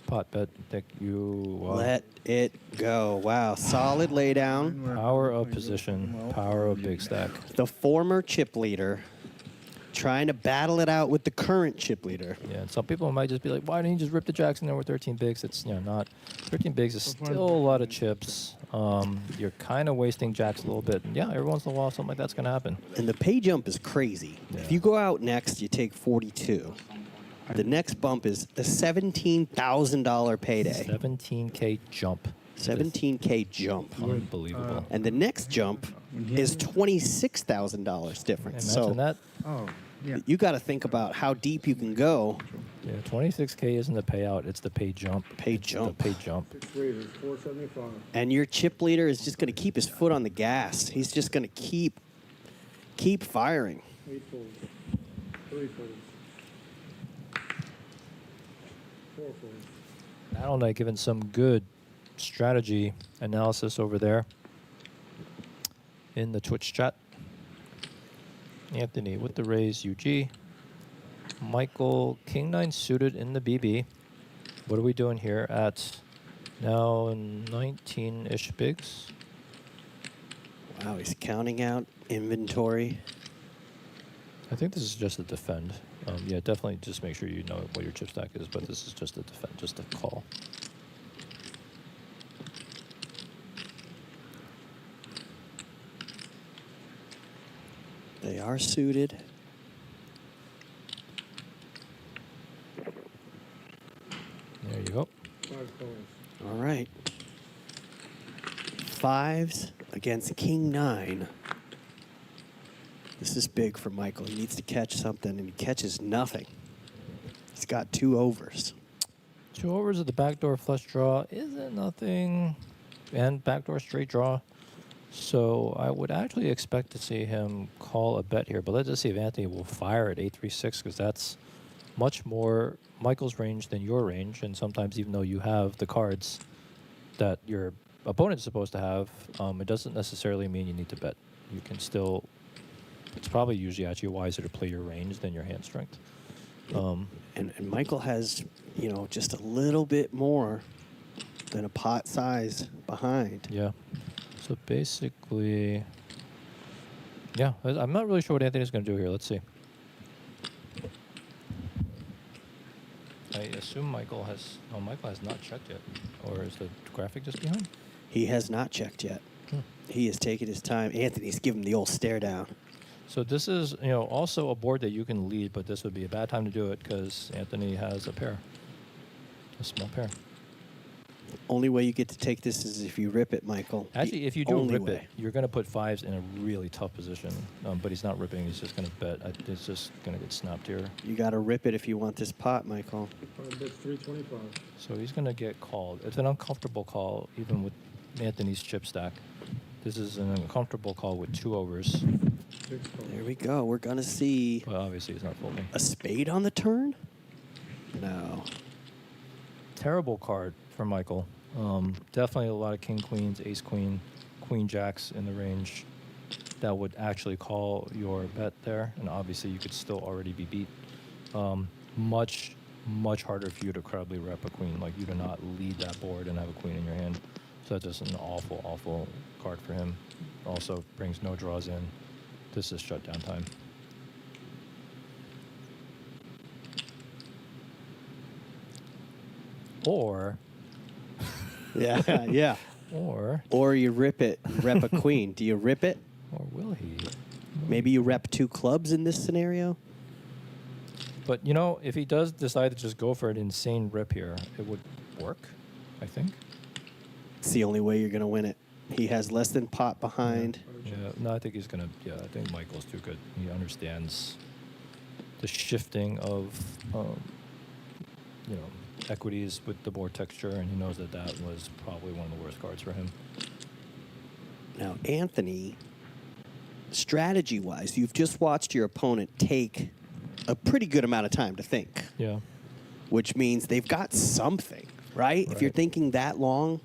pot bet that you let it go. Wow, solid laydown. Power of position, power of big stack. The former chip leader trying to battle it out with the current chip leader. Yeah, and some people might just be like, why didn't you just rip the jacks in there with 13 bigs? It's not. 13 bigs is still a lot of chips. You're kind of wasting jacks a little bit. And yeah, every once in a while something like that's going to happen. And the pay jump is crazy. Yeah. If you go out next, you take 42. The next bump is a $17,000 payday. 17K jump. 17K jump. Unbelievable. And the next jump is $26,000 difference. Imagine that. Oh, yeah. You got to think about how deep you can go. Yeah, 26K isn't the payout; it's the pay jump. Pay jump. The pay jump. 6 raises, 475. And your chip leader is just going to keep his foot on the gas. He's just going to keep firing. 8 folds, 3 folds, 4 folds. Now, like, given some good strategy analysis over there in the Twitch chat. Anthony with the raise, UG. Michael, King 9 suited in the BB. What are we doing here at now 19-ish bigs? Wow, he's counting out inventory. I think this is just a defend. Yeah, definitely just make sure you know what your chip stack is, but this is just a defend, just a call. They are suited. There you go. 5 folds. All right. 5s against King 9. This is big for Michael. He needs to catch something, and he catches nothing. He's got 2 overs. 2 overs of the backdoor flush draw isn't nothing, and backdoor straight draw. So I would actually expect to see him call a bet here, but let's just see if Anthony will fire at 836, because that's much more Michael's range than your range, and sometimes even though you have the cards that your opponent's supposed to have, it doesn't necessarily mean you need to bet. You can still, it's probably usually actually wiser to play your range than your hand strength. And Michael has, just a little bit more than a pot size behind. Yeah. So basically, yeah, I'm not really sure what Anthony's going to do here. Let's see. I assume Michael has not checked yet. Or is the graphic just behind? He has not checked yet. He has taken his time. Anthony's giving him the old stare down. So this is, you know, also a board that you can lead, but this would be a bad time to do it because Anthony has a pair, a small pair. Only way you get to take this is if you rip it, Michael. Actually, if you do only rip way. it, you're going to put fives in a really tough position. But he's not ripping. He's just going to bet. It's just going to get snapped here. You got to rip it if you want this pot, Michael. That's 325. So he's going to get called. It's an uncomfortable call, even with Anthony's chip stack. This is an uncomfortable call with 2 overs. There we go. We're going to see Well, obviously, he's not folding. a spade on the turn? No. Terrible card for Michael. Definitely a lot of king queens, ace queen, queen jacks in the range that would actually call your bet there, and obviously you could still already be beat. Much harder for you to credibly rep a queen. Like, you do not lead that board and have a queen in your hand. So that's just an awful card for him. Also brings no draws in. This is shutdown time. Or Yeah, yeah. Or you rip it, rep a queen. Do you rip it? Or will he? Maybe you rep 2 clubs in this scenario? But, you know, if he does decide to just go for an insane rip here, it would work, I think. It's the only way you're going to win it. He has less than pot behind. Yeah, no, I think he's going to, yeah, I think Michael's too good. He understands the shifting of, you know, equities with the board texture, and he knows that that was probably one of the worst cards for him. Now, Anthony, strategy-wise, you've just watched your opponent take a pretty good amount of time to think. Yeah. Which means they've got something, right? If you're thinking that long,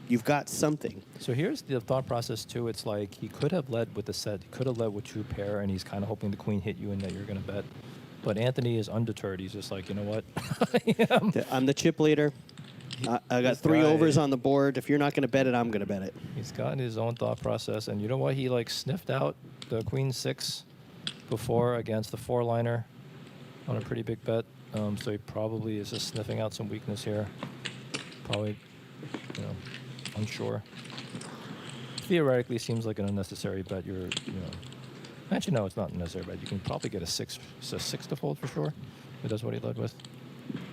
you've got something. So here's the thought process, too. It's like he could have led with the set. He could have led with 2 pair, and he's kind of hoping the queen hit you and that you're going to bet. But Anthony is undeterred. He's just like, you know what? I'm the chip leader. I got 3 overs on the board. If you're not going to bet it, I'm going to bet it. He's got his own thought process. And you know what? He, like, sniffed out the queen 6 before against the 4-liner on a pretty big bet. So he probably is just sniffing out some weakness here. Probably, you know, unsure. Theoretically, seems like an unnecessary bet. You're, you know, actually, no, it's not necessary, but you can probably get a 6 to fold for sure. But that's what he led with.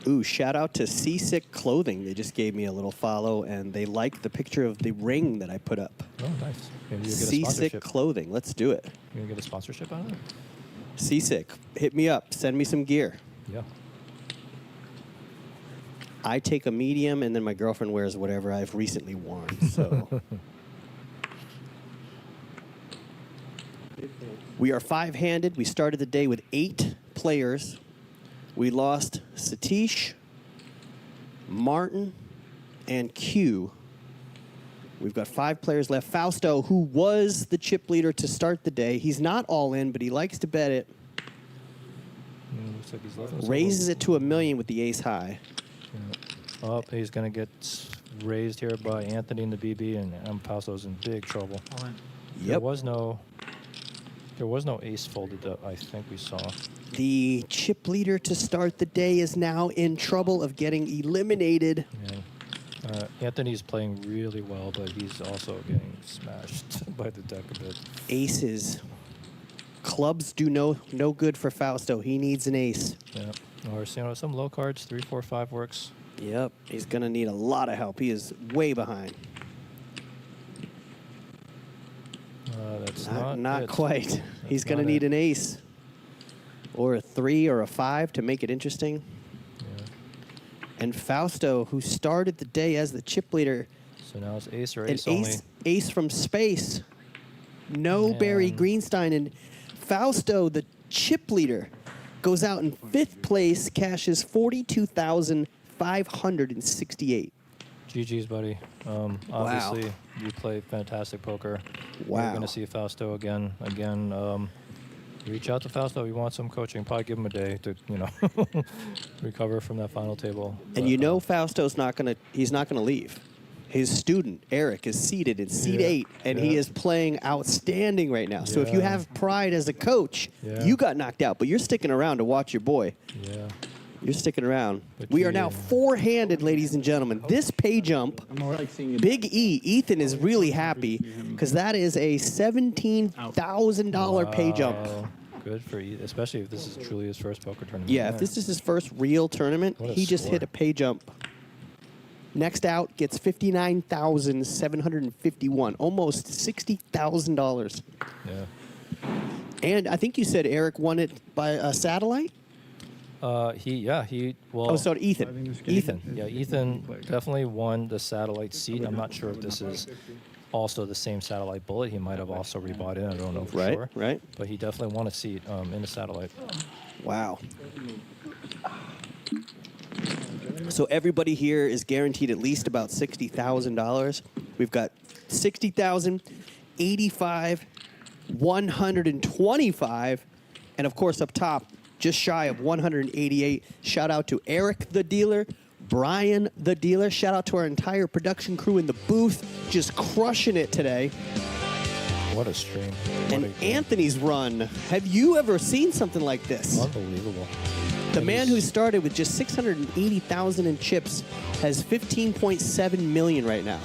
Ooh, shout out to Seasick Clothing. They just gave me a little follow, and they liked the picture of the ring that I put up. Oh, nice. Maybe you'll get a Seasick sponsorship. Clothing. Let's do it. You gonna get a sponsorship out of it? Seasick, hit me up. Send me some gear. Yeah. I take a medium, and then my girlfriend wears whatever I've recently worn. So we are 5-handed. We started the day with 8 players. We lost Satish, Martin, and Q. We've got 5 players left. Fausto, who was the chip leader to start the day, he's not all in, but he likes to bet it. Looks like he's left. Raises it to $1 million with the ace high. Yeah. Oh, he's going to get raised here by Anthony in the BB, and Fausto's in big trouble. Yep. There was no ace folded that I think we saw. The chip leader to start the day is now in trouble of getting eliminated. Yeah. Anthony's playing really well, but he's also getting smashed by the deck a bit. Aces. Clubs do no good for Fausto. He needs an ace. Yeah. Or, you know, some low cards, 3, 4, 5 works. Yep. He's going to need a lot of help. He is way behind. That's not quite. That's He's going to not need it. an ace. Or a 3 or a 5 to make it interesting. Yeah. And Fausto, who started the day as the chip leader. So now it's ace or An ace only. ace from space. No Barry Greenstein. And Fausto, the chip leader, goes out in 5th place, cashes $42,568. GG's, buddy. Obviously, you play fantastic poker. Wow. We're going to see Fausto again. Reach out to Fausto if you want some coaching. Probably give him a day to, you know, recover from that final table. And you know Fausto's not going to, he's not going to leave. His student, Eric, is seated in seat 8, and he is playing outstanding right now. So if you have pride as a coach, you got knocked out, but you're sticking around to watch your boy. Yeah. You're sticking around. But We are now four-handed, ladies and gentlemen. This pay jump, Big E, Ethan is really happy because that is a $17,000 pay jump. Good for Ethan, especially if this is truly his first poker tournament. Yeah, if this is his first real tournament, What a he just score. hit a pay jump. Next out gets $59,751, almost $60,000. Yeah. And I think you said Eric won it by a satellite? Well. Oh, so did Ethan. Ethan definitely won the satellite seat. I'm not sure if this is also the same satellite bullet. He might have also rebought it. I don't know for sure. Right. But he definitely won a seat in the satellite. Wow. So everybody here is guaranteed at least about $60,000. We've got 60,000, 85, 125, and of course up top, just shy of 188. Shout out to Eric the dealer, Brian the dealer. Shout out to our entire production crew in the booth, just crushing it today. What a stream. And Anthony's run. Have you ever seen something like this? Unbelievable. The man who started with just 680,000 in chips has 15.7 million right now.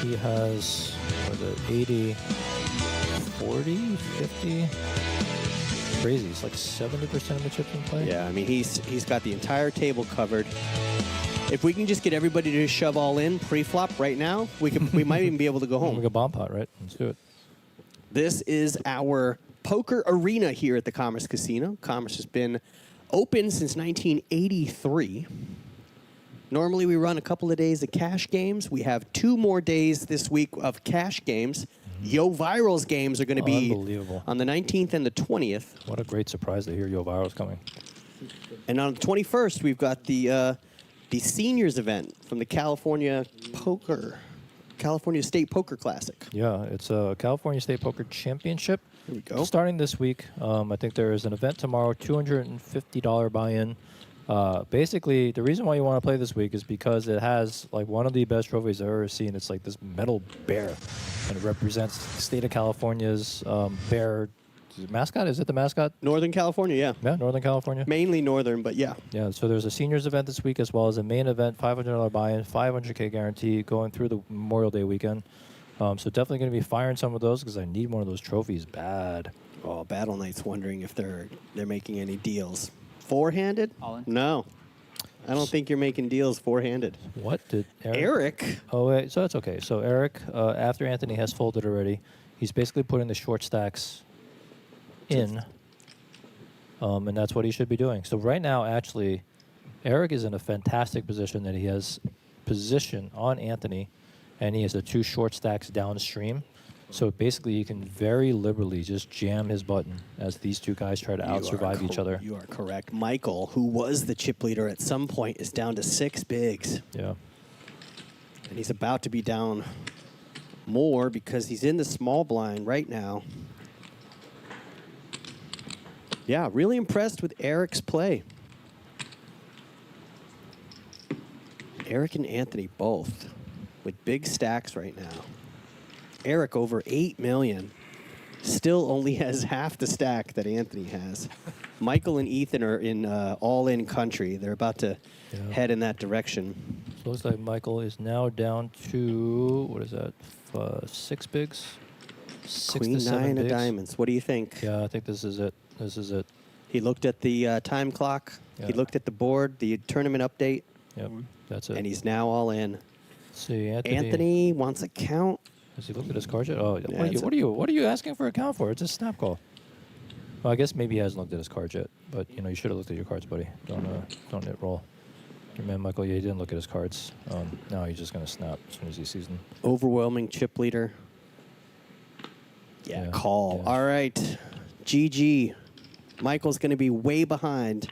He has, what is it, 80, 40, 50? Crazy. It's like 70% of the chips in play. Yeah, I mean, he's got the entire table covered. If we can just get everybody to shove all in pre-flop right now, we might even be able to go home. Like a bomb pot, right? Let's do it. This is our poker arena here at the Commerce Casino. Commerce has been open since 1983. Normally we run a couple of days of cash games. We have 2 more days this week of cash games. Yo Viral's games are going to be on the 19th and the 20th. What a great surprise to hear Yo Viral's coming. And on the 21st, we've got the seniors event from the California State Poker Classic. Yeah, it's a California State Poker Championship. Here we go. Starting this week. I think there is an event tomorrow, $250 buy-in. Basically, the reason why you want to play this week is because it has like one of the best trophies I've ever seen. It's like this metal bear, and it represents the state of California's bear mascot. Is it the mascot? Northern California, yeah. Yeah, Northern California. Mainly northern, but yeah. Yeah, so there's a seniors event this week as well as a main event, $500 buy-in, $500K guarantee going through the Memorial Day weekend. So definitely going to be firing some of those because I need one of those trophies bad. Oh, Battle Knight's wondering if they're making any deals. Four-handed? All in? No. I don't think you're making deals four-handed. What did Eric? Oh, wait, so that's okay. So Eric, after Anthony has folded already, he's basically putting the short stacks in, and that's what he should be doing. So right now, actually, Eric is in a fantastic position that he has position on Anthony, and he has the 2 short stacks downstream. So basically, you can very liberally just jam his button as these 2 guys try to out-survive each other. You are correct. Michael, who was the chip leader at some point, is down to 6 bigs. Yeah. And he's about to be down more because he's in the small blind right now. Yeah, really impressed with Eric's play. Eric and Anthony both with big stacks right now. Eric over 8 million. Still only has half the stack that Anthony has. Michael and Ethan are in all-in country. They're about to head in that direction. So it looks like Michael is now down to, what is that, 6 bigs? 6 Queen to 7 9 of bigs. diamonds. What do you think? Yeah, I think this is it. This is it. He looked at the time clock. Yeah. He looked at the board, the tournament update. Yep, that's it. And he's now all in. Let's see, Anthony. Anthony wants a count. Has he looked at his cards yet? Oh, Yeah, what are you asking for a count for? It's a snap call. Well, I guess maybe he hasn't looked at his cards yet, but you should have looked at your cards, buddy. Don't hit roll. Your man Michael, he didn't look at his cards. Now he's just gonna snap as soon as he sees them. Overwhelming chip leader. Yeah, call. Yeah. All right, GG. Michael's going to be way behind.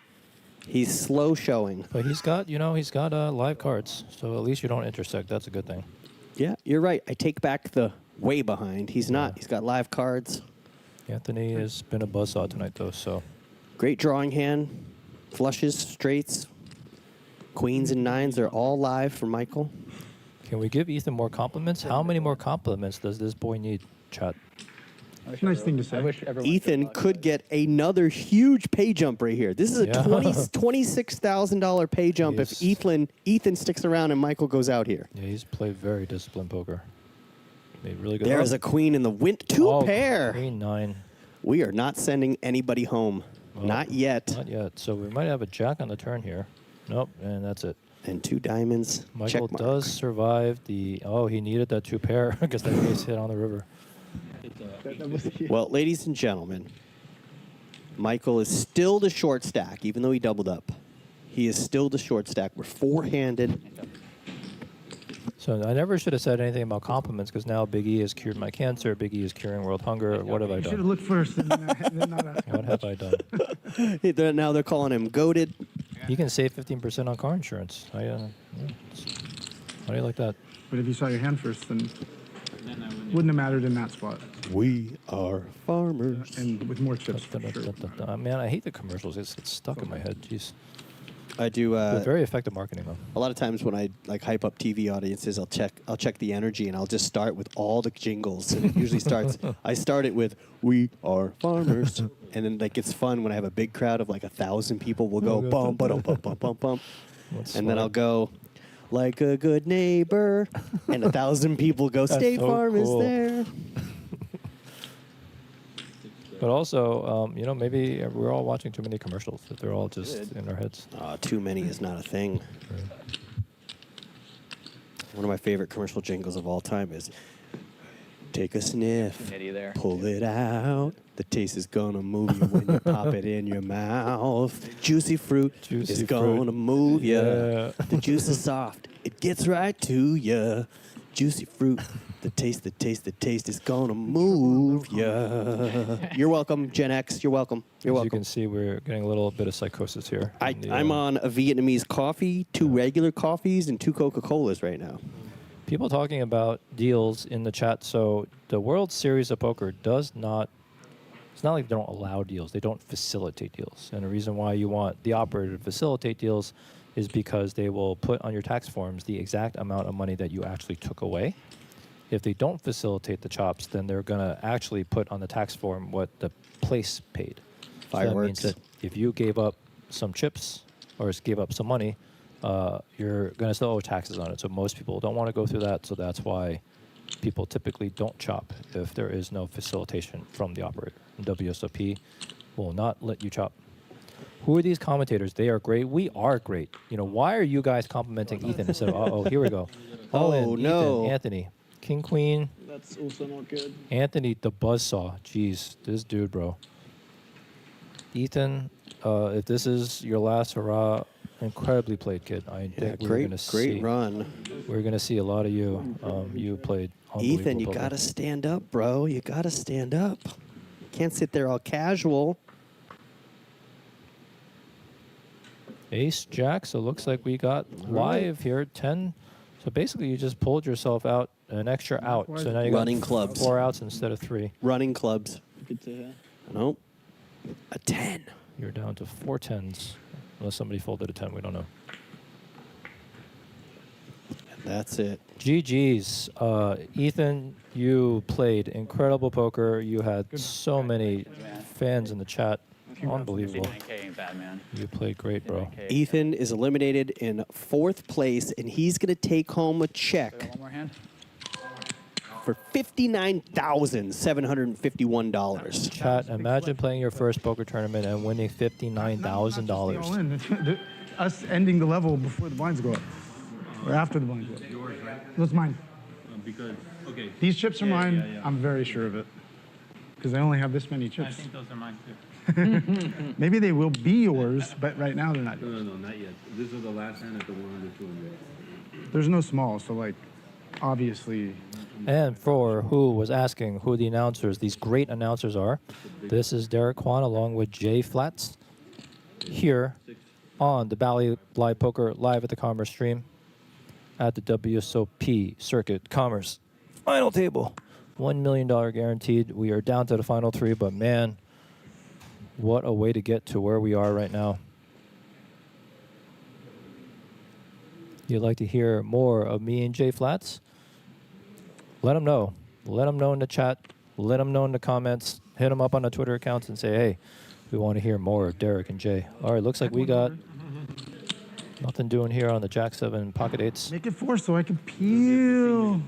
He's slow showing. But he's got live cards, so at least you don't intersect. That's a good thing. Yeah, you're right. I take back the way behind. He's not. He's got live cards. Anthony has been a buzzsaw tonight, though. So great drawing hand. Flushes, straights, queens and nines are all live for Michael. Can we give Ethan more compliments? How many more compliments does this boy need, chat? Nice thing to say. I wish everyone Ethan could get another huge pay jump right here. This is a Yeah. $26,000 pay jump if Ethan sticks around and Michael goes out here. Yeah, he's played very disciplined poker. Made really good. There is a queen in the wind. Two pair. Queen 9. We are not sending anybody home. Well, not yet. Not yet. So we might have a jack on the turn here. Nope, and that's it. And 2 diamonds. Michael Check mark. does survive the. Oh, he needed that 2 pair because that ace hit on the river. Well, ladies and gentlemen, Michael is still the short stack, even though he doubled up. He is still the short stack. We're 4-handed. So I never should have said anything about compliments because now Big E has cured my cancer. Big E is curing world hunger. What have I You should have done? looked first and then not What have I done? Now they're calling him goated. You can save 15% on car insurance. How do you like that? But if you saw your hand first, then wouldn't have mattered in that spot. We are farmers. And with more chips, for sure. Man, I hate the commercials. It's stuck in my head. Jeez. I do. They're very effective marketing, though. A lot of times when I like hype up TV audiences, I'll check the energy and I'll just start with all the jingles. And it usually starts. I start it with "We are farmers," and then like it's fun when I have a big crowd of like 1,000 people. We'll go bum bum bum bum bum bum, and then I'll go like a good neighbor, and 1,000 people go. State so Farm cool. is there. But also, maybe we're all watching too many commercials. That they're all just in our heads. Too many is not a thing. One of my favorite commercial jingles of all time is "Take a sniff, there. pull it out. The taste is gonna move you when you pop it in your mouth. Juicy fruit is gonna move you. Yeah. The juice is soft, it gets right to you. Juicy fruit, the taste is gonna move you. You're welcome, Gen X. You're welcome. You're As welcome. you can see, we're getting a little bit of psychosis here. I'm on a Vietnamese coffee, 2 regular coffees, and 2 Coca-Colas right now. People talking about deals in the chat. So the World Series of Poker does not. It's not like they don't allow deals. They don't facilitate deals. And the reason why you want the operator to facilitate deals is because they will put on your tax forms the exact amount of money that you actually took away. If they don't facilitate the chops, then they're going to actually put on the tax form what the place paid. So that means Fireworks. that if you gave up some chips or gave up some money, you're going to still owe taxes on it. So most people don't want to go through that. So that's why people typically don't chop if there is no facilitation from the operator. And WSOP will not let you chop. Who are these commentators? They are great. We are great. Why are you guys complimenting Ethan instead of, here we go. Oh, no. Ethan, Anthony. King, Queen. That's also not good. Anthony, the buzzsaw. Jeez, this dude, bro. Ethan, if this is your last hurrah, incredibly played, kid. I think we're going to see. Great run. We're going to see a lot of you. You played unbelievable Ethan, you poker. got to stand up, bro. You got to stand up. Can't sit there all casual. Ace, Jack, so it looks like we got live here at 10. So basically you just pulled yourself out, an extra out. So now you Running got clubs. 4 outs instead of 3. Running clubs. Good to hear. Nope. A 10. You're down to 4 10s. Unless somebody folded a 10, we don't know. And that's it. GG's. Ethan, you played incredible poker. You had so many fans in the chat. Unbelievable. 59K ain't bad, man. You played great, bro. Ethan is eliminated in 4th place, and he's going to take home a check One more hand. for $59,751. Chat, imagine playing your first poker tournament and winning All $59,000. in. Us ending the level before the blinds go up. Or after the blinds go up. That's mine. Because, okay. These chips are mine. Yeah. I'm very sure of it. Because I only have this many chips. I think those are mine too. Maybe they will be yours, but right now they're not yours. No, not yet. This is the last hand at the 100, 200. There's no small, so like, obviously. And for who was asking who the announcers, these great announcers are, this is Derek Kwan along with Jay Flats here on the Bally Live Poker live at the Commerce stream at the WSOP Circuit Commerce final table. $1 million guaranteed. We are down to the final 3, but man, what a way to get to where we are right now. You'd like to hear more of me and Jay Flats? Let them know. Let them know in the chat let them know in the comments. Hit them up on the Twitter accounts and say, hey, we want to hear more of Derek and Jay. All right, looks like we got nothing doing here on the Jack 7 pocket 8s. Make it 4 so I can peel.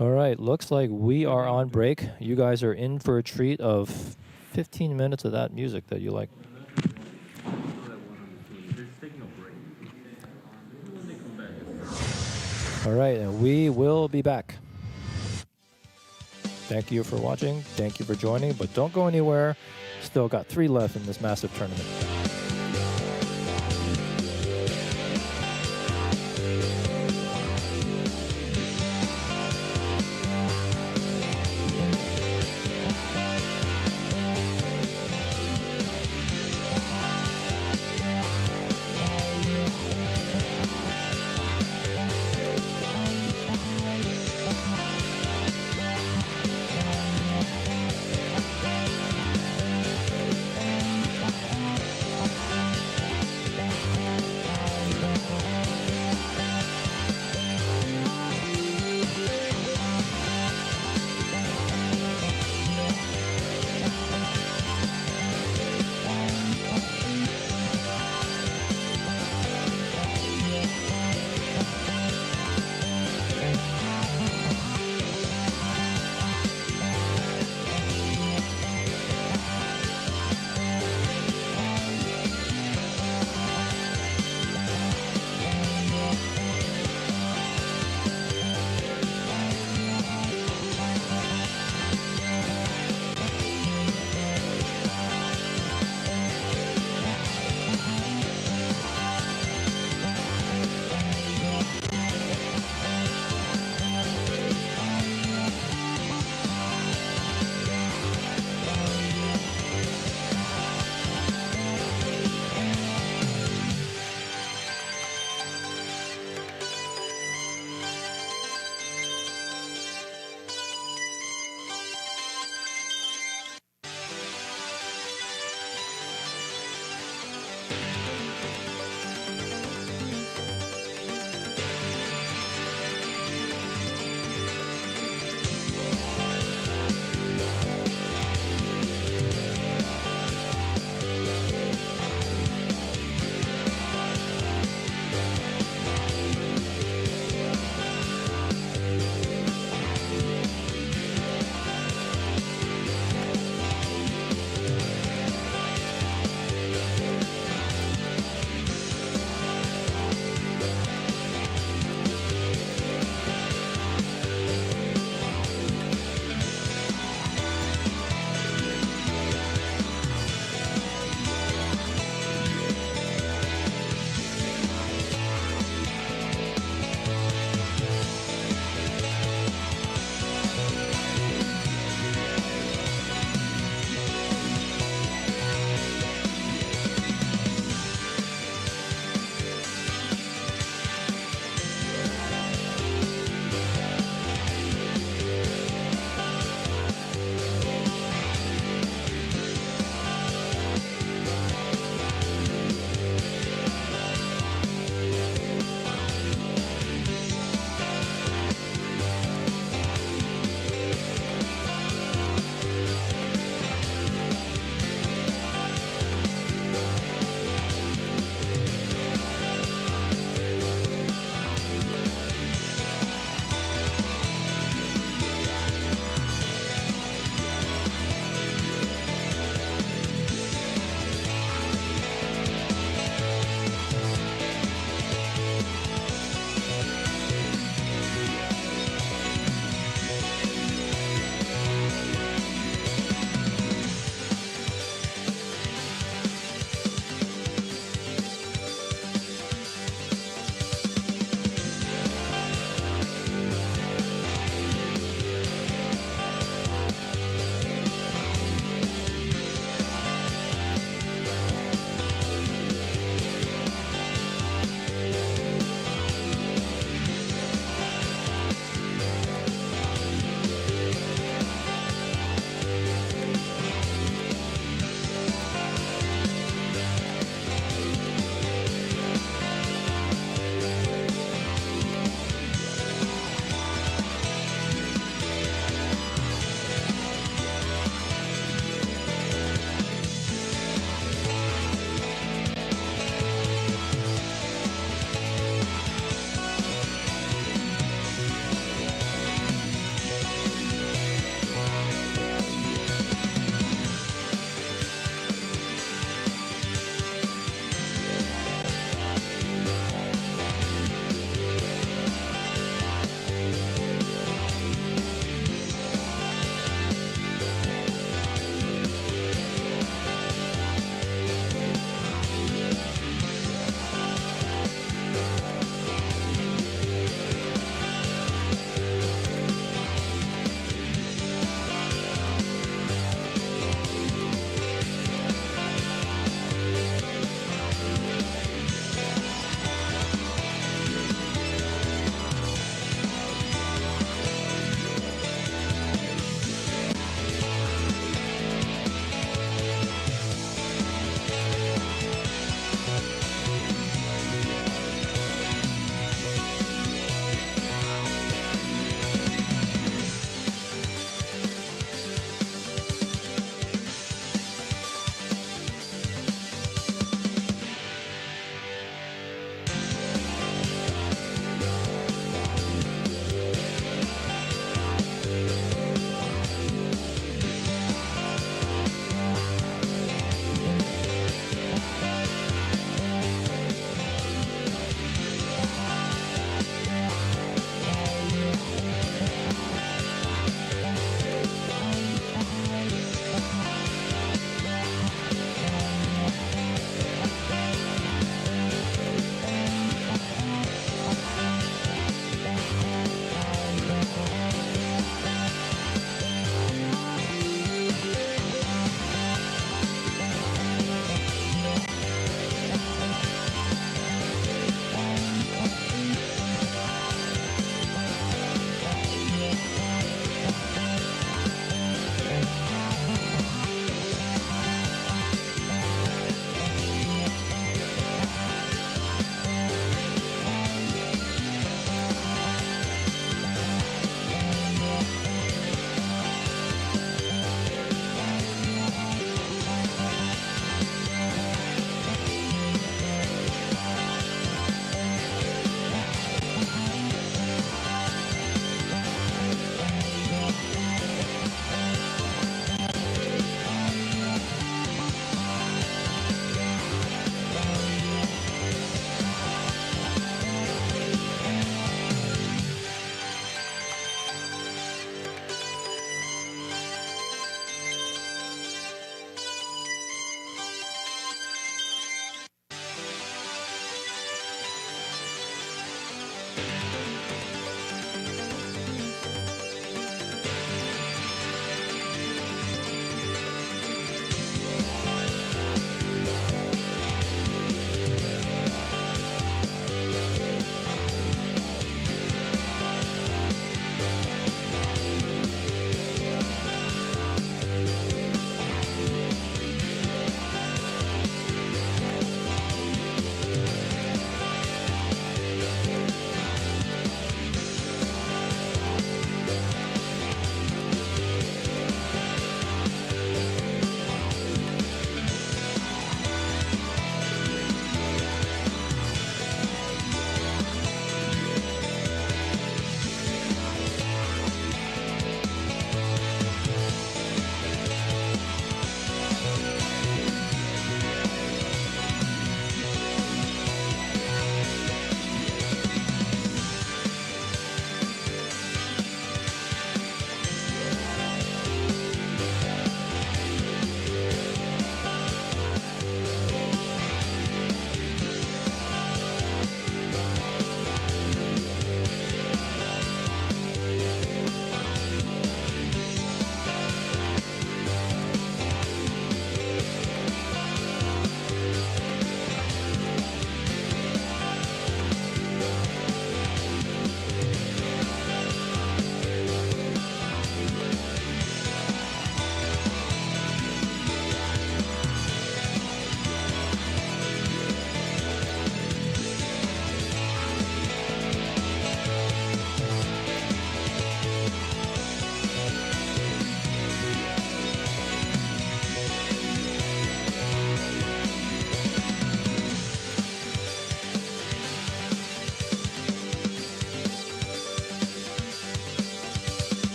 All right, looks like we are on break. You guys are in for a treat of 15 minutes of that music that you like. All right, and we will be back. Thank you for watching. Thank you for joining, but don't go anywhere. Still got 3 left in this massive tournament.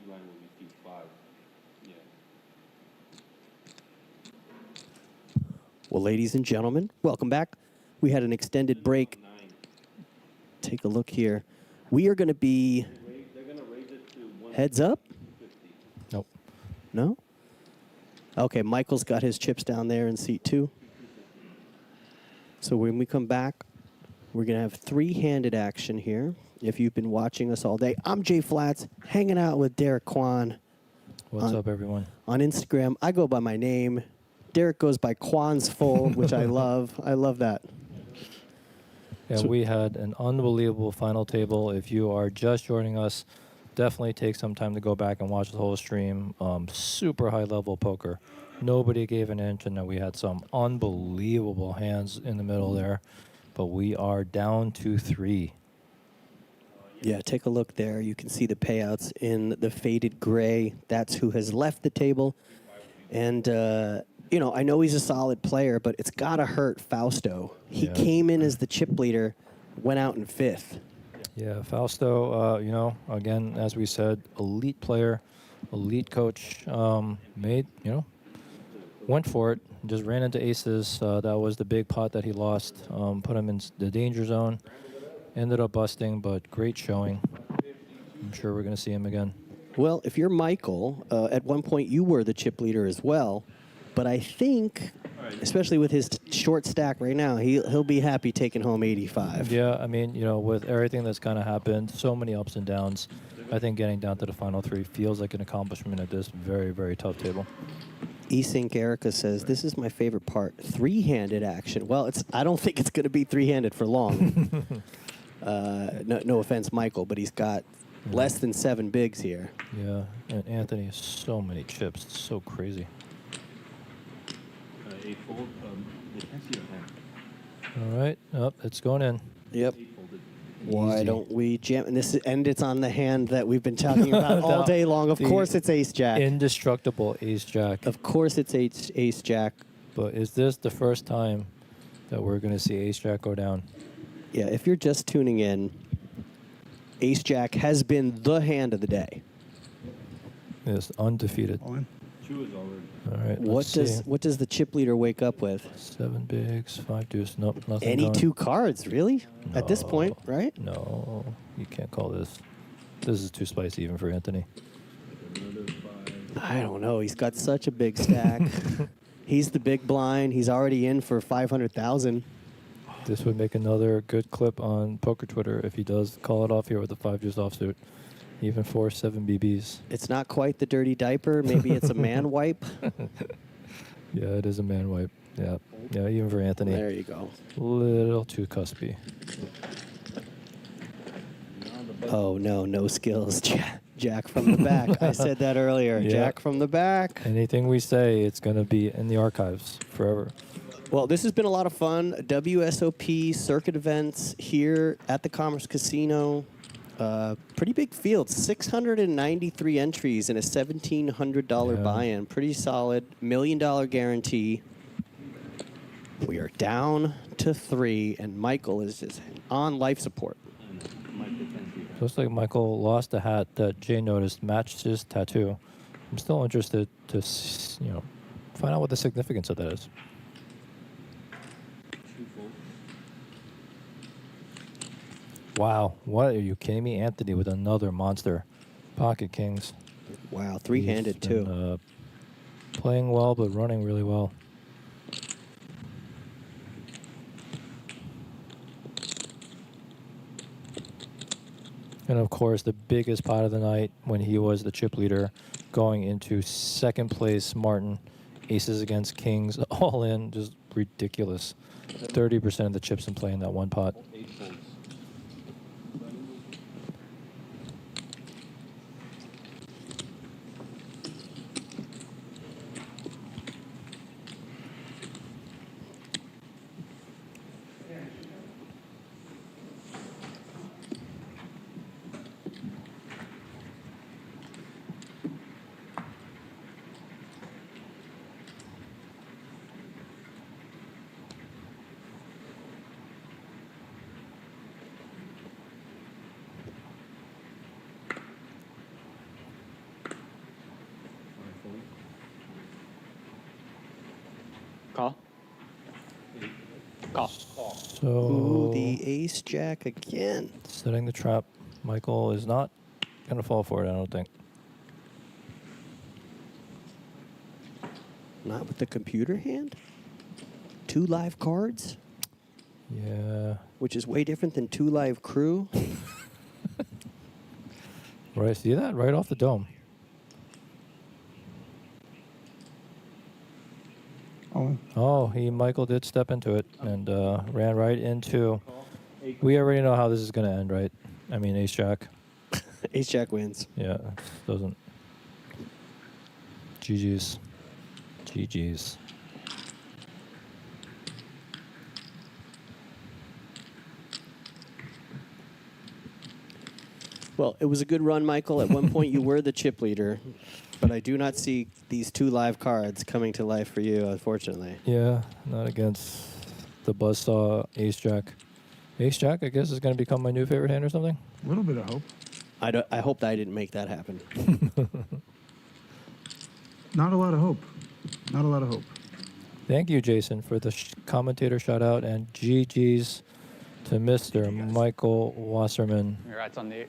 line will be T5. Yeah. Well, ladies and gentlemen, welcome back. We had an extended break. Take a look here. We are going to be heads up. Nope. No? Okay, Michael's got his chips down there in seat 2. So when we come back, we're going to have three-handed action here. If you've been watching us all day, I'm Jay Flats, hanging out with Derek Kwan. What's up, everyone? On Instagram, I go by my name. Derek goes by Kwan's Fold, which I love. I love that. Yeah, So- we had an unbelievable final table. If you are just joining us, definitely take some time to go back and watch the whole stream. Super high-level poker. Nobody gave an inch, and then we had some unbelievable hands in the middle there. But we are down to 3. Yeah, take a look there. You can see the payouts in the faded gray. That's who has left the table. And, you know, I know he's a solid player, but it's got to hurt Fausto. He Yeah. came in as the chip leader, went out in 5th. Yeah, Fausto, you know, again, as we said, elite player, elite coach, made, you know, went for it, just ran into aces. That was the big pot that he lost, put him in the danger zone, ended up busting, but great showing. I'm sure we're going to see him again. Well, if you're Michael, at one point you were the chip leader as well. But I think, especially with his short stack right now, he'll be happy taking home 85. Yeah, I mean, you know, with everything that's kind of happened, so many ups and downs, I think getting down to the final 3 feels like an accomplishment at this very, very tough table. E-Sync Erica says, this is my favorite part, three-handed action. Well, I don't think it's going to be three-handed for long. No offense, Michael, but he's got less than 7 bigs here. Yeah, and Anthony has so many chips. It's so crazy. A fold, they can't see your hand. All right, it's going in. Yep. A folded. Why Easy. don't we jam? And it's on the hand that we've been talking about all day long. Of course it's ace-jack. Indestructible ace-jack. Of course it's ace-jack. But is this the first time that we're going to see ace-jack go down? Yeah, if you're just tuning in, ace-jack has been the hand of the day. It's undefeated. All in. 2 is already. All right, What let's see. does the chip leader wake up with? 7 bigs, 5 deuce. Nope, nothing Any going. 2 cards, really? At this point, right? No, you can't call this. This is too spicy even for Anthony. Another 5. I don't know. He's got such a big stack. He's the big blind. He's already in for 500,000. This would make another good clip on poker Twitter if he does call it off here with a 5 deuce offsuit. Even 4 7 BBs. It's not quite the dirty diaper. Maybe it's a man wipe. Yeah, it is a man wipe. Yeah, yeah, even for Anthony. There you go. Little too cuspy. Oh, no skills. Jack from the back. I said that earlier. Yeah. Jack from the back. Anything we say, it's going to be in the archives forever. Well, this has been a lot of fun. WSOP circuit events here at the Commerce Casino. Pretty big field, 693 entries and a $1,700 Yeah. buy-in. Pretty solid, $1 million guarantee. We are down to 3, and Michael is just on life support. Looks like Michael lost a hat that Jay noticed matched his tattoo. I'm still interested to, find out what the significance of that is. 2 fold. Wow, what are you kidding me? Anthony with another monster. Pocket kings. Wow, three-handed He's been, too. Playing well, but running really well. And of course, the biggest pot of the night when he was the chip leader, going into second place, Martin, aces against kings, all in, just ridiculous. 30% of the chips in play in that one pot. 8 folds. So Ooh, the ace jack again. setting the trap. Michael is not gonna fall for it, I don't think. Not with the computer hand? 2 live cards? Yeah. Which is way different than 2 live crew. Right, see that? Right off the dome. Oh, Michael did step into it and ran right into. We already know how this is going to end, right? I mean, ace jack. Ace jack wins. Yeah, doesn't. GG's. GG's. Well, it was a good run, Michael. At one point, you were the chip leader, but I do not see these 2 live cards coming to life for you, unfortunately. Yeah, not against the buzzsaw ace jack. Ace jack, I guess, is going to become my new favorite hand or something. A little bit of hope. I hope that I didn't make that happen. Not a lot of hope. Not a lot of hope. Thank you, Jason, for the commentator shout out, and GG's to Mr. Michael Wasserman, Congrats on the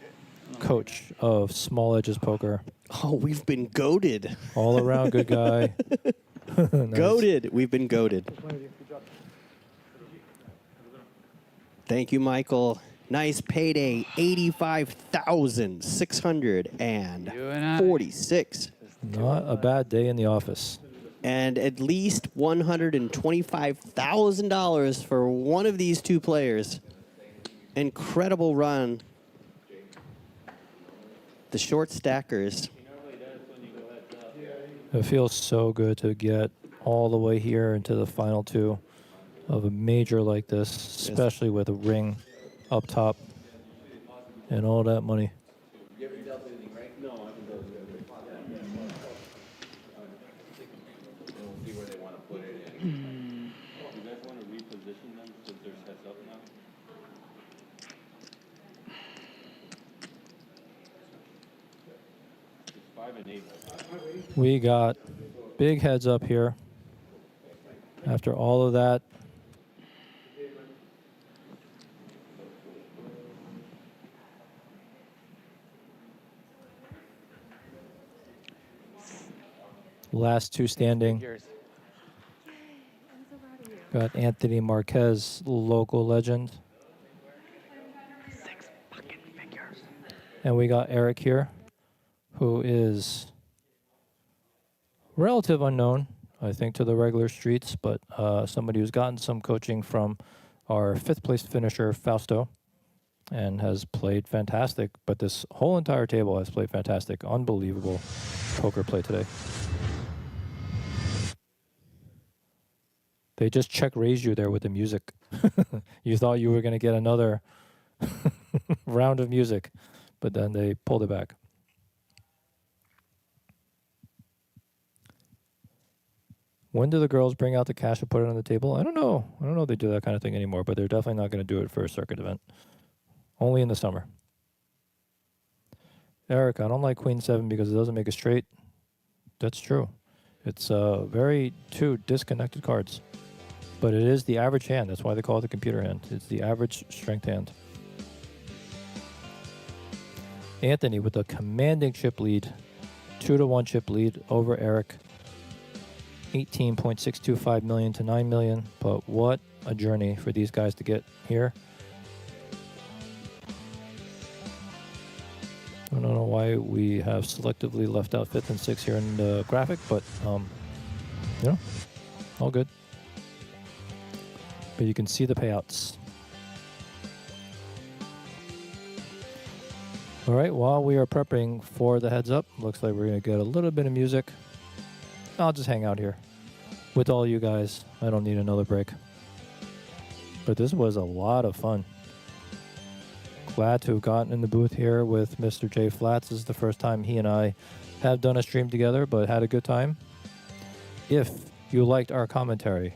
coach of Small Edges Poker. Oh, we've been goated. All around good guy. Nice. Goated. We've been goated. Thank you, Michael. Nice payday, 85,646. Not a bad day in the office. And at least $125,000 for one of these 2 players. Incredible run. The short stackers. It feels so good to get all the way here into the final 2 of a major like this, especially with a ring up top and all that money. We got big heads up here. After all of that, last 2 standing. Got Anthony Marquez, local legend. And we got Eric here, who is relative unknown, I think, to the regular streets, but somebody who's gotten some coaching from our 5th place finisher, Fausto, and has played fantastic. But this whole entire table has played fantastic. Unbelievable poker play today. They just check raised you there with the music. You thought you were going to get another round of music, but then they pulled it back. When do the girls bring out the cash and put it on the table? I don't know. I don't know if they do that kind of thing anymore, but they're definitely not going to do it for a circuit event. Only in the summer. Eric, I don't like Queen 7 because it doesn't make a straight. That's true. It's very 2 disconnected cards. But it is the average hand. That's why they call it the computer hand. It's the average strength hand. Anthony with a commanding chip lead. 2-1 chip lead over Eric. 18.625 million to 9 million. But what a journey for these guys to get here. I don't know why we have selectively left out 5th and 6th here in the graphic, but you know, all good. But you can see the payouts. All right, while we are prepping for the heads up, looks like we're going to get a little bit of music. I'll just hang out here with all you guys. I don't need another break. But this was a lot of fun. Glad to have gotten in the booth here with Mr. J Flats. This is the first time he and I have done a stream together, but had a good time. If you liked our commentary,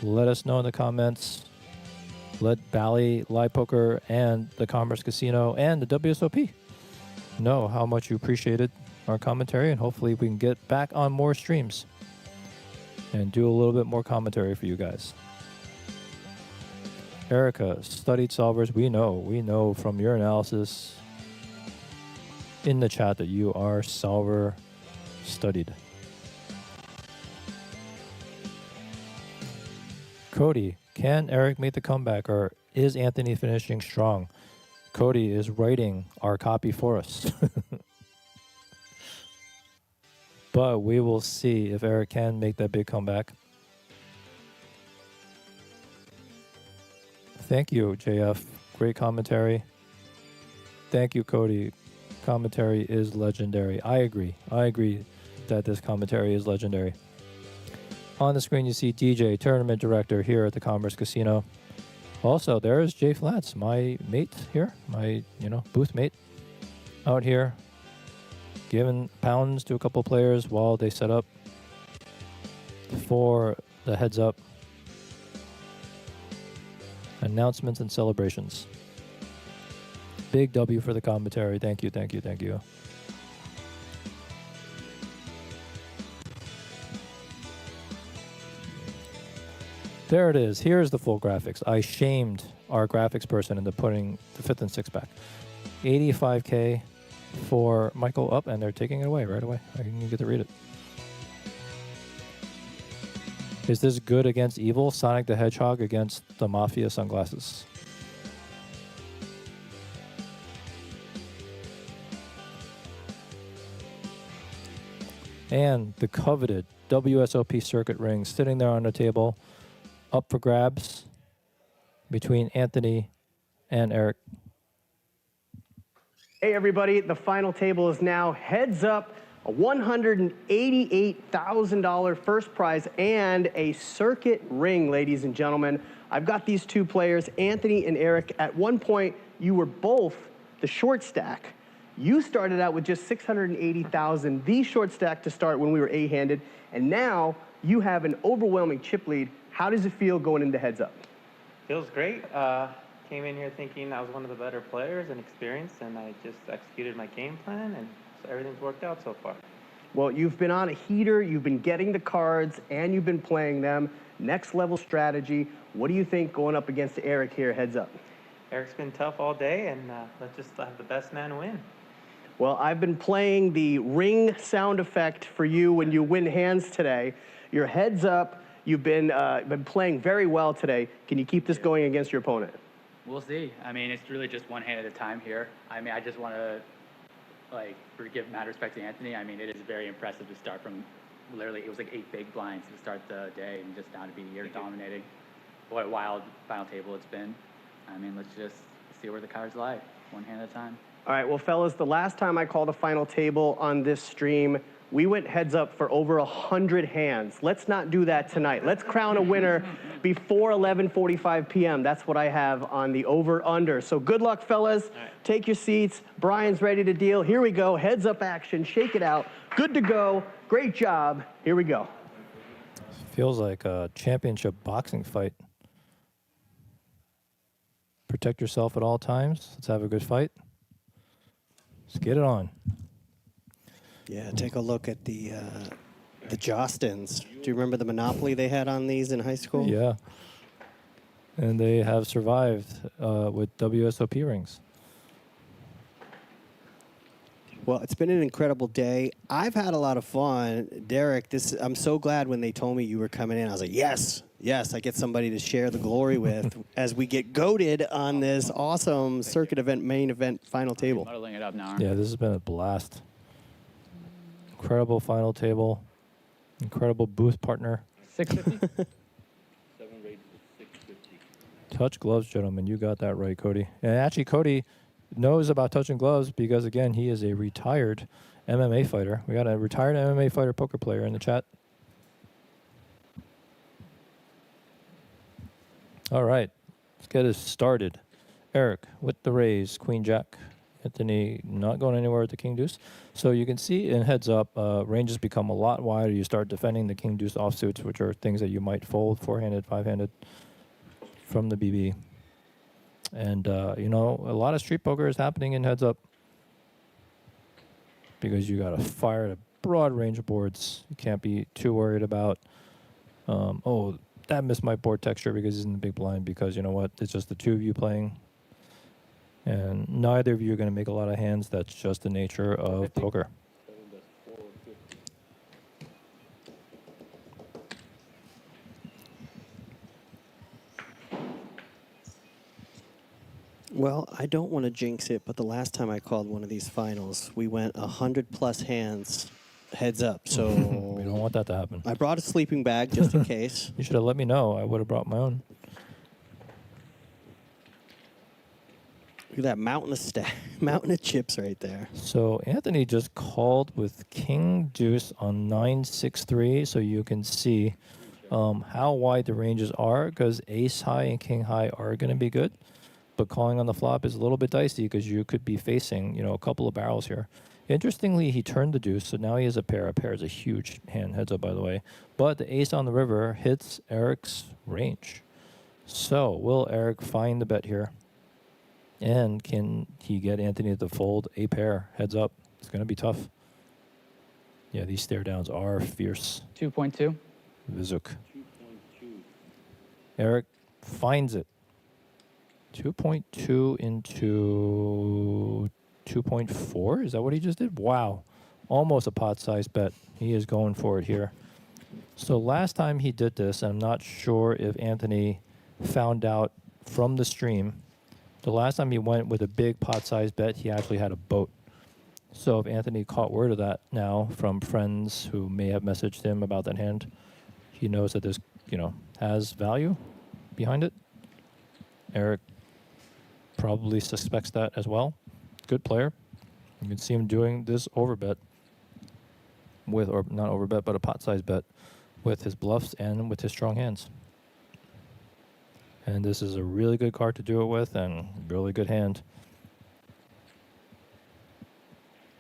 let us know in the comments. Let Bally, Live Poker, and the Commerce Casino, and the Wsopc know how much you appreciated our commentary, and hopefully we can get back on more streams and do a little bit more commentary for you guys. Erica, studied solvers. We know from your analysis in the chat that you are solver studied. Cody, can Eric make the comeback, or is Anthony finishing strong? Cody is writing our copy for us. But we will see if Eric can make that big comeback. Thank you, JF. Great commentary. Thank you, Cody. Commentary is legendary. I agree. I agree that this commentary is legendary. On the screen, you see DJ, tournament director here at the Commerce Casino. Also, there's Jay Flats, my mate here, my booth mate, out here, giving pounds to a couple players while they set up for the heads up announcements and celebrations. Big W for the commentary. Thank you, thank you, thank you. There it is. Here's the full graphics. I shamed our graphics person into putting the 5th and 6th back. 85K for Michael up, and they're taking it away right away. I didn't get to read it. Is this good against evil? Sonic the Hedgehog against the Mafia sunglasses. And the coveted Wsopc circuit ring sitting there on the table, up for grabs between Anthony and Eric. Hey everybody, the final table is now heads up, a $188,000 first prize and a circuit ring, ladies and gentlemen. I've got these two players, Anthony and Eric. At one point, you were both the short stack. You started out with just $680,000, the short stack to start when we were A-handed, and now you have an overwhelming chip lead. How does it feel going into heads up? Feels great. Came in here thinking I was one of the better players and experienced, and I just executed my game plan, and so everything's worked out so far. Well, you've been on a heater, you've been getting the cards, and you've been playing them. Next level strategy. What do you think going up against Eric here, heads up? Eric's been tough all day, and let's just have the best man win. Well, I've been playing the ring sound effect for you when you win hands today. Your heads up. You've been playing very well today. Can you keep this going against your opponent? We'll see. I mean, it's really just one hand at a time here. I mean, I just want to, give mad respect to Anthony. I mean, it is very impressive to start from, literally, it was like 8 big blinds to start the day, and just now to be here dominating. What a wild final table it's been. I mean, let's just see where the cards lie, one hand at a time. All right, well, fellas, the last time I called a final table on this stream, we went heads up for over 100 hands. Let's not do that tonight. Let's crown a winner before 11:45 p.m. That's what I have on the over-under. So good luck, fellas. Right. Take your seats. Brian's ready to deal. Here we go. Heads up action. Shake it out. Good to go. Great job. Here we go. Feels like a championship boxing fight. Protect yourself at all times. Let's have a good fight. Let's get it on. Yeah, take a look at the Jostins. Do you remember the monopoly they had on these in high school? Yeah. And they have survived with WSOP rings. Well, it's been an incredible day. I've had a lot of fun. Derek, I'm so glad when they told me you were coming in. I was like, yes, I get somebody to share the glory with as we get goated on this awesome circuit event, main event, final table. Muddling it up now. Yeah, this has been a blast. Incredible final table. Incredible booth partner. 650? Touch gloves, gentlemen. You got that right, Cody. And actually, Cody knows about touching gloves because, again, he is a retired MMA fighter. We got a retired MMA fighter poker player in the chat. All right. Let's get it started. Eric with the raise, Queen Jack. Anthony not going anywhere with the King Deuce. So you can see in heads up, ranges become a lot wider. You start defending the King Deuce offsuits, which are things that you might fold 4-handed, 5-handed from the BB. And, a lot of street poker is happening in heads up because you got to fire at a broad range of boards. You can't be too worried about, that missed my board texture because he's in the big blind, because you know what? It's just the two of you playing. And neither of you are going to make a lot of hands. That's just the nature of poker. Well, I don't want to jinx it, but the last time I called one of these finals, we went 100+ hands heads up. So we don't want that to happen. I brought a sleeping bag just in case. You should have let me know. I would have brought my own. Look at that mountain of chips right there. So Anthony just called with King Deuce on 9-6-3, so you can see how wide the ranges are, because Ace High and King High are going to be good. But calling on the flop is a little bit dicey because you could be facing, you know, a couple of barrels here. Interestingly, he turned the deuce, so now he has a pair. A pair is a huge hand, heads up, by the way. But the ace on the river hits Eric's range. So will Eric find the bet here? And can he get Anthony to fold a pair, heads up? It's going to be tough. Yeah, these stare downs are fierce. 2.2. Wsopc. Eric finds it. 2.2 into 2.4? Is that what he just did? Wow. Almost a pot-sized bet. He is going for it here. So last time he did this, I'm not sure if Anthony found out from the stream. The last time he went with a big pot-sized bet, he actually had a boat. So if Anthony caught word of that now from friends who may have messaged him about that hand, he knows that this, you know, has value behind it. Eric probably suspects that as well. Good player. You can see him doing this overbet with, or not overbet, but a pot-sized bet with his bluffs and with his strong hands. And this is a really good card to do it with, and really good hand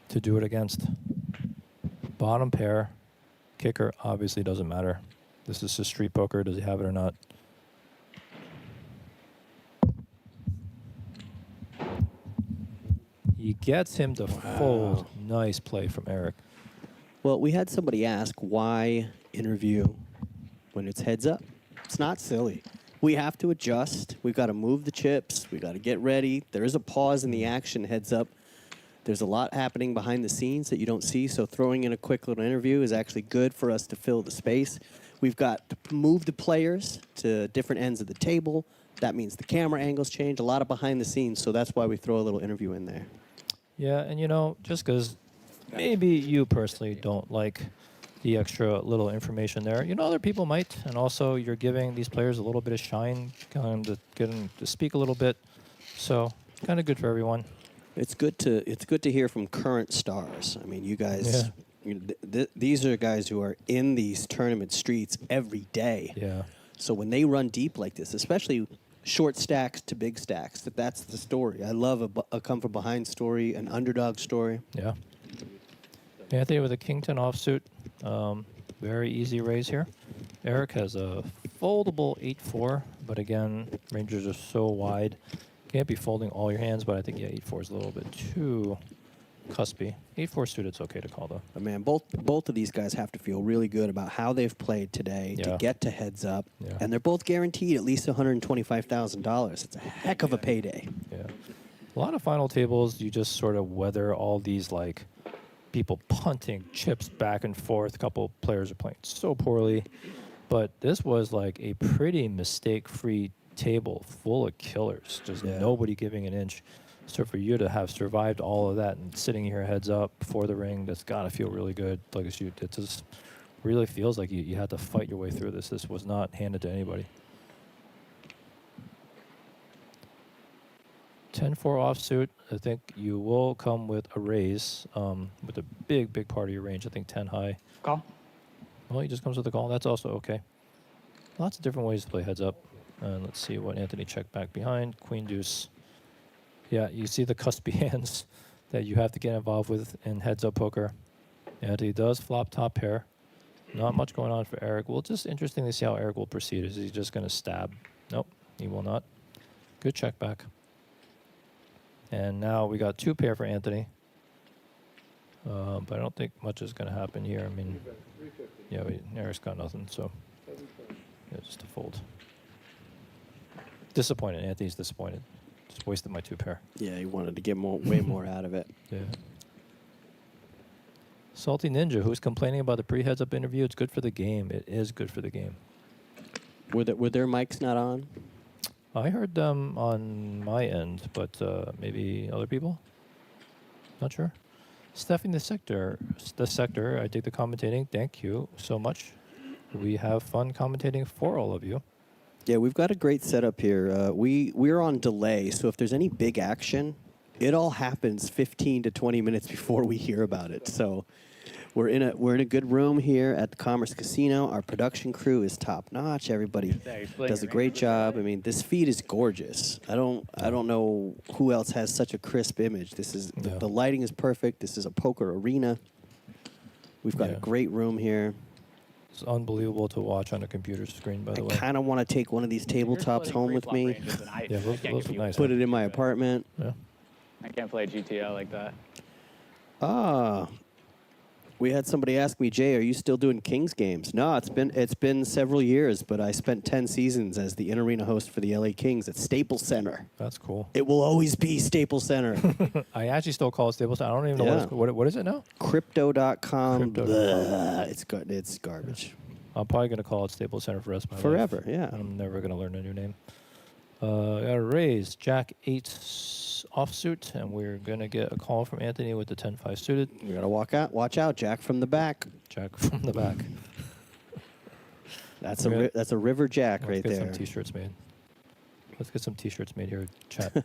to do it against. Bottom pair, kicker obviously doesn't matter. This is just street poker. Does he have it or not? He gets him to fold. Nice play from Eric. Well, we had somebody ask why interview when it's heads up. It's not silly. We have to adjust. We've got to move the chips. We've got to get ready. There is a pause in the action heads up. There's a lot happening behind the scenes that you don't see, so throwing in a quick little interview is actually good for us to fill the space. We've got to move the players to different ends of the table. That means the camera angles change, a lot of behind the scenes, so that's why we throw a little interview in there. Yeah, and you know, just because maybe you personally don't like the extra little information there, you know, other people might, and also you're giving these players a little bit of shine, kind of to get them to speak a little bit, so kind of good for everyone. It's good to hear from current stars. I mean, you guys, you know, these are guys who are in these tournament streets every day. Yeah. So when they run deep like this, especially short stacks to big stacks, that's the story. I love a come from behind story, an underdog story. Yeah. Anthony with a king 10 offsuit. Very easy raise here. Eric has a foldable 8-4, but again, ranges are so wide. Can't be folding all your hands, but I think, yeah, 8-4 is a little bit too cuspy. 8-4 suited's okay to call, though. But man, both of these guys have to feel really good about how they've played today to get to heads up. Yeah. And they're both guaranteed at least $125,000. It's a heck of a payday. Yeah. A lot of final tables, you just sort of weather all these, like, people punting chips back and forth. A couple players are playing so poorly. But this was, like, a pretty mistake-free table full of killers. Just nobody giving an inch. So for you to have survived all of that and sitting here heads up before the ring, that's got to feel really good. Like it just really feels like you had to fight your way through this. This was not handed to anybody. 10-4 offsuit. I think you will come with a raise with a big part of your range. I think 10 high. Call. Well, he just comes with a call. That's also okay. Lots of different ways to play heads up. And let's see what Anthony checked back behind. Queen deuce. Yeah, you see the cuspy hands that you have to get involved with in heads-up poker. Anthony does flop top pair. Not much going on for Eric. Well, just interesting to see how Eric will proceed. Is he just going to stab? Nope, he will not. Good check back. And now we got two pair for Anthony. But I don't think much is going to happen here. I mean, yeah, Eric's got nothing, so. Yeah, just a fold. Disappointed. Anthony's disappointed. Just wasted my 2 pair. Yeah, he wanted to get way more out of it. Yeah. Salty Ninja, who's complaining about the pre-heads-up interview. It's good for the game. It is good for the game. Were their mics not on? I heard them on my end, but maybe other people? Not sure. Stephanie the Sector, I dig the commentating. Thank you so much. We have fun commentating for all of you. Yeah, we've got a great setup here. We're on delay, so if there's any big action, it all happens 15 to 20 minutes before we hear about it. So we're in a good room here at the Commerce Casino. Our production crew is top notch. Everybody does a great job. I mean, this feed is gorgeous. I don't know who else has such a crisp image. This is the lighting is perfect. This is a poker arena. We've got a great room here. It's unbelievable to watch on a computer screen, by the way. I kind of want to take one of these tabletops home with me. Yeah, those are nice. Put it in my apartment. Yeah. I can't play GTO like that. We had somebody ask me, Jay, are you still doing Kings games? No, it's been several years, but I spent 10 seasons as the in-arena host for the LA Kings at Staples Center. That's cool. It will always be Staples Center. I actually still call it Staples Center. I don't even know what is it now? Crypto.com. It's garbage. I'm probably going to call it Staples Center for the rest of my life. Forever, yeah. I'm never going to learn a new name. Got a raise, Jack 8 offsuit, and we're going to get a call from Anthony with the 10-5 suited. We got to watch out, Jack from the back. Jack from the back. That's a river Jack right there. Let's get some T-shirts made. Let's get some T-shirts made here, chat.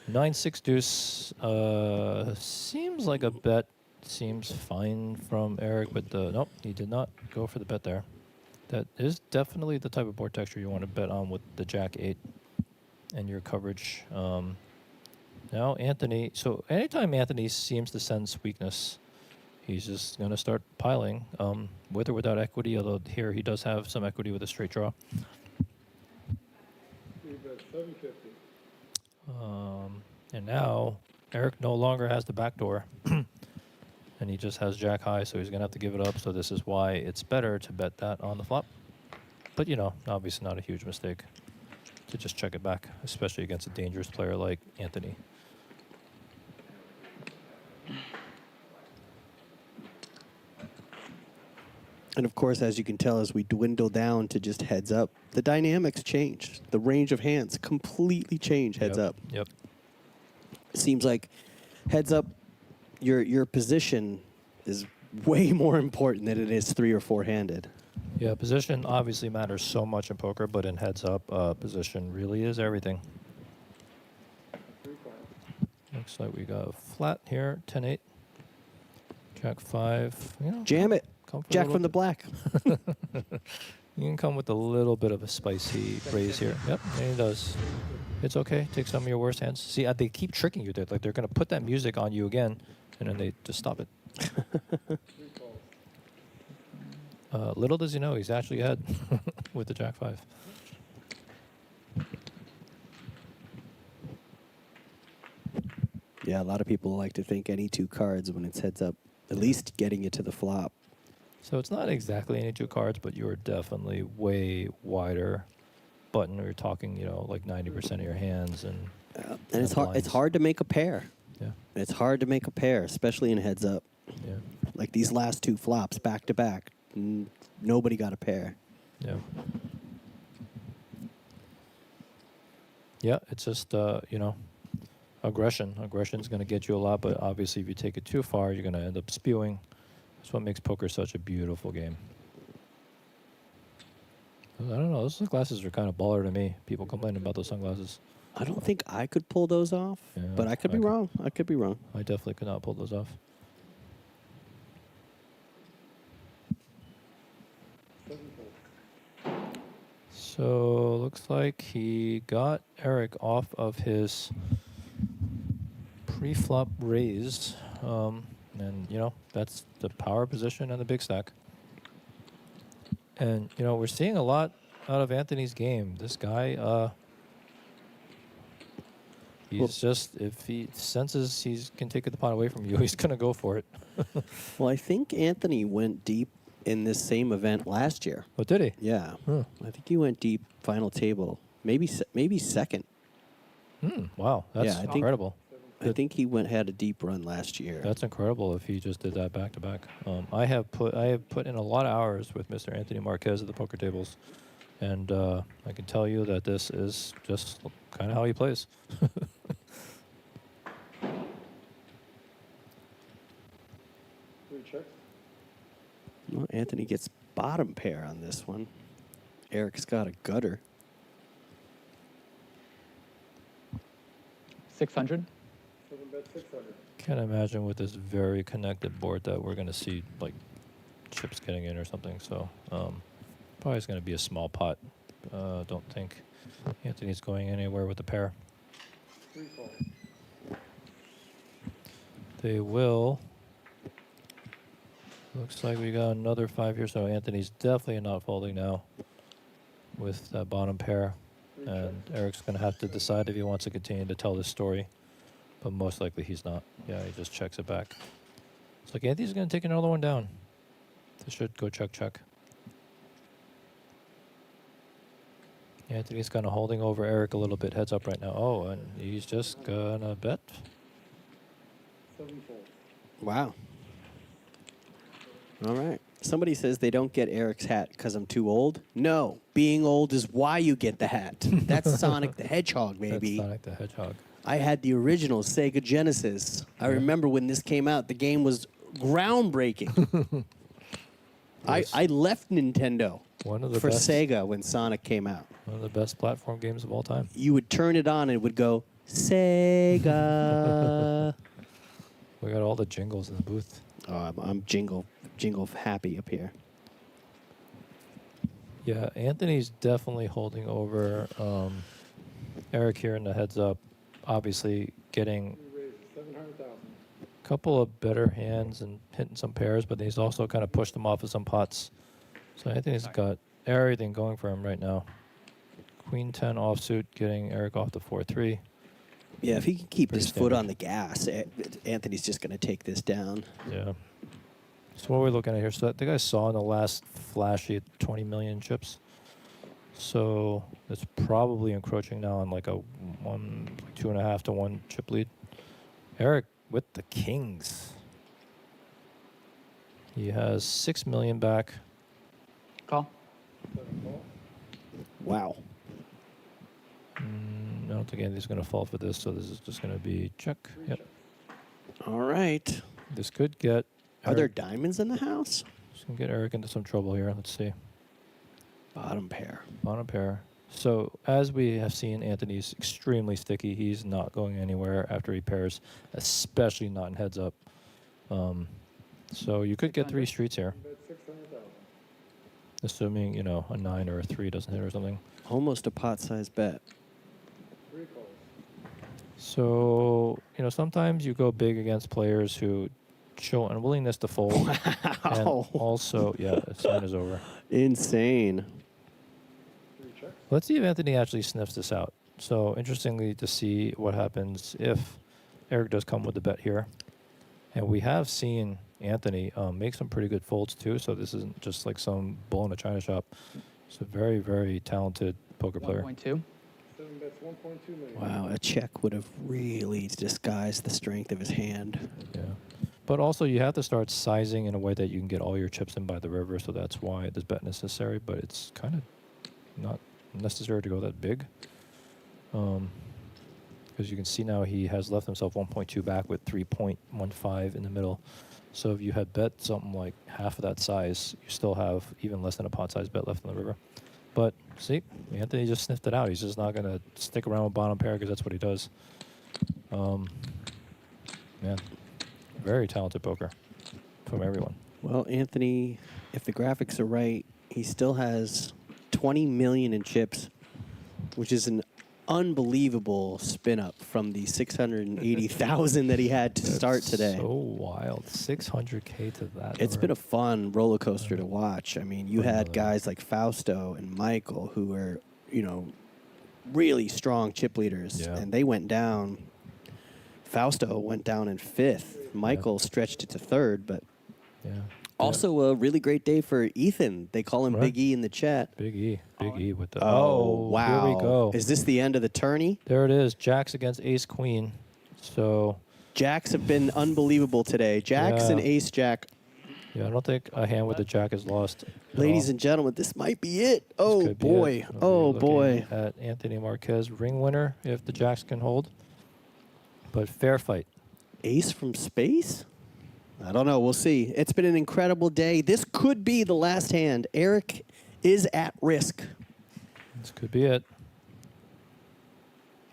9-6 deuce seems like a bet. Seems fine from Eric, but nope, he did not go for the bet there. That is definitely the type of board texture you want to bet on with the Jack 8 and your coverage. Now Anthony, so anytime Anthony seems to sense weakness, he's just going to start piling, with or without equity, although here he does have some equity with a straight draw. And now Eric no longer has the back door. And he just has Jack high, so he's going to have to give it up. So this is why it's better to bet that on the flop. But, you know, obviously not a huge mistake to just check it back, especially against a dangerous player like Anthony. And, of course, as you can tell, as we dwindle down to just heads up, the dynamics change. The range of hands completely change heads up. Yep. It seems like heads up, your position is way more important than it is 3 or 4 handed. Yeah, position obviously matters so much in poker, but in heads up, position really is everything. Looks like we got a flat here, 10-8. Jack 5. You know, jam it. Jack from the black. You can come with a little bit of a spicy raise here. Yep, and he does. It's okay. Take some of your worst hands. See, they keep tricking you. Like they're going to put that music on you again, and then they just stop it. Little does he know, he's actually ahead with the Jack 5. Yeah, a lot of people like to think any 2 cards when it's heads up, at least getting you to the flop. So it's not exactly any 2 cards, but you're definitely way wider button. We're talking, you know, like 90% of your hands, and it's hard. It's hard to make a pair. Yeah, it's hard to make a pair, especially in heads up. Yeah, like these last 2 flops back to back, nobody got a pair. Yeah. Yeah, it's just you know, aggression. Aggression's going to get you a lot, but obviously if you take it too far, you're going to end up spewing. That's what makes poker such a beautiful game. I don't know. Those sunglasses are kind of baller to me. People complaining about those sunglasses. I don't think I could pull those off, but I could be wrong. I could be wrong. I definitely could not pull those off. So looks like he got Eric off of his pre-flop raise. And, you know, that's the power position and the big stack. And, you know, we're seeing a lot out of Anthony's game. This guy, he's just, if he senses he can take the pot away from you, he's going to go for it. Well, I think Anthony went deep in this same event last year. Oh, did he? Yeah. Huh. I think he went deep final table. Maybe second. Wow, that's Yeah, I think- incredible. I think he had a deep run last year. That's incredible if he just did that back to back. I have put in a lot of hours with Mr. Anthony Marquez at the poker tables, and I can tell you that this is just kind of how he plays. Well, Anthony gets bottom pair on this one. Eric's got a gutter. 600. Can't imagine with this very connected board that we're going to see like chips getting in or something. So probably it's going to be a small pot. Don't think Anthony's going anywhere with the pair. They will. Looks like we got another 5 here, so Anthony's definitely not folding now with that bottom pair. And Eric's going to have to decide if he wants to continue to tell this story. But most likely he's not. Yeah, he just checks it back. It's like Anthony's going to take another one down. This should go check, check. Anthony's kind of holding over Eric a little bit. Heads up right now. Oh, and he's just going to bet. Wow. All right. Somebody says they don't get Eric's hat because I'm too old. No, being old is why you get the hat. That's Sonic the Hedgehog, baby. That's Sonic the Hedgehog. I had the original Sega Genesis. I remember when this came out, the game was groundbreaking. I left Nintendo for best. Sega when Sonic came out. One of the best platform games of all time. You would turn it on and it would go, Sega. We got all the jingles in the booth. Oh, I'm jingle happy up here. Yeah, Anthony's definitely holding over Eric here in the heads up. Obviously getting a couple of better hands and hitting some pairs, but he's also kind of pushed them off of some pots. So Anthony's got everything going for him right now. Queen 10 offsuit, getting Eric off the 4-3. Yeah, if he can keep Pretty his foot standard. on the gas, Anthony's just going to take this down. Yeah. So what are we looking at here? So I think I saw in the last flashy 20 million chips. So it's probably encroaching now on like a 2.5 to 1 chip lead. Eric with the kings. He has 6 million back. Call. Wow. I don't think Anthony's going to fall for this, so this is just going to be check. Yep. All right. This could get Are there diamonds in the house? Just going to get Eric into some trouble here. Let's see. Bottom pair. Bottom pair. So as we have seen, Anthony's extremely sticky. He's not going anywhere after he pairs, especially not in heads up. So you could get 3 streets here. Assuming, you know, a 9 or a 3 doesn't hit or something. Almost a pot-sized bet. So, you know, sometimes you go big against players who show unwillingness to fold. And also, yeah, the sign is over. Insane. Let's see if Anthony actually sniffs this out. So, interestingly, to see what happens if Eric does come with the bet here. And we have seen Anthony make some pretty good folds, too. So, this isn't just like some bull in a china shop. He's a very, very talented poker player. 1.2. Wow, a check would have really disguised the strength of his hand. Yeah. But also, you have to start sizing in a way that you can get all your chips in by the river. So, that's why this bet necessary. But it's kind of not necessary to go that big. Because you can see now he has left himself 1.2 back with 3.15 in the middle. So if you had bet something like half of that size, you still have even less than a pot size bet left in the river. But see, Anthony just sniffed it out. He's just not going to stick around with bottom pair because that's what he does. Man, very talented poker from everyone. Well, Anthony, if the graphics are right, he still has 20 million in chips, which is an unbelievable spin up from the 680,000 that he had to start today. So wild. 600K to that. It's been a fun roller coaster to watch. I mean, you had guys like Fausto and Michael who were, you know, really strong chip leaders, and they went down. Fausto went down in 5th. Michael stretched it to 3rd, but Also, a really great day for Ethan. They call him Big E in the chat. Big E with the. Oh, wow. Here we go. Is this the end of the tourney? There it is. Jacks against Ace Queen. So. Jacks have been unbelievable today. Jacks and Ace Jack. Yeah, I don't think a hand with the Jack is lost. Ladies and gentlemen, this might be it. Oh, boy. Oh, boy. At Anthony Marquez, ring winner, if the Jacks can hold. But fair fight. Ace from space? I don't know. We'll see. It's been an incredible day. This could be the last hand. Eric is at risk. This could be it.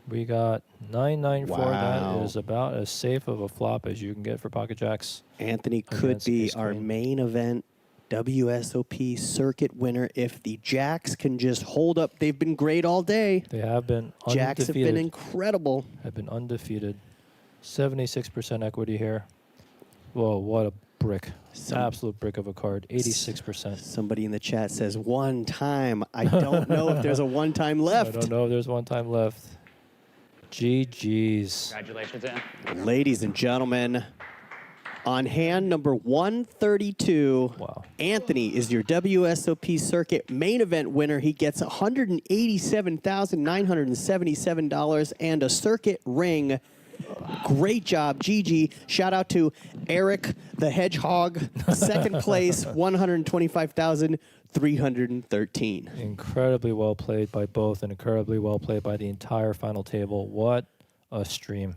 We got 994. Wow. That is about as safe of a flop as you can get for pocket jacks. Anthony could be our main event WSOP circuit winner if the Jacks can just hold up. They've been great all day. They have been undefeated. Jacks have been incredible. Have been undefeated. 76% equity here. Whoa, what a brick. Absolute brick of a card. 86%. Somebody in the chat says one time. I don't know if there's a one time left. I don't know if there's one time left. GG's. Congratulations, Ann. Ladies and gentlemen, on hand number 132, Anthony is your WSOP circuit main event winner. He gets $187,977 and a circuit ring. Great job, GG. Shout out to Eric the Hedgehog, second place, $125,313. Incredibly well played by both and incredibly well played by the entire final table. What a stream.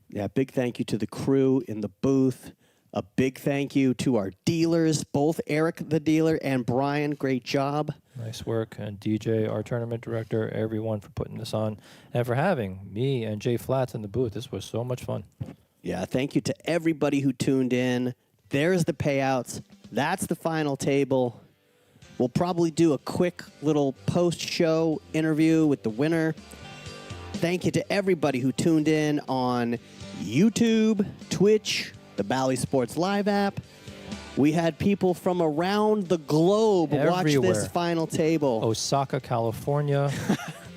Yeah, big thank you to the crew in the booth. A big thank you to our dealers, both Eric the dealer and Brian. Great job. Nice work. And DJ, our tournament director, everyone for putting this on and for having me and Jay Flats in the booth. This was so much fun. Yeah, thank you to everybody who tuned in. There's the payouts. That's the final table. We'll probably do a quick little post-show interview with the winner. Thank you to everybody who tuned in on YouTube, Twitch, the Bally Sports Live app. We had people from around the globe watch this final table. Osaka, California,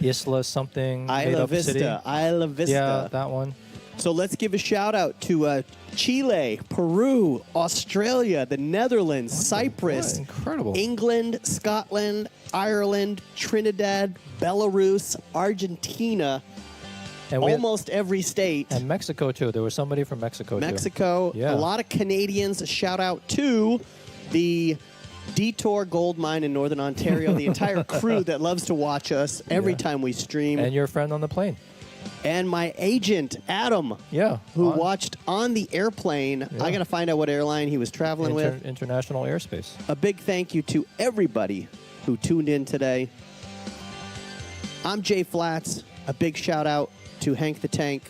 Isla something. Isla Vista. City. Isla Vista. Yeah, that one. So let's give a shout out to Chile, Peru, Australia, the Netherlands, Cyprus, incredible. England, Scotland, Ireland, Trinidad, Belarus, Argentina, and almost every state. And Mexico, too. There was somebody from Mexico, Mexico, too. Yeah. A lot of Canadians. A shout out to the Detour Gold Mine in Northern Ontario, the entire crew that loves to watch us every time we stream. And your friend on the plane. And my agent, Adam, who watched on the airplane. Yeah. I got to find out what airline he was traveling with. International airspace. A big thank you to everybody who tuned in today. I'm Jay Flats. A big shout out to Hank the Tank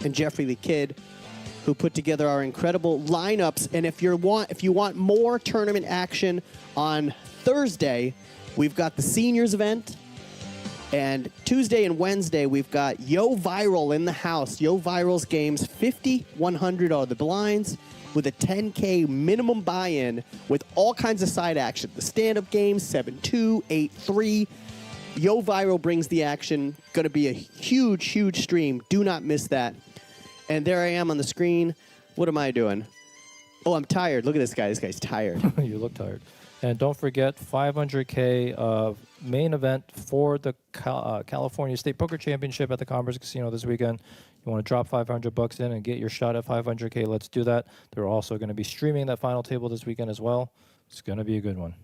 and Jeffrey the Kid, who put together our incredible lineups. And if you want more tournament action on Thursday, we've got the seniors event. And Tuesday and Wednesday, we've got Yo Viral in the house. Yo Viral's games, 50, 100 are the blinds with a 10K minimum buy-in with all kinds of side action. The stand-up games, 7-2, 8-3. Yo Viral brings the action. Going to be a huge, huge stream. Do not miss that. And there I am on the screen. What am I doing? Oh, I'm tired. Look at this guy. This guy's tired. You look tired. And don't forget, 500K main event for the California State Poker Championship at the Commerce Casino this weekend. You want to drop $500 in and get your shot at 500K, let's do that. They're also going to be streaming that final table this weekend as well. It's going to be a good one.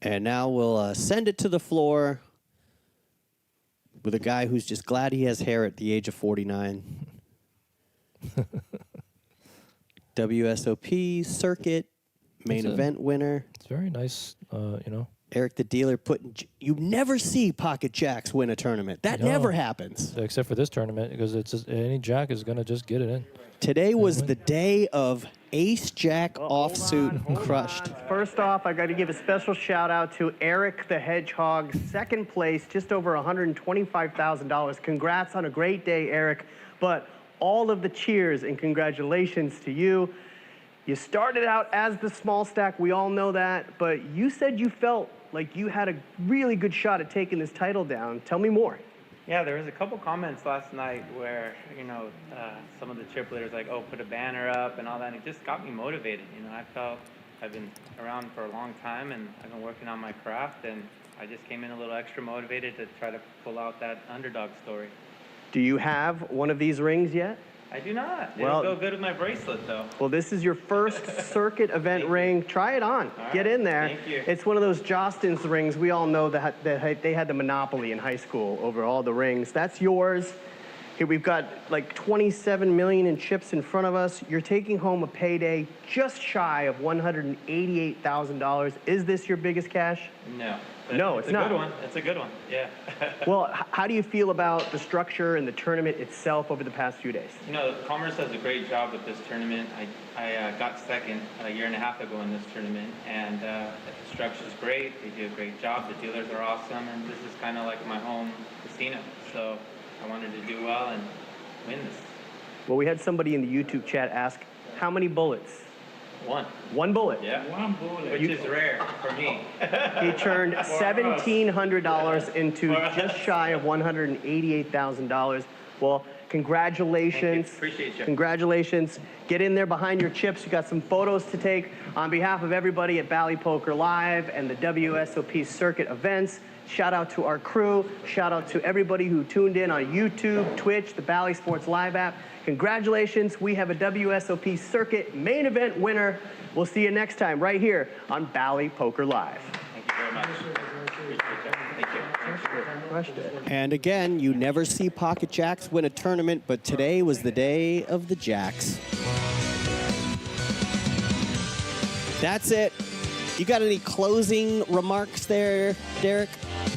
And now we'll send it to the floor with a guy who's just glad he has hair at the age of 49. WSOP circuit main event winner. It's very nice, Eric the dealer you never see pocket jacks win a tournament. That never happens. Except for this tournament, because it's just, any jack is going to just get it in. Today was the day of ace jack offsuit crushed. First off, I got to give a special shout out to Eric the Hedgehog, second place, just over $125,000. Congrats on a great day, Eric. But all of the cheers and congratulations to you. You started out as the small stack, we all know that, but you said you felt like you had a really good shot at taking this title down. Tell me more. Yeah, there was a couple comments last night where, some of the chip leaders like, oh, put a banner up and all that, and it just got me motivated. I felt I've been around for a long time, and I've been working on my craft, and I just came in a little extra motivated to try to pull out that underdog story. Do you have one of these rings yet? I do not. Well, It'll go good with my bracelet, though. Well, this is your first circuit event ring. Try it on. Get in there. Thank you. It's one of those Jostens rings. We all know that they had the monopoly in high school over all the rings. That's yours. Here we've got like 27 million in chips in front of us. You're taking home a payday just shy of $188,000. Is this your biggest cash? No. No, it's not. It's a good one. It's a good one, yeah. Well, how do you feel about the structure and the tournament itself over the past few days? Commerce does a great job with this tournament. I got second a year and a half ago in this tournament, and the structure's great. They do a great job. The dealers are awesome, and this is kind of like my home casino. So I wanted to do well and win this. Well, we had somebody in the YouTube chat ask, how many bullets? One. One bullet? Yeah. One bullet. Which is rare for me. He turned $1,700 into just shy of $188,000. Well, congratulations. Appreciate you. Congratulations. Get in there behind your chips. You got some photos to take. On behalf of everybody at Bally Poker Live and the Wsopc circuit events, shout out to our crew. Shout out to everybody who tuned in on YouTube, Twitch, the Bally Sports Live app. Congratulations. We have a Wsopc circuit main event winner. We'll see you next time right here on Bally Poker Live. Thank you very much. Appreciate you. And again, you never see Pocket Jacks win a tournament, but today was the day of the Jacks. That's it. You got any closing remarks there, Derek?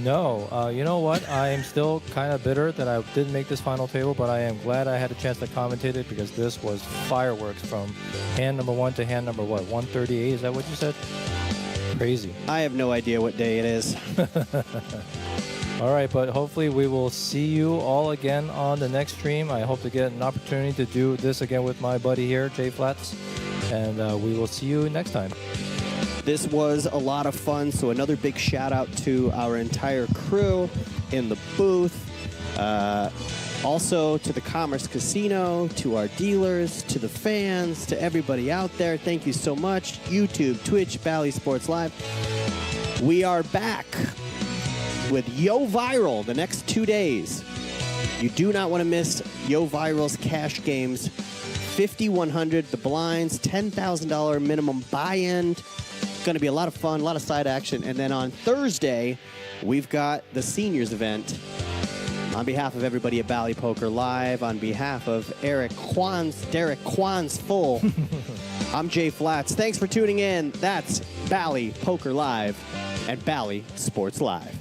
No. You know what? I am still kind of bitter that I didn't make this final table, but I am glad I had a chance to commentate it because this was fireworks from hand number 1 to hand number, 138? Is that what you said? Crazy. I have no idea what day it is. All right, but hopefully we will see you all again on the next stream. I hope to get an opportunity to do this again with my buddy here, Jay Flats, and we will see you next time. This was a lot of fun, so another big shout out to our entire crew in the booth. Also to the Commerce Casino, to our dealers, to the fans, to everybody out there. Thank you so much. YouTube, Twitch, Bally Sports Live. We are back with Yo Viral the next 2 days. You do not want to miss Yo Viral's cash games. 5,100 the blinds, $10,000 minimum buy-in. Going to be a lot of fun, a lot of side action. And then on Thursday, we've got the seniors event. On behalf of everybody at Bally Poker Live, on behalf of Derek Kwan's Full, I'm Jay Flats. Thanks for tuning in. That's Bally Poker Live and Bally Sports Live.